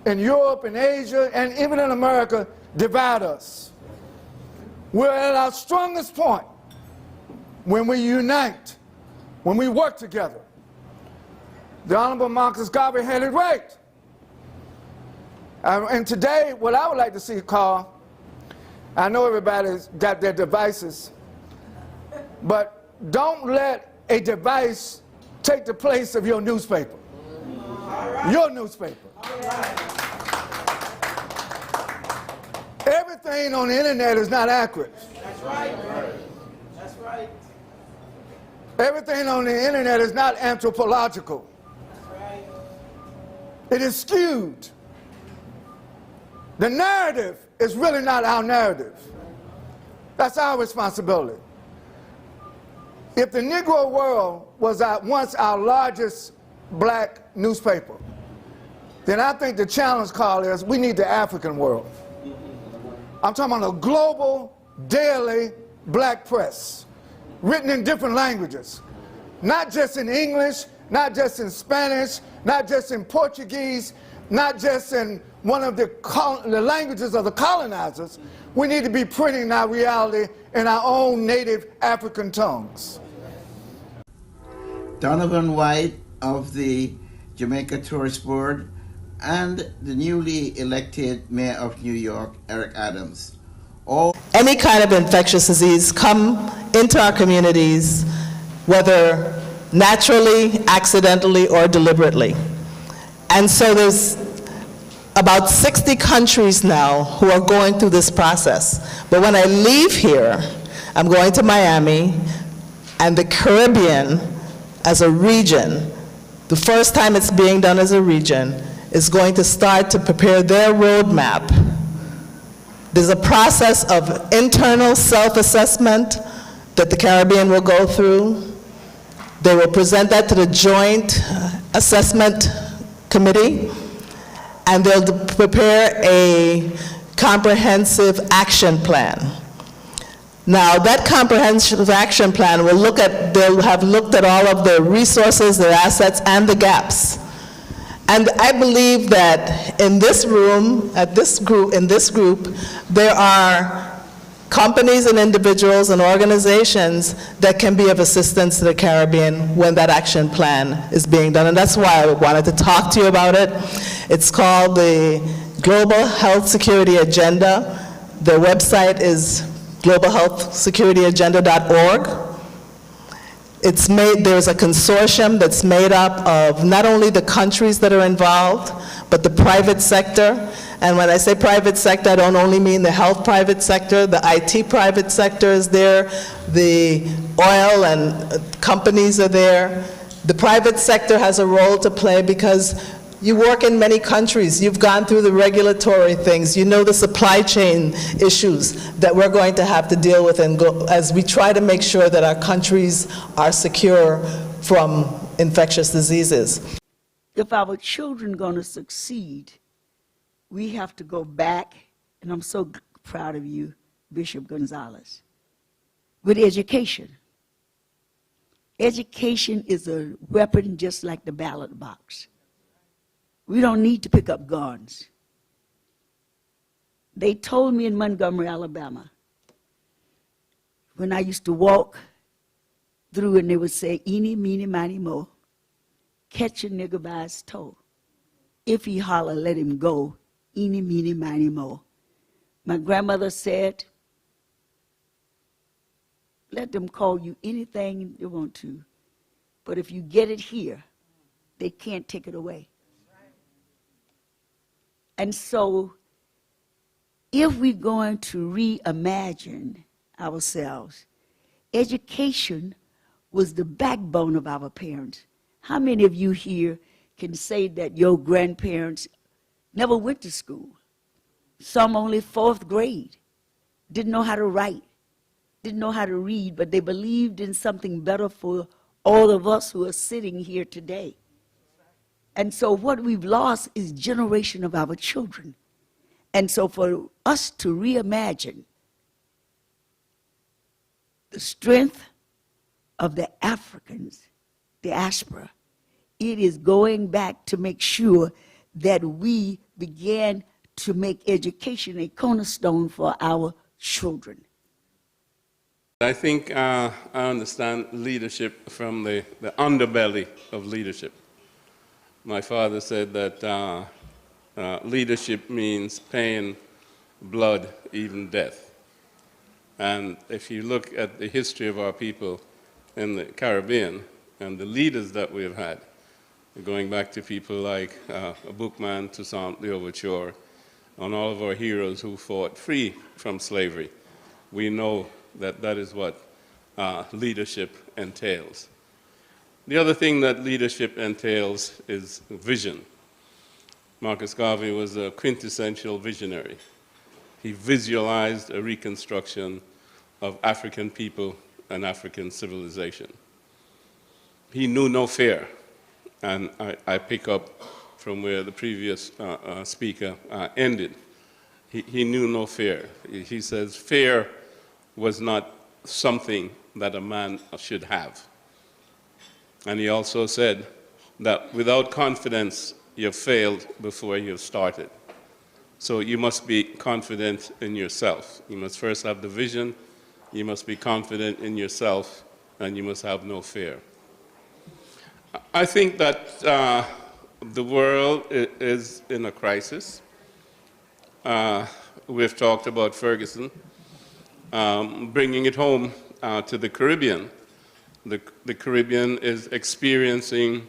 in Europe, in Asia, and even in America divide us. We're at our strongest point when we unite, when we work together. The Honorable Marcus Garvey had it right. And today, what I would like to see, Carl, I know everybody's got their devices, but don't let a device take the place of your newspaper. Your newspaper. Everything on the internet is not accurate. That's right. That's right. Everything on the internet is not anthropological. That's right. It is skewed. The narrative is really not our narrative. That's our responsibility. If the Negro World was once our largest black newspaper, then I think the challenge, Carl, is we need the African world. I'm talking about a global, daily black press, written in different languages, not just in English, not just in Spanish, not just in Portuguese, not just in one of the languages of the colonizers. We need to be printing our reality in our own native African tongues. Donovan White of the Jamaica Tourist Board, and the newly elected Mayor of New York, Eric Adams. Any kind of infectious disease come into our communities, whether naturally, accidentally, or deliberately. And so there's about 60 countries now who are going through this process. But when I leave here, I'm going to Miami, and the Caribbean as a region, the first time it's being done as a region, is going to start to prepare their roadmap. There's a process of internal self-assessment. that the Caribbean will go through. They will present that to the Joint Assessment Committee, and they'll prepare a comprehensive action plan. Now, that comprehensive action plan will they'll have looked at all of the resources, the assets, and the gaps. And I believe that in this room, in this group, there are companies and individuals and organizations that can be of assistance to the Caribbean when that action plan is being done. And that's why I wanted to talk to you about it. It's called the Global Health Security Agenda. The website is globalhealthsecurityagenda.org. There's a consortium that's made up of not only the countries that are involved, but the private sector. And when I say private sector, I don't only mean the health private sector, the IT private sector is there, the oil and companies are there. The private sector has a role to play because you work in many countries. You've gone through the regulatory things. You know the supply chain issues that we're going to have to deal with as we try to make sure that our countries are secure from infectious diseases. If our children are going to succeed, we have to go back, and I'm so proud of you, Bishop Gonzalez, with education. Education is a weapon just like the ballot box. We don't need to pick up guns. They told me in Montgomery, Alabama, when I used to walk through and they would say, eeny, meeny, miny, mo, catch a nigger by his toe. If he holler, let him go, eeny, meeny, miny, mo. My grandmother said, let them call you anything they want to, but if you get it here, they can't take it away. And so, if we're going to reimagine ourselves, education was the backbone of our parents. How many of you here can say that your grandparents never went to school? Some only 4th grade, didn't know how to write, didn't know how to read, but they believed in something better for all of us who are sitting here today. And so what we've lost is generation of our children. And so for us to reimagine the strength of the Africans, diaspora, it is going back to make sure that we begin to make education a cornerstone for our children. I think I understand leadership from the underbelly of leadership. My father said that leadership means pain, blood, even death. And if you look at the history of our people in the Caribbean and the leaders that we've had, going back to people like Bookman, Toussaint Louverture, and all of our heroes who fought free from slavery, we know that that is what leadership entails. The other thing that leadership entails is vision. Marcus Garvey was a quintessential visionary. He visualized a reconstruction of African people and African civilization. He knew no fear, and I pick up from where the previous speaker ended. He knew no fear. He says fear was not something that a man should have. And he also said that without confidence, you've failed before you've started. So you must be confident in yourself. You must first have the vision, you must be confident in yourself, and you must have no fear. I think that the world is in a crisis. We've talked about Ferguson, bringing it home to the Caribbean. The Caribbean is experiencing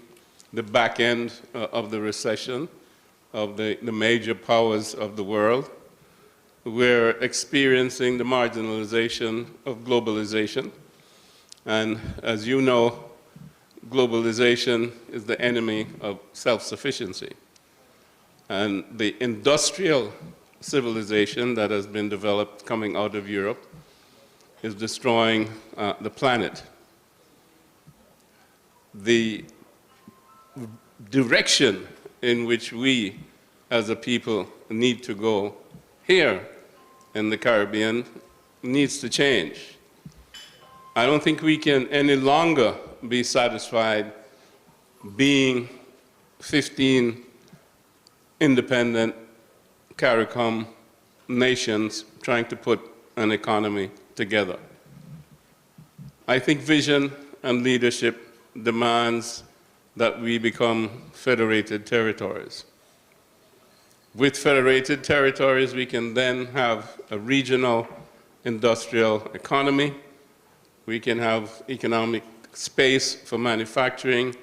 the back end of the recession of the major powers of the world. We're experiencing the marginalization of globalization. And as you know, globalization is the enemy of self-sufficiency. And the industrial civilization that has been developed coming out of Europe is destroying the planet. The direction in which we as a people need to go here in the Caribbean needs to change. I don't think we can any longer be satisfied being 15 independent CARICOM nations trying to put an economy together. I think vision and leadership demands that we become federated territories. With federated territories, we can then have a regional industrial economy. We can have economic space for manufacturing,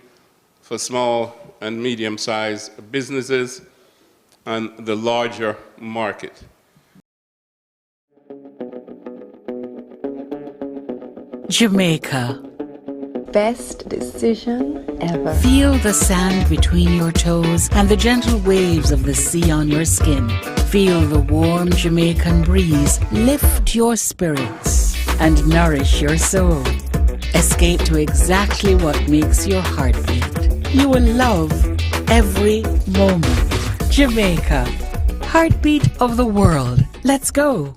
for small and medium-sized businesses, and the larger market. Jamaica. Best decision ever. Feel the sand between your toes and the gentle waves of the sea on your skin. Feel the warm Jamaican breeze lift your spirits and nourish your soul. Escape to exactly what makes your heart beat. You will love every moment. Jamaica, heartbeat of the world. Let's go.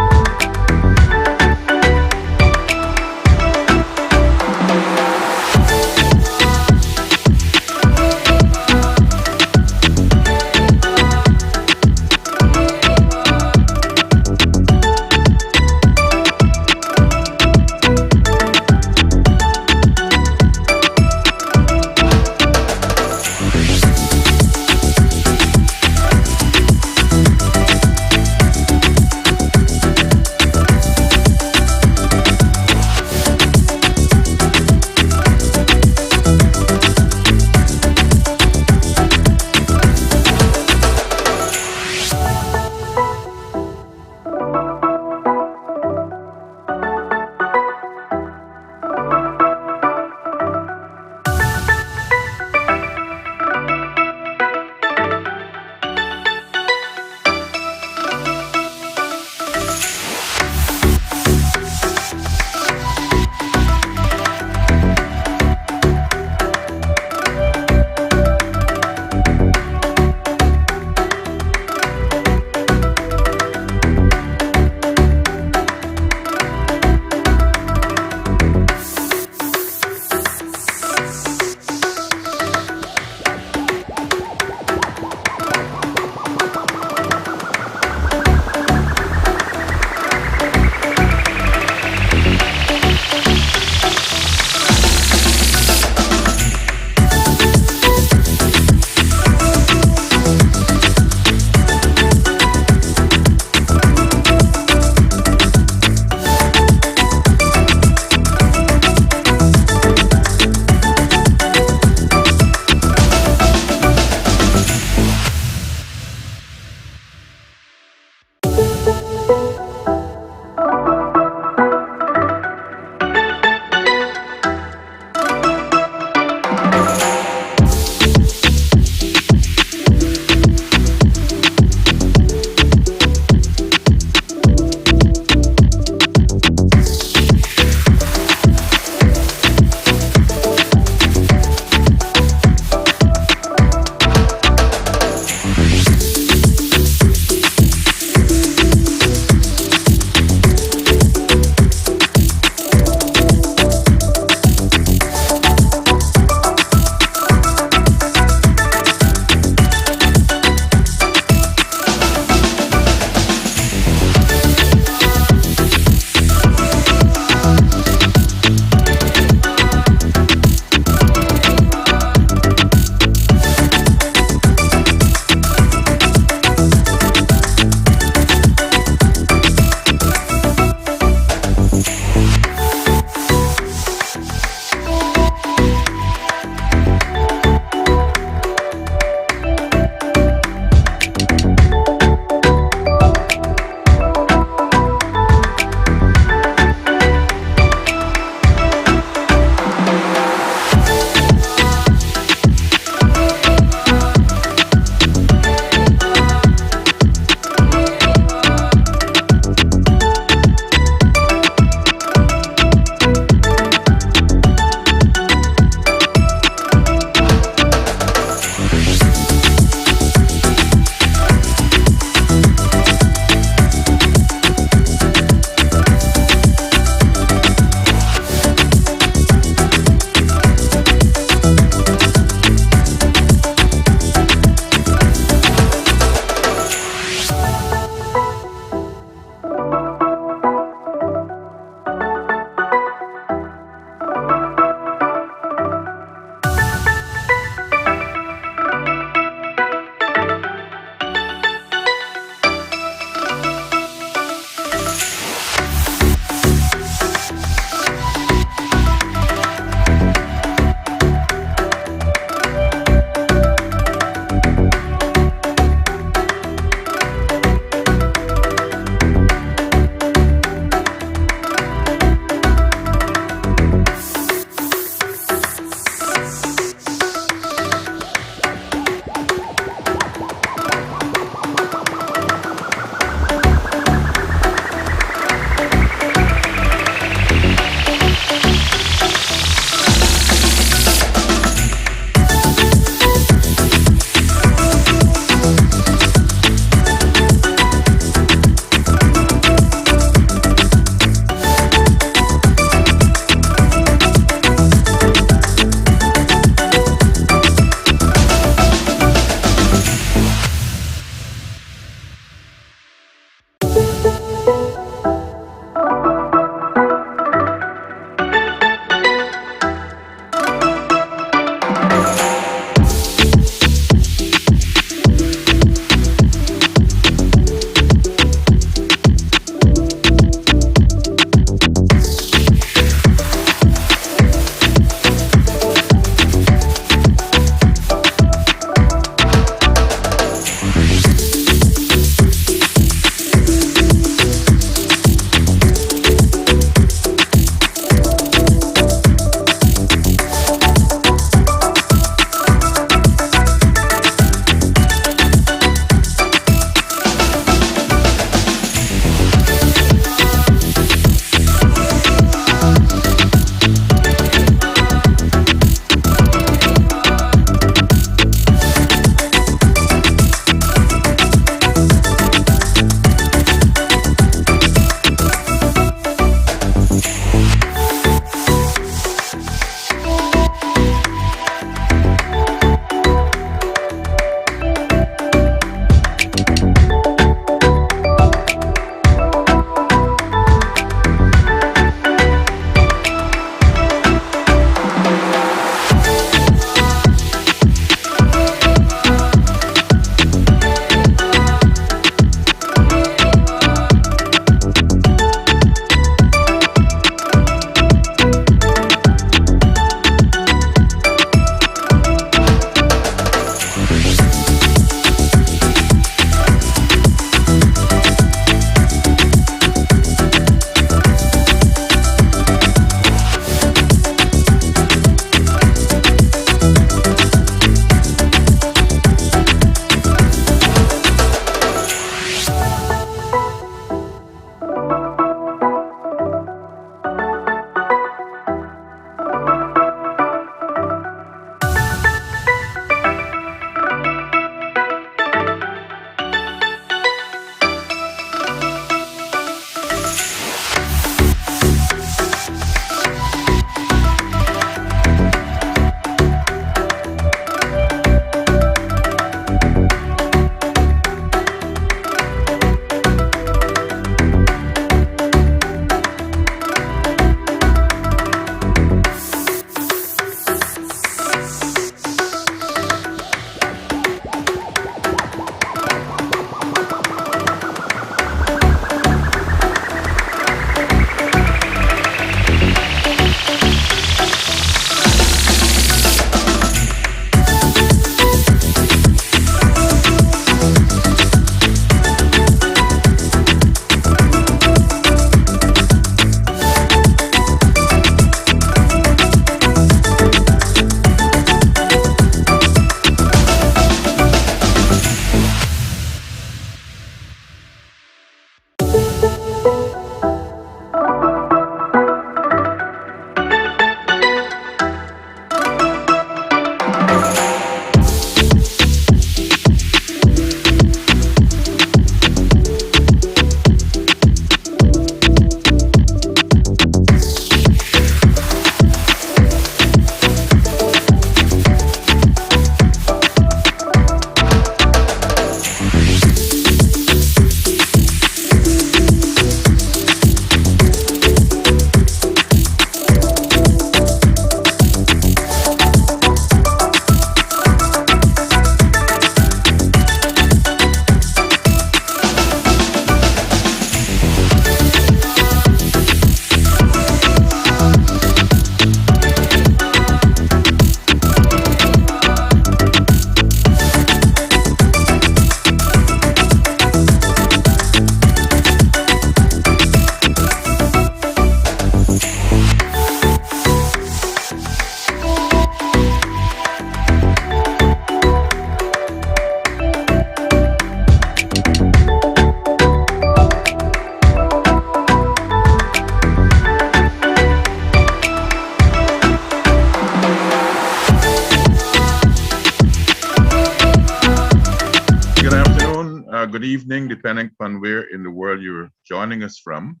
evening, depending upon where in the world you're joining us from.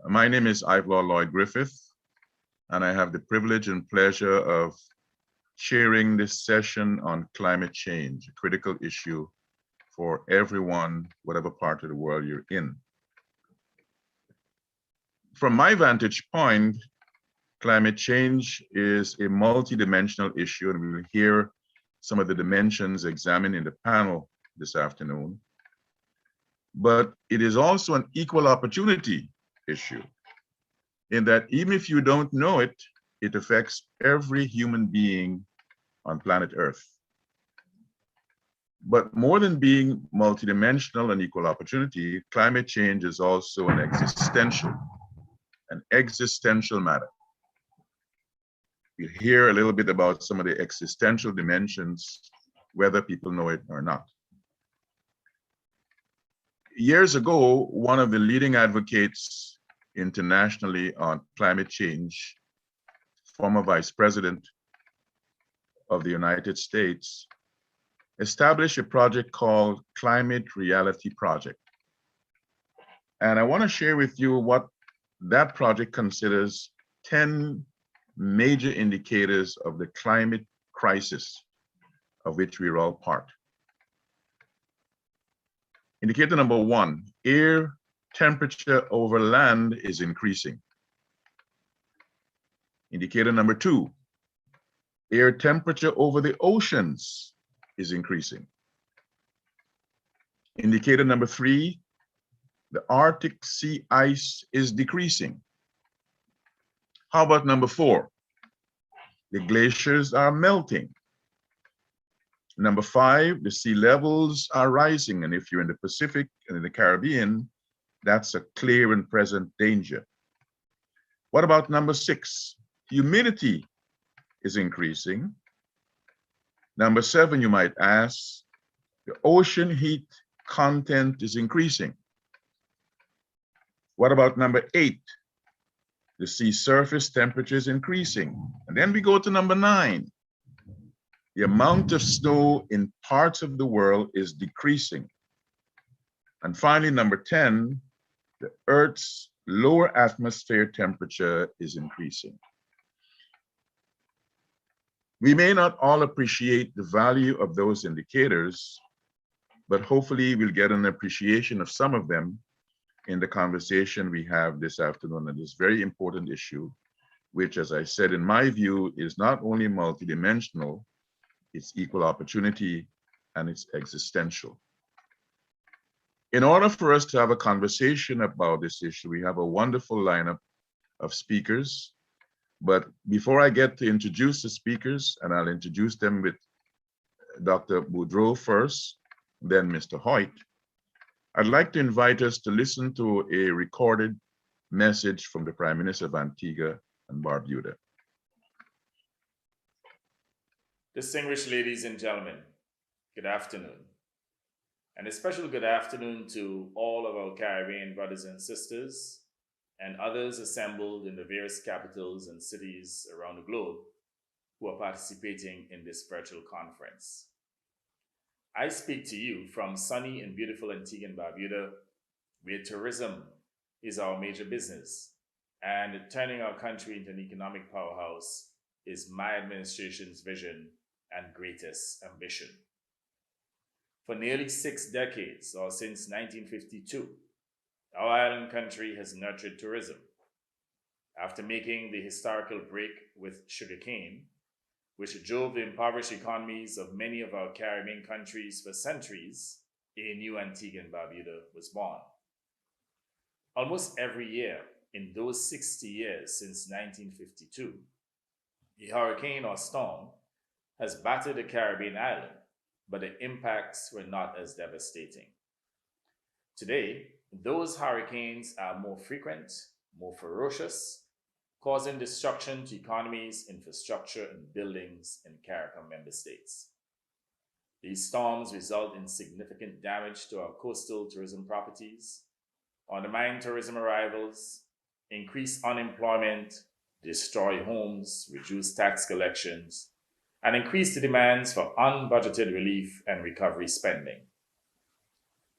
My name is Ivelaw Lloyd Griffith, and I have the privilege and pleasure of chairing this session on climate change, a critical issue for everyone, whatever part of the world you're in. From my vantage point, climate change is a multidimensional issue, and we will hear some of the dimensions examined in the panel this afternoon. But it is also an equal opportunity issue, in that even if you don't know it, it affects every human being on planet Earth. But more than being multidimensional and equal opportunity, climate change is also an existential matter. We'll hear a little bit about some of the existential dimensions, whether people know it or not. Years ago, one of the leading advocates internationally on climate change, former Vice President of the United States, established a project called Climate Reality Project. And I want to share with you what that project considers 10 major indicators of the climate crisis of which we are all part. Indicator number 1, air temperature over land is increasing. Indicator number 2, air temperature over the oceans is increasing. Indicator number 3, the Arctic sea ice is decreasing. How about number 4? The glaciers are melting. Number 5, the sea levels are rising, and if you're in the Pacific and in the Caribbean, that's a clear and present danger. What about number 6? Humidity is increasing. Number 7, you might ask, the ocean heat content is increasing. What about number 8? The sea surface temperature is increasing. And then we go to number 9. The amount of snow in parts of the world is decreasing. And finally, number 10, the Earth's lower atmosphere temperature is increasing. We may not all appreciate the value of those indicators, but hopefully we'll get an appreciation of some of them in the conversation we have this afternoon on this very important issue, which, as I said, in my view, is not only multidimensional, it's equal opportunity, and it's existential. In order for us to have a conversation about this issue, we have a wonderful lineup of speakers. But before I get to introduce the speakers, and I'll introduce them with Dr. Boudreau first, then Mr. Hoyt, I'd like to invite us to listen to a recorded message from the Prime Minister of Antigua and Barbuda. Distinguished ladies and gentlemen, good afternoon. And a special good afternoon to all of our Caribbean brothers and sisters and others assembled in the various capitals and cities around the globe who are participating in this virtual conference. I speak to you from sunny and beautiful Antigua and Barbuda, where tourism is our major business, and turning our country into an economic powerhouse is my administration's vision and greatest ambition. For nearly 6 decades, or since 1952, our island country has nurtured tourism. After making the historical break with sugarcane, which drove the impoverished economies of many of our Caribbean countries for centuries, a new Antigua and Barbuda was born. Almost every year in those 60 years since 1952, a hurricane or storm has battered the Caribbean island, but the impacts were not as devastating. Today, those hurricanes are more frequent, more ferocious, causing destruction to economies, infrastructure, and buildings in CARICOM member states. These storms result in significant damage to our coastal tourism properties, undermine tourism arrivals, increase unemployment, destroy homes, reduce tax collections, and increase the demands for unbudgeted relief and recovery spending.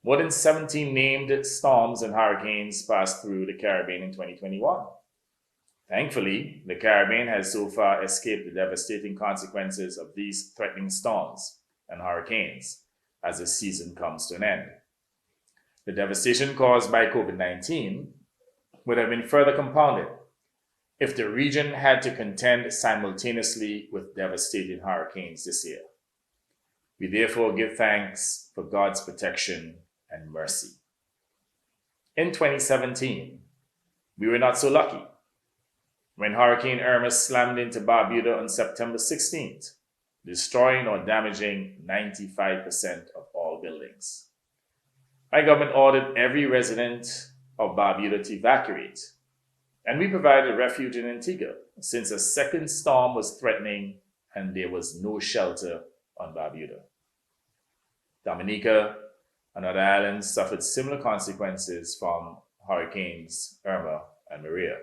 More than 17 named storms and hurricanes passed through the Caribbean in 2021. Thankfully, the Caribbean has so far escaped the devastating consequences of these threatening storms and hurricanes as the season comes to an end. The devastation caused by COVID-19 would have been further compounded if the region had to contend simultaneously with devastating hurricanes this year. We therefore give thanks for God's protection and mercy. In 2017, we were not so lucky when Hurricane Irma slammed into Barbuda on September 16th, destroying or damaging 95% of all buildings. My government ordered every resident of Barbuda to evacuate, and we provided refuge in Antigua since a second storm was threatening and there was no shelter on Barbuda. Dominica and other islands suffered similar consequences from Hurricanes Irma and Maria.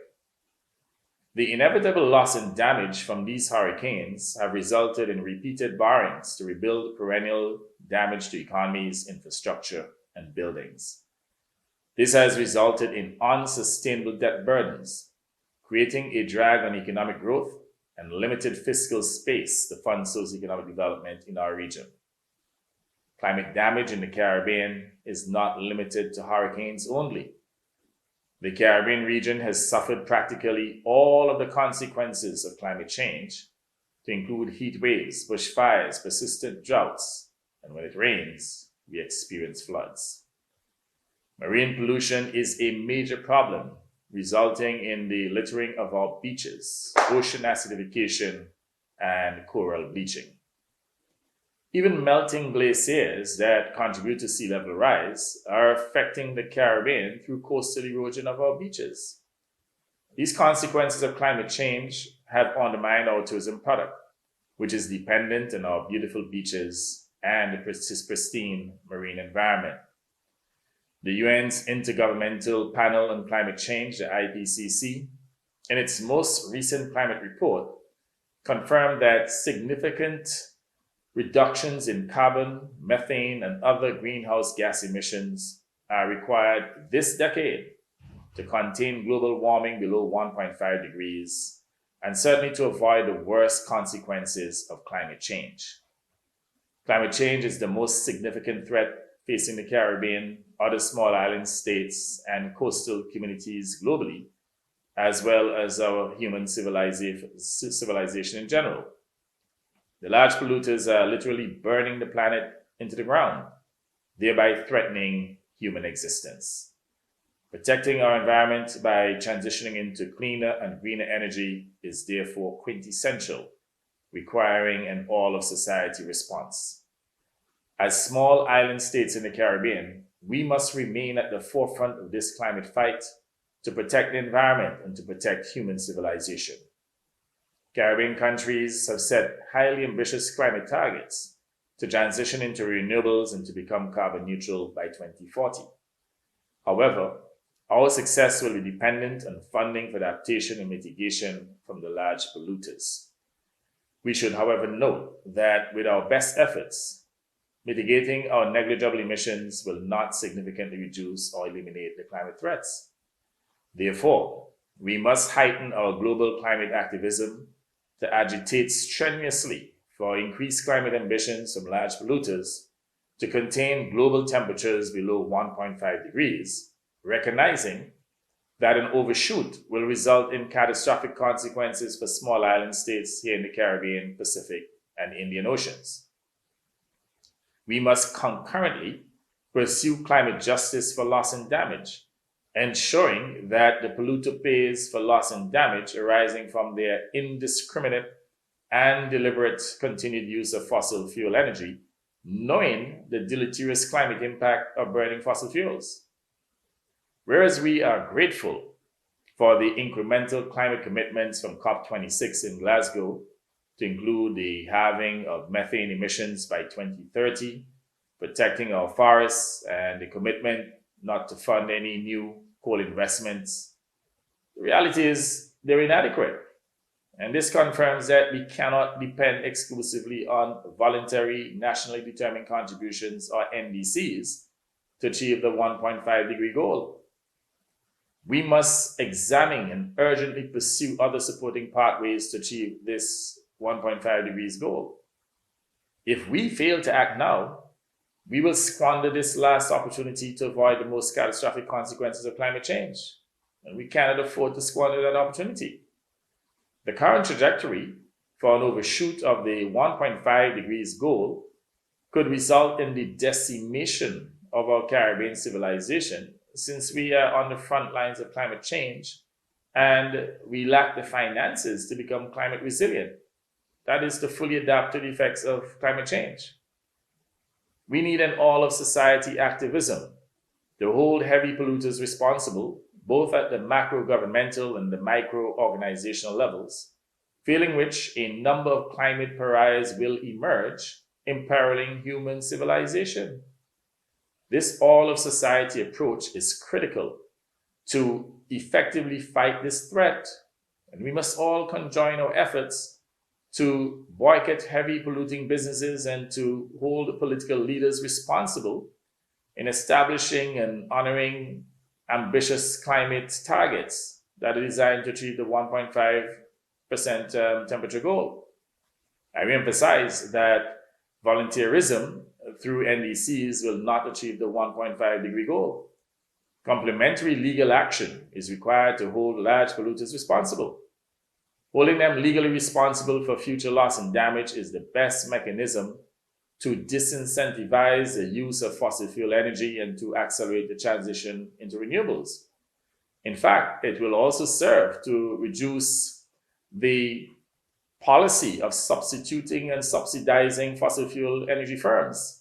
The inevitable loss and damage from these hurricanes have resulted in repeated borrowings to rebuild perennial damage to economies, infrastructure, and buildings. This has resulted in unsustainable debt burdens, creating a drag on economic growth and limited fiscal space to fund socioeconomic development in our region. Climate damage in the Caribbean is not limited to hurricanes only. The Caribbean region has suffered practically all of the consequences of climate change, to include heat waves, bushfires, persistent droughts, and when it rains, we experience floods. Marine pollution is a major problem, resulting in the littering of our beaches, ocean acidification, and coral bleaching. Even melting glaciers that contribute to sea level rise are affecting the Caribbean through coastal erosion of our beaches. These consequences of climate change have undermined our tourism product, which is dependent on our beautiful beaches and the pristine marine environment. The UN's Intergovernmental Panel on Climate Change, the IPCC, in its most recent climate report, confirmed that significant reductions in carbon, methane, and other greenhouse gas emissions are required this decade to contain global warming below 1.5 degrees, and certainly to avoid the worst consequences of climate change. Climate change is the most significant threat facing the Caribbean, other small island states, and coastal communities globally, as well as our human civilization in general. The large polluters are literally burning the planet into the ground, thereby threatening human existence. Protecting our environment by transitioning into cleaner and greener energy is therefore quintessential, requiring an all-of-society response. As small island states in the Caribbean, we must remain at the forefront of this climate fight to protect the environment and to protect human civilization. Caribbean countries have set highly ambitious climate targets to transition into renewables and to become carbon neutral by 2040. However, our success will be dependent on funding for adaptation and mitigation from the large polluters. We should, however, note that with our best efforts, mitigating our negligible emissions will not significantly reduce or eliminate the climate threats. Therefore, we must heighten our global climate activism to agitate strenuously for increased climate ambitions from large polluters to contain global temperatures below 1.5 degrees, recognizing that an overshoot will result in catastrophic consequences for small island states here in the Caribbean, Pacific, and Indian Oceans. We must concurrently pursue climate justice for loss and damage, ensuring that the polluter pays for loss and damage arising from their indiscriminate and deliberate continued use of fossil fuel energy, knowing the deleterious climate impact of burning fossil fuels. Whereas we are grateful for the incremental climate commitments from COP26 in Glasgow to include the halving of methane emissions by 2030, protecting our forests, and the commitment not to fund any new coal investments, the reality is they're inadequate. And this confirms that we cannot depend exclusively on voluntary nationally determined contributions, or NDCs, to achieve the 1.5 degree goal. We must examine and urgently pursue other supporting pathways to achieve this 1.5 degrees goal. If we fail to act now, we will squander this last opportunity to avoid the most catastrophic consequences of climate change, and we cannot afford to squander that opportunity. The current trajectory for an overshoot of the 1.5 degrees goal could result in the decimation of our Caribbean civilization, since we are on the front lines of climate change and we lack the finances to become climate resilient. That is, to fully adapt to the effects of climate change. We need an all of society activism to hold heavy polluters responsible, both at the macro governmental and the micro organizational levels, failing which a number of climate pariahs will emerge, imperiling human civilization. This all of society approach is critical to effectively fight this threat, and we must all conjoin our efforts to boycott heavy polluting businesses and to hold political leaders responsible in establishing and honoring ambitious climate targets that are designed to achieve the 1.5% temperature goal. I reemphasize that volunteerism through NDCs will not achieve the 1.5 degree goal. Complementary legal action is required to hold large polluters responsible. Holding them legally responsible for future loss and damage is the best mechanism to disincentivize the use of fossil fuel energy and to accelerate the transition into renewables. In fact, it will also serve to reduce the policy of substituting and subsidizing fossil fuel energy firms.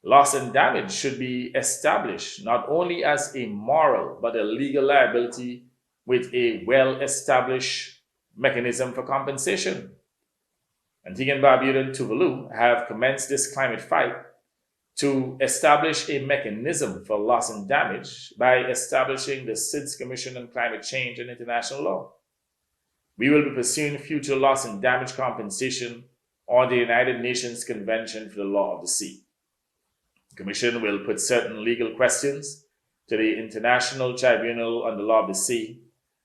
Loss and damage should be established not only as a moral but a legal liability with a well-established mechanism for compensation. Antigua and Barbuda and Tuvalu have commenced this climate fight to establish a mechanism for loss and damage by establishing the SIDS Commission on Climate Change and International Law. We will be pursuing future loss and damage compensation on the United Nations Convention for the Law of the Sea. The Commission will put certain legal questions to the International Tribunal on the Law of the Sea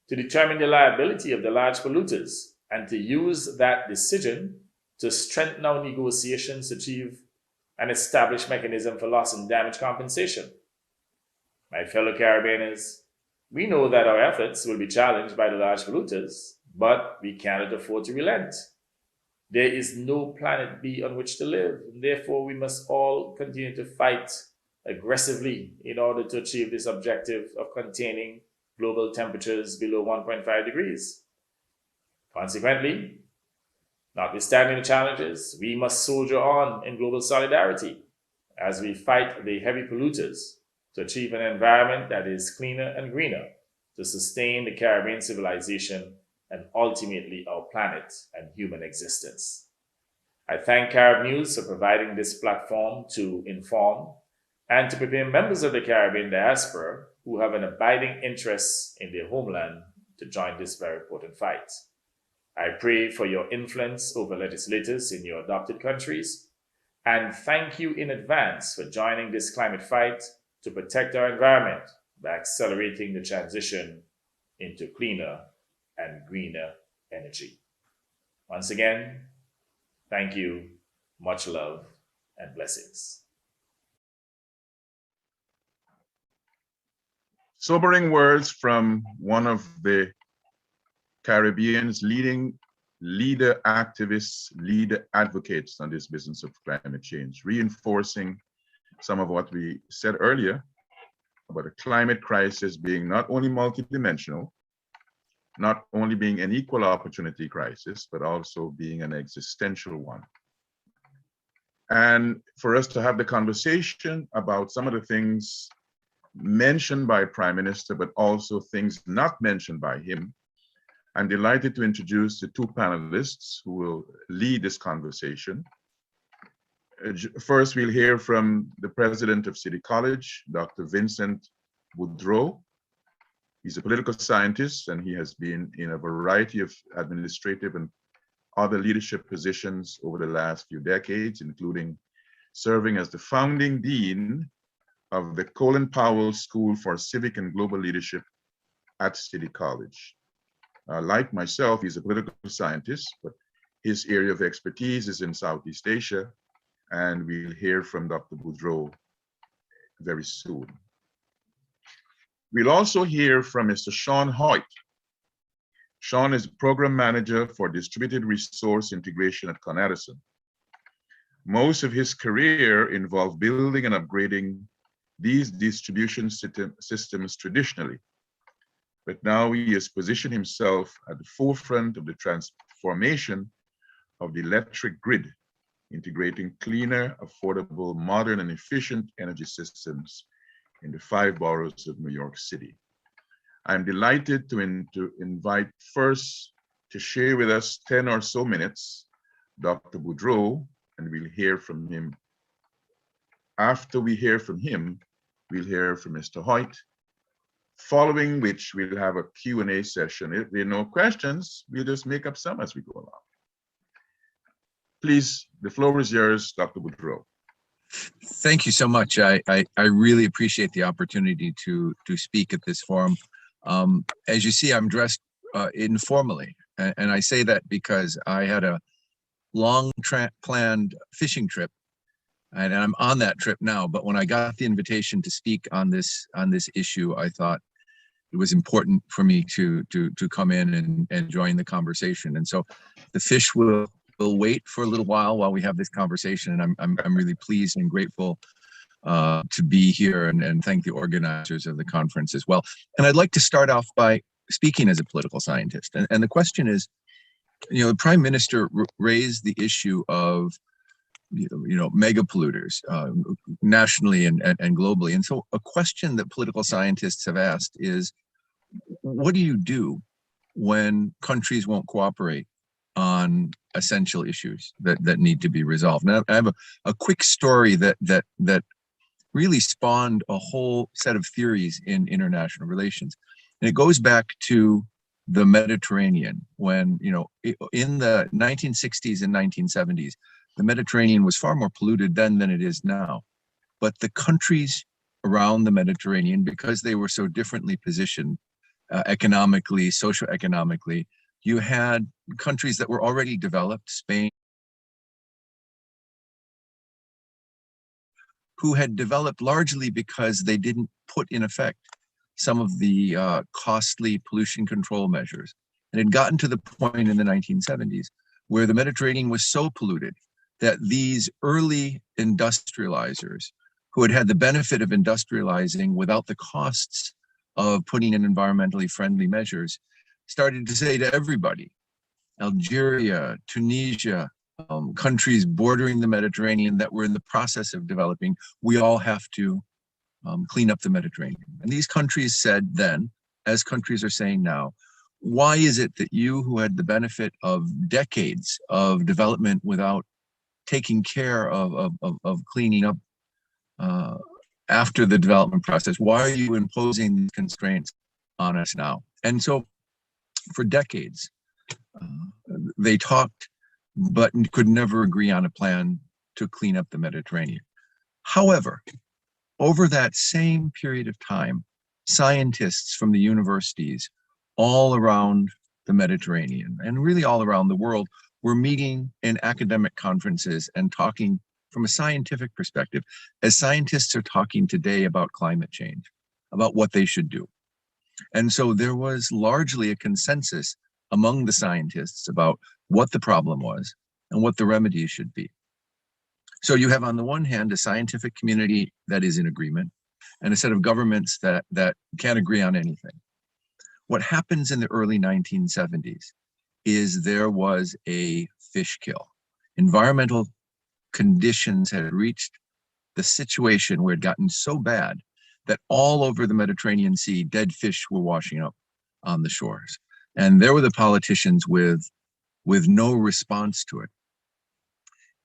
to determine the liability of the large polluters and to use that decision to strengthen our negotiations to achieve an established mechanism for loss and damage compensation. My fellow Caribbeaners, we know that our efforts will be challenged by the large polluters, but we cannot afford to relent. There is no planet B on which to live, and therefore we must all continue to fight aggressively in order to achieve this objective of containing global temperatures below 1.5 degrees. Consequently, notwithstanding the challenges, we must soldier on in global solidarity as we fight the heavy polluters to achieve an environment that is cleaner and greener to sustain the Caribbean civilization and ultimately our planet and human existence. I thank Carib News for providing this platform to inform and to prepare members of the Caribbean diaspora who have an abiding interest in their homeland to join this very important fight. I pray for your influence over legislators in your adopted countries, and thank you in advance for joining this climate fight to protect our environment by accelerating the transition into cleaner and greener energy. Once again, thank you, much love, and blessings. Sobering words from one of the Caribbean's leading leader activists, leader advocates on this business of climate change, reinforcing some of what we said earlier about a climate crisis being not only multidimensional, not only being an equal opportunity crisis, but also being an existential one. And for us to have the conversation about some of the things mentioned by Prime Minister, but also things not mentioned by him, I'm delighted to introduce the two panelists who will lead this conversation. First, we'll hear from the president of City College, Dr. Vincent Boudreau. He's a political scientist, and he has been in a variety of administrative and other leadership positions over the last few decades, including serving as the founding dean of the Colin Powell School for Civic and Global Leadership at City College. Like myself, he's a political scientist, but his area of expertise is in Southeast Asia, and we'll hear from Dr. Boudreau very soon. We'll also hear from Mr. Sean Hoyt. Sean is Program Manager for Distributed Resource Integration at Con Edison. Most of his career involved building and upgrading these distribution systems traditionally, but now he has positioned himself at the forefront of the transformation of the electric grid, integrating cleaner, affordable, modern, and efficient energy systems in the 5 boroughs of New York City. I'm delighted to invite first to share with us 10 or so minutes, Dr. Boudreau, and we'll hear from him. After we hear from him, we'll hear from Mr. Hoyt, following which we'll have a Q&A session. If there are no questions, we'll just make up some as we go along. Please, the floor is yours, Dr. Boudreau. Thank you so much. I really appreciate the opportunity to speak at this forum. As you see, I'm dressed informally, and I say that because I had a long planned fishing trip, and I'm on that trip now. But when I got the invitation to speak on this issue, I thought it was important for me to come in and join the conversation. And so the fish will wait for a little while we have this conversation, and I'm really pleased and grateful to be here and thank the organizers of the conference as well. And I'd like to start off by speaking as a political scientist. And the question is, the Prime Minister raised the issue of mega polluters nationally and globally. And so a question that political scientists have asked is, what do you do when countries won't cooperate on essential issues that need to be resolved? Now, I have a quick story that really spawned a whole set of theories in international relations. And it goes back to the Mediterranean, when, in the 1960s and 1970s, the Mediterranean was far more polluted then than it is now. But the countries around the Mediterranean, because they were so differently positioned economically, socioeconomically, you had countries that were already developed, Spain, who had developed largely because they didn't put in effect some of the costly pollution control measures. And it had gotten to the point in the 1970s where the Mediterranean was so polluted that these early industrializers, who had had the benefit of industrializing without the costs of putting in environmentally friendly measures, started to say to everybody, Algeria, Tunisia, countries bordering the Mediterranean that were in the process of developing, we all have to clean up the Mediterranean. And these countries said then, as countries are saying now, why is it that you, who had the benefit of decades of development without taking care of cleaning up after the development process, why are you imposing these constraints on us now? And so for decades, they talked but could never agree on a plan to clean up the Mediterranean. However, over that same period of time, scientists from the universities all around the Mediterranean and really all around the world were meeting in academic conferences and talking from a scientific perspective, as scientists are talking today about climate change, about what they should do. And so there was largely a consensus among the scientists about what the problem was and what the remedies should be. So you have, on the one hand, a scientific community that is in agreement and a set of governments that can't agree on anything. What happens in the early 1970s is there was a fish kill. Environmental conditions had reached the situation where it had gotten so bad that all over the Mediterranean Sea, dead fish were washing up on the shores. And there were the politicians with no response to it.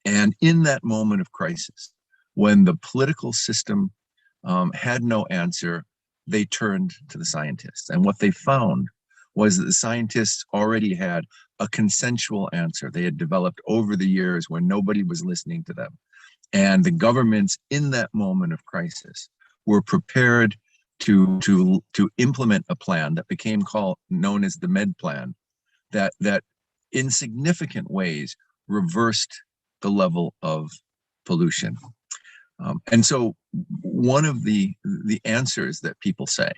And in that moment of crisis, when the political system had no answer, they turned to the scientists. And what they found was that the scientists already had a consensual answer they had developed over the years when nobody was listening to them. And the governments in that moment of crisis were prepared to implement a plan that became known as the Med Plan, that in significant ways reversed the level of pollution. And so one of the answers that people say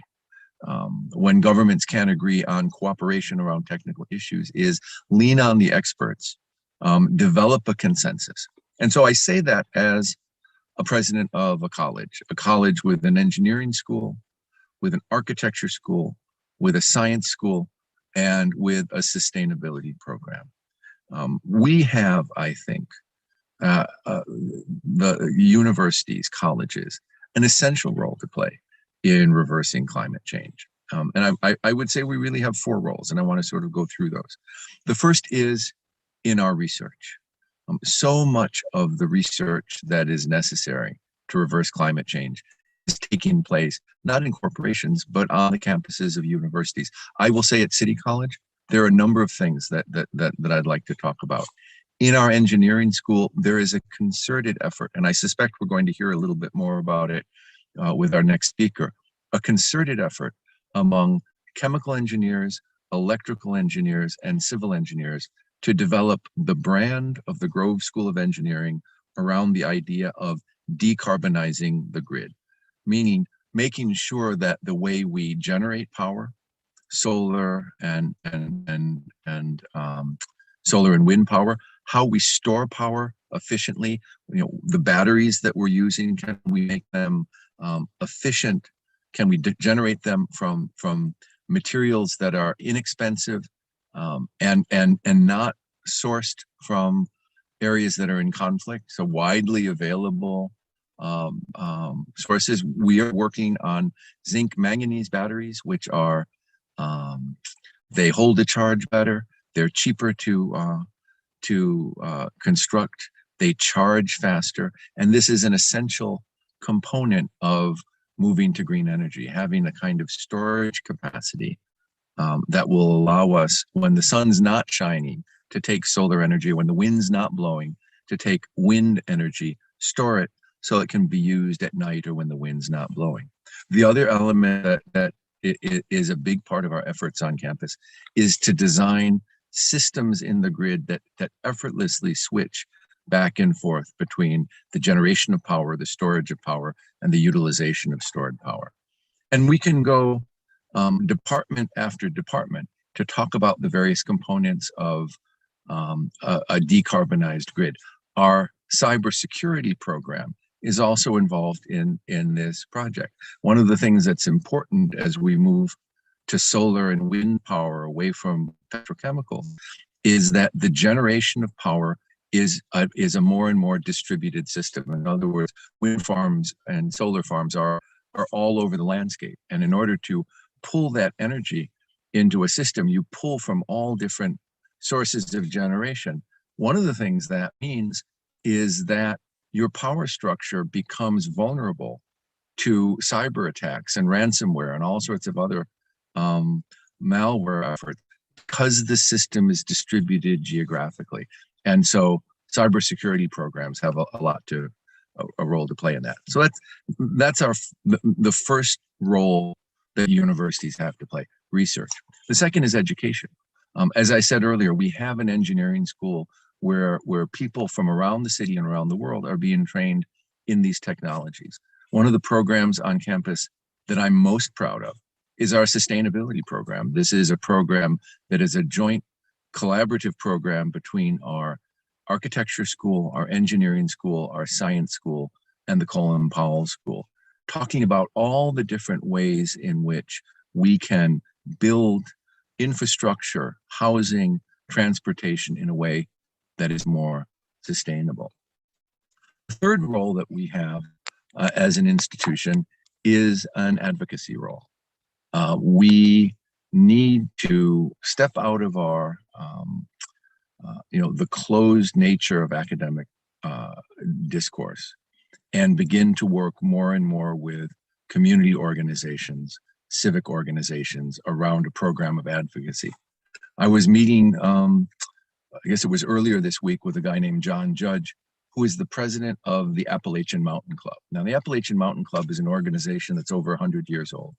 when governments can't agree on cooperation around technical issues is lean on the experts, develop a consensus. And so I say that as a president of a college with an engineering school, with an architecture school, with a science school, and with a sustainability program. We have, I think, the universities, colleges, an essential role to play in reversing climate change. And I would say we really have 4 roles, and I want to sort of go through those. The first is in our research. So much of the research that is necessary to reverse climate change is taking place not in corporations, but on the campuses of universities. I will say at City College, there are a number of things that I'd like to talk about. In our engineering school, there is a concerted effort, and I suspect we're going to hear a little bit more about it with our next speaker, a concerted effort among chemical engineers, electrical engineers, and civil engineers to develop the brand of the Grove School of Engineering around the idea of decarbonizing the grid, meaning making sure that the way we generate power, solar and solar and wind power, how we store power efficiently, the batteries that we're using, can we make them efficient? Can we generate them from materials that are inexpensive and not sourced from areas that are in conflict? So widely available sources. We are working on zinc manganese batteries, which are they hold a charge better. They're cheaper to construct. They charge faster, and this is an essential component of moving to green energy, having a kind of storage capacity that will allow us, when the sun's not shining, to take solar energy, when the wind's not blowing, to take wind energy, store it so it can be used at night or when the wind's not blowing. The other element that is a big part of our efforts on campus is to design systems in the grid that effortlessly switch back and forth between the generation of power, the storage of power, and the utilization of stored power. And we can go department after department to talk about the various components of a decarbonized grid. Our cybersecurity program is also involved in this project. One of the things that's important as we move to solar and wind power away from petrochemicals is that the generation of power is a more and more distributed system. In other words, wind farms and solar farms are all over the landscape. And in order to pull that energy into a system, you pull from all different sources of generation. One of the things that means is that your power structure becomes vulnerable to cyber attacks and ransomware and all sorts of other malware efforts because the system is distributed geographically. And so cybersecurity programs have a role to play in that. So that's the first role that universities have to play, research. The second is education. As I said earlier, we have an engineering school where people from around the city and around the world are being trained in these technologies. One of the programs on campus that I'm most proud of is our sustainability program. This is a program that is a joint collaborative program between our architecture school, our engineering school, our science school, and the Colin Powell School, talking about all the different ways in which we can build infrastructure, housing, transportation in a way that is more sustainable. The third role that we have as an institution is an advocacy role. We need to step out of our, the closed nature of academic discourse and begin to work more and more with community organizations, civic organizations around a program of advocacy. I was meeting, I guess it was earlier this week, with a guy named John Judge, who is the president of the Appalachian Mountain Club. Now, the Appalachian Mountain Club is an organization that's over 100 years old.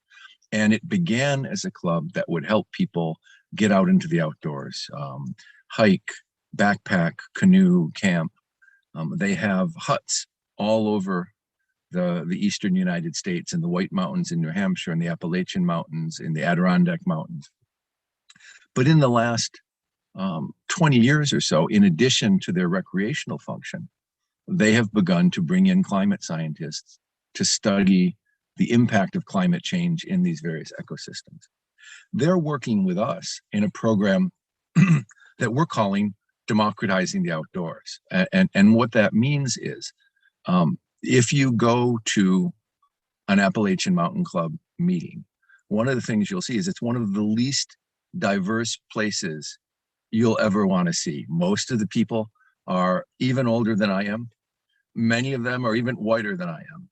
And it began as a club that would help people get out into the outdoors, hike, backpack, canoe, camp. They have huts all over the eastern United States, in the White Mountains in New Hampshire, in the Appalachian Mountains, in the Adirondack Mountains. But in the last 20 years or so, in addition to their recreational function, they have begun to bring in climate scientists to study the impact of climate change in these various ecosystems. They're working with us in a program that we're calling Democratizing the Outdoors. And what that means is, if you go to an Appalachian Mountain Club meeting, one of the things you'll see is it's one of the least diverse places you'll ever want to see. Most of the people are even older than I am. Many of them are even whiter than I am.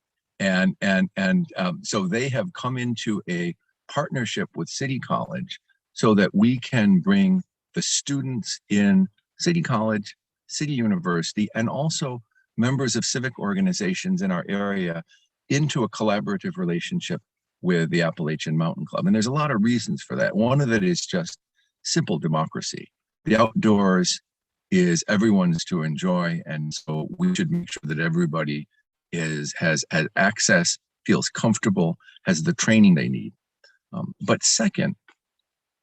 So they have come into a partnership with City College so that we can bring the students in City College, City University, and also members of civic organizations in our area into a collaborative relationship with the Appalachian Mountain Club. And there's a lot of reasons for that. One of it is just simple democracy. The outdoors is everyone's to enjoy, and so we should make sure that everybody has access, feels comfortable, has the training they need. But second,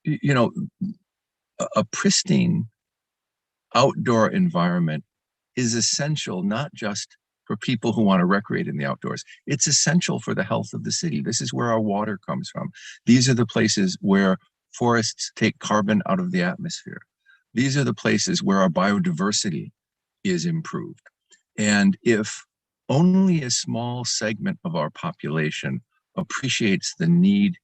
you know, a pristine outdoor environment is essential not just for people who want to recreate in the outdoors. It's essential for the health of the city. This is where our water comes from. These are the places where forests take carbon out of the atmosphere. These are the places where our biodiversity is improved. And if only a small segment of our population appreciates the need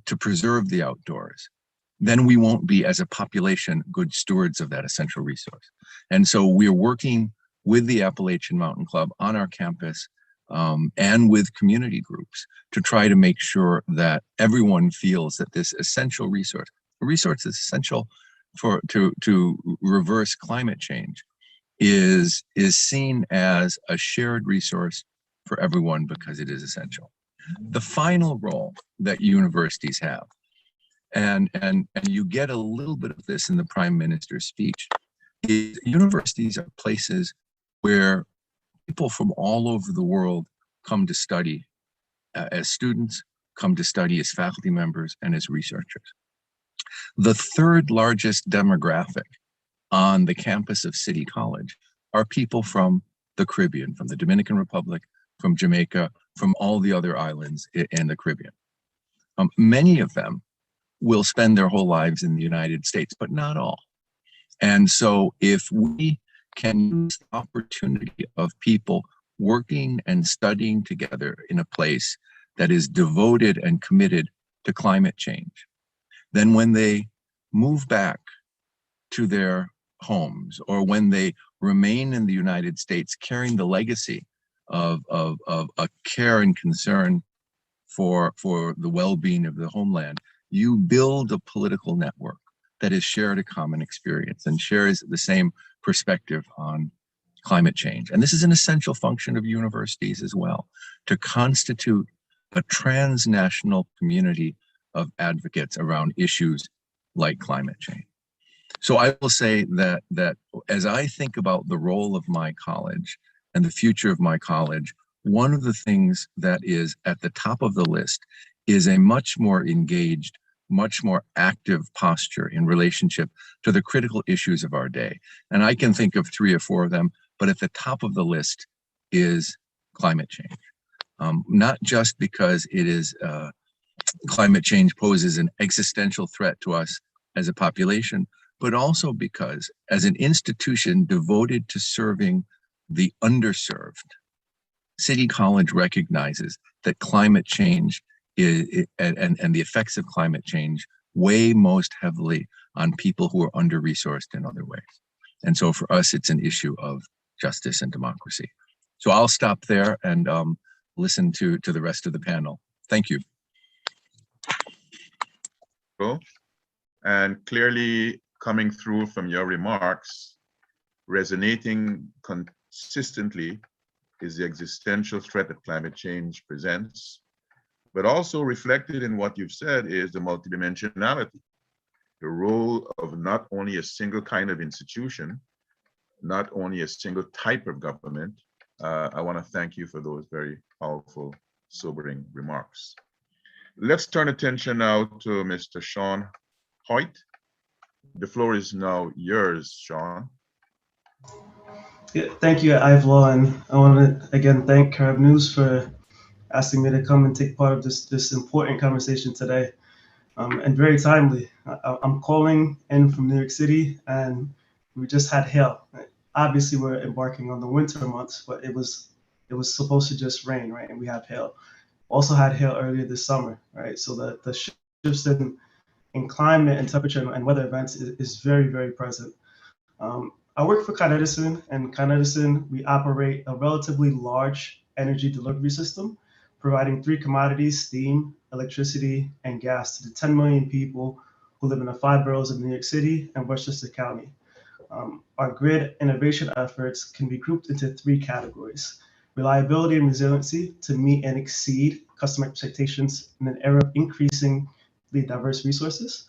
to preserve the outdoors, then we won't be, as a population, good stewards of that essential resource. And so we're working with the Appalachian Mountain Club on our campus and with community groups to try to make sure that everyone feels that this essential resource, a resource that's essential to reverse climate change, is seen as a shared resource for everyone because it is essential. The final role that universities have, and you get a little bit of this in the Prime Minister's speech, is universities are places where people from all over the world come to study as students, come to study as faculty members and as researchers. The third largest demographic on the campus of City College are people from the Caribbean, from the Dominican Republic, from Jamaica, from all the other islands in the Caribbean. Many of them will spend their whole lives in the United States, but not all. And so if we can use the opportunity of people working and studying together in a place that is devoted and committed to climate change, then when they move back to their homes, or when they remain in the United States carrying the legacy of a care and concern for the well-being of the homeland, you build a political network that has shared a common experience and shares the same perspective on climate change. And this is an essential function of universities as well, to constitute a transnational community of advocates around issues like climate change. So I will say that as I think about the role of my college and the future of my college, one of the things that is at the top of the list is a much more engaged, much more active posture in relationship to the critical issues of our day. And I can think of 3 or 4 of them, but at the top of the list is climate change. Not just because it is climate change poses an existential threat to us as a population, but also because as an institution devoted to serving the underserved, City College recognizes that climate change and the effects of climate change weigh most heavily on people who are under-resourced in other ways. And so for us, it's an issue of justice and democracy. So I'll stop there and listen to the rest of the panel. Thank you. Cool. And clearly coming through from your remarks Resonating consistently is the existential threat that climate change presents, but also reflected in what you've said is the multidimensionality, the role of not only a single kind of institution, not only a single type of government. I want to thank you for those very powerful, sobering remarks. Let's turn attention now to Mr. Sean Hoyt. The floor is now yours, Sean. Yeah, thank you, Ivlo, and I want to again thank Carib News for asking me to come and take part of this important conversation today, and very timely. I'm calling in from New York City, and we just had hail. Obviously, we're embarking on the winter months, but it was supposed to just rain, right? And we have hail. Also had hail earlier this summer, right? So the shifts in climate and temperature and weather events is very, very present. I work for Con Edison, and Con Edison, we operate a relatively large energy delivery system, providing three commodities: steam, electricity, and gas to the 10 million people who live in the 5 boroughs of New York City and Westchester County. Our grid innovation efforts can be grouped into three categories: reliability and resiliency to meet and exceed customer expectations in an era of increasingly diverse resources;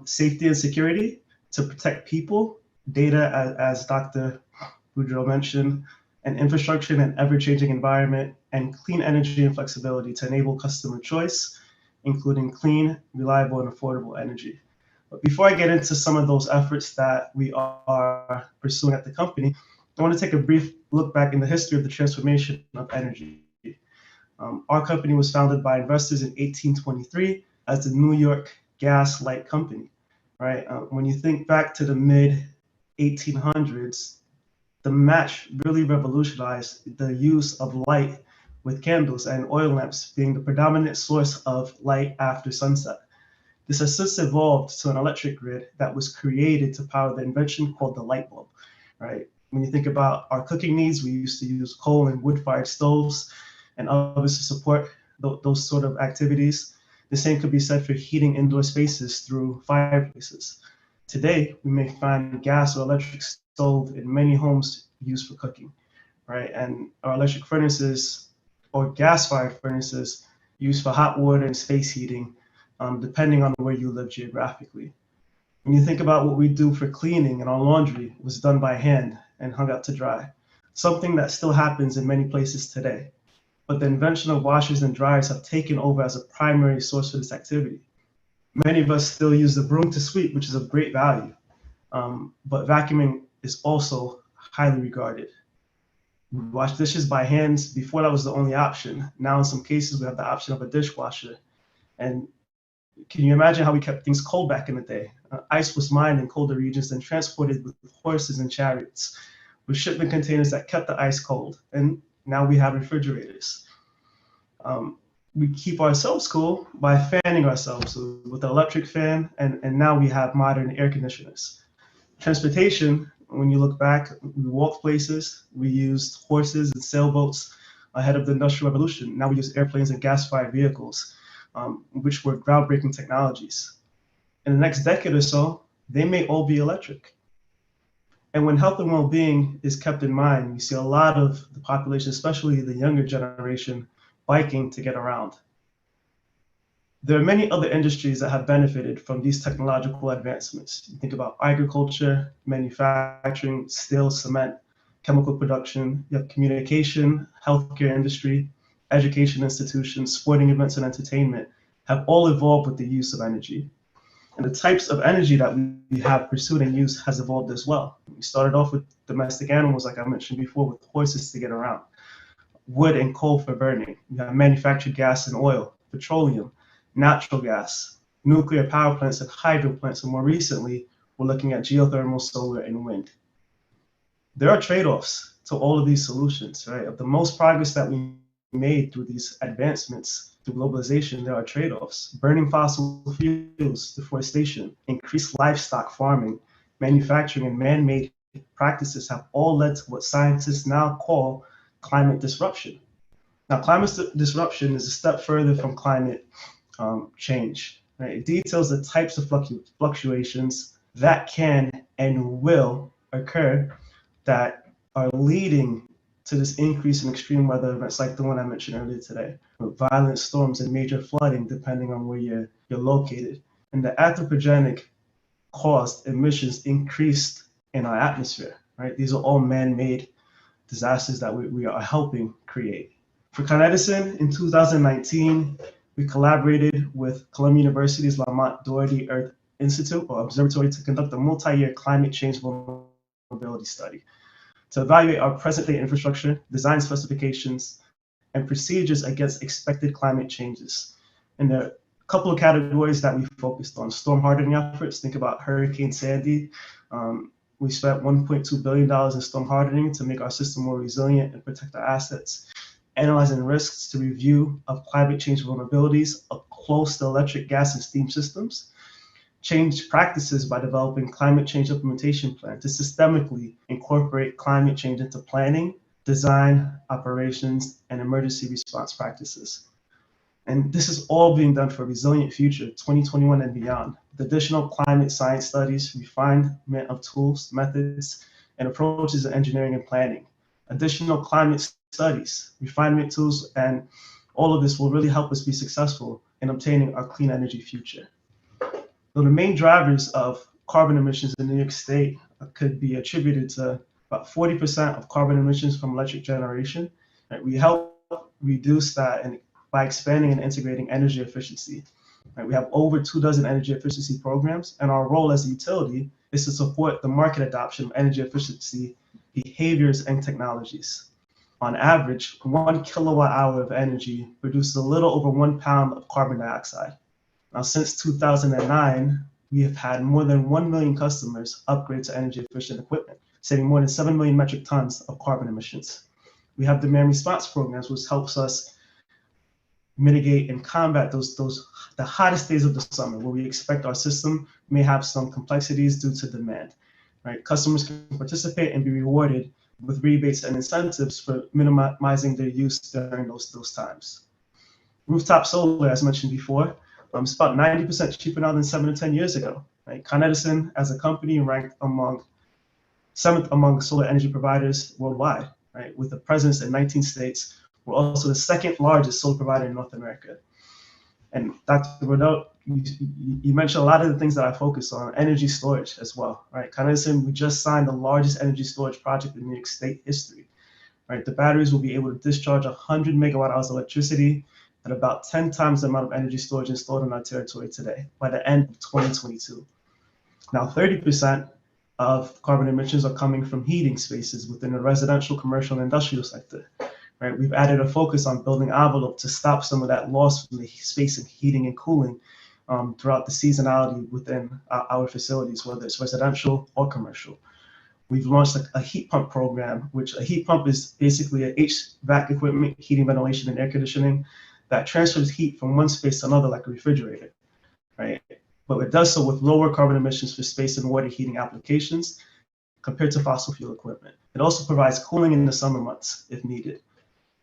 safety and security to protect people, data, as Dr. Boudreaux mentioned, and infrastructure in an ever-changing environment; and clean energy and flexibility to enable customer choice, including clean, reliable, and affordable energy. But before I get into some of those efforts that we are pursuing at the company, I want to take a brief look back in the history of the transformation of energy. Our company was founded by investors in 1823 as the New York Gas Light Company, right? When you think back to the mid 1800s, the match really revolutionized the use of light, with candles and oil lamps being the predominant source of light after sunset. This has since evolved to an electric grid that was created to power the invention called the light bulb, right? When you think about our cooking needs, we used to use coal and wood-fired stoves and ovens to support those sort of activities. The same could be said for heating indoor spaces through fireplaces. Today, we may find gas or electric stove in many homes used for cooking, right? And our electric furnaces or gas-fired furnaces used for hot water and space heating, depending on where you live geographically. When you think about what we do for cleaning and our laundry was done by hand and hung out to dry, something that still happens in many places today. But the invention of washers and dryers have taken over as a primary source for this activity. Many of us still use the broom to sweep, which is of great value, but vacuuming is also highly regarded. We wash dishes by hands. Before, that was the only option. Now, in some cases, we have the option of a dishwasher. And can you imagine how we kept things cold back in the day? Ice was mined in colder regions and transported with horses and chariots, with shipment containers that kept the ice cold. And now we have refrigerators. We keep ourselves cool by fanning ourselves with an electric fan, and now we have modern air conditioners. Transportation, when you look back, we walked places, we used horses and sailboats ahead of the Industrial Revolution. Now we use airplanes and gas-fired vehicles, which were groundbreaking technologies. In the next decade or so, they may all be electric. And when health and well-being is kept in mind, we see a lot of the population, especially the younger generation, biking to get around. There are many other industries that have benefited from these technological advancements. You think about agriculture, manufacturing, steel, cement, chemical production, you have communication, healthcare industry, education institutions, sporting events, and entertainment have all evolved with the use of energy. And the types of energy that we have pursued and used has evolved as well. We started off with domestic animals, like I mentioned before, with horses to get around, wood and coal for burning. We have manufactured gas and oil, petroleum, natural gas, nuclear power plants, and hydro plants. And more recently, we're looking at geothermal, solar, and wind. There are trade-offs to all of these solutions, right? Of the most progress that we made through these advancements, through globalization, there are trade-offs. Burning fossil fuels, deforestation, increased livestock farming, manufacturing, and man-made practices have all led to what scientists now call climate disruption. Now, climate disruption is a step further from climate change, right? It details the types of fluctuations that can and will occur that are leading to this increase in extreme weather events like the one I mentioned earlier today, with violent storms and major flooding depending on where you're located. And the anthropogenic caused emissions increased in our atmosphere, right? These are all man-made disasters that we are helping create. For Con Edison, in 2019, we collaborated with Columbia University's Lamont Doherty Earth Institute or Observatory to conduct a multi-year climate change vulnerability study to evaluate our present-day infrastructure, design specifications, and procedures against expected climate changes. And there are a couple of categories that we focused on. Storm hardening efforts, think about Hurricane Sandy. We spent $1.2 billion in storm hardening to make our system more resilient and protect our assets. Analyzing risks to review of climate change vulnerabilities up close to electric, gas, and steam systems. Change practices by developing climate change implementation plan to systemically incorporate climate change into planning, design, operations, and emergency response practices. And this is all being done for a resilient future, 2021 and beyond. With additional climate science studies, refinement of tools, methods, and approaches in engineering and planning. Additional climate studies, refinement tools, and all of this will really help us be successful in obtaining our clean energy future. So the main drivers of carbon emissions in New York State could be attributed to about 40% of carbon emissions from electric generation. Right? We help reduce that by expanding and integrating energy efficiency. Right? We have over 24 energy efficiency programs, and our role as a utility is to support the market adoption of energy efficiency behaviors and technologies. On average, 1 kilowatt hour of energy produces a little over 1 pound of carbon dioxide. Now, since 2009, we have had more than 1 million customers upgrade to energy efficient equipment, saving more than 7 million metric tons of carbon emissions. We have demand response programs, which helps us mitigate and combat the hottest days of the summer, where we expect our system may have some complexities due to demand. Right? Customers can participate and be rewarded with rebates and incentives for minimizing their use during those times. Rooftop solar, as mentioned before, it's about 90% cheaper now than 7 to 10 years ago. Right? Con Edison, as a company, ranked seventh among solar energy providers worldwide. Right? With a presence in 19 states, we're also the second largest solar provider in North America. And Dr. Bordeaux, you mentioned a lot of the things that I focus on, energy storage as well, right? Con Edison, we just signed the largest energy storage project in New York State history, right? The batteries will be able to discharge 100 megawatt hours of electricity at about 10 times the amount of energy storage installed in our territory today by the end of 2022. Now, 30% of carbon emissions are coming from heating spaces within the residential, commercial, and industrial sector. Right, we've added a focus on building envelope to stop some of that loss from the space and heating and cooling throughout the seasonality within our facilities, whether it's residential or commercial. We've launched a heat pump program, which a heat pump is basically a HVAC equipment, heating, ventilation, and air conditioning that transfers heat from one space to another like a refrigerator, right? But it does so with lower carbon emissions for space and water heating applications compared to fossil fuel equipment. It also provides cooling in the summer months if needed.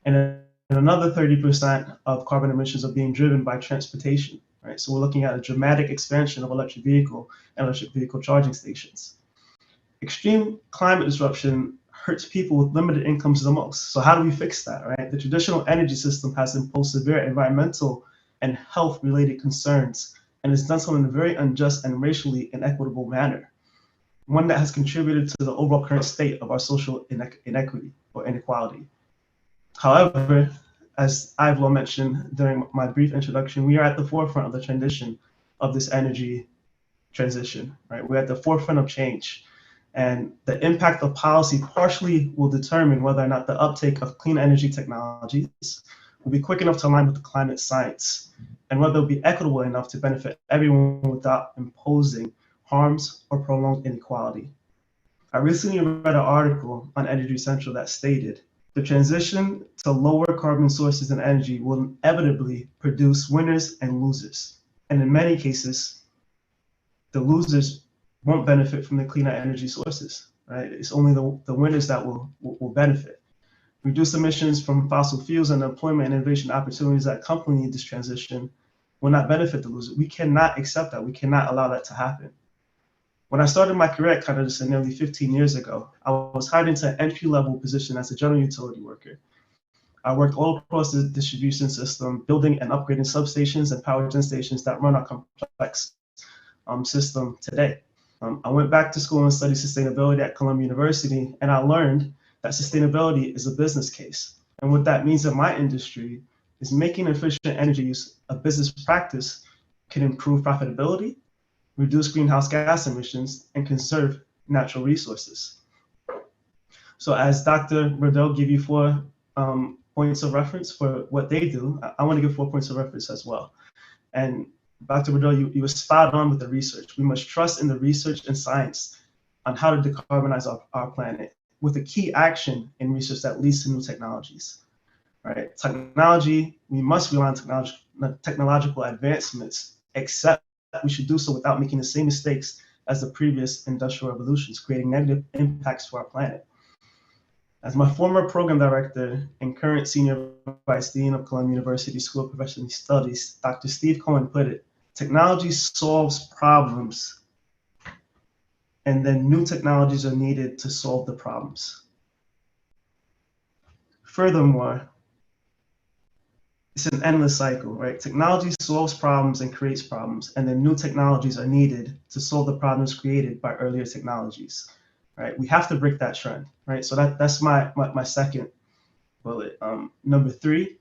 And another 30% of carbon emissions are being driven by transportation, right? So we're looking at a dramatic expansion of electric vehicle and electric vehicle charging stations. Extreme climate disruption hurts people with limited incomes the most. So how do we fix that, right? The traditional energy system has imposed severe environmental and health-related concerns, and has done so in a very unjust and racially inequitable manner, one that has contributed to the overall current state of our social inequity or inequality. However, as Ivlo mentioned during my brief introduction, we are at the forefront of the transition of this energy transition, right? We're at the forefront of change. And the impact of policy partially will determine whether or not the uptake of clean energy technologies will be quick enough to align with the climate science, and whether it will be equitable enough to benefit everyone without imposing harms or prolonged inequality. I recently read an article on Energy Central that stated, the transition to lower carbon sources and energy will inevitably produce winners and losers. And in many cases, the losers won't benefit from the cleaner energy sources, right? It's only the winners that will benefit. Reduced emissions from fossil fuels and employment and innovation opportunities that accompany this transition will not benefit the loser. We cannot accept that. We cannot allow that to happen. When I started my career at Canada nearly 15 years ago, I was hired into an entry-level position as a general utility worker. I worked all across the distribution system, building and upgrading substations and power gen stations that run our complex system today. I went back to school and studied sustainability at Columbia University, and I learned that sustainability is a business case. And what that means in my industry is making efficient energy use a business practice can improve profitability, reduce greenhouse gas emissions, and conserve natural resources. So as Dr. Riddell gave you 4 points of reference for what they do, I want to give 4 points of reference as well. And Dr. Riddell, you were spot on with the research. We must trust in the research and science on how to decarbonize our planet, with a key action in research that leads to new technologies. Right? Technology, we must rely on technological advancements, except we should do so without making the same mistakes as the previous industrial revolutions, creating negative impacts to our planet. As my former program director and current senior vice dean of Columbia University School of Professional Studies, Dr. Steve Cohen, put it, technology solves problems, and then new technologies are needed to solve the problems. Furthermore, it's an endless cycle, right? Technology solves problems and creates problems, and then new technologies are needed to solve the problems created by earlier technologies, right? We have to break that trend, right? So that's my second bullet. Number 3,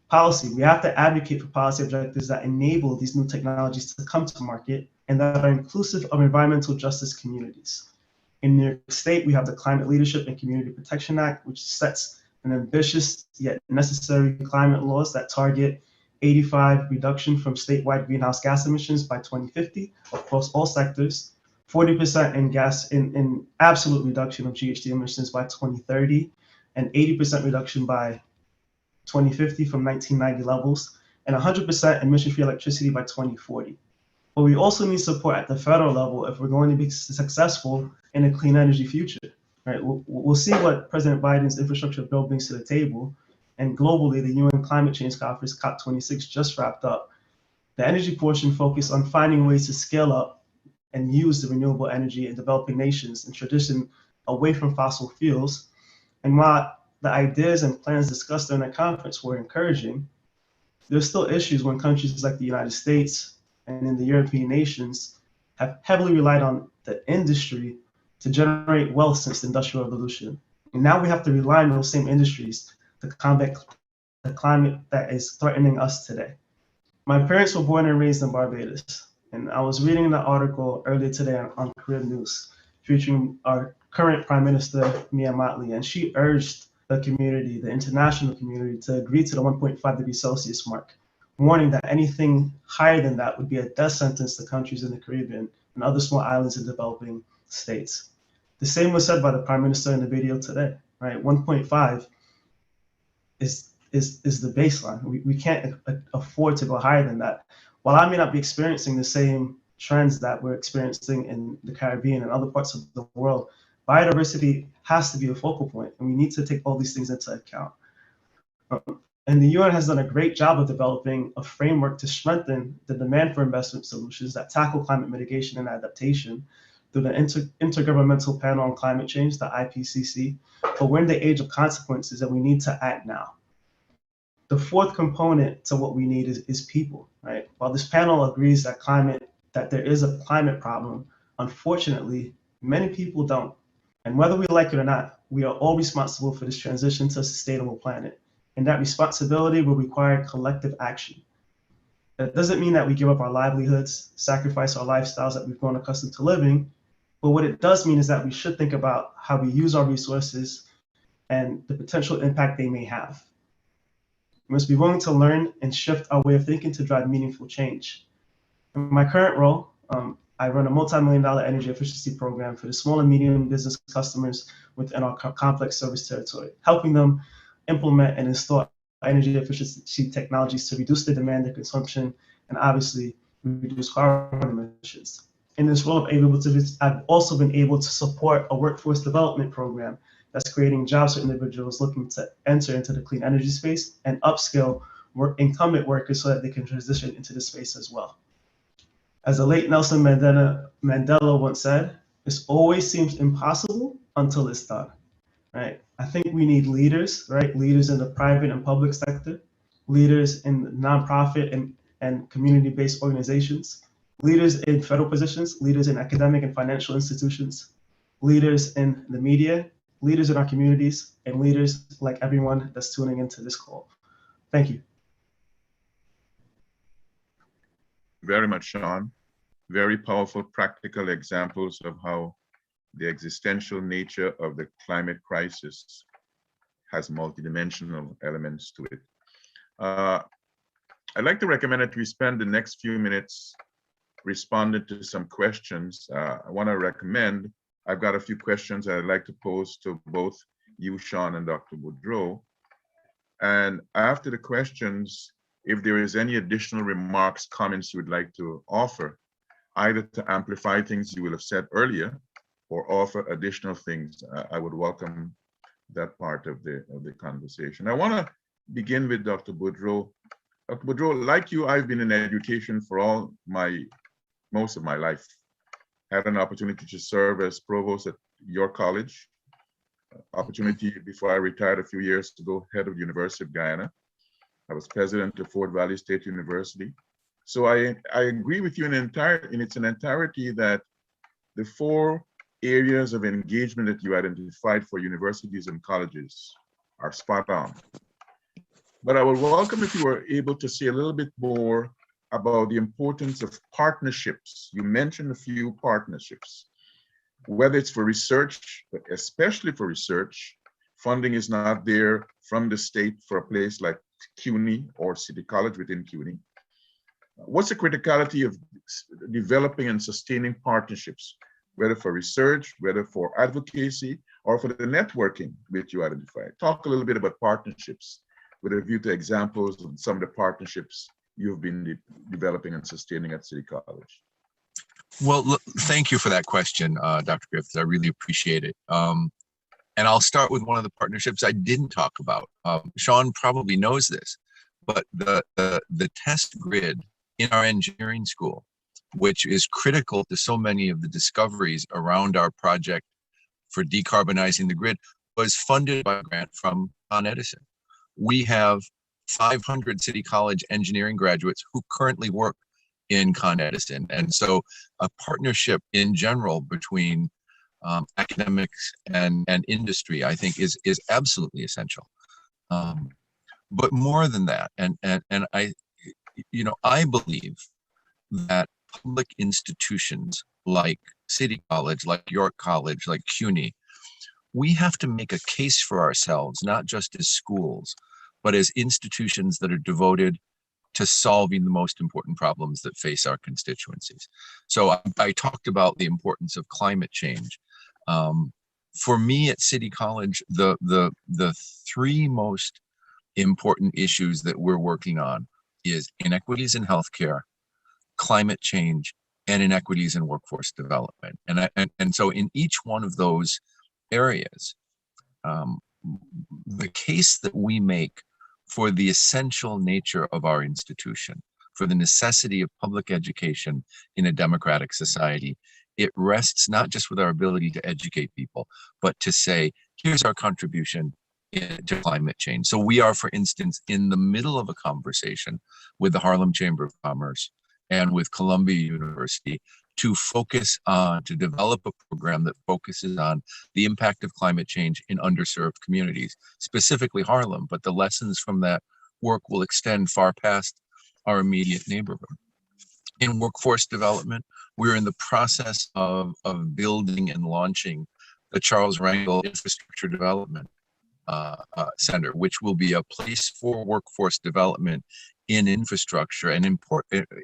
policy. We have to advocate for policy objectives that enable these new technologies to come to market and that are inclusive of environmental justice communities. In New York State, we have the Climate Leadership and Community Protection Act, which sets an ambitious yet necessary climate laws that target 85% reduction from statewide greenhouse gas emissions by 2050 across all sectors, 40% in absolute reduction of GHG emissions by 2030, and 80% reduction by 2050 from 1990 levels, and 100% emission-free electricity by 2040. But we also need support at the federal level if we're going to be successful in a clean energy future. Right? We'll see what President Biden's infrastructure bill brings to the table. And globally, the UN Climate Change Conference, COP26, just wrapped up. The energy portion focused on finding ways to scale up and use the renewable energy in developing nations and transition away from fossil fuels. And while the ideas and plans discussed during the conference were encouraging, there's still issues when countries like the United States and in the European nations have heavily relied on the industry to generate wealth since the Industrial Revolution. And now we have to rely on those same industries to combat the climate that is threatening us today. My parents were born and raised in Barbados, and I was reading an article earlier today on Carib News featuring our current Prime Minister, Mia Mottley, and she urged the community, the international community, to agree to the 1.5 degrees Celsius mark, warning that anything higher than that would be a death sentence to countries in the Caribbean and other small islands in developing states. The same was said by the Prime Minister in the video today, right? 1.5 is the baseline. We can't afford to go higher than that. While I may not be experiencing the same trends that we're experiencing in the Caribbean and other parts of the world, biodiversity has to be a focal point, and we need to take all these things into account. And the UN has done a great job of developing a framework to strengthen the demand for investment solutions that tackle climate mitigation and adaptation through the Intergovernmental Panel on Climate Change, the IPCC. But we're in the age of consequences, and we need to act now. The fourth component to what we need is people, right? While this panel agrees that there is a climate problem, unfortunately, many people don't. And whether we like it or not, we are all responsible for this transition to a sustainable planet. And that responsibility will require collective action. That doesn't mean that we give up our livelihoods, sacrifice our lifestyles that we've grown accustomed to living, but what it does mean is that we should think about how we use our resources and the potential impact they may have. We must be willing to learn and shift our way of thinking to drive meaningful change. In my current role, I run a multi-million-dollar energy efficiency program for the small and medium business customers within our complex service territory, helping them implement and install energy efficiency technologies to reduce their demand and consumption, and obviously reduce carbon emissions. In this role, I've also been able to support a workforce development program that's creating jobs for individuals looking to enter into the clean energy space and upskill incumbent workers so that they can transition into the space as well. As the late Nelson Mandela once said, it always seems impossible until it's done, right? I think we need leaders, right? Leaders in the private and public sector, leaders in nonprofit and community-based organizations, leaders in federal positions, leaders in academic and financial institutions, leaders in the media, leaders in our communities, and leaders like everyone that's tuning into this call. Thank you. Very much, Sean. Very powerful practical examples of how the existential nature of the climate crisis has multidimensional elements to it. I'd like to recommend that we spend the next few minutes responding to some questions. I want to recommend, I've got a few questions I'd like to pose to both you, Sean, and Dr. Boudreau. And after the questions, if there is any additional remarks, comments you would like to offer, either to amplify things you will have said earlier or offer additional things, I would welcome that part of the conversation. I want to begin with Dr. Boudreau. Dr. Boudreau, like you, I've been in education for most of my life. Had an opportunity to serve as provost at your college, opportunity before I retired a few years ago, head of the University of Guyana. I was president of Fort Valley State University. So I agree with you in its entirety that the 4 areas of engagement that you identified for universities and colleges are spot on. But I would welcome if you were able to say a little bit more about the importance of partnerships. You mentioned a few partnerships, whether it's for research, but especially for research. Funding is not there from the state for a place like CUNY or City College within CUNY. What's the criticality of developing and sustaining partnerships, whether for research, whether for advocacy, or for the networking which you identified? Talk a little bit about partnerships with a view to examples of some of the partnerships you've been developing and sustaining at City College. Well, look, thank you for that question, Dr. Griffiths. I really appreciate it. And I'll start with one of the partnerships I didn't talk about. Sean probably knows this, but the test grid in our engineering school, which is critical to so many of the discoveries around our project for decarbonizing the grid, was funded by a grant from Con Edison. We have 500 City College engineering graduates who currently work in Con Edison. And so a partnership in general between academics and industry, I think is absolutely essential. But more than that, and I believe that public institutions like City College, like York College, like CUNY, we have to make a case for ourselves, not just as schools, but as institutions that are devoted to solving the most important problems that face our constituencies. So I talked about the importance of climate change. For me at City College, the 3 most important issues that we're working on is inequities in healthcare, climate change, and inequities in workforce development. And so in each one of those areas, the case that we make for the essential nature of our institution, for the necessity of public education in a democratic society, it rests not just with our ability to educate people, but to say, here's our contribution to climate change. So we are, for instance, in the middle of a conversation with the Harlem Chamber of Commerce and with Columbia University to develop a program that focuses on the impact of climate change in underserved communities, specifically Harlem, but the lessons from that work will extend far past our immediate neighborhood. In workforce development, we're in the process of building and launching the Charles Rangel Infrastructure Development Center, which will be a place for workforce development in infrastructure, and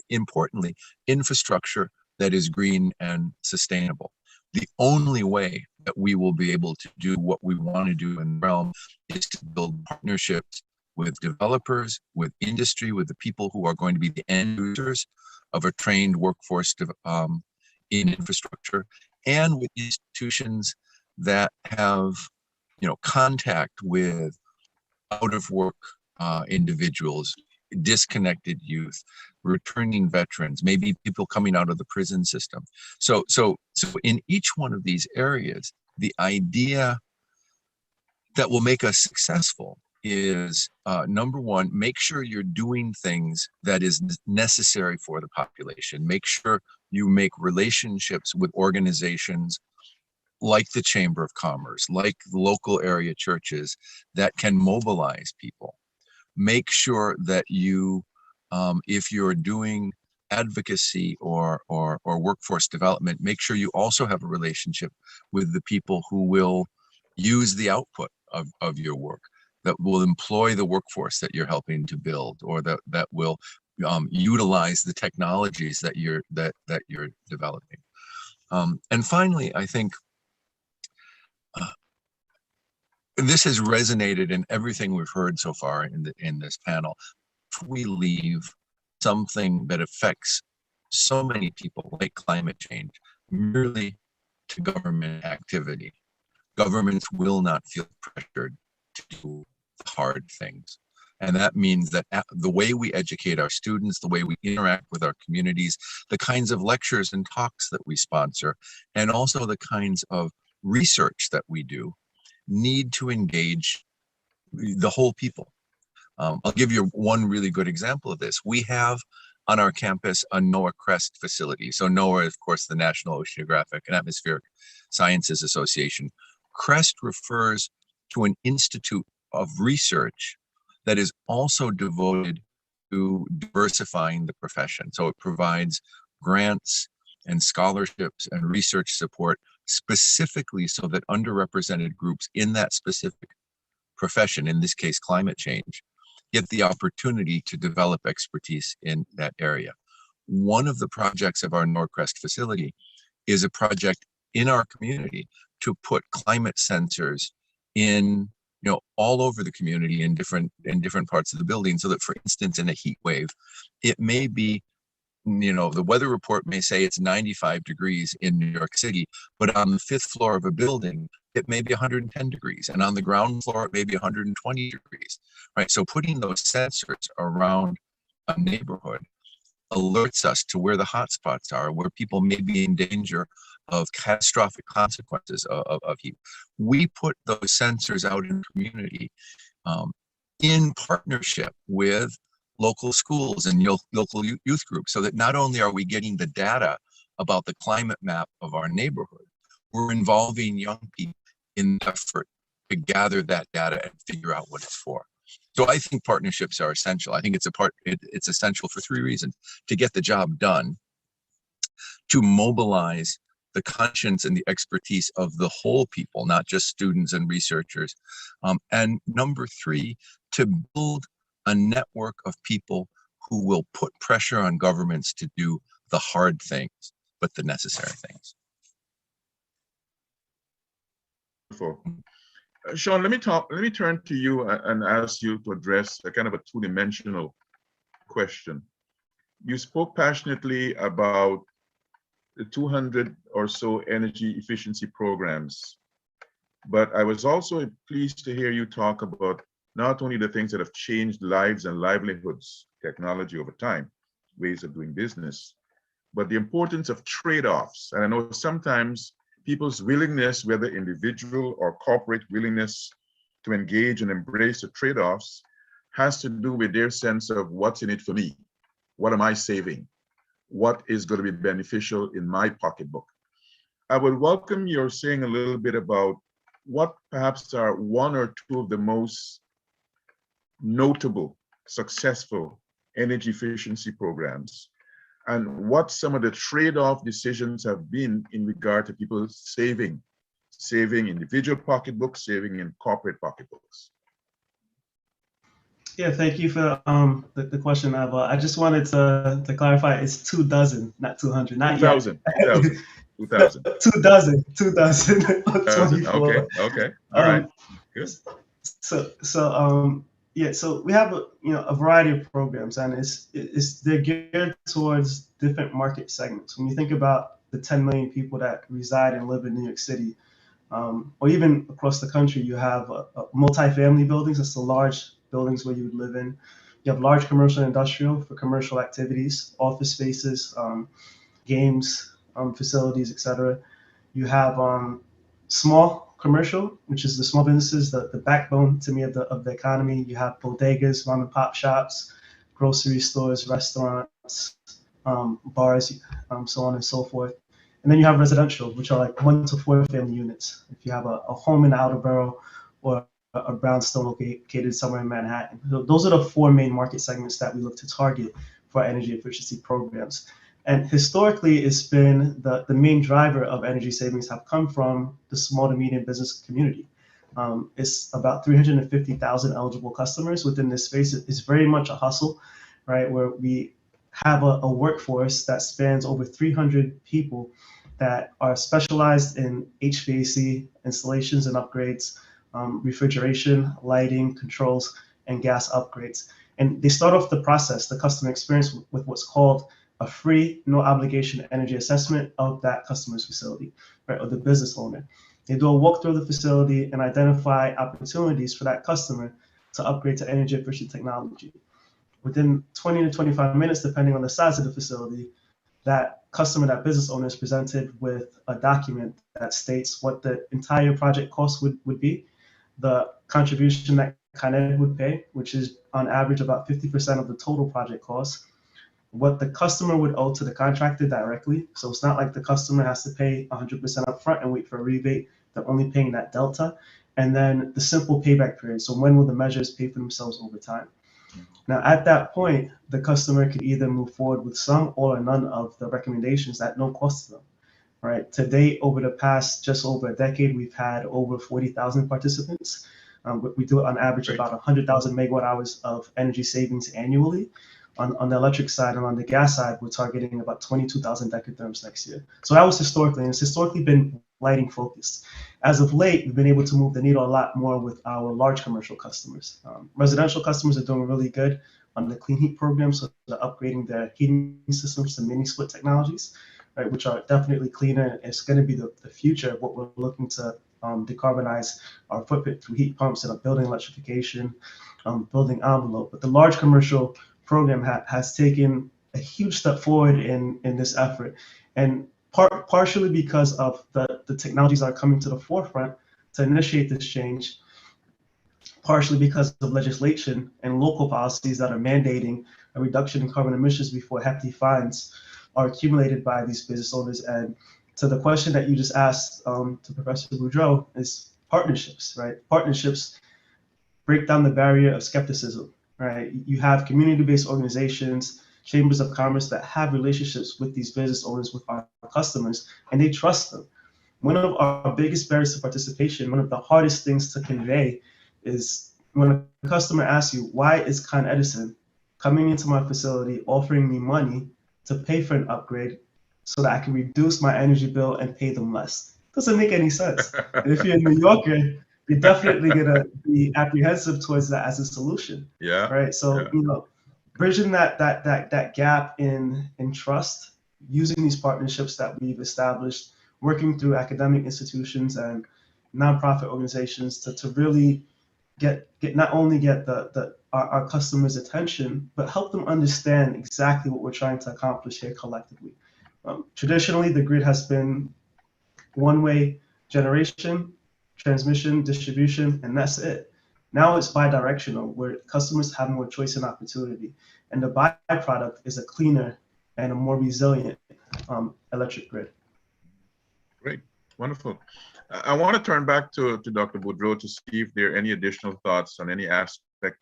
importantly, infrastructure that is green and sustainable. The only way that we will be able to do what we want to do in the realm is to build partnerships with developers, with industry, with the people who are going to be the end users of a trained workforce in infrastructure, and with institutions that have, contact with out of work individuals disconnected youth, returning veterans, maybe people coming out of the prison system. So in each one of these areas, the idea that will make us successful is number one, make sure you're doing things that is necessary for the population. Make sure you make relationships with organizations like the Chamber of Commerce, like local area churches that can mobilize people. Make sure that you, if you're doing advocacy or workforce development, make sure you also have a relationship with the people who will use the output of your work, that will employ the workforce that you're helping to build, or that will utilize the technologies that you're developing. And finally, I think this has resonated in everything we've heard so far in this panel. If we leave something that affects so many people, like climate change, merely to government activity, governments will not feel pressured to do the hard things. And that means that the way we educate our students, the way we interact with our communities, the kinds of lectures and talks that we sponsor, and also the kinds of research that we do, need to engage the whole people. I'll give you one really good example of this. We have on our campus a NOAA CREST facility. So NOAA, of course, the National Oceanographic and Atmospheric Sciences Association. CREST refers to an institute of research that is also devoted to diversifying the profession. So it provides grants and scholarships and research support specifically so that underrepresented groups in that specific profession, in this case climate change, get the opportunity to develop expertise in that area. One of the projects of our NORCREST facility is a project in our community to put climate sensors in, all over the community in different parts of the building, so that, for instance, in a heat wave, it may be, the weather report may say it's 95 degrees in New York City, but on the 5th floor of a building, it may be 110 degrees. And on the ground floor, it may be 120 degrees, right? So putting those sensors around a neighborhood alerts us to where the hotspots are, where people may be in danger of catastrophic consequences of heat. We put those sensors out in the community in partnership with local schools and local youth groups, so that not only are we getting the data about the climate map of our neighborhood, we're involving young people in the effort to gather that data and figure out what it's for. So I think partnerships are essential. I think it's essential for 3 reasons: to get the job done, to mobilize the conscience and the expertise of the whole people, not just students and researchers, and number 3, to build a network of people who will put pressure on governments to do the hard things, but the necessary things. Wonderful. Sean, let me turn to you and ask you to address a kind of a 2-dimensional question. You spoke passionately about the 200 or so energy efficiency programs, but I was also pleased to hear you talk about not only the things that have changed lives and livelihoods, technology over time, ways of doing business, but the importance of trade-offs. And I know sometimes people's willingness, whether individual or corporate willingness to engage and embrace the trade-offs, has to do with their sense of what's in it for me. What am I saving? What is going to be beneficial in my pocketbook? I would welcome your saying a little bit about what perhaps are 1 or 2 of the most notable, successful energy efficiency programs, and what some of the trade-off decisions have been in regard to people saving individual pocketbooks, saving in corporate pocketbooks. Yeah, thank you for the question, Ava. I just wanted to clarify, it's 2 dozen, not 200, not 2,000, yet. 2,000. 2 dozen, 24. Okay, all right, good. Yeah, so we have a variety of programs, and they're geared towards different market segments. When you think about the 10 million people that reside and live in New York City, or even across the country, you have multifamily buildings. That's the large buildings where you would live in. You have large commercial and industrial for commercial activities, office spaces, games, facilities, etc. You have small commercial, which is the small businesses, the backbone to me of the economy. You have bodegas, mom and pop shops, grocery stores, restaurants, bars, so on and so forth. And then you have residential, which are like 1 to 4 family units. If you have a home in the outer borough or a brownstone located somewhere in Manhattan. Those are the 4 main market segments that we look to target for our energy efficiency programs. And historically, it's been the main driver of energy savings have come from the small to medium business community. It's about 350,000 eligible customers within this space. It's very much a hustle, right? Where we have a workforce that spans over 300 people that are specialized in HVAC installations and upgrades, refrigeration, lighting, controls, and gas upgrades. And they start off the process, the customer experience, with what's called a free, no obligation energy assessment of that customer's facility, right, or the business owner. They do a walkthrough of the facility and identify opportunities for that customer to upgrade to energy efficient technology. Within 20 to 25 minutes, depending on the size of the facility, that customer, that business owner is presented with a document that states what the entire project cost would be, the contribution that Con Ed would pay, which is on average about 50% of the total project cost, what the customer would owe to the contractor directly. So it's not like the customer has to pay 100% upfront and wait for a rebate. They're only paying that delta. And then the simple payback period. So when will the measures pay for themselves over time? Now, at that point, the customer could either move forward with some or none of the recommendations at no cost to them, right? To date, over the past just over a decade, we've had over 40,000 participants. We do on average about 100,000 megawatt hours of energy savings annually. On the electric side, and on the gas side, we're targeting about 22,000 decatherms next year. So that was historically, and it's historically been lighting focused. As of late, we've been able to move the needle a lot more with our large commercial customers. Residential customers are doing really good on the clean heat program, so they're upgrading their heating systems to mini split technologies, right, which are definitely cleaner. It's going to be the future of what we're looking to decarbonize our footprint through heat pumps and building electrification, building envelope. But the large commercial program has taken a huge step forward in this effort, and partially because of the technologies that are coming to the forefront to initiate this change, partially because of legislation and local policies that are mandating a reduction in carbon emissions before hefty fines are accumulated by these business owners. And to the question that you just asked to Professor Boudreau is partnerships, right? Partnerships break down the barrier of skepticism. Right, you have community-based organizations, chambers of commerce that have relationships with these business owners, with our customers, and they trust them. One of our biggest barriers to participation, one of the hardest things to convey, is when a customer asks you, why is Con Edison coming into my facility offering me money to pay for an upgrade so that I can reduce my energy bill and pay them less? Doesn't make any sense. And if you're a New Yorker, you're definitely gonna be apprehensive towards that as a solution. Yeah. Right. So bridging that gap in trust, using these partnerships that we've established, working through academic institutions and nonprofit organizations to really get not only get our customers' attention, but help them understand exactly what we're trying to accomplish here collectively. Traditionally, the grid has been one-way generation, transmission, distribution, and that's it. Now it's bi-directional, where customers have more choice and opportunity. And the byproduct is a cleaner and a more resilient electric grid. Great, wonderful. I want to turn back to Dr. Boudreau to see if there are any additional thoughts on any aspect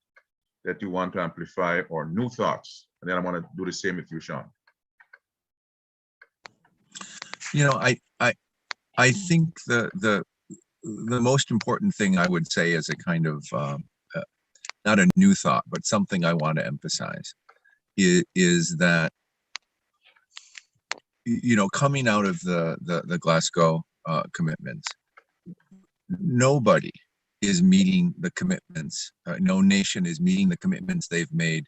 that you want to amplify or new thoughts. And then I want to do the same with you, Sean. You know, I think the most important thing I would say is a kind of not a new thought, but something I want to emphasize is that, you know, coming out of the Glasgow commitments, nobody is meeting the commitments. No nation is meeting the commitments they've made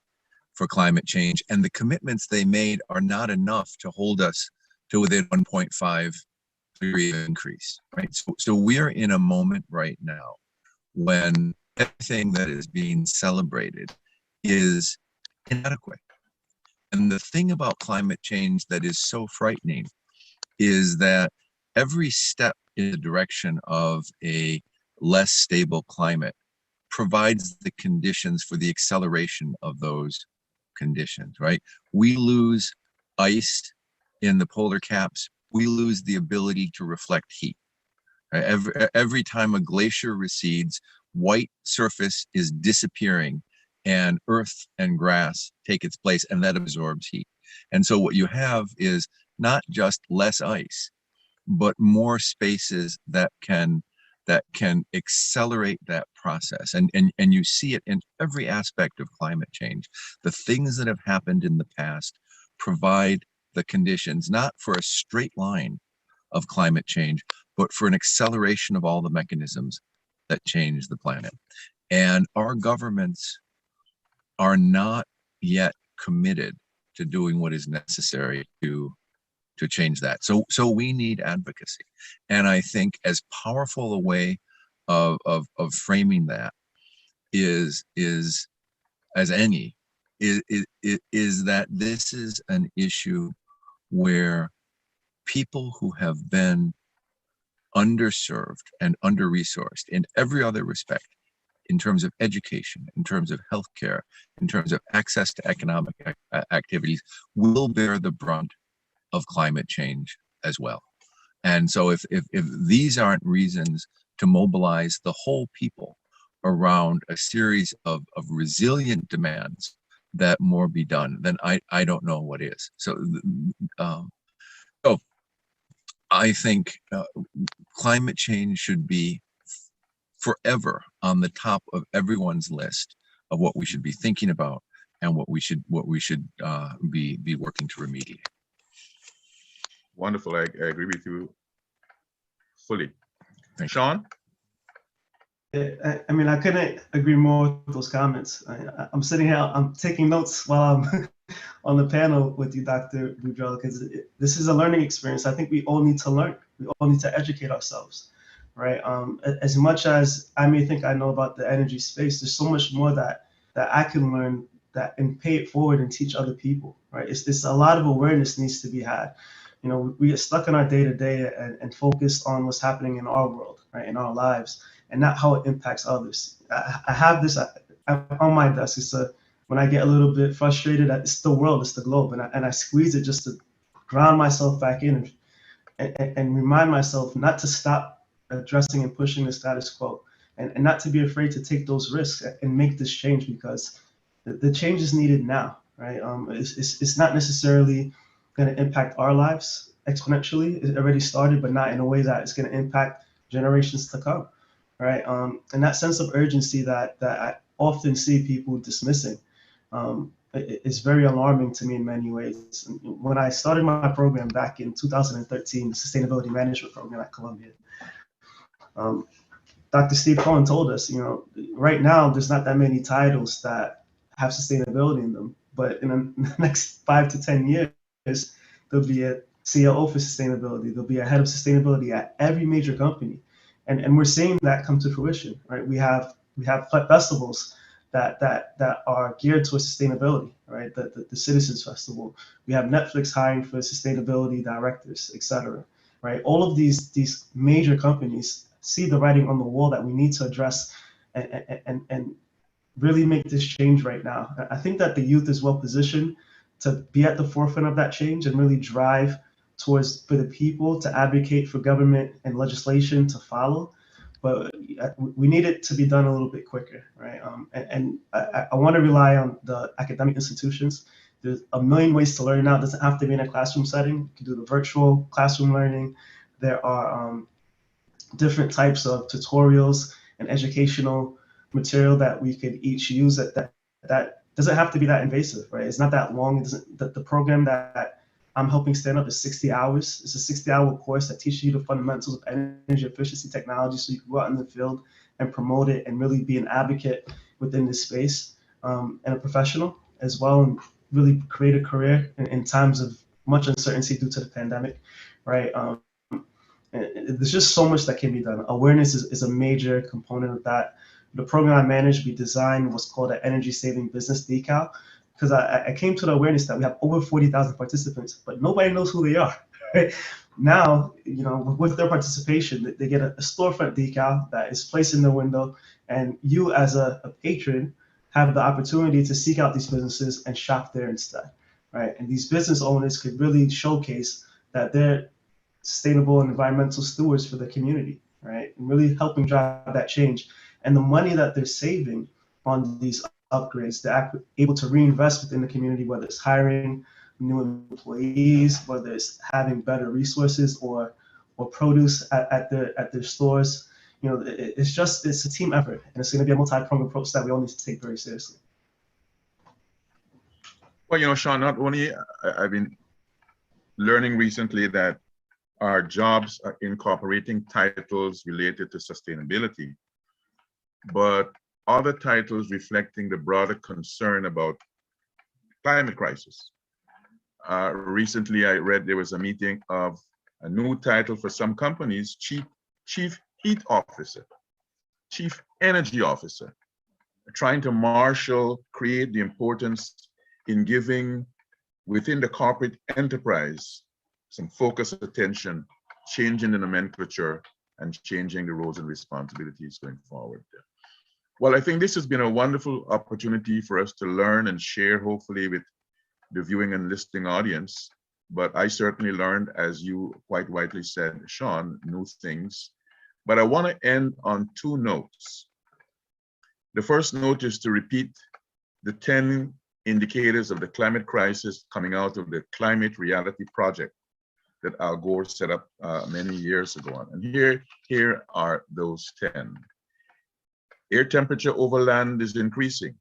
for climate change, and the commitments they made are not enough to hold us to within 1.5 degree increase, right? So we're in a moment right now when everything that is being celebrated is inadequate. And the thing about climate change that is so frightening is that every step in the direction of a less stable climate provides the conditions for the acceleration of those conditions, right? We lose ice in the polar caps, we lose the ability to reflect heat. Right? Every time a glacier recedes, white surface is disappearing and earth and grass take its place, and that absorbs heat. And so what you have is not just less ice, but more spaces that can accelerate that process. And you see it in every aspect of climate change. The things that have happened in the past provide the conditions, not for a straight line of climate change, but for an acceleration of all the mechanisms that change the planet. And our governments are not yet committed to doing what is necessary to change that. So we need advocacy. And I think as powerful a way of framing that is as any is that this is an issue where people who have been underserved and under-resourced in every other respect, in terms of education, in terms of healthcare, in terms of access to economic activities, will bear the brunt of climate change as well. And so if these aren't reasons to mobilize the whole people around a series of resilient demands that more be done, then I don't know what is. So I think climate change should be forever on the top of everyone's list of what we should be thinking about and what we should be working to remediate. Wonderful. I agree with you fully. Sean? I mean, I couldn't agree more with those comments. I'm sitting here, I'm taking notes while I'm on the panel with you, Dr. Boudreaux, because this is a learning experience. I think we all need to learn. We all need to educate ourselves, right? As much as I may think I know about the energy space, there's so much more that I can learn and pay it forward and teach other people, right? It's a lot of awareness needs to be had. You know, we get stuck in our day-to-day and focus on what's happening in our world, right, in our lives, and not how it impacts others. I have this on my desk. It's when I get a little bit frustrated, it's the world, it's the globe, and I squeeze it just to ground myself back in and remind myself not to stop addressing and pushing the status quo, and not to be afraid to take those risks and make this change, because the change is needed now, right? It's not necessarily going to impact our lives exponentially. It already started, but not in a way that it's going to impact generations to come, right? And that sense of urgency that I often see people dismissing is very alarming to me in many ways. When I started my program back in 2013, the Sustainability Management Program at Columbia, Dr. Steve Cohen told us, you know, right now there's not that many titles that have sustainability in them, but in the next 5 to 10 years, there'll be a COO for sustainability. There'll be a head of sustainability at every major company, and we're seeing that come to fruition, right? We have festivals that are geared towards sustainability, right? The Citizens Festival. We have Netflix hiring for sustainability directors, et cetera, right? All of these major companies see the writing on the wall that we need to address and really make this change right now. I think that the youth is well positioned to be at the forefront of that change and really drive towards for the people to advocate for government and legislation to follow. But we need it to be done a little bit quicker, right? And I want to rely on the academic institutions. There's a million ways to learn now. It doesn't have to be in a classroom setting. You can do the virtual classroom learning. There are different types of tutorials and educational material that we could each use that doesn't have to be that invasive, right? It's not that long. It doesn't, the program that I'm helping stand up is 60 hours. It's a 60-hour course that teaches you the fundamentals of energy efficiency technology so you can go out in the field and promote it and really be an advocate within this space and a professional as well, and really create a career in times of much uncertainty due to the pandemic, right? There's just so much that can be done. Awareness is a major component of that. The program I managed, we designed what's called an energy saving business decal because I came to the awareness that we have over 40,000 participants, but nobody knows who they are. Right? Now, with their participation, they get a storefront decal that is placed in the window, and you as a patron have the opportunity to seek out these businesses and shop there instead, right? And these business owners could really showcase that they're sustainable and environmental stewards for the community, right? And really helping drive that change. And the money that they're saving on these upgrades, they're able to reinvest within the community, whether it's hiring new employees, whether it's having better resources or produce at their stores. It's a team effort, and it's going to be a multi-pronged approach that we all need to take very seriously. Well, Sean, not only I've been learning recently that our jobs are incorporating titles related to sustainability, but other titles reflecting the broader concern about climate crisis. Recently, I read there was a meeting of a new title for some companies, Chief Heat Officer, Chief Energy Officer, trying to create the importance in giving within the corporate enterprise some focused attention, changing the nomenclature, and changing the roles and responsibilities going forward. Well, I think this has been a wonderful opportunity for us to learn and share, hopefully, with the viewing and listening audience. But I certainly learned, as you quite rightly said, Sean, new things. But I want to end on two notes. The first note is to repeat the 10 indicators of the climate crisis coming out of the Climate Reality Project that Al Gore set up many years ago. And here are those 10. Air temperature over land is increasing.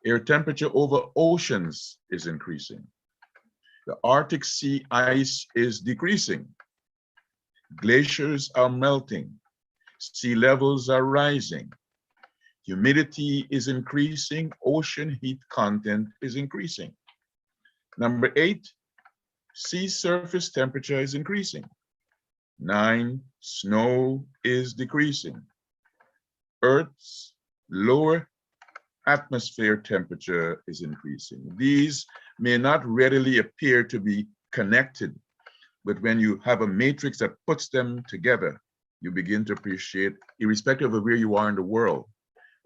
Air temperature over oceans is increasing. The Arctic sea ice is decreasing. Glaciers are melting. Sea levels are rising. Humidity is increasing. Ocean heat content is increasing. Number 8, sea surface temperature is increasing. 9, snow is decreasing. Earth's lower atmosphere temperature is increasing. These may not readily appear to be connected, but when you have a matrix that puts them together, you begin to appreciate, irrespective of where you are in the world,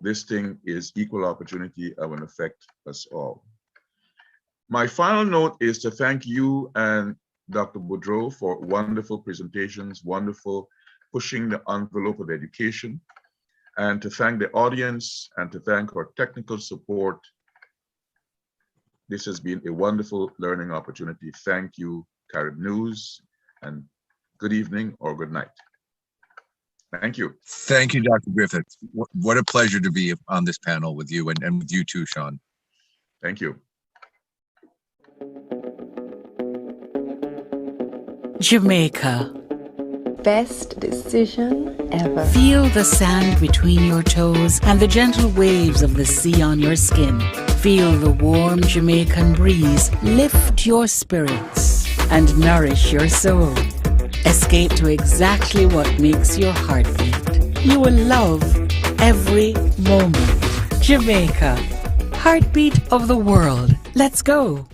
this thing is equal opportunity and will affect us all. My final note is to thank you and Dr. Boudreau for wonderful presentations, wonderful pushing the envelope of education, and to thank the audience and to thank our technical support. This has been a wonderful learning opportunity. Thank you, Carib News, and good evening or good night. Thank you. Thank you, Dr. Griffith. What a pleasure to be on this panel with you and with you too, Sean. Thank you. Jamaica. Best decision ever. Feel the sand between your toes and the gentle waves of the sea on your skin. Feel the warm Jamaican breeze lift your spirits and nourish your soul. Escape to exactly what makes your heart beat. You will love every moment. Jamaica, heartbeat of the world. Let's go.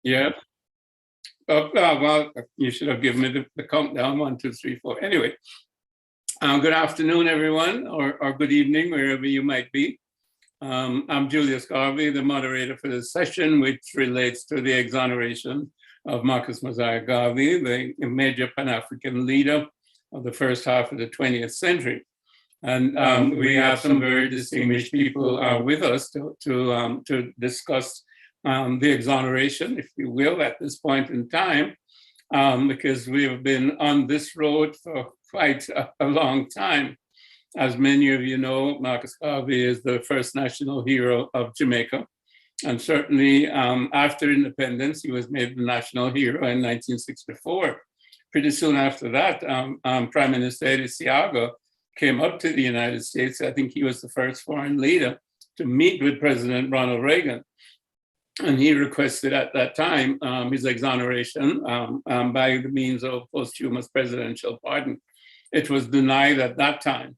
Yeah. Well, you should have given me the countdown, 1, 2, 3, 4. Anyway, good afternoon, everyone, or good evening, wherever you might be. I'm Julius Garvey, the moderator for this session, which relates to the exoneration of Marcus Mosiah Garvey, the major Pan-African leader of the first half of the 20th century. And we have some very distinguished people with us to discuss the exoneration, if you will, at this point in time, because we have been on this road for quite a long time. As many of you know, Marcus Garvey is the first national hero of Jamaica. And certainly after independence, he was made the national hero in 1964. Pretty soon after that, Prime Minister Eddie Seaga came up to the United States. I think he was the first foreign leader to meet with President Ronald Reagan. And he requested at that time his exoneration by the means of posthumous presidential pardon. It was denied at that time.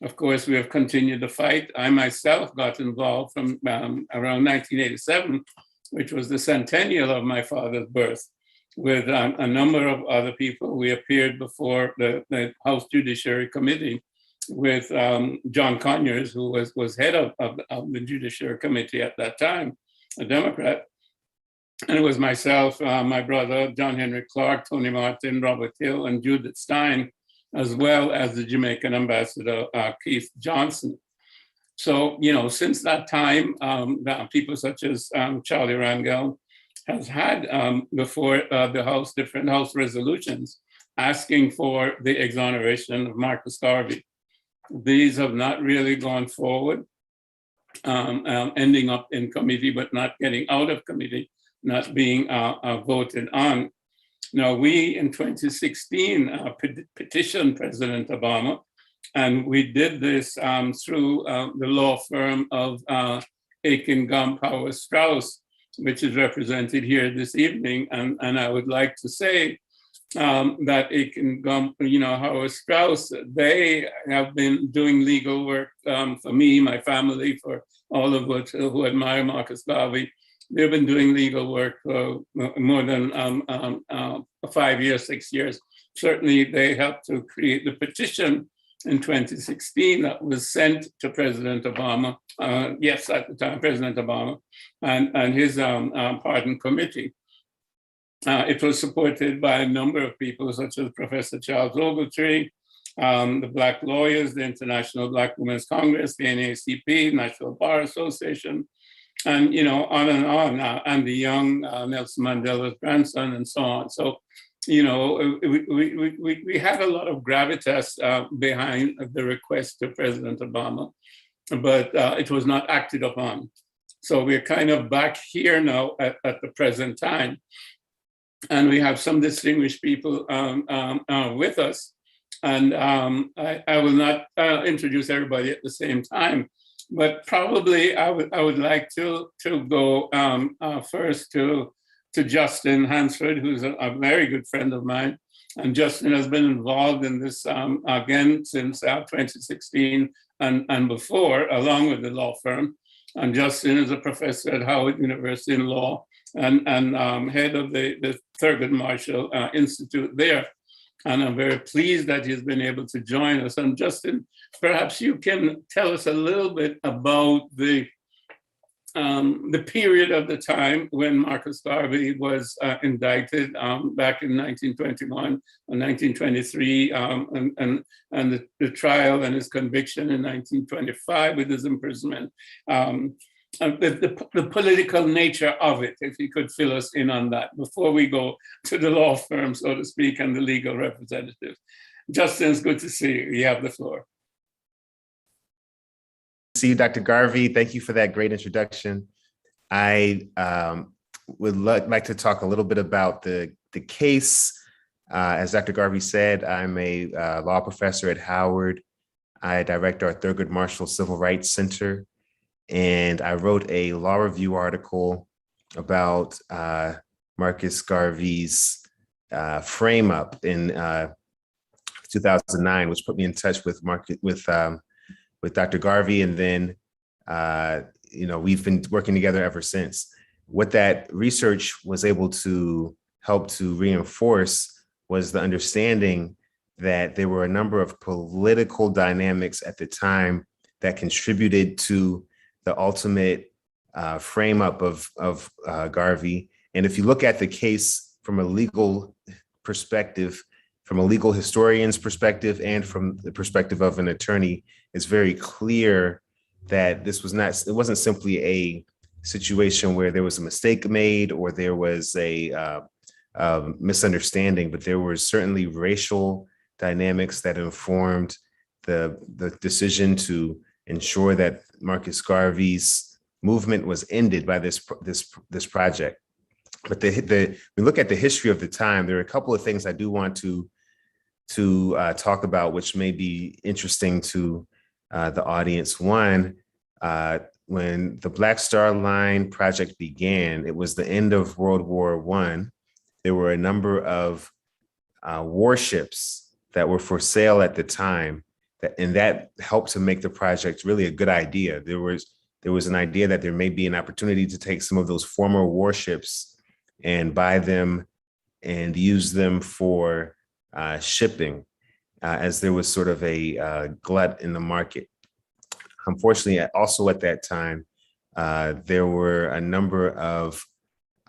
Of course, we have continued the fight. I myself got involved from around 1987, which was the centennial of my father's birth, with a number of other people. We appeared before the House Judiciary Committee with John Conyers, who was head of the Judiciary Committee at that time, a Democrat. And it was myself, my brother, John Henry Clark, Tony Martin, Robert Hill, and Judith Stein, as well as the Jamaican ambassador, Keith Johnson. So, you know, since that time, people such as Charlie Rangel has had before the House different House resolutions asking for the exoneration of Marcus Garvey. These have not really gone forward, ending up in committee, but not getting out of committee, not being voted on. Now, we in 2016 petitioned President Obama, and we did this through the law firm of Aiken Gump Howard Strauss, which is represented here this evening. And I would like to say that Aiken Gump, Howard Strauss, they have been doing legal work for me, my family, for all of us who admire Marcus Garvey. They've been doing legal work for more than 5 years, 6 years. Certainly, they helped to create the petition in 2016 that was sent to President Obama, yes, at the time, President Obama, and his pardon committee. It was supported by a number of people, such as Professor Charles Ogletree, the Black Lawyers, the International Black Women's Congress, the NAACP, National Bar Association, and on and on, and the young Nelson Mandela's grandson, and so on. So, we had a lot of gravitas behind the request to President Obama, but it was not acted upon. So we're kind of back here now at the present time, and we have some distinguished people with us. And I will not introduce everybody at the same time. But probably I would like to go first to Justin Hansford, who's a very good friend of mine. And Justin has been involved in this again since 2016 and before, along with the law firm. And Justin is a professor at Howard University in law and head of the Thurgood Marshall Institute there. And I'm very pleased that he's been able to join us. And Justin, perhaps you can tell us a little bit about the period of the time when Marcus Garvey was indicted back in 1921 and 1923, and the trial and his conviction in 1925 with his imprisonment. The political nature of it, if you could fill us in on that before we go to the law firm, so to speak, and the legal representatives. Justin, it's good to see you. You have the floor. See you, Dr. Garvey. Thank you for that great introduction. I would like to talk a little bit about the case. As Dr. Garvey said, I'm a law professor at Howard. I direct our Thurgood Marshall Civil Rights Center. And I wrote a law review article about Marcus Garvey's frame up in 2009, which put me in touch with Dr. Garvey. And then, we've been working together ever since. what that research was able to help to reinforce was the understanding that there were a number of political dynamics at the time that contributed to the ultimate frame up of Garvey. And if you look at the case from a legal perspective, from a legal historian's perspective, and from the perspective of an attorney, it's very clear that this was not, it wasn't simply a situation where there was a mistake made or there was a misunderstanding, but there were certainly racial dynamics that informed the decision to ensure that Marcus Garvey's movement was ended by this project. But we look at the history of the time, there are a couple of things I do want to talk about, which may be interesting to the audience. One, when the Black Star Line project began, it was the end of World War I. There were a number of warships that were for sale at the time, and that helped to make the project really a good idea. There was an idea that there may be an opportunity to take some of those former warships and buy them and use them for shipping, as there was sort of a glut in the market. Unfortunately, also at that time, there were a number of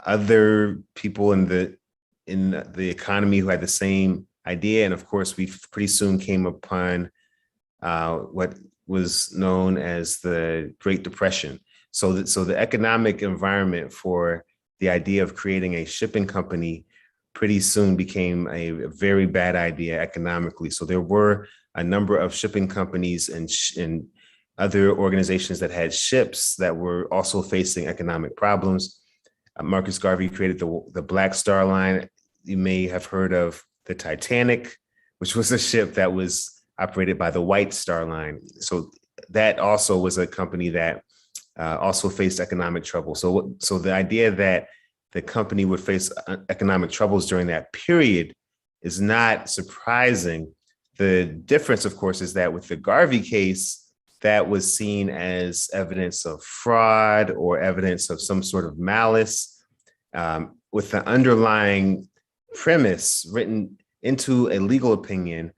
other people in the economy who had the same idea. And of course, we pretty soon came upon what was known as the Great Depression. So the economic environment for the idea of creating a shipping company pretty soon became a very bad idea economically. So there were a number of shipping companies and other organizations that had ships that were also facing economic problems. Marcus Garvey created the Black Star Line. You may have heard of the Titanic, which was a ship that was operated by the White Star Line. So that also was a company that also faced economic trouble. So the idea that the company would face economic troubles during that period is not surprising. The difference, of course, is that with the Garvey case, that was seen as evidence of fraud or evidence of some sort of malice, with the underlying premise written into a legal opinion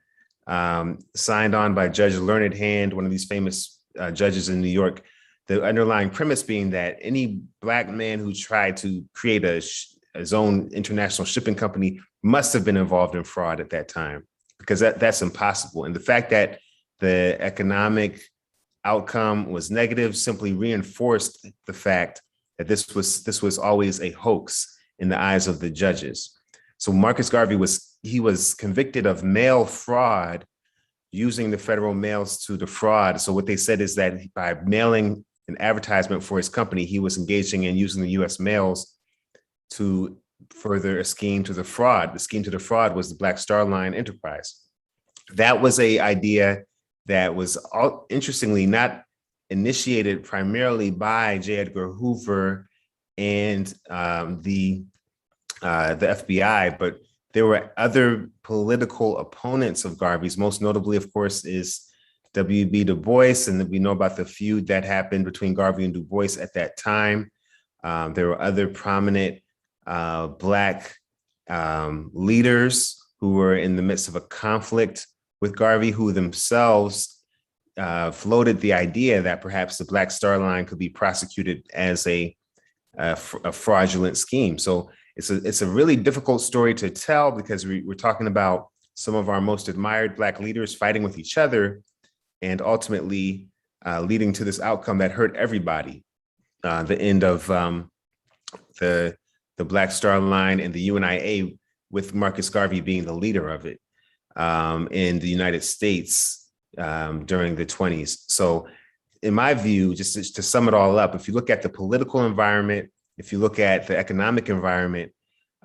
signed on by Judge Learned Hand, one of these famous judges in New York. The underlying premise being that any Black man who tried to create his own international shipping company must have been involved in fraud at that time, because that's impossible. And the fact that the economic outcome was negative simply reinforced the fact that this was always a hoax in the eyes of the judges. So Marcus Garvey was convicted of mail fraud, using the federal mails to defraud. So what they said is that by mailing an advertisement for his company, he was engaging in using the US mails to further a scheme to the fraud. The scheme to the fraud was the Black Star Line enterprise. That was an idea that was, interestingly, not initiated primarily by J. Edgar Hoover and the FBI, but there were other political opponents of Garvey's. Most notably, of course, is W.B. Du Bois, and we know about the feud that happened between Garvey and Du Bois at that time. There were other prominent Black leaders who were in the midst of a conflict with Garvey, who themselves floated the idea that perhaps the Black Star Line could be prosecuted as a fraudulent scheme. So it's a really difficult story to tell, because we're talking about some of our most admired Black leaders fighting with each other and ultimately leading to this outcome that hurt everybody. The end of the Black Star Line and the UNIA, with Marcus Garvey being the leader of it in the United States during the 20s. So in my view, just to sum it all up, if you look at the political environment, if you look at the economic environment,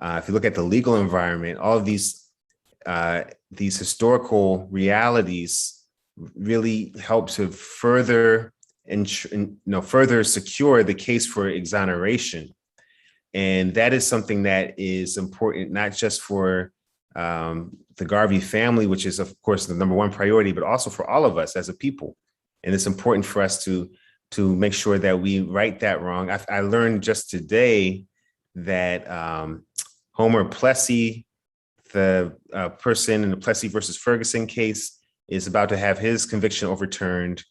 if you look at the legal environment, all of these historical realities really help to further secure the case for exoneration. And that is something that is important, not just for the Garvey family, which is, of course, the number one priority, but also for all of us as a people. And it's important for us to to make sure that we right that wrong. I learned just today that Homer Plessy, the person in the Plessy versus Ferguson case, is about to have his conviction overturned,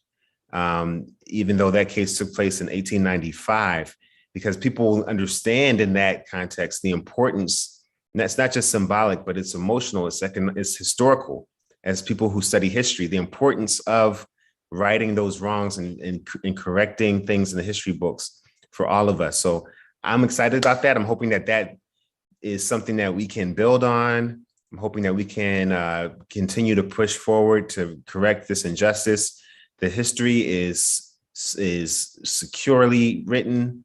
even though that case took place in 1895, because people understand in that context the importance, and that's not just symbolic, but it's emotional, it's historical, as people who study history, the importance of righting those wrongs and correcting things in the history books for all of us. So I'm excited about that. I'm hoping that that is something that we can build on. I'm hoping that we can continue to push forward to correct this injustice. The history is securely written.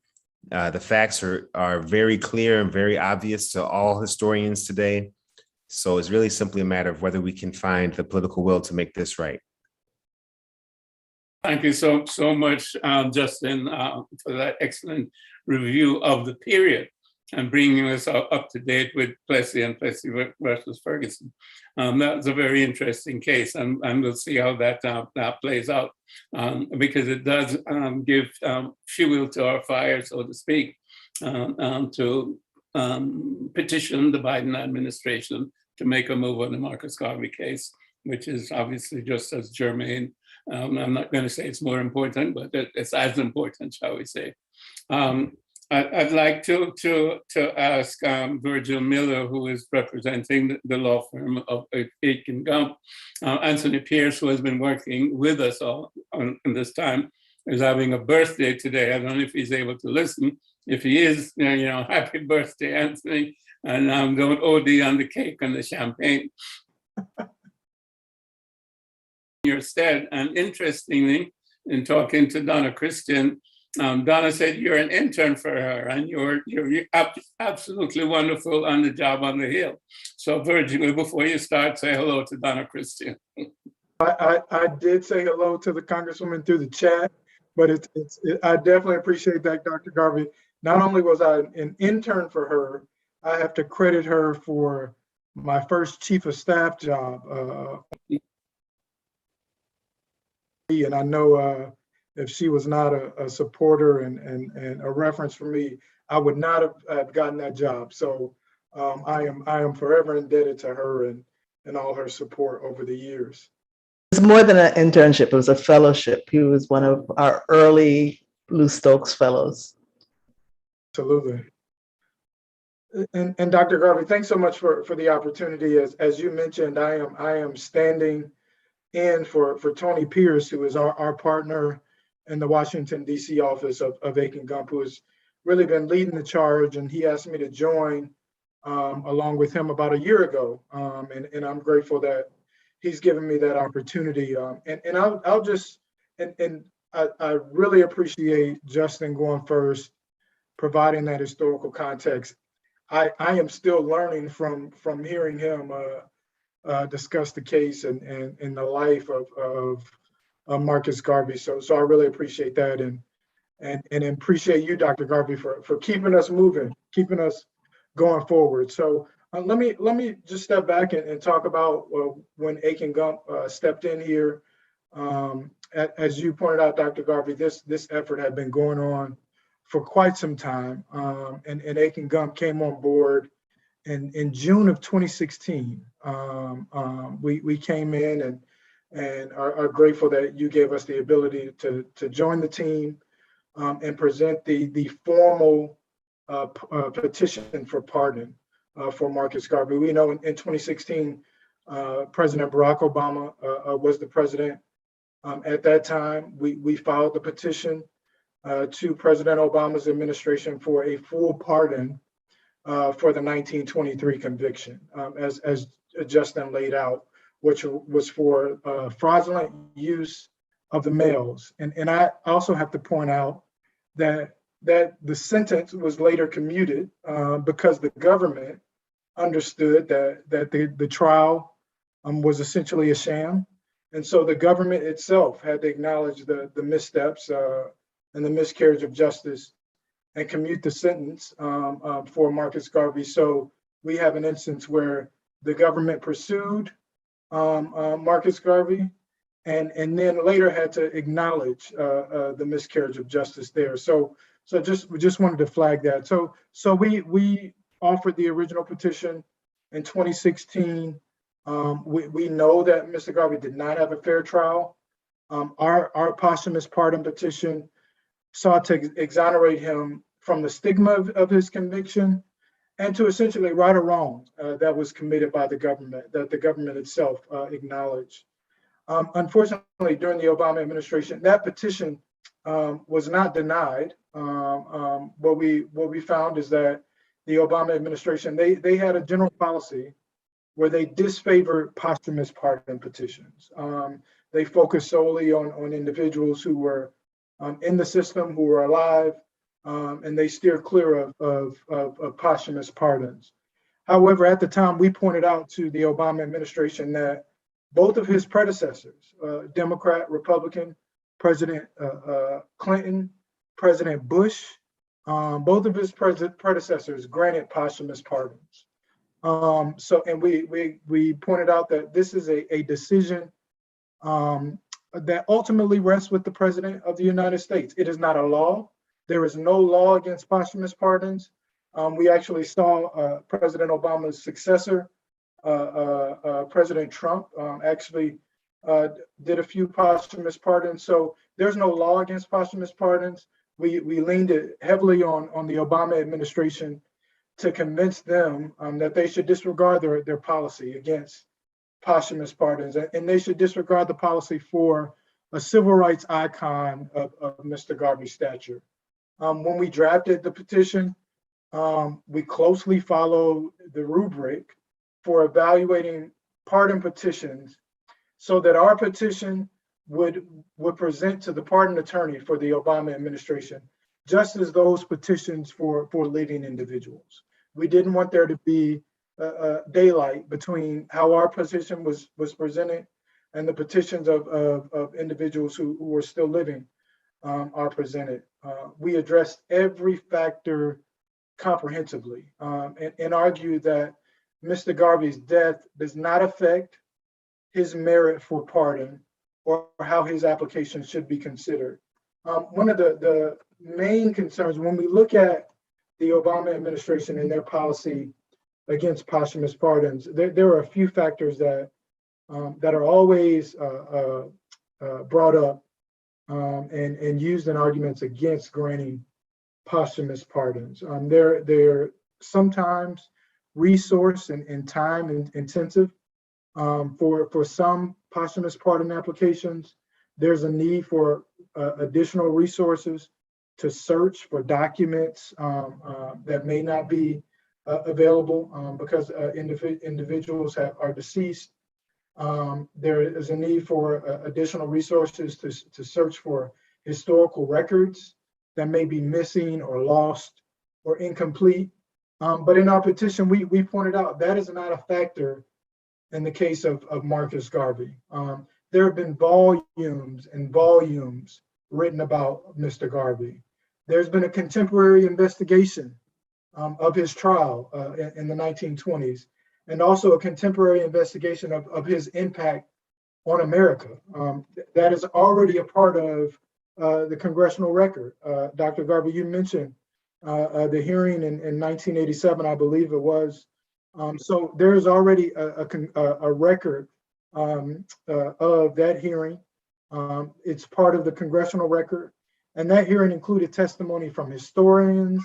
The facts are very clear and very obvious to all historians today. So it's really simply a matter of whether we can find the political will to make this right. Thank you so much, Justin, for that excellent review of the period and bringing us up to date with Plessy and Plessy versus Ferguson. That was a very interesting case, and we'll see how that plays out, because it does give fuel to our fire, so to speak, to petition the Biden administration to make a move on the Marcus Garvey case, which is obviously just as germane. I'm not going to say it's more important, but it's as important, shall we say. I'd like to ask Virgil Miller, who is representing the law firm of Aitken Gump. Anthony Pierce, who has been working with us all on this time, is having a birthday today. I don't know if he's able to listen. If he is, happy birthday, Anthony. And don't OD on the cake and the champagne. Your stead. And interestingly, in talking to Donna Christian, Donna said you're an intern for her, and you're absolutely wonderful on the job on the Hill. So Virgil, before you start, say hello to Donna Christian. I did say hello to the Congresswoman through the chat, but I definitely appreciate that, Dr. Garvey. Not only was I an intern for her, I have to credit her for my first chief of staff job. And I know if she was not a supporter and a reference for me, I would not have gotten that job. So I am forever indebted to her and all her support over the years. It's more than an internship, it was a fellowship. He was one of our early Lou Stokes fellows. Absolutely. And Dr. Garvey, thanks so much for the opportunity. As you mentioned, I am standing in for Tony Pierce, who is our partner in the Washington, D.C. office of Aitken Gump, who has really been leading the charge. And he asked me to join along with him about a year ago. And I'm grateful that he's given me that opportunity. And I'll just, I really appreciate Justin going first, providing that historical context. I am still learning from hearing him discuss the case and the life of Marcus Garvey. So I really appreciate that, and appreciate you, Dr. Garvey, for keeping us moving, keeping us going forward. So let me just step back and talk about when Aitken Gump stepped in here. As you pointed out, Dr. Garvey, this effort had been going on for quite some time, and Aitken Gump came on board in June of 2016. We came in and are grateful that you gave us the ability to join the team and present the formal petition for pardon for Marcus Garvey. We know in 2016, President Barack Obama was the president. At that time, we filed the petition to President Obama's administration for a full pardon for the 1923 conviction, as Justin laid out, which was for fraudulent use of the mails. And I also have to point out that the sentence was later commuted because the government understood that the trial was essentially a sham. And so the government itself had to acknowledge the missteps and the miscarriage of justice and commute the sentence for Marcus Garvey. So we have an instance where the government pursued Marcus Garvey, and then later had to acknowledge the miscarriage of justice there. So we just wanted to flag that. So we offered the original petition in 2016. We know that Mr. Garvey did not have a fair trial. Our posthumous pardon petition sought to exonerate him from the stigma of his conviction and to essentially right a wrong that was committed by the government, that the government itself acknowledged. Unfortunately, during the Obama administration, that petition was not denied. What we found is that the Obama administration, they had a general policy where they disfavored posthumous pardon petitions. They focused solely on individuals who were in the system, who were alive, and they steered clear of posthumous pardons. However, at the time, we pointed out to the Obama administration that both of his predecessors, Democrat, Republican, President Clinton, President Bush, both of his predecessors granted posthumous pardons. And we pointed out that this is a decision that ultimately rests with the President of the United States. It is not a law. There is no law against posthumous pardons. We actually saw President Obama's successor, President Trump, actually did a few posthumous pardons. So there's no law against posthumous pardons. We leaned it heavily on the Obama administration to convince them that they should disregard their policy against posthumous pardons, and they should disregard the policy for a civil rights icon of Mr. Garvey's stature. When we drafted the petition, we closely followed the rubric for evaluating pardon petitions so that our petition would present to the pardon attorney for the Obama administration, just as those petitions for living individuals. We didn't want there to be daylight between how our position was presented and the petitions of individuals who were still living are presented. We addressed every factor comprehensively and argued that Mr. Garvey's death does not affect his merit for pardon or how his application should be considered. One of the main concerns when we look at the Obama administration and their policy against posthumous pardons, there are a few factors that are always brought up and used in arguments against granting posthumous pardons. They're sometimes resource and time intensive. For some posthumous pardon applications, there's a need for additional resources to search for documents that may not be available because individuals are deceased. There is a need for additional resources to search for historical records that may be missing or lost or incomplete. But in our petition, we pointed out that is not a factor in the case of Marcus Garvey. There have been volumes and volumes written about Mr. Garvey. There's been a contemporary investigation of his trial in the 1920s, and also a contemporary investigation of his impact on America. That is already a part of the congressional record. Dr. Garvey, you mentioned the hearing in 1987, I believe it was. So there is already a record of that hearing. It's part of the congressional record. And that hearing included testimony from historians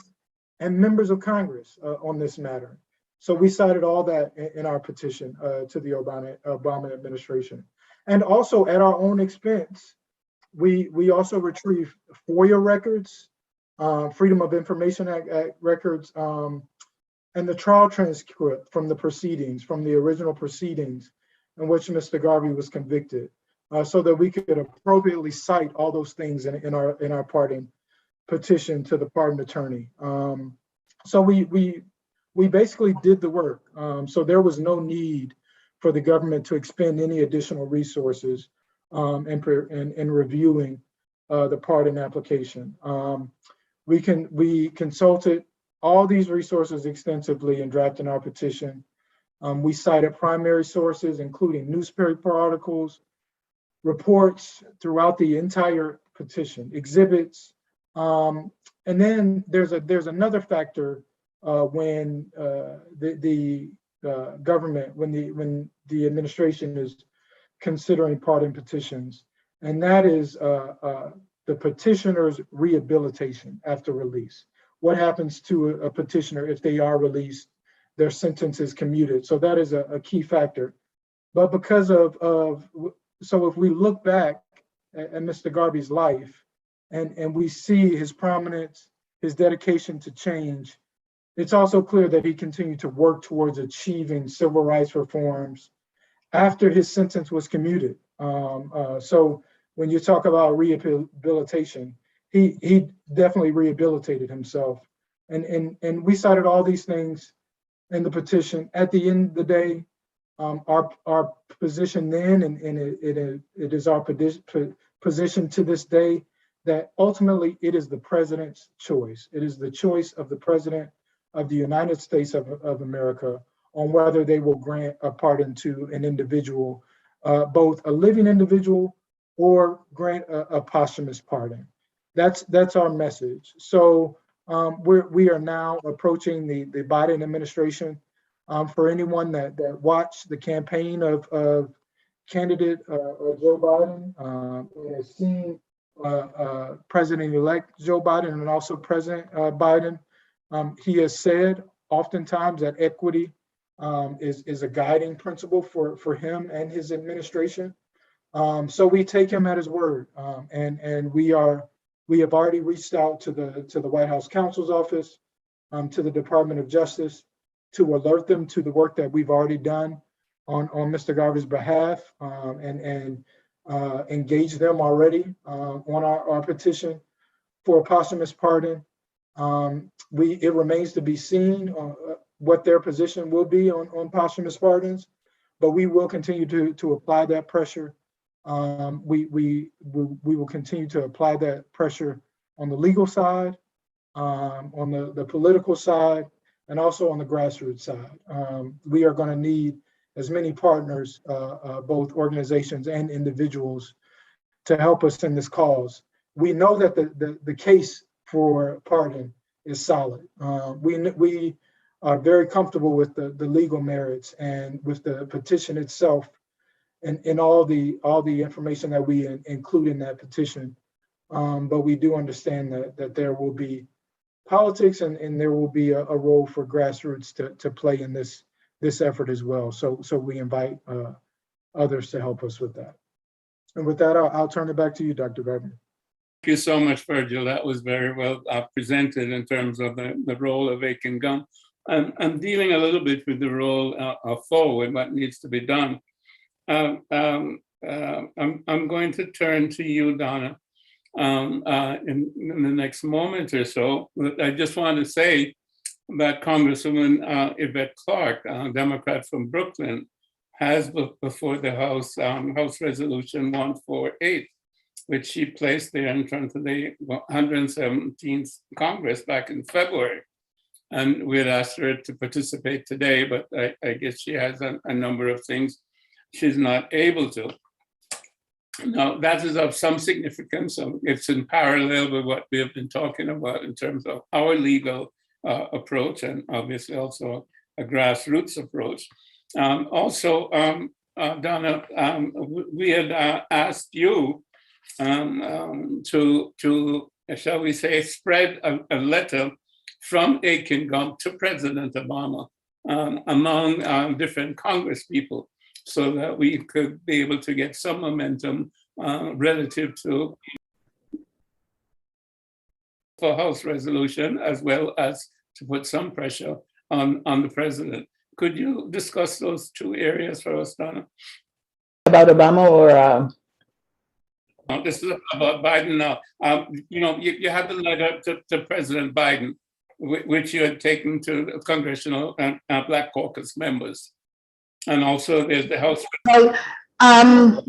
and members of Congress on this matter. So we cited all that in our petition to the Obama administration. And also at our own expense, we also retrieved FOIA records, Freedom of Information Act records, and the trial transcript from the proceedings, from the original proceedings in which Mr. Garvey was convicted, so that we could appropriately cite all those things in our pardon petition to the pardon attorney. So we basically did the work. So there was no need for the government to expend any additional resources in reviewing the pardon application. We consulted all these resources extensively in drafting our petition. We cited primary sources, including newspaper articles, reports throughout the entire petition, exhibits. And then there's another factor when the government, when the administration is considering pardon petitions, and that is the petitioner's rehabilitation after release. What happens to a petitioner if they are released, their sentence is commuted? So that is a key factor. But because so if we look back at Mr. Garvey's life and we see his prominence, his dedication to change, it's also clear that he continued to work towards achieving civil rights reforms after his sentence was commuted. So when you talk about rehabilitation, he definitely rehabilitated himself. And we cited all these things in the petition. At the end of the day, our position then, and it is our position to this day, that ultimately it is the president's choice. It is the choice of the president of the United States of America on whether they will grant a pardon to an individual, both a living individual or grant a posthumous pardon. That's our message. So we are now approaching the Biden administration. For anyone that watched the campaign of candidate Joe Biden and has seen President-elect Joe Biden and also President Biden, he has said oftentimes that equity is a guiding principle for him and his administration. So we take him at his word, and we have already reached out to the White House counsel's office, to the Department of Justice, to alert them to the work that we've already done on Mr. Garvey's behalf, and engage them already on our petition for a posthumous pardon. It remains to be seen what their position will be on posthumous pardons, but we will continue to apply that pressure. We will continue to apply that pressure on the legal side, on the political side, and also on the grassroots side. We are going to need as many partners, both organizations and individuals, to help us in this cause. We know that the case for pardon is solid. We are very comfortable with the legal merits and with the petition itself, and all the information that we include in that petition. But we do understand that there will be politics and there will be a role for grassroots to play in this effort as well. So we invite others to help us with that. And with that, I'll turn it back to you, Dr. Garvey. Thank you so much, Virgil. That was very well presented in terms of the role of Aiken Gum. I'm dealing a little bit with the role forward, what needs to be done. I'm going to turn to you, Donna, in the next moment or so. I just want to say that Congresswoman Yvette Clarke, Democrat from Brooklyn, has before the House Resolution 148, which she placed there in front of the 117th Congress back in February. And we had asked her to participate today, but I guess she has a number of things she's not able to. Now, that is of some significance. It's in parallel with what we have been talking about in terms of our legal approach, and obviously also a grassroots approach. Also, Donna, we had asked you to, shall we say, spread a letter from Aiken Gum to President Obama among different Congress people, so that we could be able to get some momentum relative to for House resolution, as well as to put some pressure on the president. Could you discuss those two areas for us, Donna? About Obama or? This is about Biden now. You had the letter to President Biden, which you had taken to the congressional and Black Caucus members. And also there's the House. Well, and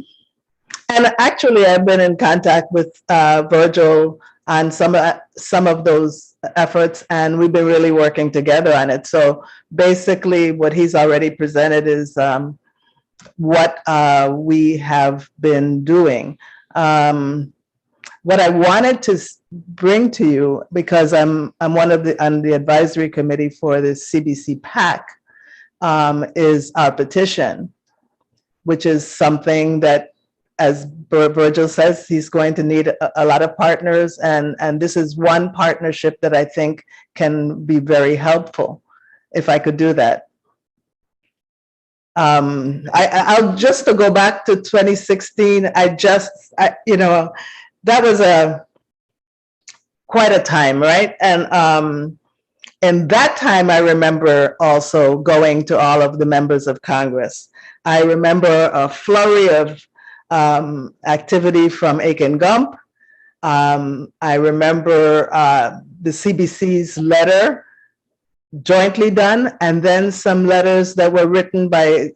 actually I've been in contact with Virgil on some of those efforts, and we've been really working together on it. So basically what he's already presented is what we have been doing. What I wanted to bring to you, because I'm on the advisory committee for the CBC PAC, is our petition, which is something that, as Virgil says, he's going to need a lot of partners, and this is one partnership that I think can be very helpful, if I could do that. I'll just to go back to 2016, that was quite a time, right? And in that time, I remember also going to all of the members of Congress. I remember a flurry of activity from Aiken Gump. I remember the CBC's letter jointly done, and then some letters that were written by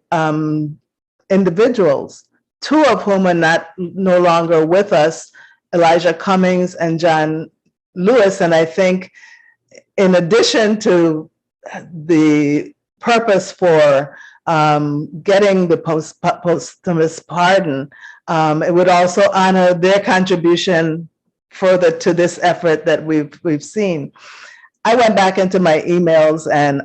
individuals, two of whom are no longer with us, Elijah Cummings and John Lewis. And I think in addition to the purpose for getting the posthumous pardon, it would also honor their contribution further to this effort that we've seen. I went back into my emails, and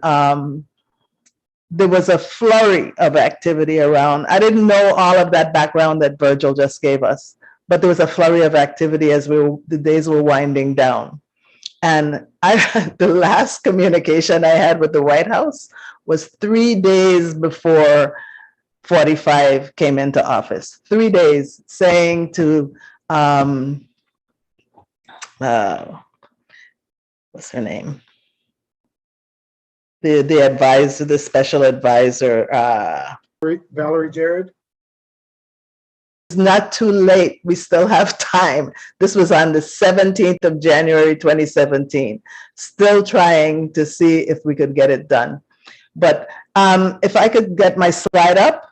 there was a flurry of activity around. I didn't know all of that background that Virgil just gave us, but there was a flurry of activity as the days were winding down. And the last communication I had with the White House was 3 days before 45 came into office. 3 days saying to, what's her name? The advisor, the special advisor. Valerie Jarrett. It's not too late. We still have time. This was on the 17th of January, 2017. Still trying to see if we could get it done. But if I could get my slide up,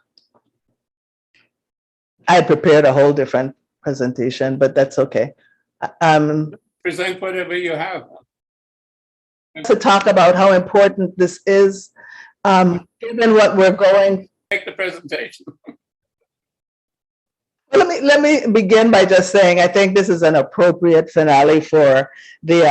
I had prepared a whole different presentation, but that's okay. Present whatever you have. To talk about how important this is, given what we're going. Make the presentation. Let me begin by just saying I think this is an appropriate finale for the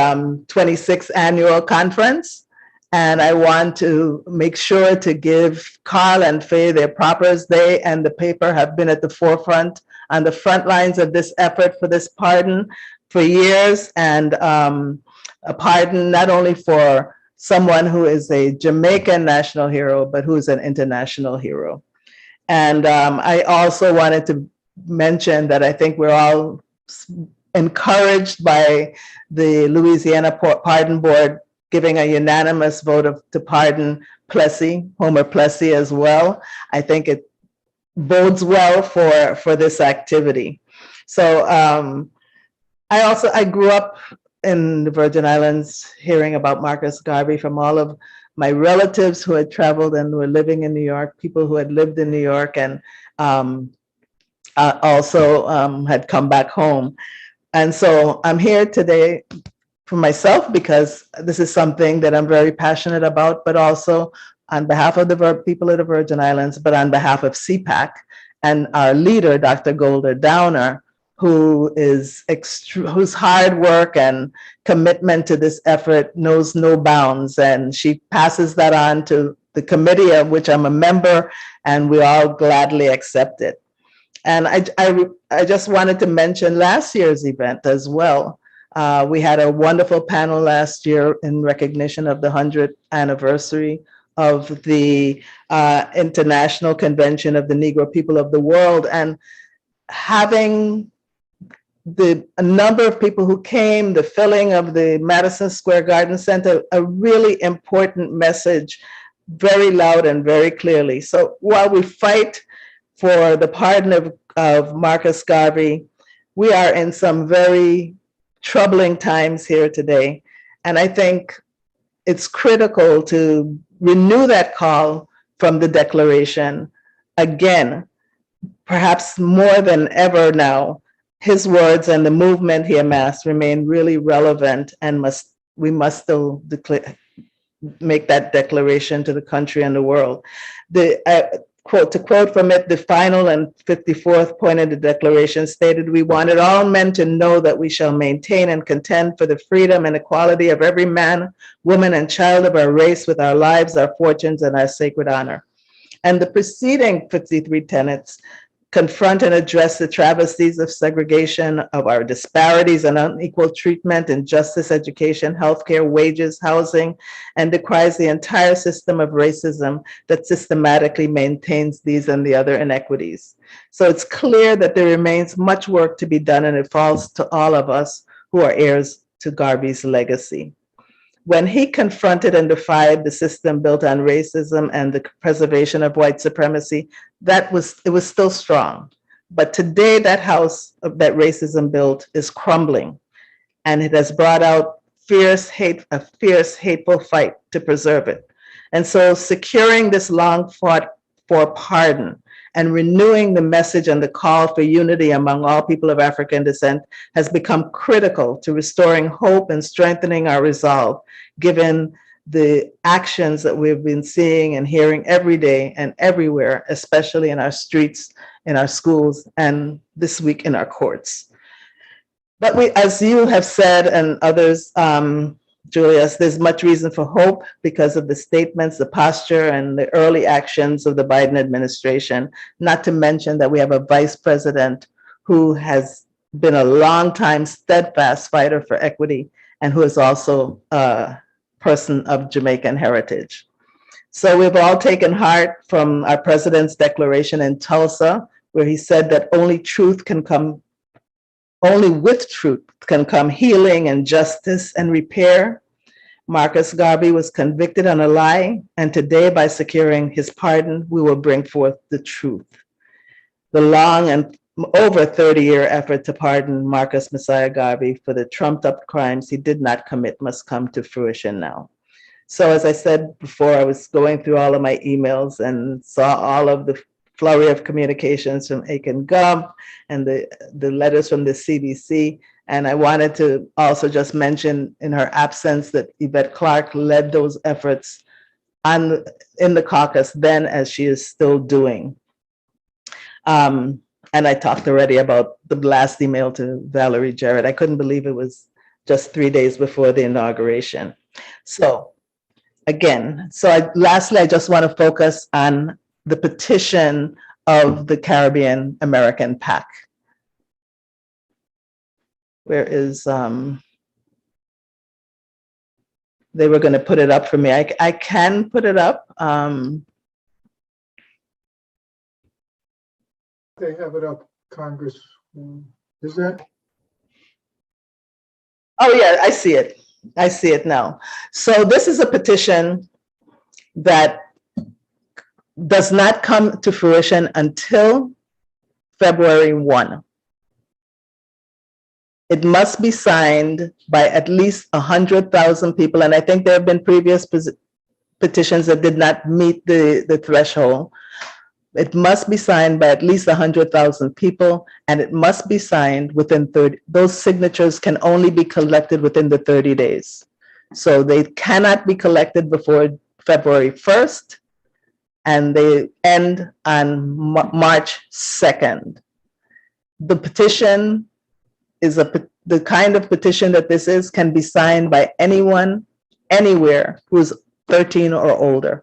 26th annual conference, and I want to make sure to give Carl and Faye their propers. They and the paper have been at the forefront, on the front lines of this effort for this pardon for years, and a pardon not only for someone who is a Jamaican national hero, but who is an international hero. And I also wanted to mention that I think we're all encouraged by the Louisiana Pardon Board giving a unanimous vote to pardon Plessy, Homer Plessy as well. I think it bodes well for this activity. So I grew up in the Virgin Islands hearing about Marcus Garvey from all of my relatives who had traveled and were living in New York, people who had lived in New York, and also had come back home. And so I'm here today for myself because this is something that I'm very passionate about, but also on behalf of the people of the Virgin Islands, but on behalf of CPAC and our leader, Dr. Golda Downer, whose hard work and commitment to this effort knows no bounds. And she passes that on to the committee of which I'm a member, and we all gladly accept it. And I just wanted to mention last year's event as well. We had a wonderful panel last year in recognition of the 100th anniversary of the International Convention of the Negro People of the World, and having a number of people who came, the filling of the Madison Square Garden Center, a really important message, very loud and very clearly. So while we fight for the pardon of Marcus Garvey, we are in some very troubling times here today. And I think it's critical to renew that call from the Declaration again, perhaps more than ever now. His words and the movement he amassed remain really relevant, and we must still make that declaration to the country and the world. quote, to quote from it, the final and 54th point of the Declaration stated, "We wanted all men to know that we shall maintain and contend for the freedom and equality of every man, woman, and child of our race with our lives, our fortunes, and our sacred honor." And the preceding 53 tenets confront and address the travesties of segregation, of our disparities and unequal treatment in justice, education, healthcare, wages, housing, and decries the entire system of racism that systematically maintains these and the other inequities. So it's clear that there remains much work to be done, and it falls to all of us who are heirs to Garvey's legacy. When he confronted and defied the system built on racism and the preservation of white supremacy, it was still strong. But today, that house that racism built is crumbling, and it has brought out a fierce, hateful fight to preserve it. And so securing this long fought for pardon and renewing the message and the call for unity among all people of African descent has become critical to restoring hope and strengthening our resolve, given the actions that we've been seeing and hearing every day and everywhere, especially in our streets, in our schools, and this week in our courts. But as you have said, and others, Julius, there's much reason for hope because of the statements, the posture, and the early actions of the Biden administration, not to mention that we have a vice president who has been a long-time steadfast fighter for equity and who is also a person of Jamaican heritage. So we've all taken heart from our president's declaration in Tulsa, where he said that only with truth can come healing and justice and repair. Marcus Garvey was convicted on a lie, and today, by securing his pardon, we will bring forth the truth. The long and over 30-year effort to pardon Marcus Messiah Garvey for the trumped-up crimes he did not commit must come to fruition now. So as I said before, I was going through all of my emails and saw all of the flurry of communications from Aiken Gov and the letters from the CDC. And I wanted to also just mention in her absence that Yvette Clarke led those efforts in the caucus then, as she is still doing. And I talked already about the last email to Valerie Jarrett. I couldn't believe it was just 3 days before the inauguration. So again, lastly, I just want to focus on the petition of the Caribbean American PAC. Where is, they were going to put it up for me. I can put it up. They have it up, Congress. Is that? Oh yeah, I see it. I see it now. So this is a petition that does not come to fruition until February 1. It must be signed by at least 100,000 people. And I think there have been previous petitions that did not meet the threshold. It must be signed by at least 100,000 people, and it must be signed within 30. Those signatures can only be collected within the 30 days. So they cannot be collected before February 1st, and they end on March 2nd. The petition is the kind of petition that this is can be signed by anyone, anywhere, who's 13 or older.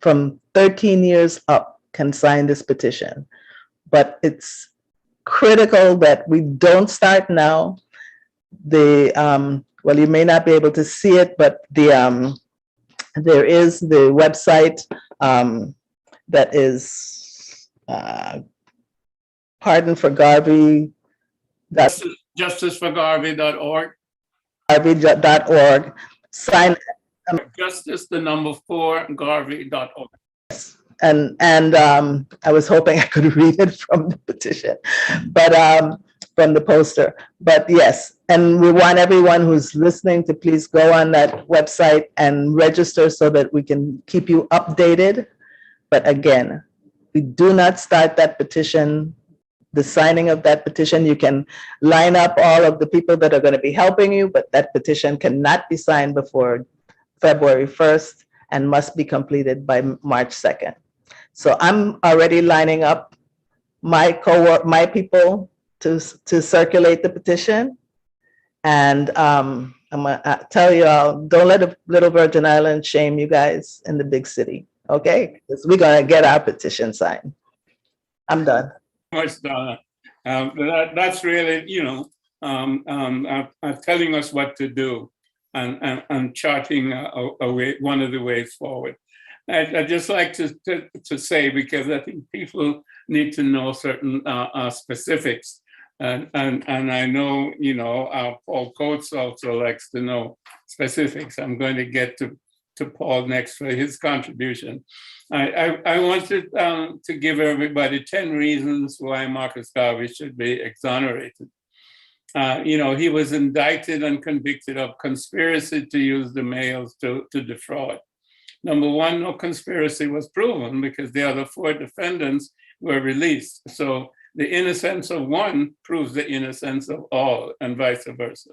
From 13 years up can sign this petition. But it's critical that we don't start now. Well, you may not be able to see it, but there is the website that is Pardon for Garvey. Justiceforgarvey.org. Garvey.org. Sign. Justice, the number 4, Garvey.org. And I was hoping I could read it from the petition, but from the poster. But yes, and we want everyone who's listening to please go on that website and register so that we can keep you updated. But again, we do not start that petition, the signing of that petition. You can line up all of the people that are going to be helping you, but that petition cannot be signed before February 1st and must be completed by March 2nd. So I'm already lining up my people to circulate the petition. And I'm gonna tell you all, don't let the little Virgin Islands shame you guys in the big city, okay? Because we're gonna get our petition signed. I'm done. Much, Donna. That's really, telling us what to do and charting a way, one of the ways forward. I'd just like to say, because I think people need to know certain specifics. And I know, Paul Coates also likes to know specifics. I'm going to get to Paul next for his contribution. I wanted to give everybody 10 reasons why Marcus Garvey should be exonerated. He was indicted and convicted of conspiracy to use the mails to defraud. Number one, no conspiracy was proven because the other 4 defendants were released. So the innocence of one proves the innocence of all, and vice versa.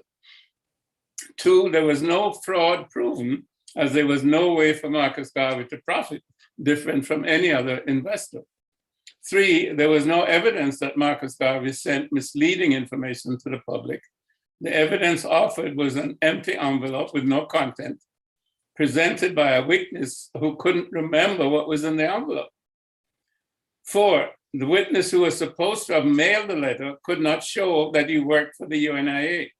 2, there was no fraud proven, as there was no way for Marcus Garvey to profit different from any other investor. 3, there was no evidence that Marcus Garvey sent misleading information to the public. The evidence offered was an empty envelope with no content, presented by a witness who couldn't remember what was in the envelope. 4, the witness who was supposed to have mailed the letter could not show that he worked for the UNIA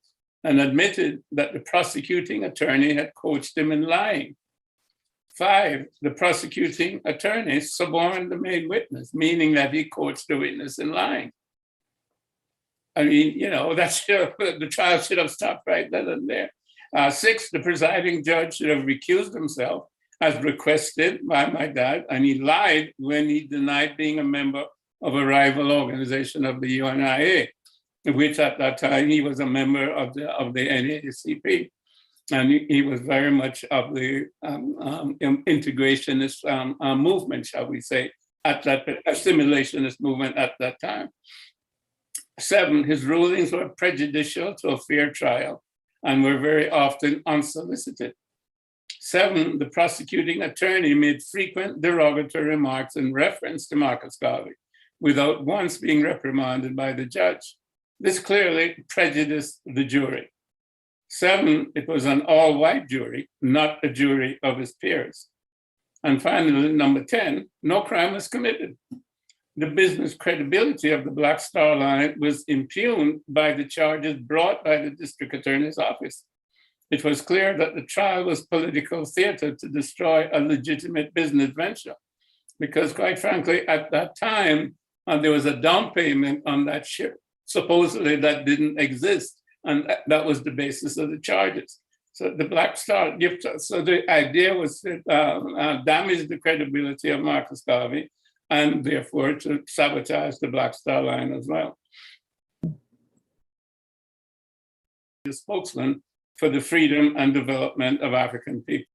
and admitted that the prosecuting attorney had coached him in lying. 5, the prosecuting attorney suborned the main witness, meaning that he coached the witness in lying. I mean, the trial should have stopped right then and there. 6, the presiding judge should have recused himself as requested by my dad, and he lied when he denied being a member of a rival organization of the UNIA, which at that time he was a member of the NAACP. And he was very much of the integrationist movement, shall we say, at that assimilationist movement at that time. 7, his rulings were prejudicial to a fair trial and were very often unsolicited. 7, the prosecuting attorney made frequent derogatory remarks in reference to Marcus Garvey without once being reprimanded by the judge. This clearly prejudiced the jury. 7, it was an all-white jury, not a jury of his peers. And finally, number 10, no crime was committed. The business credibility of the Black Star Line was impugned by the charges brought by the district attorney's office. It was clear that the trial was political theater to destroy a legitimate business venture, because quite frankly, at that time, there was a down payment on that ship, supposedly that didn't exist. And that was the basis of the charges. So the Black Star, so the idea was to damage the credibility of Marcus Garvey and therefore to sabotage the Black Star Line as well. The spokesman for the freedom and development of African people.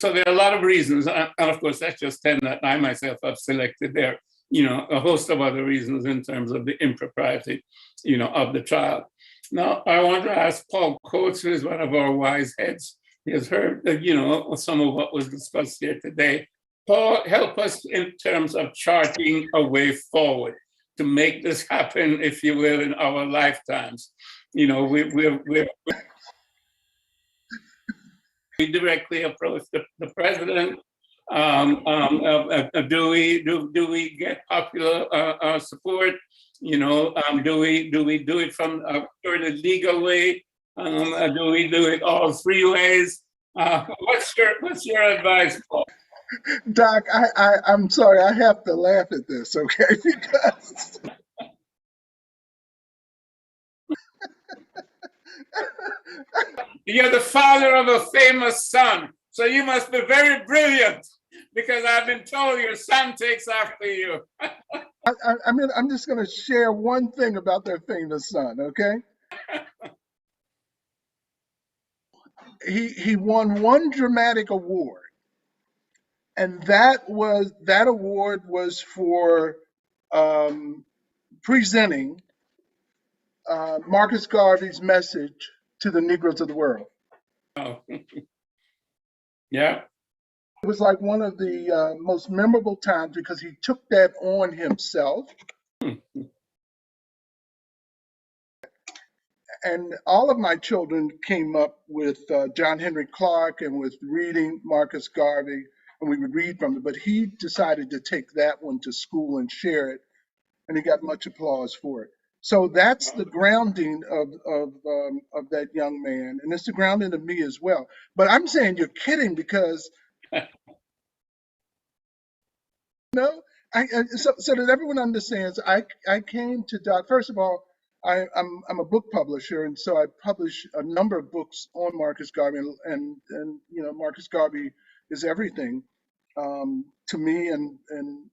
So there are a lot of reasons, and of course that's just 10 that I myself have selected there. A host of other reasons in terms of the impropriety, of the trial. Now, I want to ask Paul Coates, who is one of our wise heads. He has heard, some of what was discussed here today. Paul, help us in terms of charting a way forward to make this happen, if you will, in our lifetimes. We directly approach the president. Do we get popular support? Do we do it from a purely legal way? Do we do it all 3 ways? What's your advice, Paul? Doc, I'm sorry, I have to laugh at this, okay? Because you're the father of a famous son, so you must be very brilliant, because I've been told your son takes after you. I'm just going to share one thing about that famous son, okay? He won one dramatic award, and that award was for presenting Marcus Garvey's message to the Negroes of the world. Oh. Yeah. It was like one of the most memorable times because he took that on himself. And all of my children came up with John Henry Clark and with reading Marcus Garvey, and we would read from it. But he decided to take that one to school and share it, and he got much applause for it. So that's the grounding of that young man, and it's the grounding of me as well. But I'm saying you're kidding because no, so that everyone understands, I came to Doc. First of all, I'm a book publisher, and so I publish a number of books on Marcus Garvey, and you know Marcus Garvey is everything to me, and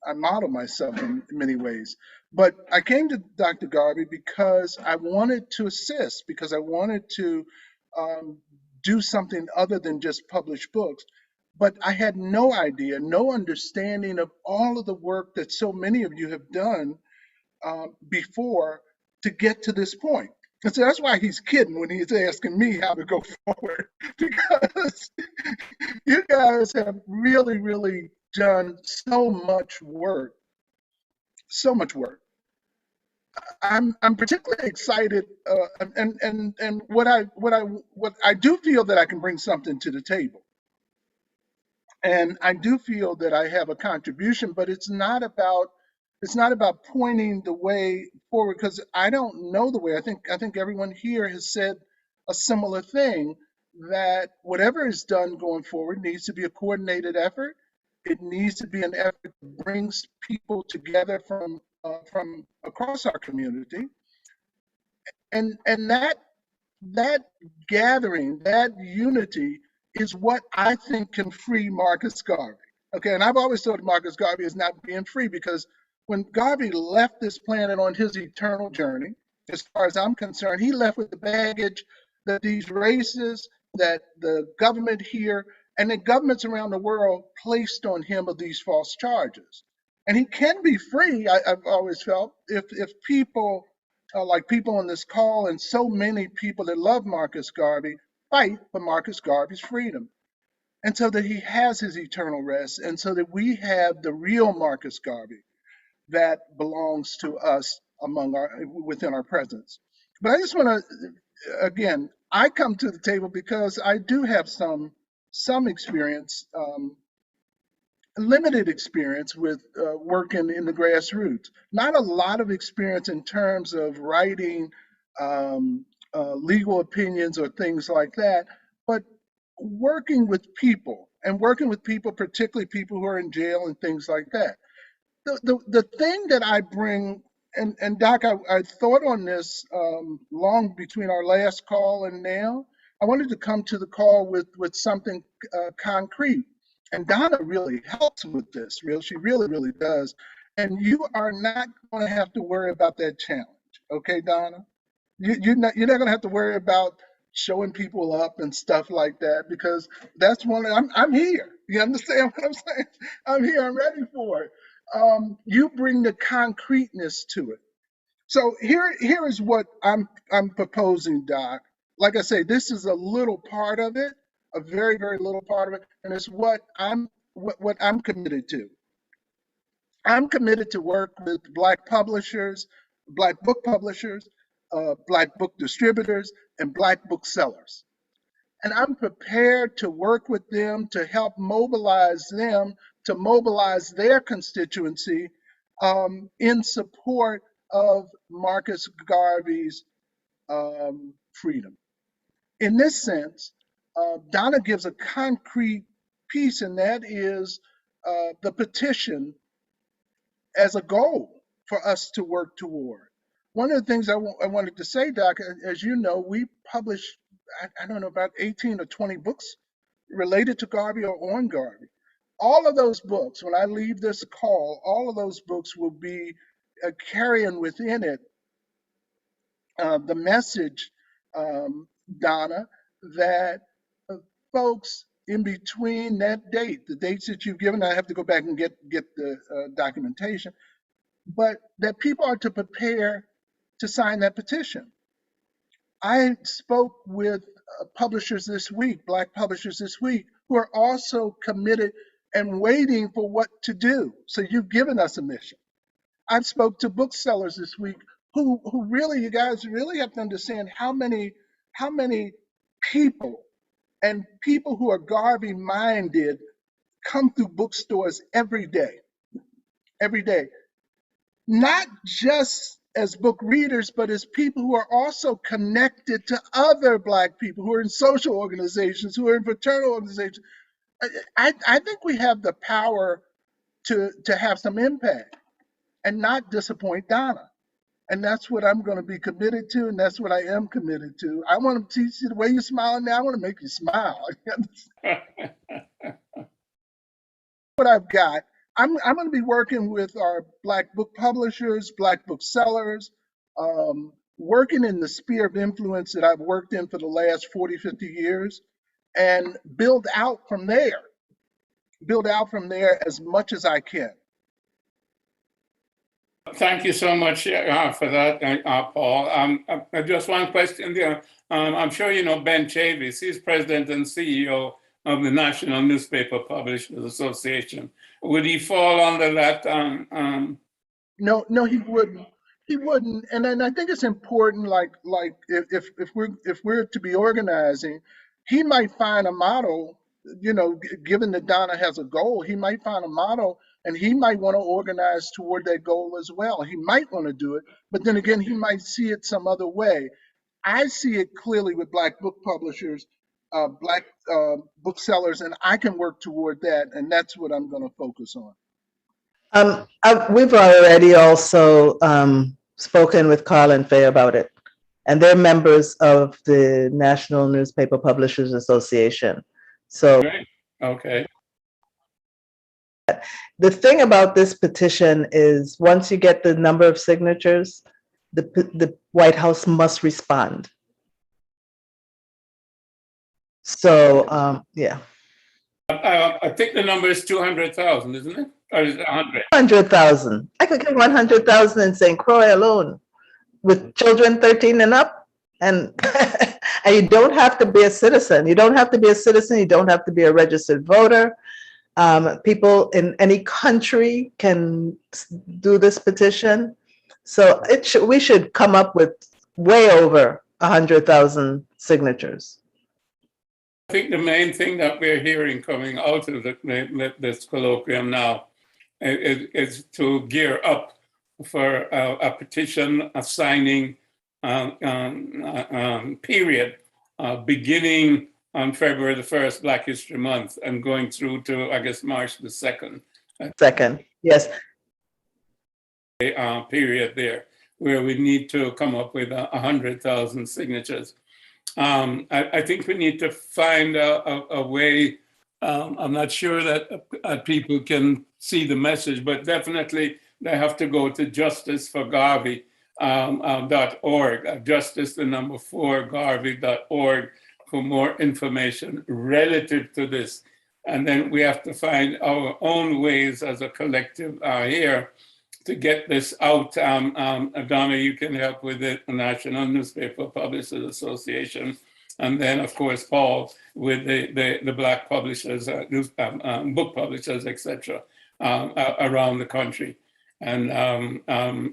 I model myself in many ways. But I came to Dr. Garvey because I wanted to assist, because I wanted to um, do something other than just publish books. But I had no idea, no understanding of all of the work that so many of you have done before to get to this point. And so that's why he's kidding when he's asking me how to go forward, because you guys have really, really done so much work, so much work. I'm particularly excited, and what I do feel that I can bring something to the table. And I do feel that I have a contribution, but it's not about pointing the way forward because I don't know the way. I think everyone here has said a similar thing, that whatever is done going forward needs to be a coordinated effort. It needs to be an effort that brings people together from across our community, and that gathering, that unity is what I think can free Marcus Garvey. Okay, and I've always thought Marcus Garvey is not being free because when Garvey left this planet on his eternal journey, as far as I'm concerned, he left with the baggage that these races, that the government here, and the governments around the world placed on him of these false charges. And he can be free, I've always felt, if people like people on this call and so many people that love Marcus Garvey fight for Marcus Garvey's freedom. And so that he has his eternal rest, and so that we have the real Marcus Garvey that belongs to us within our presence. But I just want to, again, I come to the table because I do have some experience, limited experience with working in the grassroots. Not a lot of experience in terms of writing legal opinions or things like that, but working with people, and working with people, particularly people who are in jail and things like that. The thing that I bring, and Doc, I thought on this long between our last call and now. I wanted to come to the call with something concrete. And Donna really helps with this. She really, really does. And you are not going to have to worry about that challenge. Okay, Donna? You're not going to have to worry about showing people up and stuff like that, because that's I'm here. You understand what I'm saying? I'm here. I'm ready for it. You bring the concreteness to it. So here is what I'm proposing, Doc. Like I say, this is a little part of it, a very, very little part of it, and it's what I'm committed to. I'm committed to work with Black publishers, Black book publishers, Black book distributors, and Black booksellers. And I'm prepared to work with them to help mobilize them, to mobilize their constituency in support of Marcus Garvey's freedom. In this sense, Donna gives a concrete piece, and that is the petition as a goal for us to work toward. One of the things I wanted to say, Doc, as you know, we publish, I don't know, about 18 or 20 books related to Garvey or on Garvey. All of those books, when I leave this call, all of those books will be carrying within it the message, Donna, that folks in between that date, the dates that you've given, I have to go back and get the documentation, but that people are to prepare to sign that petition. I spoke with publishers this week, Black publishers this week, who are also committed and waiting for what to do. So you've given us a mission. I've spoke to booksellers this week who really, you guys really have to understand how many people and people who are Garvey minded come through bookstores every day, not just as book readers, but as people who are also connected to other Black people who are in social organizations, who are in fraternal organizations. I think we have the power to have some impact and not disappoint Donna. And that's what I'm going to be committed to, and that's what I am committed to. I want to teach you the way you're smiling now. I want to make you smile. What I've got, I'm going to be working with our Black book publishers, Black booksellers, working in the sphere of influence that I've worked in for the last 40, 50 years, and build out from there as much as I can. Thank you so much for that, Paul. Just one question there. I'm sure you know Ben Chavis. He's president and CEO of the National Newspaper Publishers Association. Would he fall under that? No, he wouldn't. He wouldn't. And then I think it's important, like if we're to be organizing, he might find a model. Given that Donna has a goal, he might find a model, and he might want to organize toward that goal as well. He might want to do it, but then again, he might see it some other way. I see it clearly with Black book publishers, Black booksellers, and I can work toward that, and that's what I'm going to focus on. We've already also spoken with Carl and Faye about it, and they're members of the National Newspaper Publishers Association. So, okay. The thing about this petition is once you get the number of signatures, the White House must respond. So, yeah. I think the number is 200,000, isn't it? Or is it 100? 100,000. I could get 100,000 in St. Croix alone with children 13 and up. And, and you don't have to be a citizen. You don't have to be a citizen. You don't have to be a registered voter. People in any country can do this petition. So we should come up with way over 100,000 signatures. I think the main thing that we're hearing coming out of this colloquium now is to gear up for a petition, a signing period beginning on February the 1st, Black History Month, and going through to, I guess, March the 2nd. Yes. Period there, where we need to come up with 100,000 signatures. I think we need to find a way. I'm not sure that people can see the message, but definitely they have to go to justiceforgarvey.org, justice, the number 4, garvey.org, for more information relative to this. And then we have to find our own ways as a collective here to get this out. Donna, you can help with it, the National Newspaper Publishers Association. And then, of course, Paul with the Black publishers, book publishers, etc., around the country. And,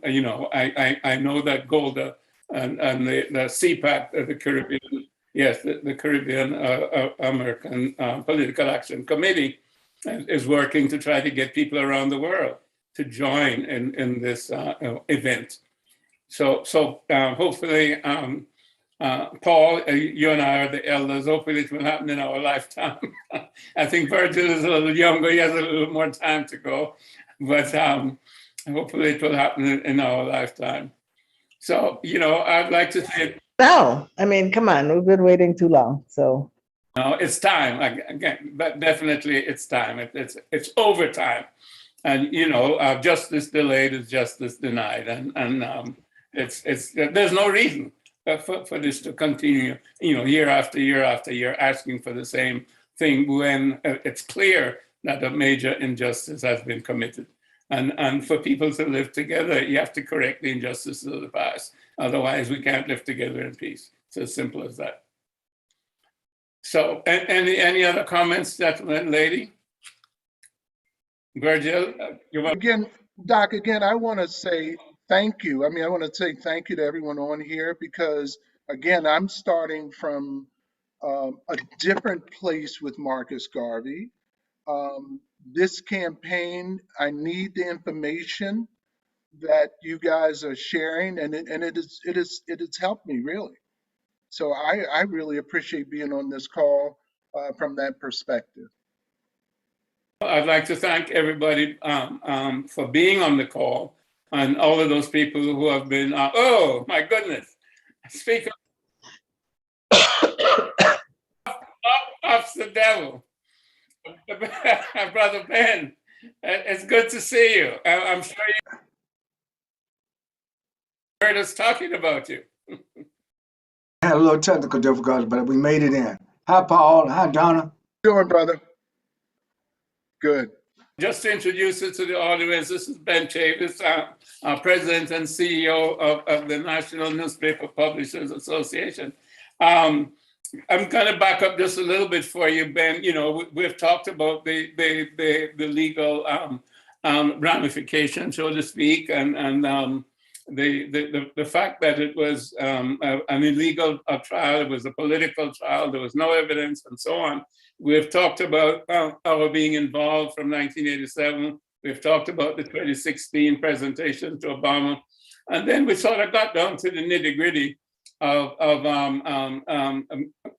you know, I know that Golda and the CPAC, the Caribbean, yes, the Caribbean American Political Action Committee is working to try to get people around the world to join in this event. So hopefully, Paul, you and I are the elders. Hopefully it will happen in our lifetime. I think Virgil is a little younger. He has a little more time to go, but hopefully it will happen in our lifetime. So, you know, I'd like to say. No, I mean, come on, we've been waiting too long, so. No, it's time, again, but definitely it's time. It's overtime. And, you know, justice delayed is justice denied. And there's no reason for this to continue, you know, year after year after year, asking for the same thing when it's clear that a major injustice has been committed. And for people to live together, you have to correct the injustices of the past. Otherwise, we can't live together in peace. It's as simple as that. So, any other comments, gentlemen, lady? Virgil, you want? Again, Doc, again, I want to say thank you. I mean, I want to say thank you to everyone on here because, again, I'm starting from a different place with Marcus Garvey. This campaign, I need the information that you guys are sharing, and it has helped me really. So I really appreciate being on this call from that perspective. I'd like to thank everybody for being on the call and all of those people who have been, oh my goodness, speak of the devil. Brother Ben, it's good to see you. I'm sure you heard us talking about you. Had a little technical difficulty, but we made it in. Hi, Paul. Hi, Donna. Doing, brother? Good. Just to introduce you to the audience, this is Ben Chavis, President and CEO of the National Newspaper Publishers Association. I'm going to back up just a little bit for you, Ben. You know, we've talked about the legal ramifications, so to speak, and the fact that it was an illegal trial, it was a political trial, there was no evidence, and so on. We've talked about our being involved from 1987. We've talked about the 2016 presentation to Obama. And then we sort of got down to the nitty gritty of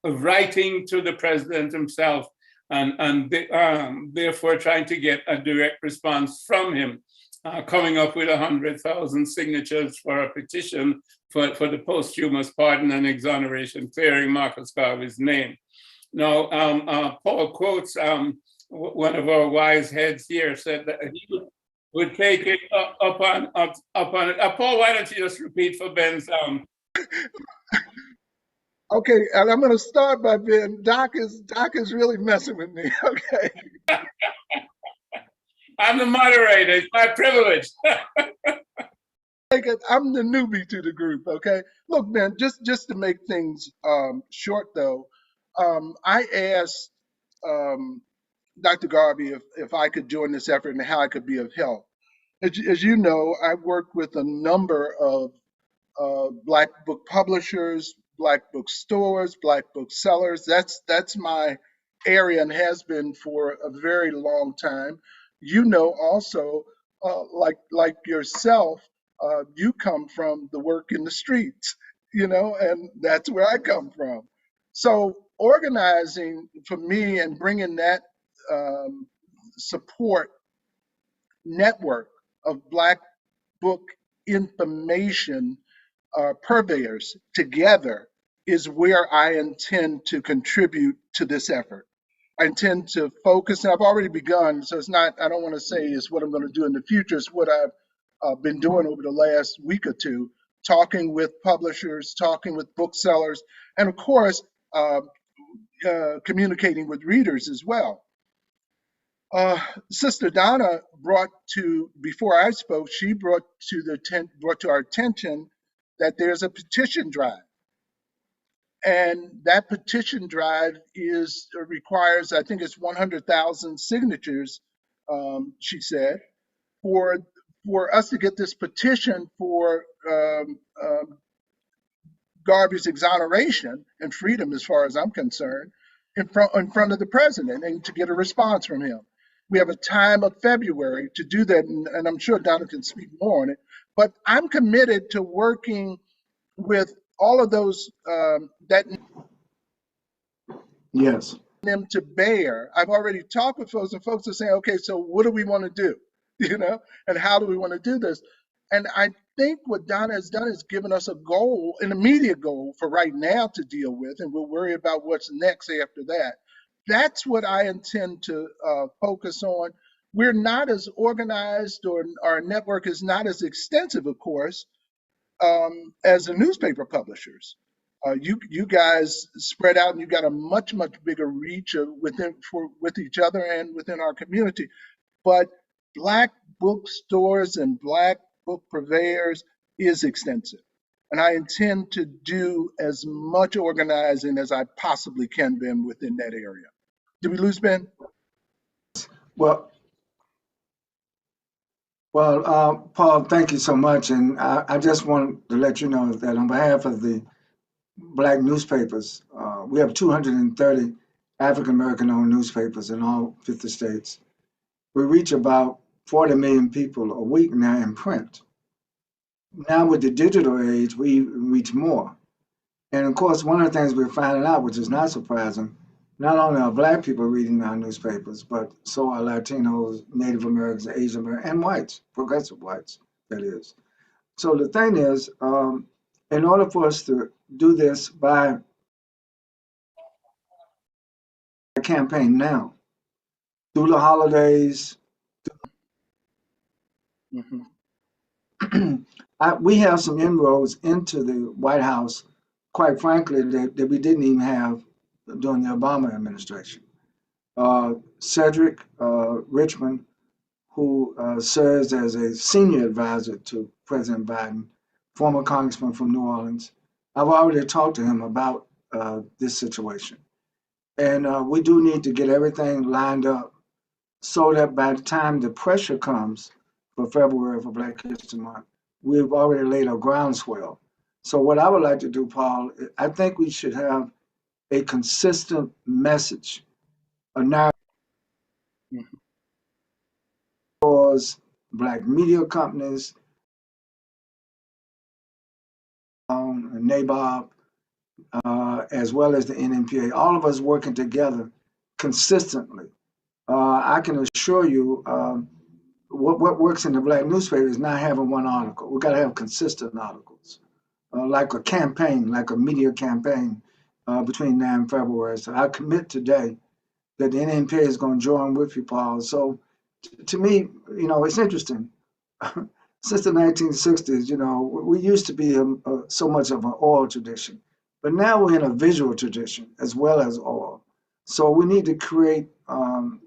writing to the president himself and therefore trying to get a direct response from him, coming up with 100,000 signatures for a petition for the posthumous pardon and exoneration, clearing Marcus Garvey's name. Now, Paul quotes one of our wise heads here, said that he would take it up on Paul, why don't you just repeat for Ben's Okay, and I'm going to start by being Doc is really messing with me. Okay. I'm the moderator. It's my privilege. I'm the newbie to the group. Okay. Look, man, just to make things short, though, I asked Dr. Garvey if I could join this effort and how I could be of help. As you know, I work with a number of Black book publishers, Black book stores, Black book sellers. That's my area and has been for a very long time. You know, also, like yourself, you come from the work in the streets, you know, and that's where I come from. So organizing for me and bringing that support network of Black book information purveyors together is where I intend to contribute to this effort. I intend to focus, and I've already begun, so it's not, I don't want to say it's what I'm going to do in the future, it's what I've been doing over the last week or two, talking with publishers, talking with booksellers, and of course, communicating with readers as well. Sister Donna brought to, before I spoke, she brought to our attention that there's a petition drive. And that petition drive requires, I think it's 100,000 signatures, she said, for us to get this petition for Garvey's exoneration and freedom, as far as I'm concerned, in front of the president and to get a response from him. We have a time of February to do that, and I'm sure Donna can speak more on it. But I'm committed to working with all of those that Yes. them to bear. I've already talked with folks, and folks are saying, okay, so what do we want to do? You know, and how do we want to do this? And I think what Donna has done is given us a goal, an immediate goal for right now to deal with, and we'll worry about what's next after that. That's what I intend to focus on. We're not as organized, or our network is not as extensive, of course, as the newspaper publishers. You guys spread out, and you got a much bigger reach with each other and within our community. But Black bookstores and Black book purveyors is extensive, and I intend to do as much organizing as I possibly can, Ben, within that area. Did we lose Ben? Well, Well, Paul, thank you so much. And I just want to let you know that on behalf of the Black newspapers, we have 230 African American owned newspapers in all 50 states. We reach about 40 million people a week now in print. Now with the digital age, we reach more. And of course, one of the things we're finding out, which is not surprising, not only are Black people reading our newspapers, but so are Latinos, Native Americans, Asian Americans, and whites, progressive whites, that is. So the thing is, in order for us to do this by a campaign now, through the holidays, we have some inroads into the White House, quite frankly, that we didn't even have during the Obama administration. Cedric Richmond, who serves as a senior advisor to President Biden, former congressman from New Orleans. I've already talked to him about this situation. And we do need to get everything lined up so that by the time the pressure comes for February for Black History Month, we've already laid a groundswell. So what I would like to do, Paul, I think we should have a consistent message, a narrative towards Black media companies, NABOB, as well as the NMPA, all of us working together consistently. I can assure you what works in the Black newspaper is not having one article. We've got to have consistent articles, like a campaign, like a media campaign between now and February. So I commit today that the NMPA is going to join with you, Paul. So to me, it's interesting. Since the 1960s, we used to be so much of an oral tradition, but now we're in a visual tradition as well as oral. So we need to create,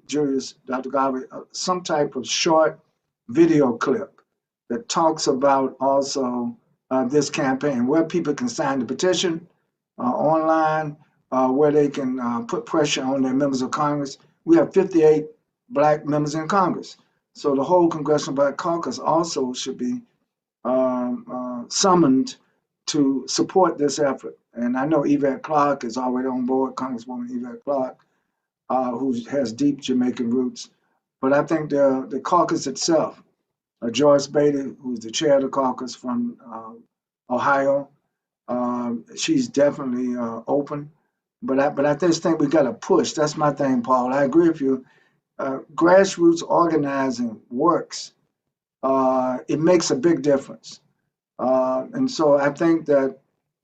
Julius, Dr. Garvey, some type of short video clip that talks about also this campaign, where people can sign the petition online, where they can put pressure on their members of Congress. We have 58 Black members in Congress. So the whole Congressional Black Caucus also should be summoned to support this effort. And I know Yvette Clarke is already on board, Congresswoman Yvette Clarke, who has deep Jamaican roots. But I think the caucus itself, Joyce Beatty, who's the chair of the caucus from Ohio, she's definitely open. But I just think we got to push. That's my thing, Paul. I agree with you. Grassroots organizing works. It makes a big difference. And so I think that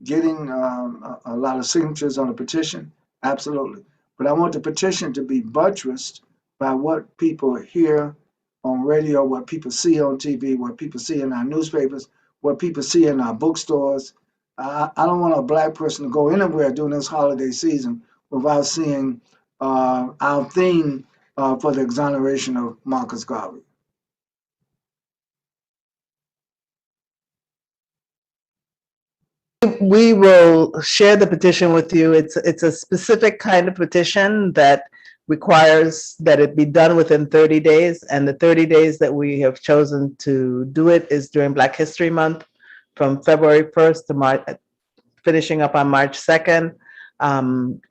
getting a lot of signatures on a petition, absolutely. But I want the petition to be buttressed by what people hear on radio, what people see on TV, what people see in our newspapers, what people see in our bookstores. I don't want a Black person to go anywhere during this holiday season without seeing our theme for the exoneration of Marcus Garvey. We will share the petition with you. It's a specific kind of petition that requires that it be done within 30 days. And the 30 days that we have chosen to do it is during Black History Month, from February 1st to March, finishing up on March 2nd.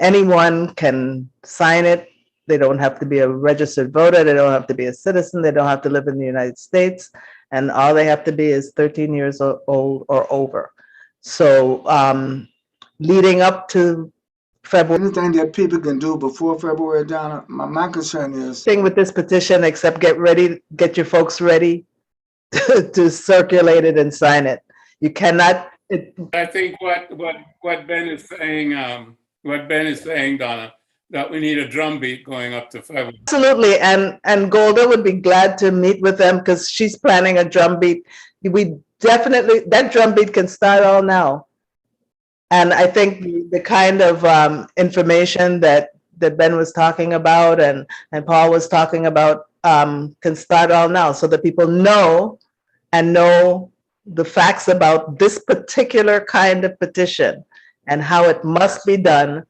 Anyone can sign it. They don't have to be a registered voter. They don't have to be a citizen. They don't have to live in the United States. And all they have to be is 13 years old or over. So leading up to February. Anything that people can do before February, Donna, my concern is. Thing with this petition, except get your folks ready to circulate it and sign it. You cannot. I think what Ben is saying, Donna, that we need a drumbeat going up to February. Absolutely, and Golda would be glad to meet with them because she's planning a drumbeat. We definitely, that drumbeat can start all now. And I think the kind of information that Ben was talking about and Paul was talking about can start all now, so that people know the facts about this particular kind of petition and how it must be done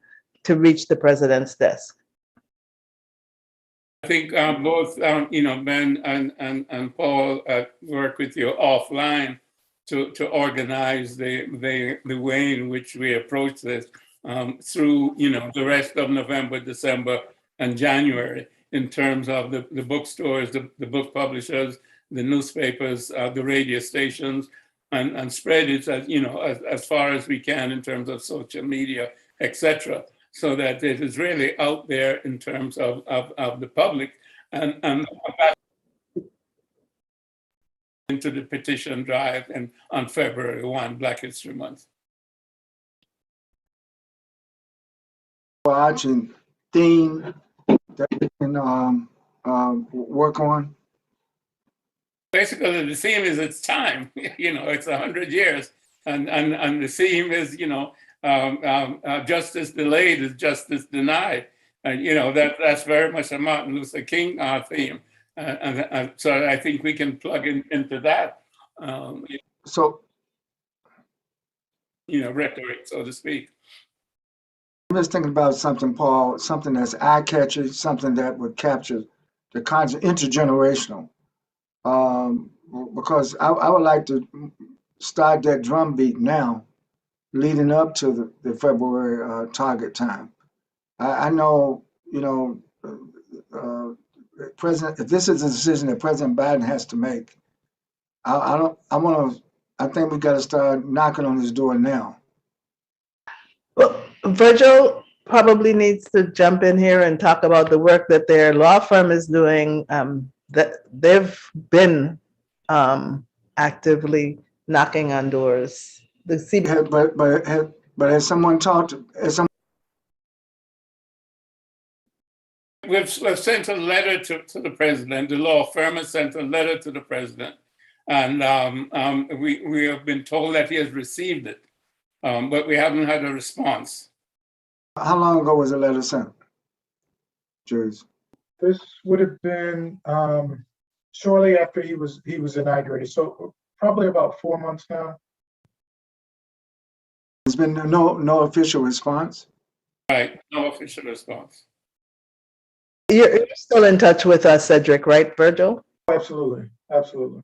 to reach the president's desk. think both, Ben and Paul work with you offline to organize the way in which we approach this through, the rest of November, December, and January in terms of the bookstores, the book publishers, the newspapers, the radio stations, and spread it as far as we can in terms of social media, etc., so that it is really out there in terms of the public and into the petition drive and on February 1, Black History Month. Watching theme that we can work on. Basically, the theme is it's time. It's 100 years, and the theme is justice delayed is justice denied, and that's very much a Martin Luther King theme, and so I think we can plug into that. So, rhetoric, so to speak. I'm just thinking about something, Paul, something that's eye-catchy, something that would capture the concept intergenerational. Because I would like to start that drumbeat now, leading up to the February target time. I know, President, if this is a decision that President Biden has to make, I think we got to start knocking on his door now. Well, Virgil probably needs to jump in here and talk about the work that their law firm is doing. That they've been actively knocking on doors. But has someone talked? We've sent a letter to the president. The law firm has sent a letter to the president, and we have been told that he has received it, but we haven't had a response. How long ago was the letter sent, Jules? This would have been shortly after he was inaugurated, so probably about 4 months now. There's been no official response? Right, no official response. You're still in touch with us, Cedric, right, Virgil? Absolutely, absolutely.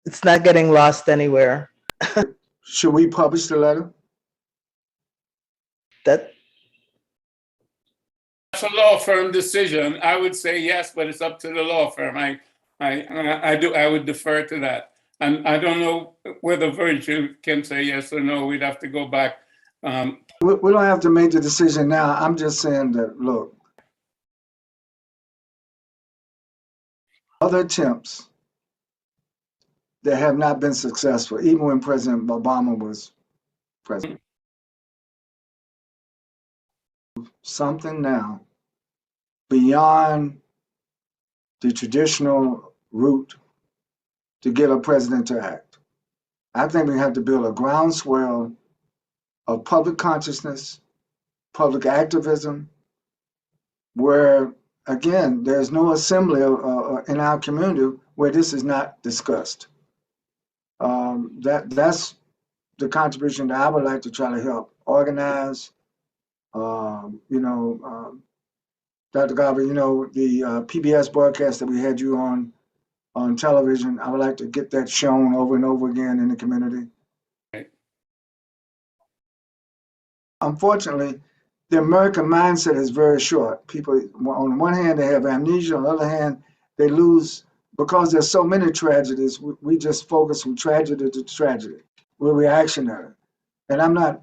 It's not getting lost anywhere. Should we publish the letter? That's a law firm decision. I would say yes, but it's up to the law firm. I would defer to that. And I don't know whether Virgil can say yes or no. We'd have to go back. We don't have to make the decision now. I'm just saying that, look, other attempts that have not been successful, even when President Obama was president. Something now beyond the traditional route to get a president to act. I think we have to build a groundswell of public consciousness, public activism, where, again, there's no assembly in our community where this is not discussed. That's the contribution that I would like to try to help organize. Dr. Garvey, the PBS broadcast that we had you on television, I would like to get that shown over and over again in the community. Unfortunately, the American mindset is very short. People, on the one hand, they have amnesia. On the other hand, they lose, because there's so many tragedies, we just focus from tragedy to tragedy. We're reactionary. And I'm not,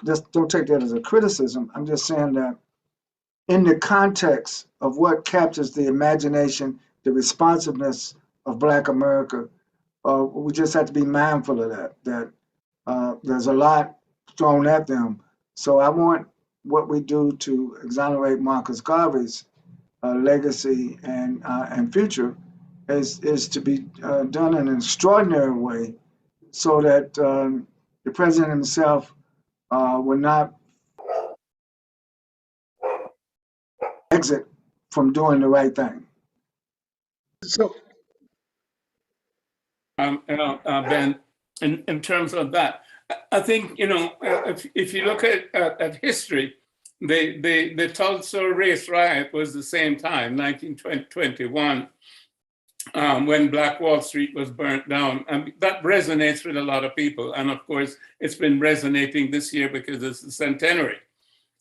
just don't take that as a criticism. I'm just saying that in the context of what captures the imagination, the responsiveness of Black America, we just have to be mindful of that there's a lot thrown at them. So I want what we do to exonerate Marcus Garvey's legacy and future is to be done in an extraordinary way, so that the president himself will not exit from doing the right thing. So, Ben, in terms of that, I think, if you look at history, the Tulsa race riot was the same time, 1921, when Black Wall Street was burnt down. And that resonates with a lot of people. And of course, it's been resonating this year because it's the centenary.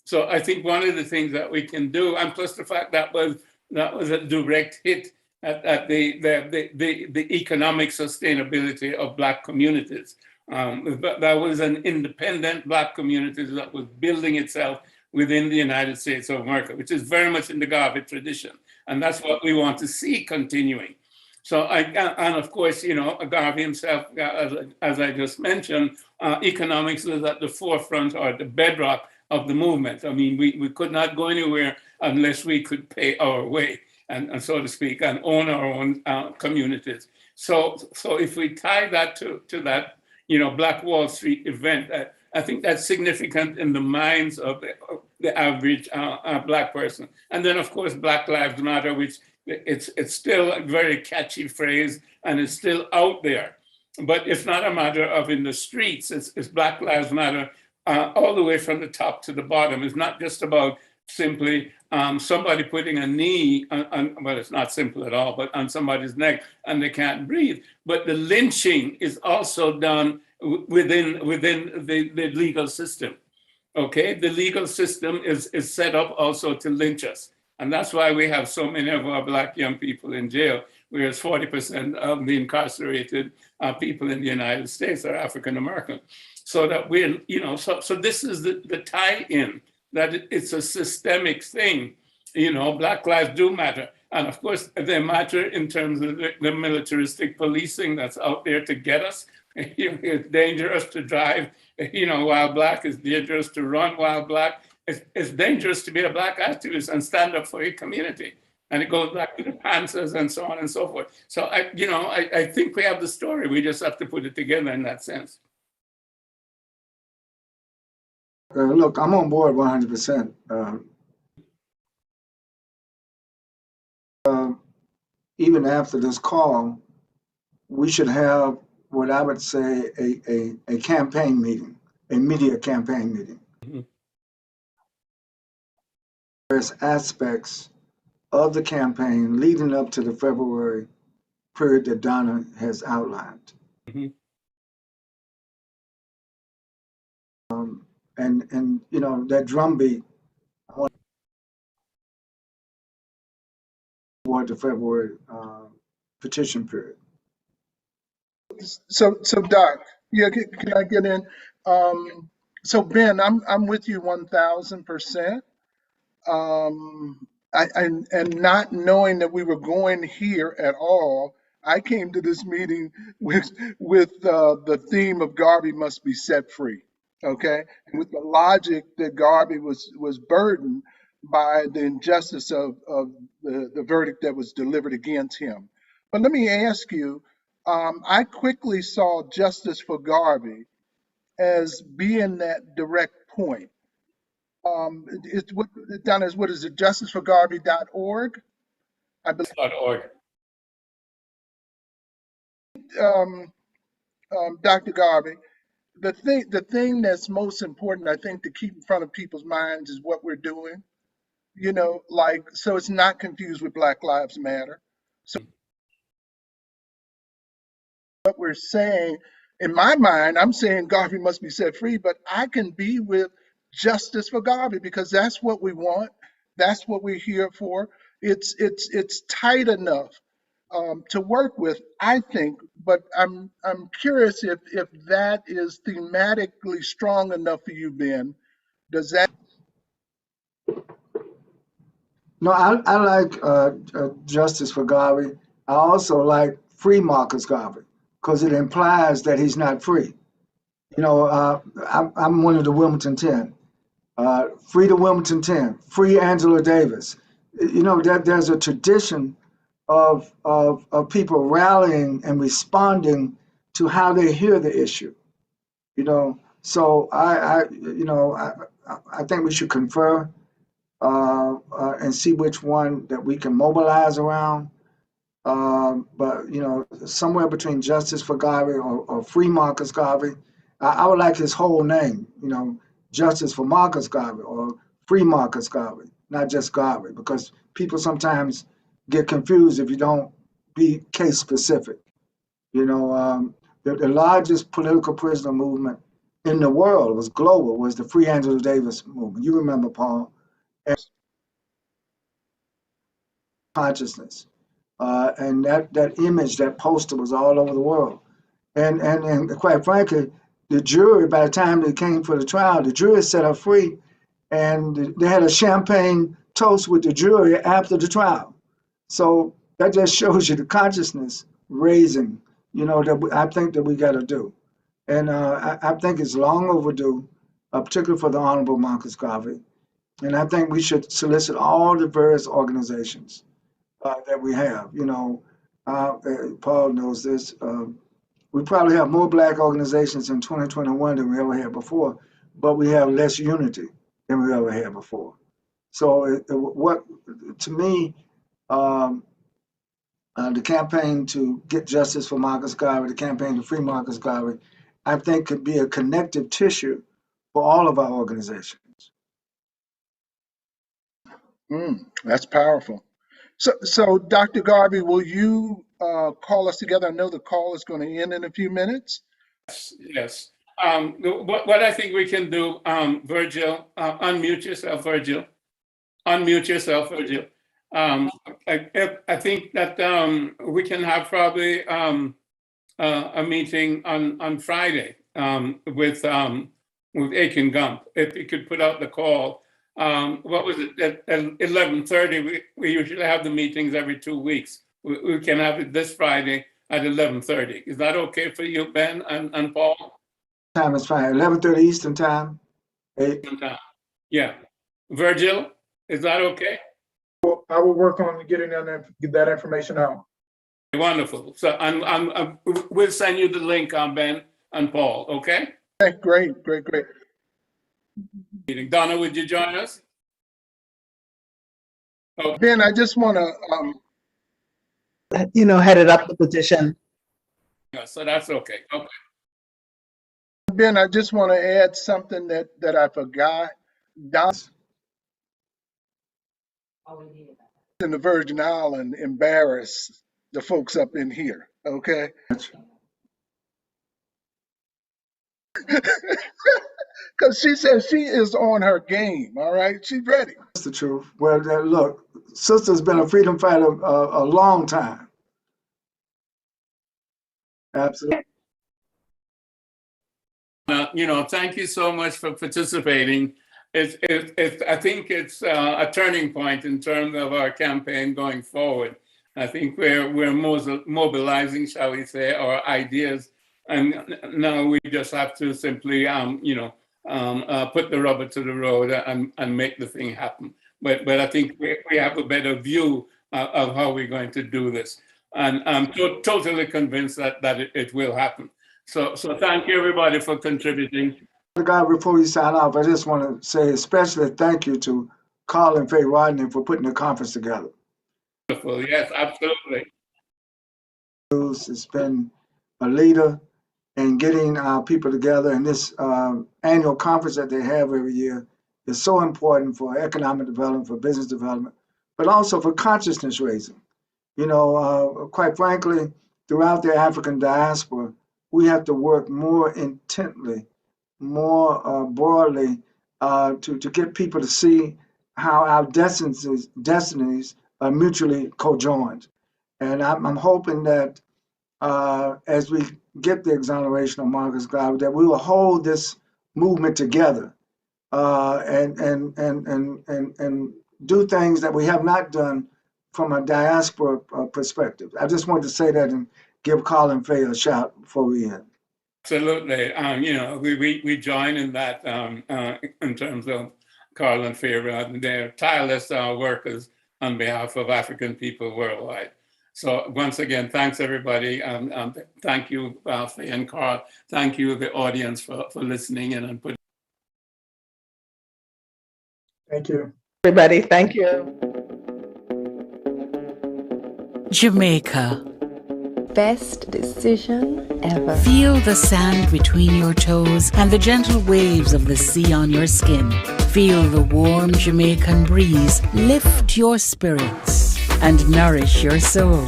So I think one of the things that we can do, and plus the fact that was a direct hit at the economic sustainability of Black communities. That was an independent Black community that was building itself within the United States of America, which is very much in the Garvey tradition. And that's what we want to see continuing. So, and of course, you know, Garvey himself, as I just mentioned, economics was at the forefront or the bedrock of the movement. I mean, we could not go anywhere unless we could pay our way, and so to speak, and own our own communities. So if we tie that to that, you know, Black Wall Street event, I think that's significant in the minds of the average Black person. And then, of course, Black Lives Matter, which it's still a very catchy phrase and it's still out there. But it's not a matter of in the streets, it's Black Lives Matter all the way from the top to the bottom. It's not just about simply somebody putting a knee on, well, it's not simple at all, but on somebody's neck and they can't breathe. But the lynching is also done within the legal system. Okay, the legal system is set up also to lynch us. And that's why we have so many of our Black young people in jail, whereas 40% of the incarcerated people in the United States are African American. So that we're, you know, so this is the tie-in, that it's a systemic thing. You know, Black lives do matter. And of course, they matter in terms of the militaristic policing that's out there to get us. It's dangerous to drive, you know, while Black. It's dangerous to run while Black. It's dangerous to be a Black activist and stand up for your community. And it goes back to the Panthers and so on and so forth. So, I think we have the story. We just have to put it together in that sense. Look, I'm on board 100%. Even after this call, we should have what I would say a campaign meeting, a media campaign meeting. Mm-hmm. Various aspects of the campaign leading up to the February period that Donna has outlined. Mm-hmm. And you know, that drumbeat, I want toward the February petition period. So Doc, yeah, can I get in? So Ben, I'm with you 1000%. And not knowing that we were going here at all, I came to this meeting with the theme of Garvey must be set free. Okay, and with the logic that Garvey was burdened by the injustice of the verdict that was delivered against him. But let me ask you, I quickly saw justice for Garvey as being that direct point. It's what down as what is it? Justiceforgarvey.org. I believe. .org. Dr. Garvey, the thing that's most important, I think, to keep in front of people's minds is what we're doing. You know, like, so it's not confused with Black Lives Matter. So what we're saying, in my mind, I'm saying Garvey must be set free, but I can be with justice for Garvey because that's what we want. That's what we're here for. It's tight enough to work with, I think. But I'm curious if that is thematically strong enough for you, Ben. Does that? No, I like justice for Garvey. I also like free Marcus Garvey because it implies that he's not free. You know, I'm one of the Wilmington 10. Free the Wilmington 10. Free Angela Davis. You know, there's a tradition of people rallying and responding to how they hear the issue. You know, so I think we should confer and see which one that we can mobilize around. But you know, somewhere between Justice for Garvey or Free Marcus Garvey. I would like his whole name. You know, Justice for Marcus Garvey or free Marcus Garvey, not just Garvey, because people sometimes get confused if you don't be case specific. You know, the largest political prisoner movement in the world was global, was the Free Angela Davis movement. You remember, Paul, and consciousness. And that image, that poster was all over the world. And quite frankly, the jury, by the time they came for the trial, the jury set her free, and they had a champagne toast with the jury after the trial. So that just shows you the consciousness raising, you know, that I think that we got to do. And I think it's long overdue, particularly for the Honorable Marcus Garvey. And I think we should solicit all the various organizations that we have. You know, Paul knows this. We probably have more Black organizations in 2021 than we ever had before, but we have less unity than we ever had before. So what, to me, the campaign to get justice for Marcus Garvey, the campaign to free Marcus Garvey, I think could be a connective tissue for all of our organizations. That's powerful. So Dr. Garvey, will you call us together? I know the call is going to end in a few minutes. Yes. What I think we can do, Virgil, unmute yourself, Virgil. Unmute yourself, Virgil. I think that we can have probably a meeting on Friday with Aiken Gump. If you could put out the call. What was it, at 11:30? We usually have the meetings every 2 weeks. We can have it this Friday at 11:30. Is that okay for you, Ben and Paul? Time is fine. 11:30 Eastern time. Eastern time. Yeah. Virgil, is that okay? Well, I will work on getting that information out. Wonderful. So we'll send you the link on Ben and Paul, okay? Okay, great. Donna, would you join us? Oh. Ben, I just want to, headed up the petition. Yeah, so that's okay. Okay. Ben, I just want to add something that I forgot. Don in the Virgin Island embarrass the folks up in here, okay? Because she says she is on her game, all right? She's ready. That's the truth. Well, look, sister's been a freedom fighter a long time. Absolutely. Thank you so much for participating. I think it's a turning point in terms of our campaign going forward. I think we're mobilizing, shall we say, our ideas, and now we just have to simply, put the rubber to the road and make the thing happen. But I think we have a better view of how we're going to do this, and I'm totally convinced that it will happen. So thank you everybody for contributing. God, before we sign off, I just want to say especially thank you to Carl and Faye Rodney for putting the conference together. Wonderful. Yes, absolutely. It's been a leader in getting our people together, and this annual conference that they have every year is so important for economic development, for business development, but also for consciousness raising. Quite frankly, throughout the African diaspora, we have to work more intently, more broadly to get people to see how our destinies are mutually cojoined. And I'm hoping that as we get the exoneration of Marcus Garvey, that we will hold this movement together and do things that we have not done from a diaspora perspective. I just wanted to say that and give Colin Faye a shout before we end. Absolutely. We join in that in terms of Carl and Faye. They're tireless workers on behalf of African people worldwide. So once again, thanks everybody. Thank you, Faye and Carl. Thank you, the audience, for listening in and putting. Thank you. Everybody, thank you. Jamaica, best decision ever. Feel the sand between your toes and the gentle waves of the sea on your skin. Feel the warm Jamaican breeze lift your spirits and nourish your soul.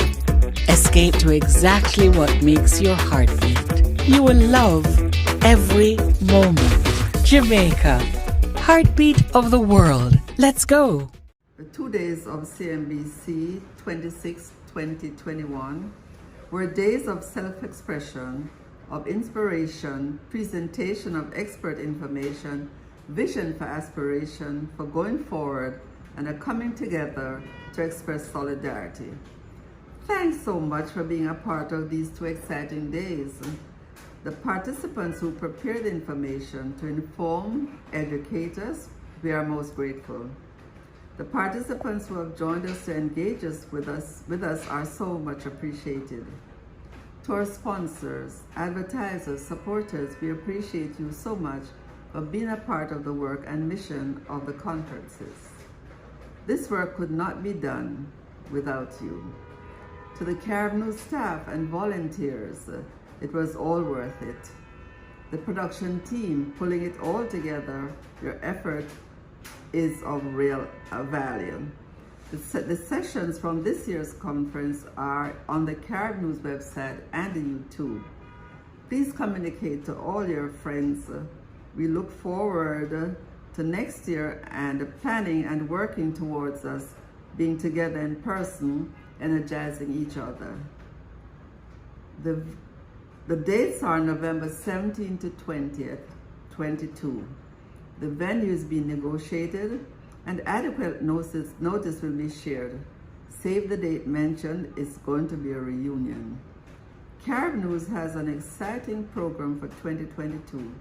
Escape to exactly what makes your heart beat. You will love every moment. Jamaica, heartbeat of the world. Let's go. The 2 days of CMBC 26-2021 were days of self-expression, of inspiration, presentation of expert information, vision for aspiration, for going forward, and a coming together to express solidarity. Thanks so much for being a part of these 2 exciting days. The participants who prepared the information to inform, educate us, we are most grateful. The participants who have joined us to engage with us are so much appreciated. To our sponsors, advertisers, supporters, we appreciate you so much for being a part of the work and mission of the conferences. This work could not be done without you. To the Carib News staff and volunteers, it was all worth it. The production team pulling it all together, your effort is of real value. The sessions from this year's conference are on the Carib News website and in YouTube. Please communicate to all your friends. We look forward to next year and planning and working towards us being together in person, energizing each other. The dates are November 17th to 20th, 22. The venue is being negotiated and adequate notice will be shared. Save the date mentioned, it's going to be a reunion. Carib News has an exciting program for 2022.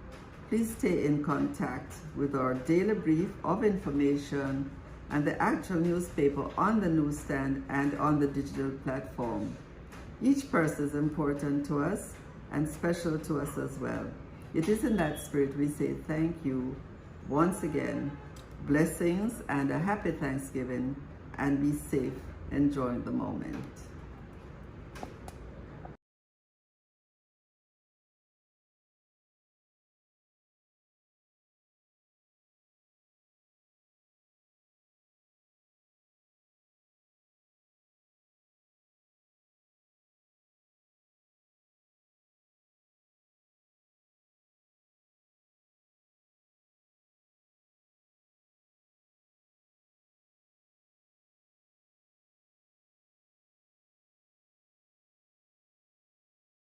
Please stay in contact with our daily brief of information and the actual newspaper on the newsstand and on the digital platform. Each person is important to us and special to us as well. It is in that spirit we say thank you once again. Blessings and a happy Thanksgiving, and be safe enjoying the moment.